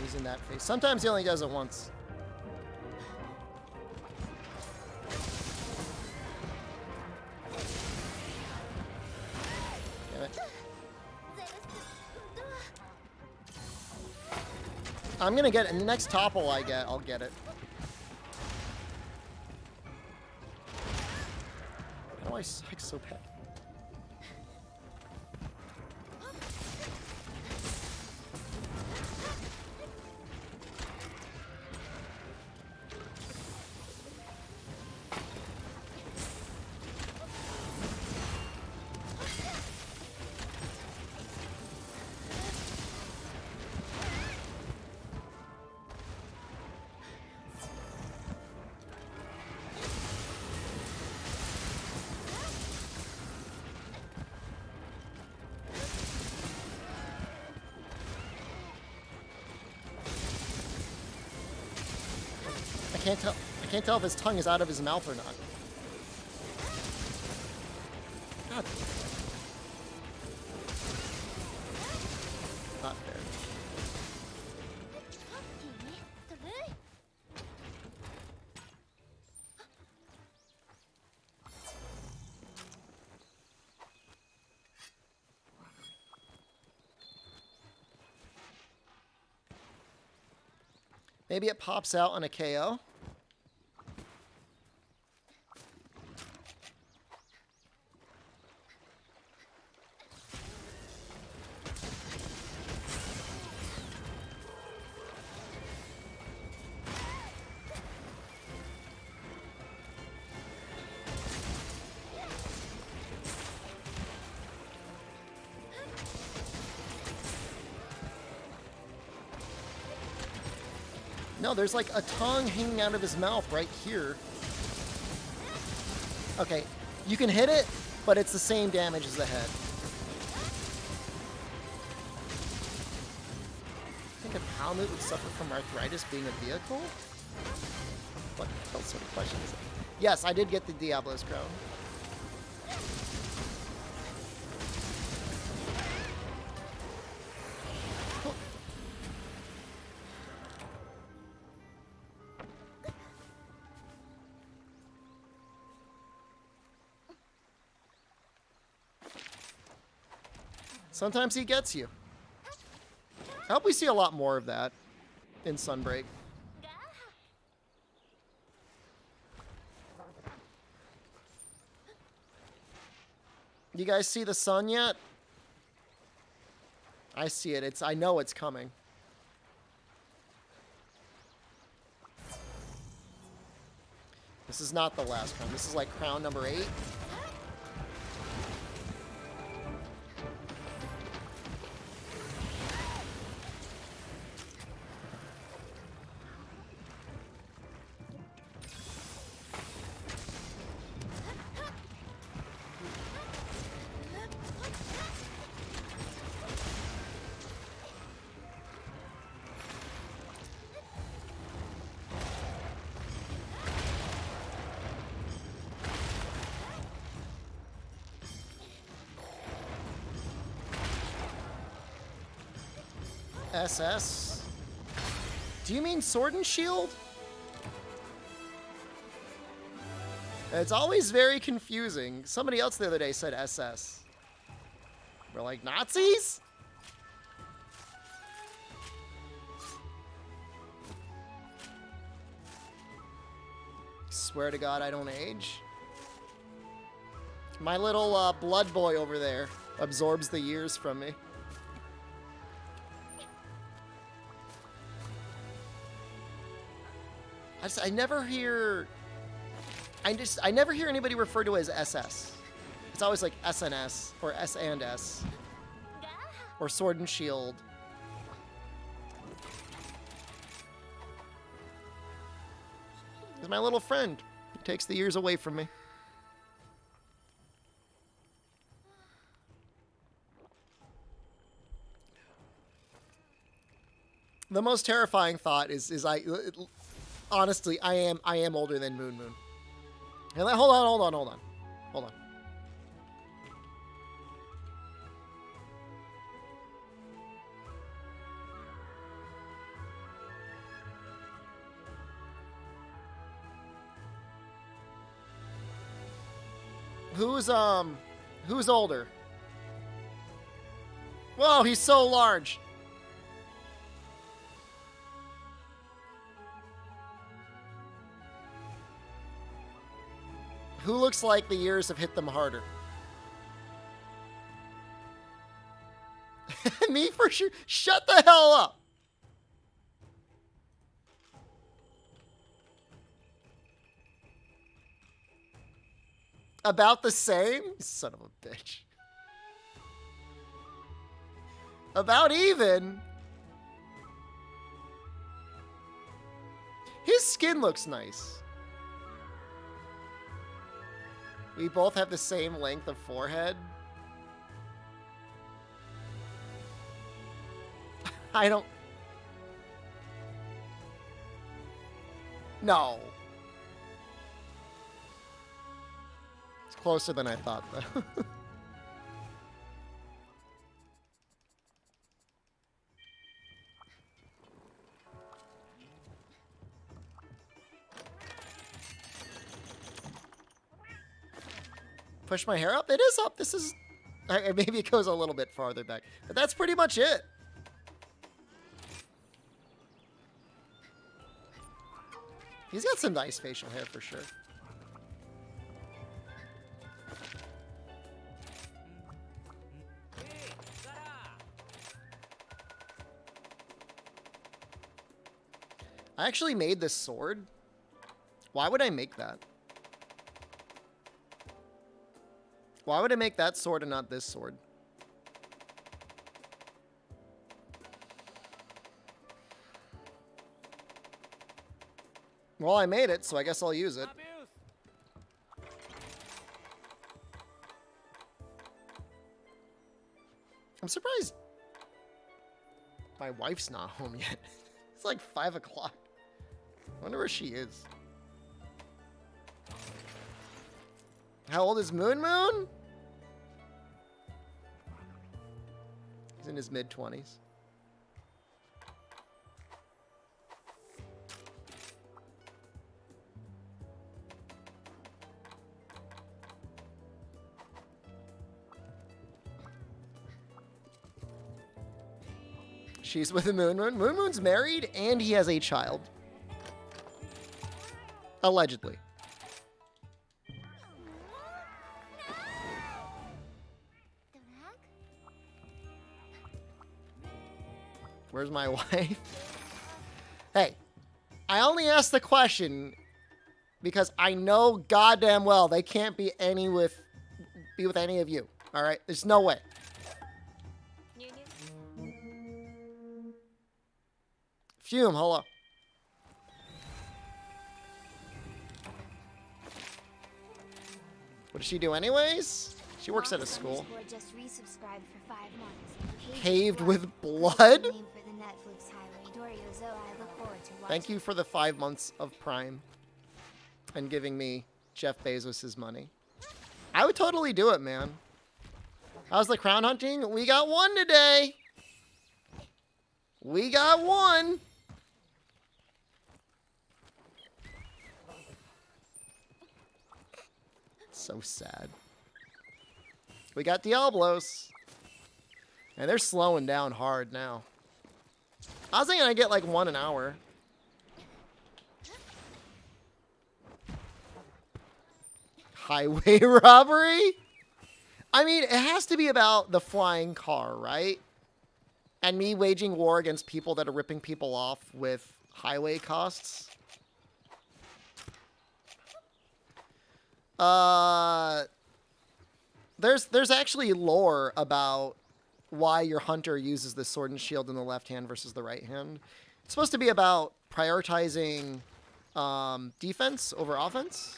He's in that phase. Sometimes he only does it once. Damn it. I'm gonna get it. And the next topple I get, I'll get it. How do I suck so bad? I can't tell if his tongue is out of his mouth or not. God. Not fair. Maybe it pops out on a KO. No, there's like a tongue hanging out of his mouth right here. Okay, you can hit it, but it's the same damage as the head. I think a Palamute would suffer from arthritis being a vehicle? What sort of question is that? Yes, I did get the Diablo's Crown. Sometimes he gets you. I hope we see a lot more of that in Sunbreak. You guys see the sun yet? I see it. I know it's coming. This is not the last crown. This is like crown number 8. SS? Do you mean Sword and Shield? It's always very confusing. Somebody else the other day said SS. We're like, Nazis? Swear to God, I don't age. My little blood boy over there absorbs the years from me. I never hear... I never hear anybody refer to it as SS. It's always like SNS, or S&S, or Sword and Shield. He's my little friend. He takes the years away from me. The most terrifying thought is honestly, I am older than Moon. And hold on. Who's older? Whoa, he's so large. Who looks like the years have hit them harder? Me for sure. Shut the hell up. About the same? Son of a bitch. About even. His skin looks nice. We both have the same length of forehead. I don't... No. It's closer than I thought, though. Push my hair up? It is up. This is... Maybe it goes a little bit farther back. But that's pretty much it. He's got some nice facial hair for sure. I actually made this sword. Why would I make that? Why would I make that sword and not this sword? Well, I made it, so I guess I'll use it. I'm surprised my wife's not home yet. It's like 5 o'clock. I wonder where she is. How old is Moon? He's in his mid-20s. She's with the Moon. Moon's married and he has a child. Allegedly. Where's my wife? Hey, I only asked the question because I know goddamn well they can't be with any of you. All right, there's no way. Fume, hello. What does she do anyways? She works at a school. Just resubscribed for 5 months. Paved with blood? Thank you for the 5 months of Prime and giving me Jeff Bezos' money. I would totally do it, man. How's the crown hunting? We got one today. We got one. So sad. We got Diablos. And they're slowing down hard now. I was thinking I'd get like 1 an hour. Highway robbery? I mean, it has to be about the flying car, right? And me waging war against people that are ripping people off with highway costs. There's actually lore about why your hunter uses the sword and shield in the left hand versus the right hand. It's supposed to be about prioritizing defense over offense.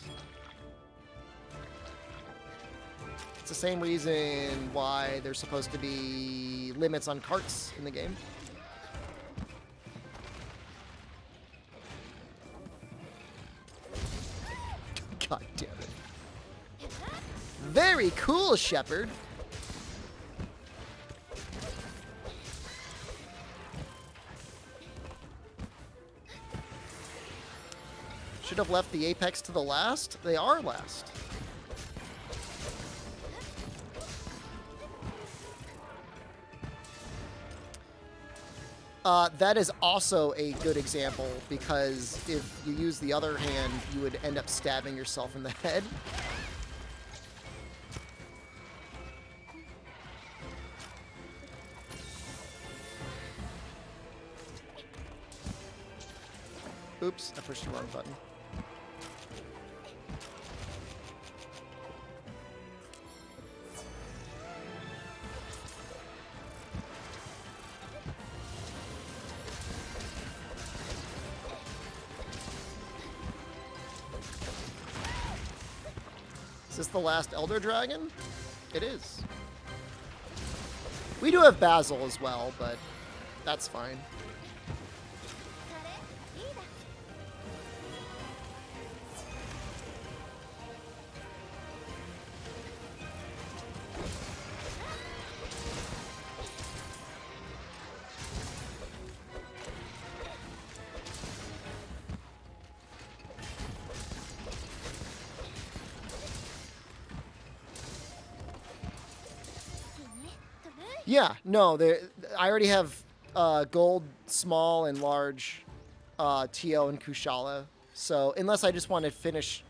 It's the same reason why there's supposed to be limits on carts in the game. God damn it. Very cool, Shepard. Should have left the apex to the last. They are last. That is also a good example, because if you use the other hand, you would end up stabbing yourself in the head. Oops, I pushed the wrong button. Is this the last Elder Dragon? It is. We do have Basil as well, but that's fine. Yeah, no, I already have gold, small, and large TO and Kushala. So unless I just want to finish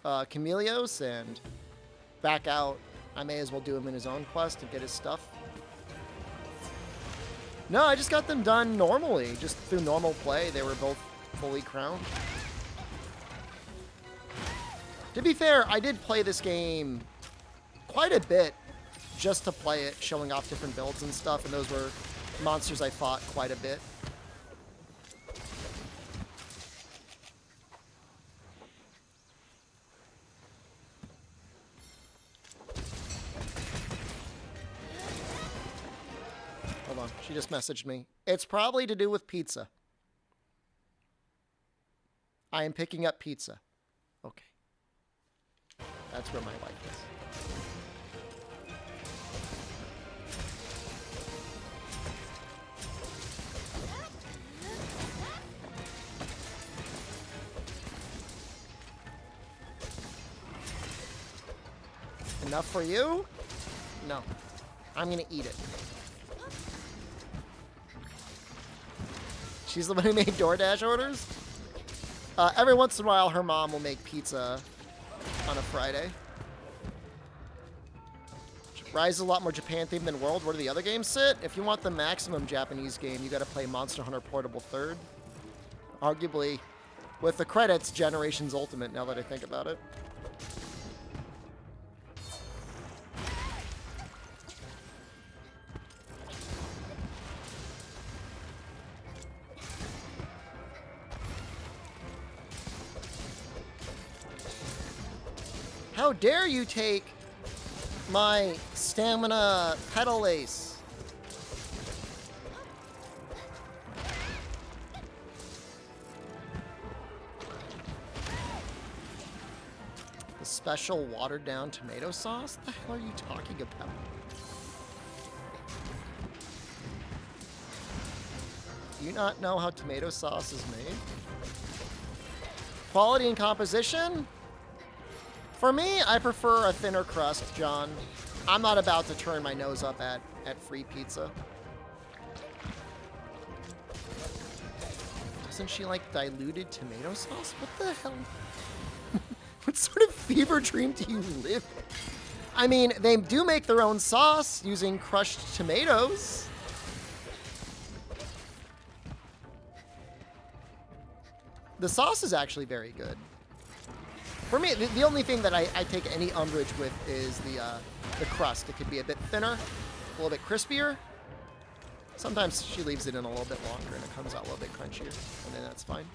Camelios and back out, I may as well do him in his own quest and get his stuff. No, I just got them done normally, just through normal play. They were both fully crowned. To be fair, I did play this game quite a bit just to play it, showing off different builds and stuff, and those were monsters I fought quite a bit. Hold on, she just messaged me. It's probably to do with pizza. I am picking up pizza. Okay. That's where my life is. Enough for you? No. I'm gonna eat it. She's the one who made DoorDash orders? Every once in a while, her mom will make pizza on a Friday. Rise is a lot more Japan themed than World. Where do the other games sit? If you want the maximum Japanese game, you gotta play Monster Hunter Portable 3rd. Arguably, with the credits, Generations Ultimate, now that I think about it. How dare you take my stamina pedal ace? The special watered down tomato sauce? What the hell are you talking about? Do you not know how tomato sauce is made? Quality and composition? For me, I prefer a thinner crust, John. I'm not about to turn my nose up at free pizza. Doesn't she like diluted tomato sauce? What the hell? What sort of fever dream do you live in? I mean, they do make their own sauce using crushed tomatoes. The sauce is actually very good. For me, the only thing that I take any umbrage with is the crust. It could be a bit thinner, a little bit crispier. Sometimes she leaves it in a little bit longer and it comes out a little bit crunchier, and then that's fine.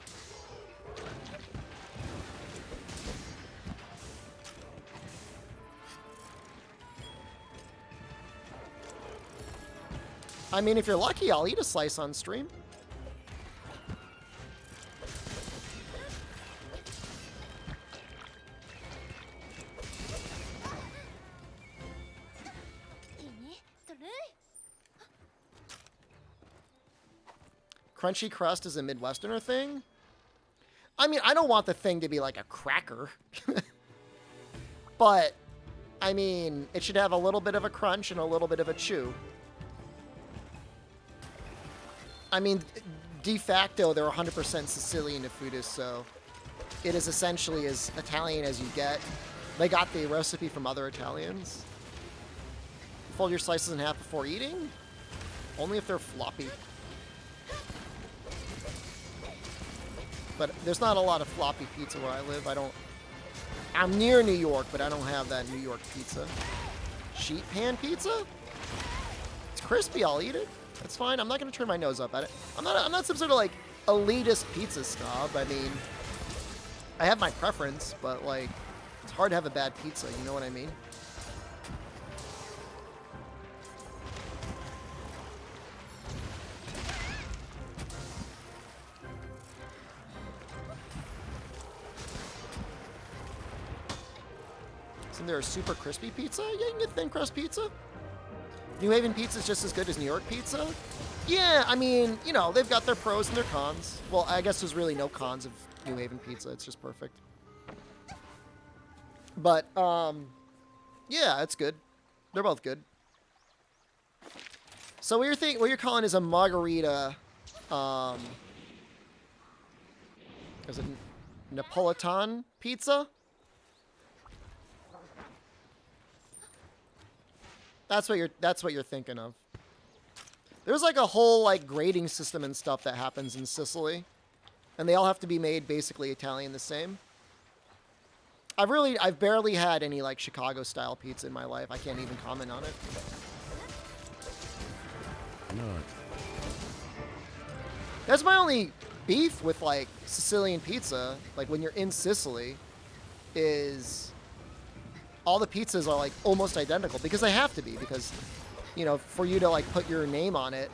I mean, if you're lucky, I'll eat a slice on stream. Crunchy crust is a Midwesterner thing? I mean, I don't want the thing to be like a cracker. But, I mean, it should have a little bit of a crunch and a little bit of a chew. I mean, de facto, they're 100% Sicilian to foodists, so it is essentially as Italian as you get. They got the recipe from other Italians. Fold your slices in half before eating? Only if they're floppy. But there's not a lot of floppy pizza where I live. I'm near New York, but I don't have that New York pizza. Sheet pan pizza? It's crispy, I'll eat it. That's fine. I'm not going to turn my nose up at it. I'm not some sort of, like, elitist pizza snob. I mean, I have my preference, but, like, it's hard to have a bad pizza. You know what I mean? Isn't there a super crispy pizza? Yeah, you can get thin crust pizza. New Haven pizza is just as good as New York pizza? Yeah, I mean, you know, they've got their pros and their cons. Well, I guess there's really no cons of New Haven pizza. It's just perfect. But, yeah, it's good. They're both good. So what you're calling is a margarita, is it Napolitan pizza? That's what you're thinking of. There's like a whole like grading system and stuff that happens in Sicily, and they all have to be made basically Italian the same. I've barely had any like Chicago style pizza in my life. I can't even comment on it. No. That's my only beef with like Sicilian pizza. Like when you're in Sicily, is all the pizzas are like almost identical because they have to be, because, you know, for you to like put your name on it,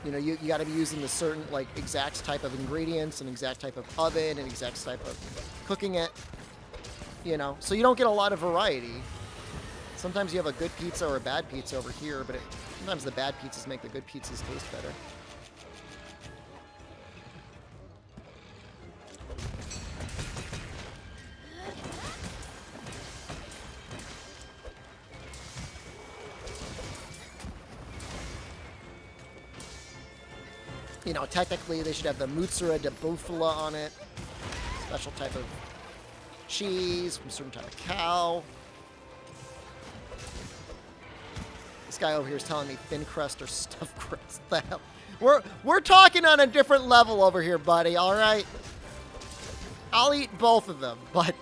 you know, you got to be using the certain like exact type of ingredients, and exact type of oven, and exact type of cooking it, you know, so you don't get a lot of variety. Sometimes you have a good pizza or a bad pizza over here, but sometimes the bad pizzas make the good pizzas taste better. You know, technically they should have the mozzarella di bufala on it. Special type of cheese from a certain type of cow. This guy over here is telling me thin crust or stuffed crust. The hell? We're talking on a different level over here, buddy, all right? I'll eat both of them, but...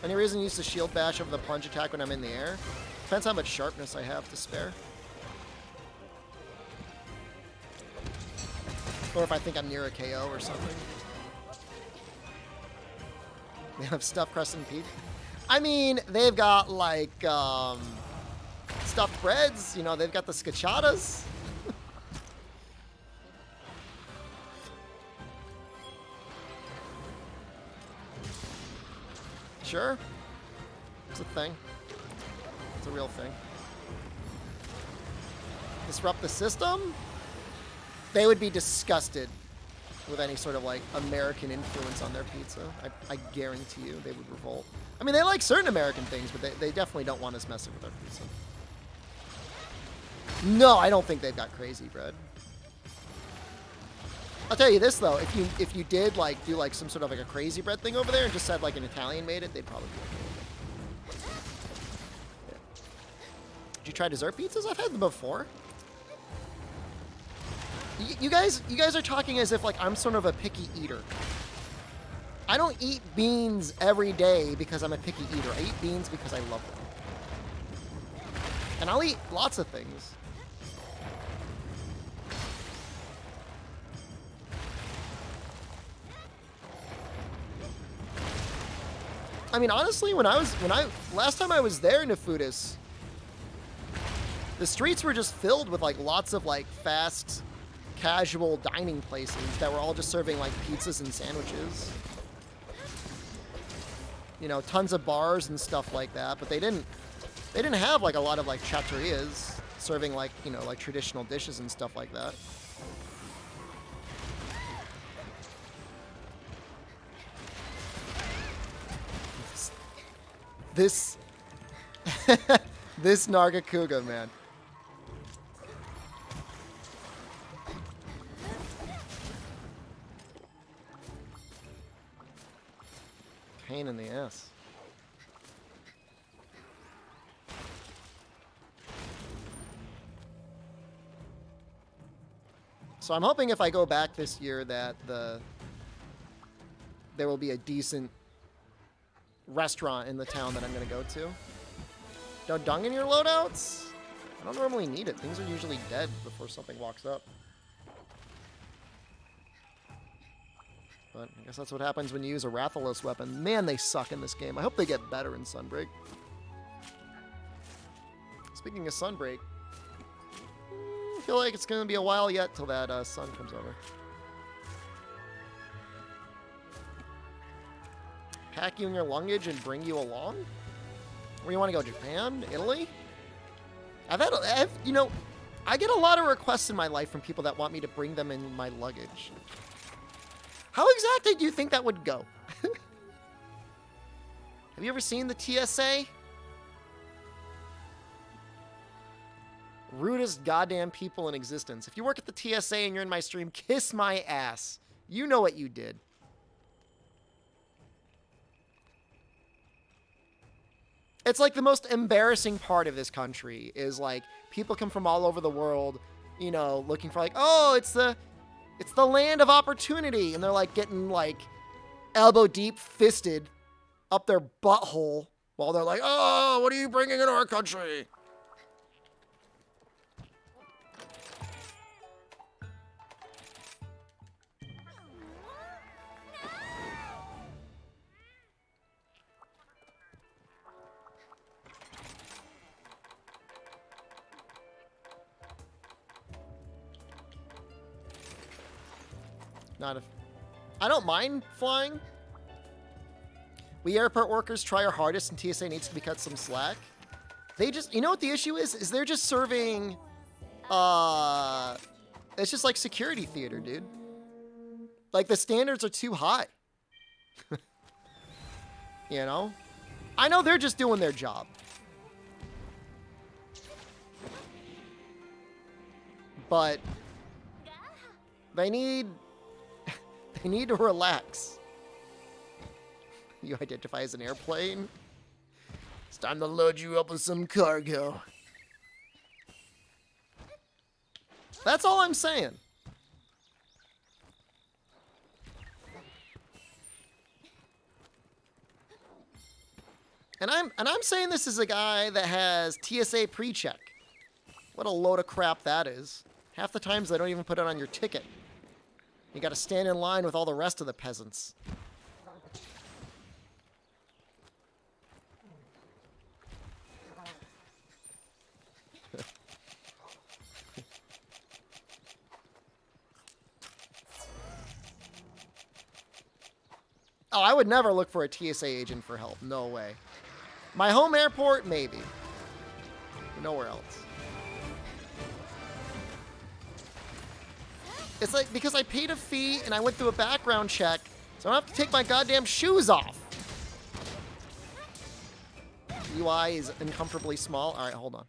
Any reason to use the shield bash over the plunge attack when I'm in the air? Depends how much sharpness I have to spare. Or if I think I'm near a KO or something. They have stuffed crust and pizza. I mean, they've got like stuffed breads. You know, they've got the scacciatas. Sure. It's a thing. It's a real thing. Disrupt the system? They would be disgusted with any sort of, like, American influence on their pizza. I guarantee you they would revolt. I mean, they like certain American things, but they definitely don't want us messing with our pizza. No, I don't think they've got crazy bread. I'll tell you this, though. If you did, like, do, like, some sort of, like, a crazy bread thing over there and just said, like, an Italian made it, they'd probably be okay with it. Yeah. Did you try dessert pizzas? I've had them before. You guys are talking as if like I'm sort of a picky eater. I don't eat beans every day because I'm a picky eater. I eat beans because I love them. And I'll eat lots of things. I mean, honestly, last time I was there in Nefudis, the streets were just filled with like lots of like fast, casual dining places that were all just serving like pizzas and sandwiches. You know, tons of bars and stuff like that, but they didn't have like a lot of like trattorias serving like, you know, like traditional dishes and stuff like that. This this Nargacuga, man. Pain in the ass. So I'm hoping if I go back this year that there will be a decent restaurant in the town that I'm going to go to. No dung in your loadouts? I don't normally need it. Things are usually dead before something walks up. But I guess that's what happens when you use a Rathalos weapon. Man, they suck in this game. I hope they get better in Sunbreak. Speaking of Sunbreak, I feel like it's going to be a while yet till that sun comes over. Pack you in your luggage and bring you along? Where you want to go? Japan? Italy? You know, I get a lot of requests in my life from people that want me to bring them in my luggage. How exactly do you think that would go? Have you ever seen the TSA? Rudest goddamn people in existence. If you work at the TSA and you're in my stream, kiss my ass. You know what you did. It's like the most embarrassing part of this country is like people come from all over the world, you know, looking for like, oh, it's the land of opportunity. And they're like getting like elbow deep fisted up their butthole while they're like, oh, what are you bringing in our country? I don't mind flying. We airport workers try our hardest and TSA needs to be cut some slack. They just, you know what the issue is? Is they're just serving, it's just like security theater, dude. Like the standards are too high. You know? I know they're just doing their job. But they need to relax. You identify as an airplane? It's time to load you up with some cargo. That's all I'm saying. And I'm saying this as a guy that has TSA pre-check. What a load of crap that is. Half the times they don't even put it on your ticket. You gotta stand in line with all the rest of the peasants. Oh, I would never look for a TSA agent for help. No way. My home airport, maybe. Nowhere else. It's like, because I paid a fee and I went through a background check, so I don't have to take my goddamn shoes off. UI is uncomfortably small. All right, hold on.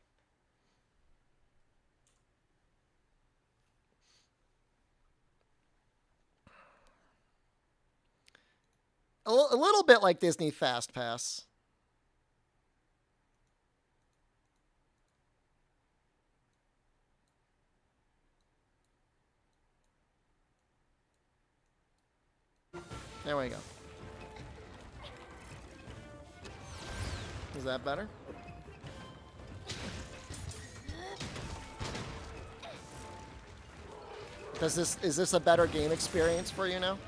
A little bit like Disney Fast Pass. There we go. Is that better? Is this a better game experience for you now?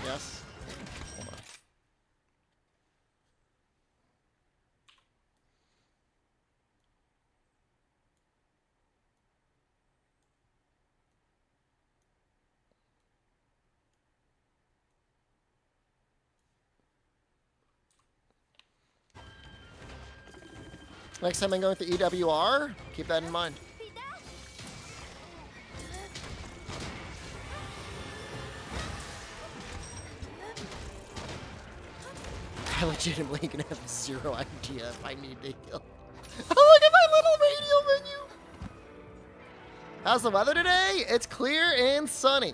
Yes. Hold on. Next time I'm going with the EWR, keep that in mind. I legitimately gonna have zero idea if I need to heal. Oh, look at my little radio menu! How's the weather today? It's clear and sunny.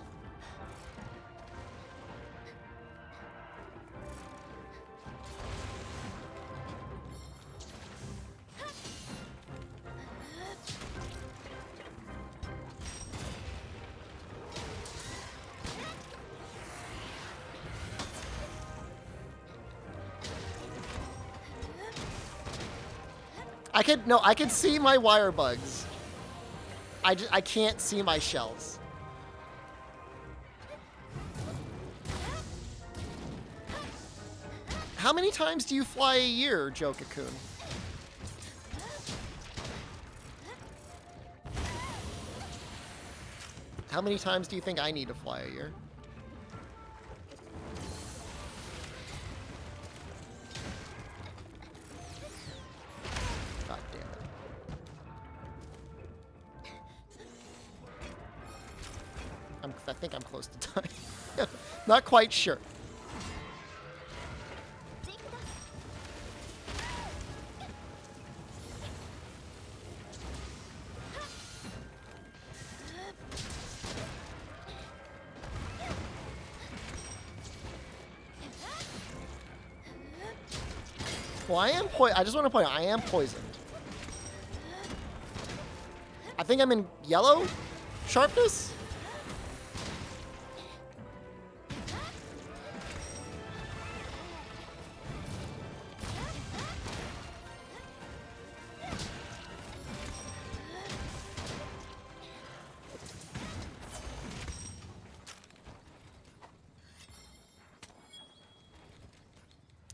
I can see my wire bugs. I can't see my shells. How many times do you fly a year, Joe-Cocoon? How many times do you think I need to fly a year? God damn it. I think I'm close to dying. Not quite sure. Well, I just want to point out, I am poisoned. I think I'm in yellow sharpness?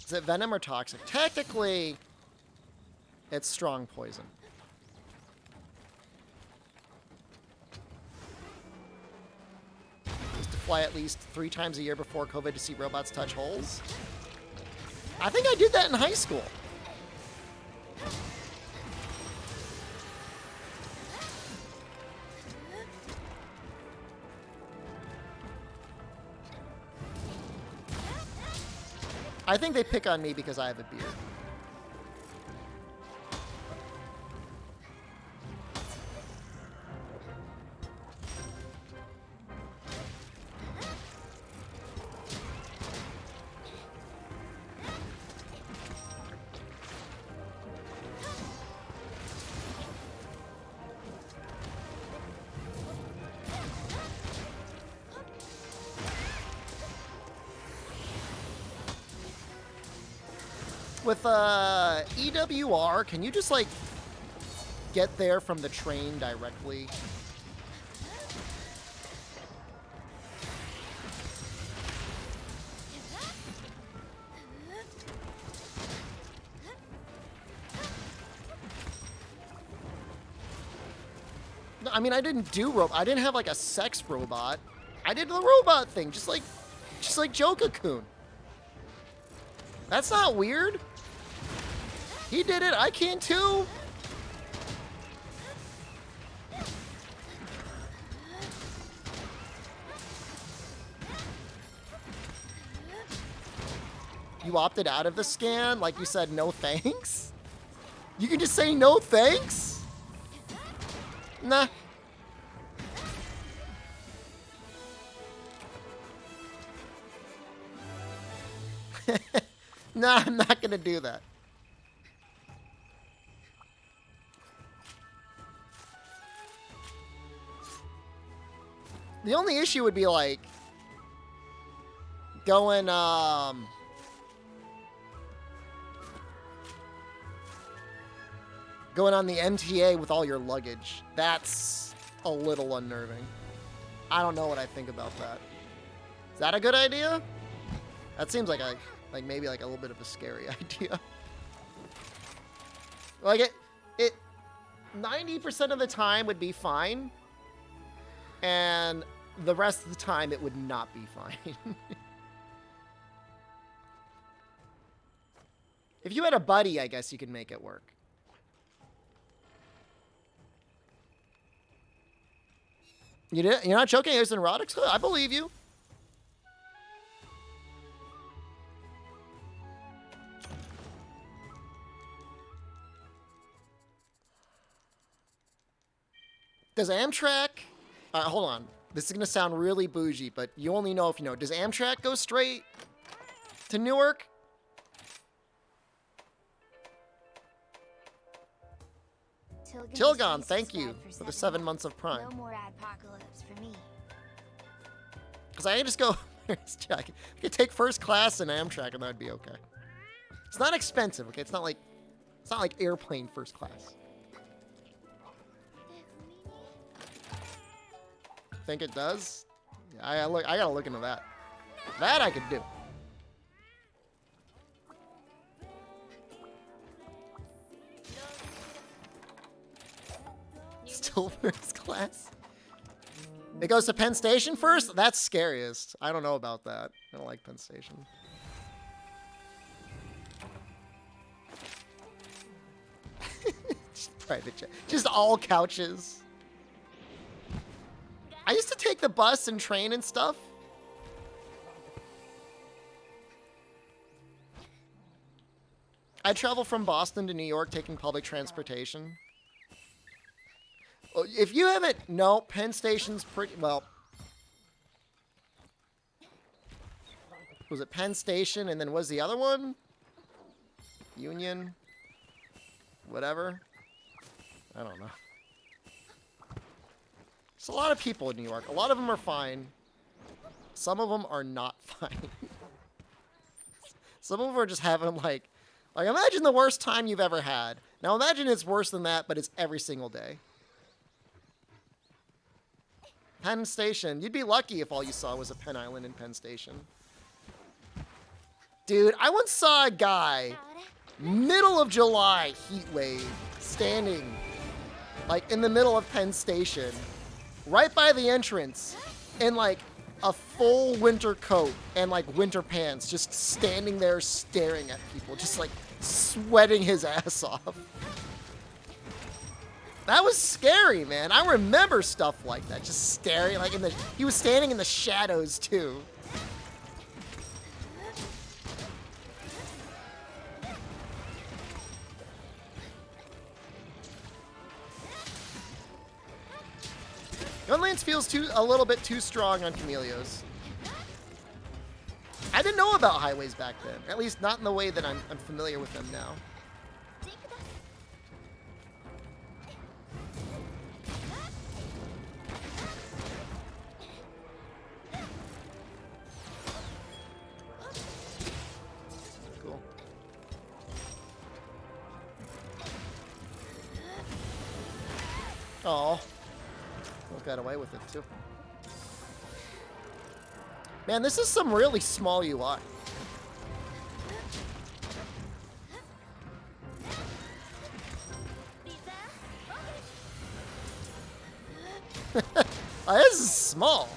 Is it venom or toxic? Technically, it's strong poison. Used to fly at least 3 times a year before COVID to see robots touch holes. I think I did that in high school. I think they pick on me because I have a beard. With EWR, can you just like get there from the train directly? No, I mean, I didn't do I didn't have like a sex robot. I did the robot thing, just like Joe-Cocoon. That's not weird. He did it. I can too. You opted out of the scan, like you said no thanks? You can just say no thanks? Nah. Nah, I'm not gonna do that. The only issue would be like going going on the MTA with all your luggage. That's a little unnerving. I don't know what I think about that. Is that a good idea? That seems like maybe like a little bit of a scary idea. Like it 90% of the time would be fine, and the rest of the time it would not be fine. If you had a buddy, I guess you could make it work. You're not joking? There's an erotic story? I believe you. Does Amtrak... hold on. This is going to sound really bougie, but you only know if you know. Does Amtrak go straight to Newark? Tilgon, thank you for the 7 months of Prime. No more apocalypse for me. Because I can just go... I could take first class in Amtrak and that would be okay. It's not expensive, okay? It's not like airplane first class. Think it does? Yeah, I gotta look into that. That I could do. Still first class? It goes to Penn Station first? That's scariest. I don't know about that. I don't like Penn Station. Just private jet. Just all couches. I used to take the bus and train and stuff. I travel from Boston to New York taking public transportation. If you haven't... No, Penn Station's pretty... Well... Was it Penn Station and then was the other one? Union? Whatever. I don't know. There's a lot of people in New York. A lot of them are fine. Some of them are not fine. Some of them are just having like imagine the worst time you've ever had. Now imagine it's worse than that, but it's every single day. Penn Station. You'd be lucky if all you saw was a Penn Island in Penn Station. Dude, I once saw a guy, middle of July heat wave, standing like in the middle of Penn Station, right by the entrance, in like a full winter coat and like winter pants, just standing there staring at people, just like sweating his ass off. That was scary, man. I remember stuff like that, just staring, like he was standing in the shadows too. Gunlance feels a little bit too strong on Chameleos. I didn't know about highways back then. At least not in the way that I'm familiar with them now. Cool. Oh. Got away with it too. Man, this is some really small UI. Oh, this is small.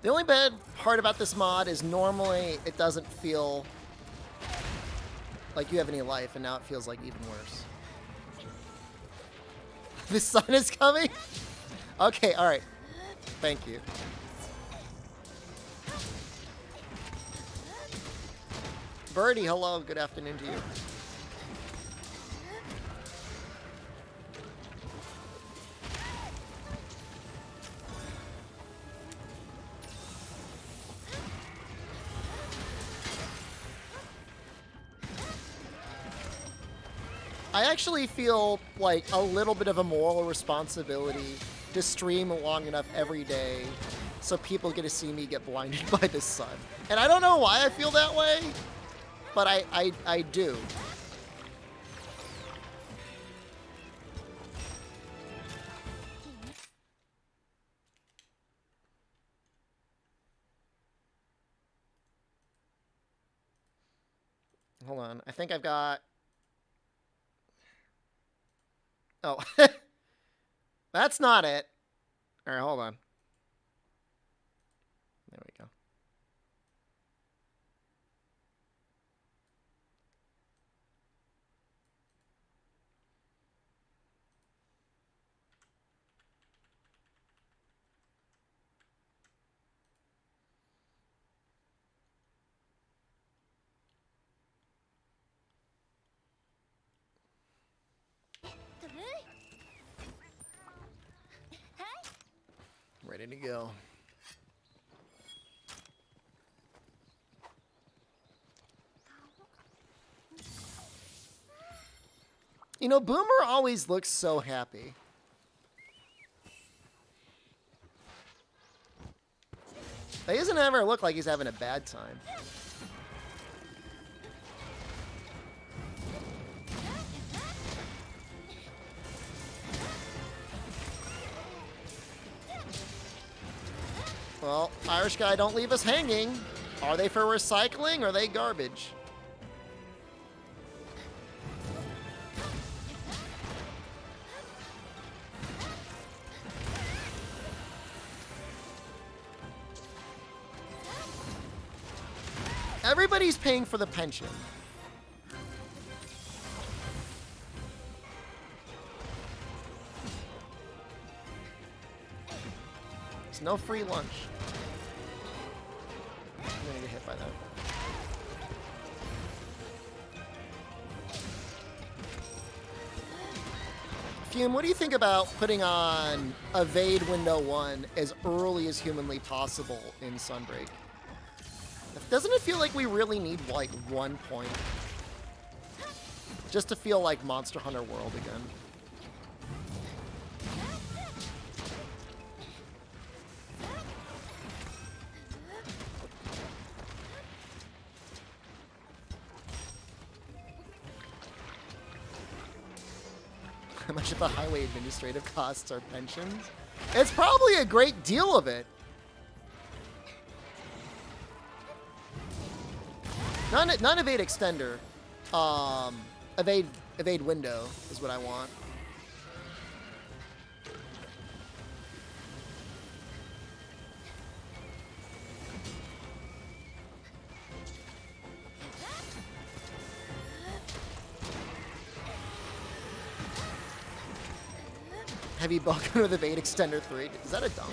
The only bad part about this mod is normally it doesn't feel like you have any life, and now it feels like even worse. The sun is coming? Okay, alright. Thank you. Birdie, hello. Good afternoon to you. I actually feel like a little bit of a moral responsibility to stream long enough every day so people get to see me get blinded by the sun. And I don't know why I feel that way, but I do. Hold on. I think I've got... Oh. That's not it. All right, hold on. There we go. Ready to go. You know, Boomer always looks so happy. He doesn't ever look like he's having a bad time. Well, Irish guy, don't leave us hanging. Are they for recycling or are they garbage? Everybody's paying for the pension. There's no free lunch. I'm gonna get hit by that. Fume, what do you think about putting on Evade Window 1 as early as humanly possible in Sunbreak? Doesn't it feel like we really need, like, 1 point? Just to feel like Monster Hunter World again. How much of the highway administrative costs are pensions? It's probably a great deal of it. Not evade extender. Evade window is what I want. Heavy Balkan with evade extender 3. Is that a dunk?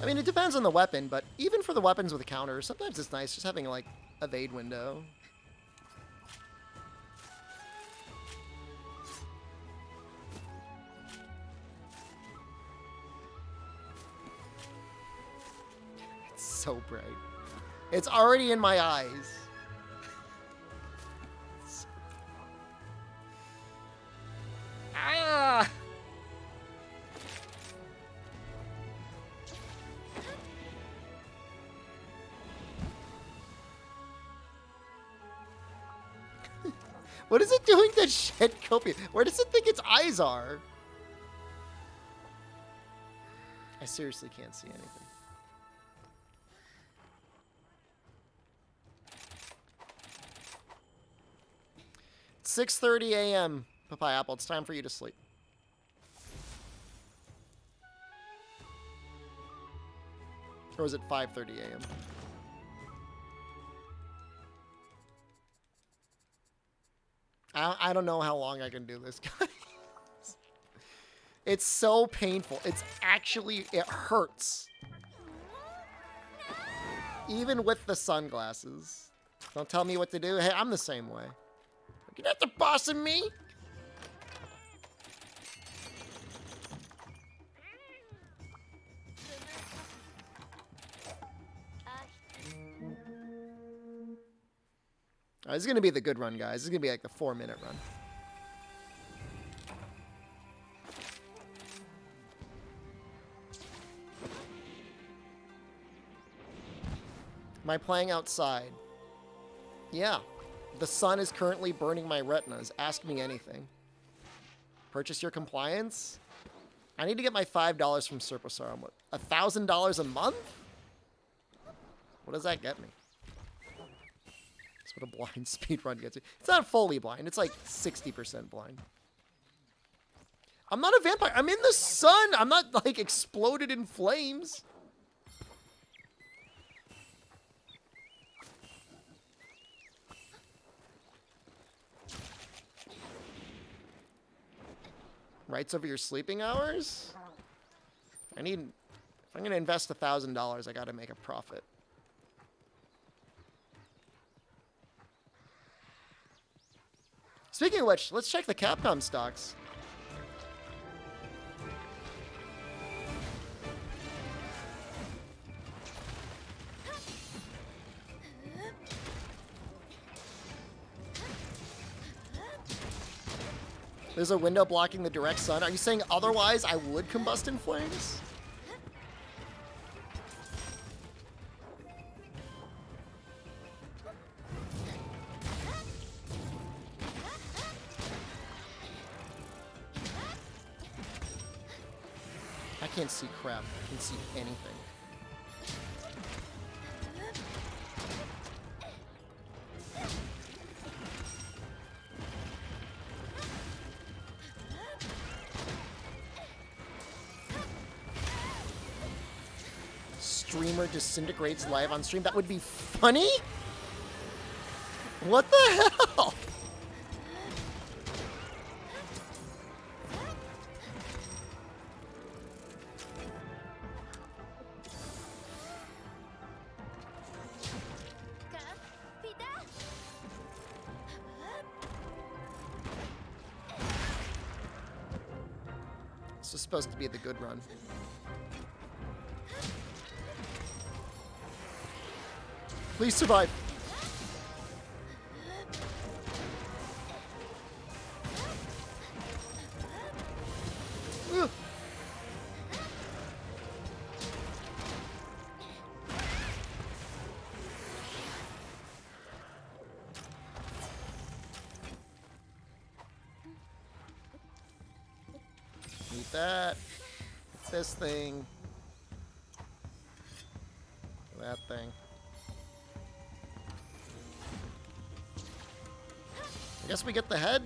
I mean, it depends on the weapon, but even for the weapons with counters, sometimes it's nice just having, like, evade window. It's so bright. It's already in my eyes. Ah! What is it doing that shed copia? Where does it think its eyes are? I seriously can't see anything. It's 6:30 a.m. Papaya Apple, it's time for you to sleep. Or is it 5:30 a.m.? I don't know how long I can do this, guys. It's so painful. It's actually, it hurts. Even with the sunglasses. Don't tell me what to do. Hey, I'm the same way. You're not the boss of me. Alright, this is going to be the good run, guys. This is going to be like the 4-minute run. Am I playing outside? Yeah. The sun is currently burning my retinas. Ask me anything. Purchase your compliance? I need to get my $5 from Surplusar. What, $1,000 a month? What does that get me? That's what a blind speed run gets you. It's not fully blind. It's like 60% blind. I'm not a vampire. I'm in the sun. I'm not like exploded in flames. Rights over your sleeping hours? If I'm going to invest $1,000, I got to make a profit. Speaking of which, let's check the Capcom stocks. There's a window blocking the direct sun. Are you saying otherwise I would combust in flames? I can't see crap. I can see anything. Streamer disintegrates live on stream. That would be funny? What the hell? This is supposed to be the good run. Please survive. Ugh. Eat that. This thing. That thing. I guess we get the head.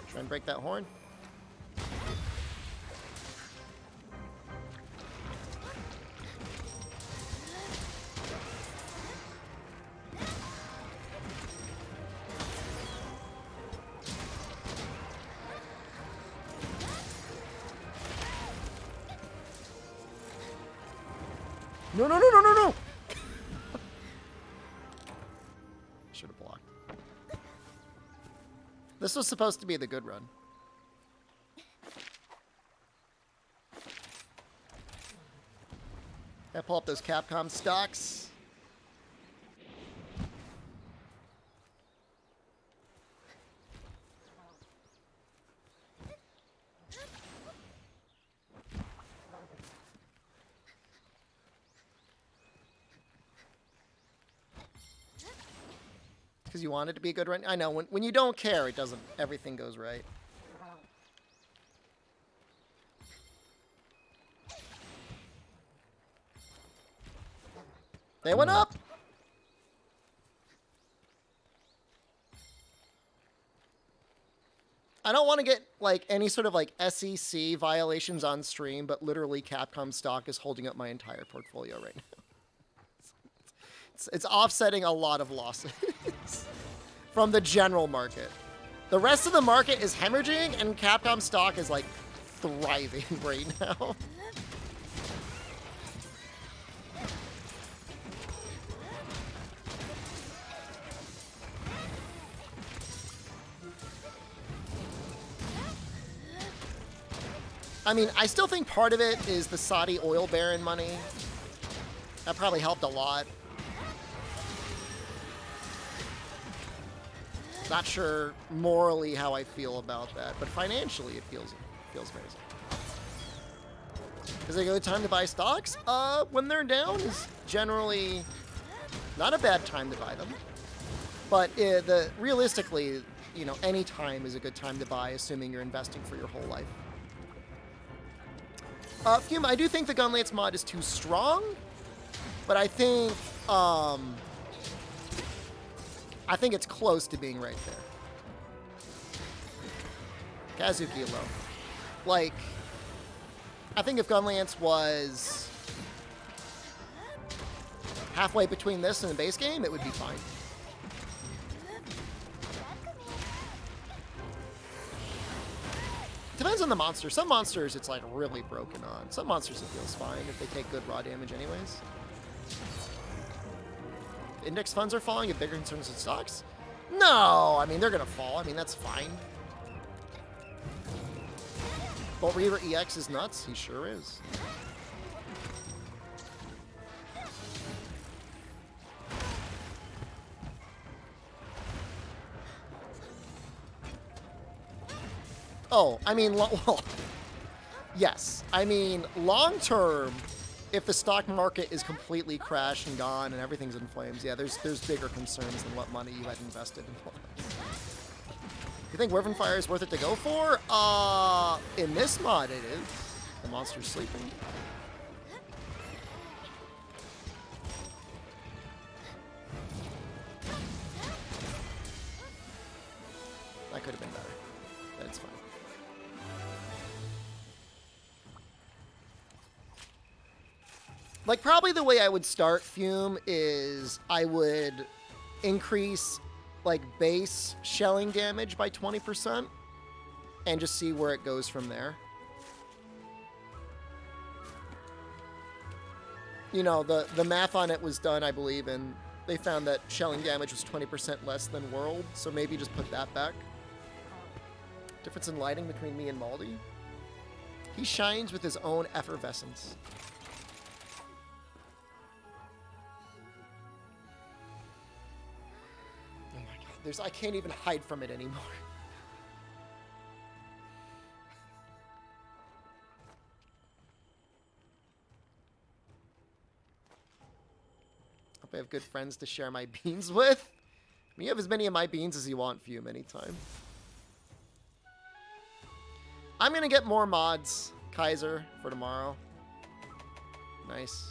Try and break that horn. No, no, no, no, no, no! Should have blocked. This was supposed to be the good run. I pull up those Capcom stocks. Because you want it to be a good run. I know, when you don't care, it doesn't, everything goes right. They went up! I don't want to get, like, any sort of, like, SEC violations on stream, but literally Capcom stock is holding up my entire portfolio right now. It's offsetting a lot of losses from the general market. The rest of the market is hemorrhaging, and Capcom stock is, like, thriving right now. I mean, I still think part of it is the Saudi oil baron money. That probably helped a lot. Not sure morally how I feel about that, but financially it feels amazing. Is it a good time to buy stocks? When they're down is generally not a bad time to buy them. But realistically, you know, any time is a good time to buy, assuming you're investing for your whole life. Fume, I do think the Gunlance mod is too strong, but I think it's close to being right there. Kazuki alone. Like, I think if Gunlance was halfway between this and the base game, it would be fine. Depends on the monster. Some monsters it's like really broken on. Some monsters it feels fine if they take good raw damage anyways. Index funds are falling. You have bigger concerns than stocks? No, I mean, they're going to fall. I mean, that's fine. Bolt Reaver EX is nuts. He sure is. Oh, I mean, well, yes. I mean, long term, if the stock market is completely crashed and gone and everything's in flames, yeah, there's bigger concerns than what money you had invested in. You think Wyvern Fire is worth it to go for? In this mod, it is. The monster's sleeping. That could have been better. That's fine. Like, probably the way I would start Fume is I would increase, like, base shelling damage by 20% and just see where it goes from there. You know, the math on it was done, I believe, and they found that shelling damage was 20% less than World, so maybe just put that back. Difference in lighting between me and Maldi? He shines with his own effervescence. Oh my god, I can't even hide from it anymore. Hope I have good friends to share my beans with. I mean, you have as many of my beans as you want, Fume, anytime. I'm gonna get more mods, Kaiser, for tomorrow. Nice.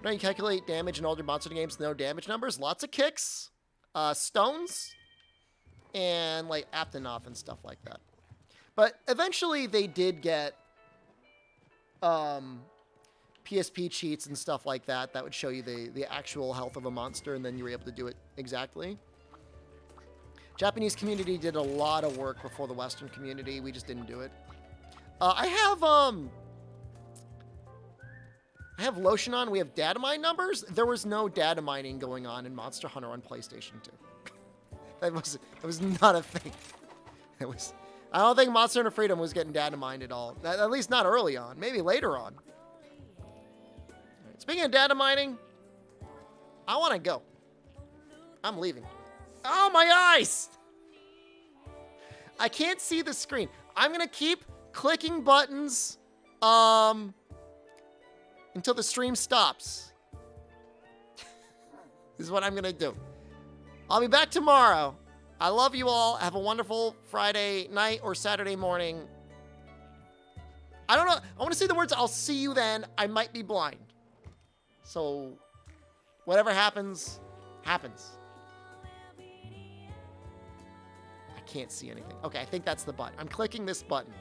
Now you calculate damage in older monster games, no damage numbers, lots of kicks, stones, and like Aptonoth and stuff like that. But eventually they did get PSP cheats and stuff like that that would show you the actual health of a monster, and then you were able to do it exactly. Japanese community did a lot of work before the Western community. We just didn't do it. I have lotion on. We have data mine numbers. There was no data mining going on in Monster Hunter on PlayStation 2. It was not a thing. I don't think Monster Hunter Freedom was getting data mined at all. At least not early on. Maybe later on. Speaking of data mining, I want to go. I'm leaving. Oh, my eyes! I can't see the screen. I'm going to keep clicking buttons until the stream stops. This is what I'm going to do. I'll be back tomorrow. I love you all. Have a wonderful Friday night or Saturday morning. I don't know. I want to say the words, I'll see you then. I might be blind. So, whatever happens, happens. I can't see anything. Okay, I think that's the button. I'm clicking this button.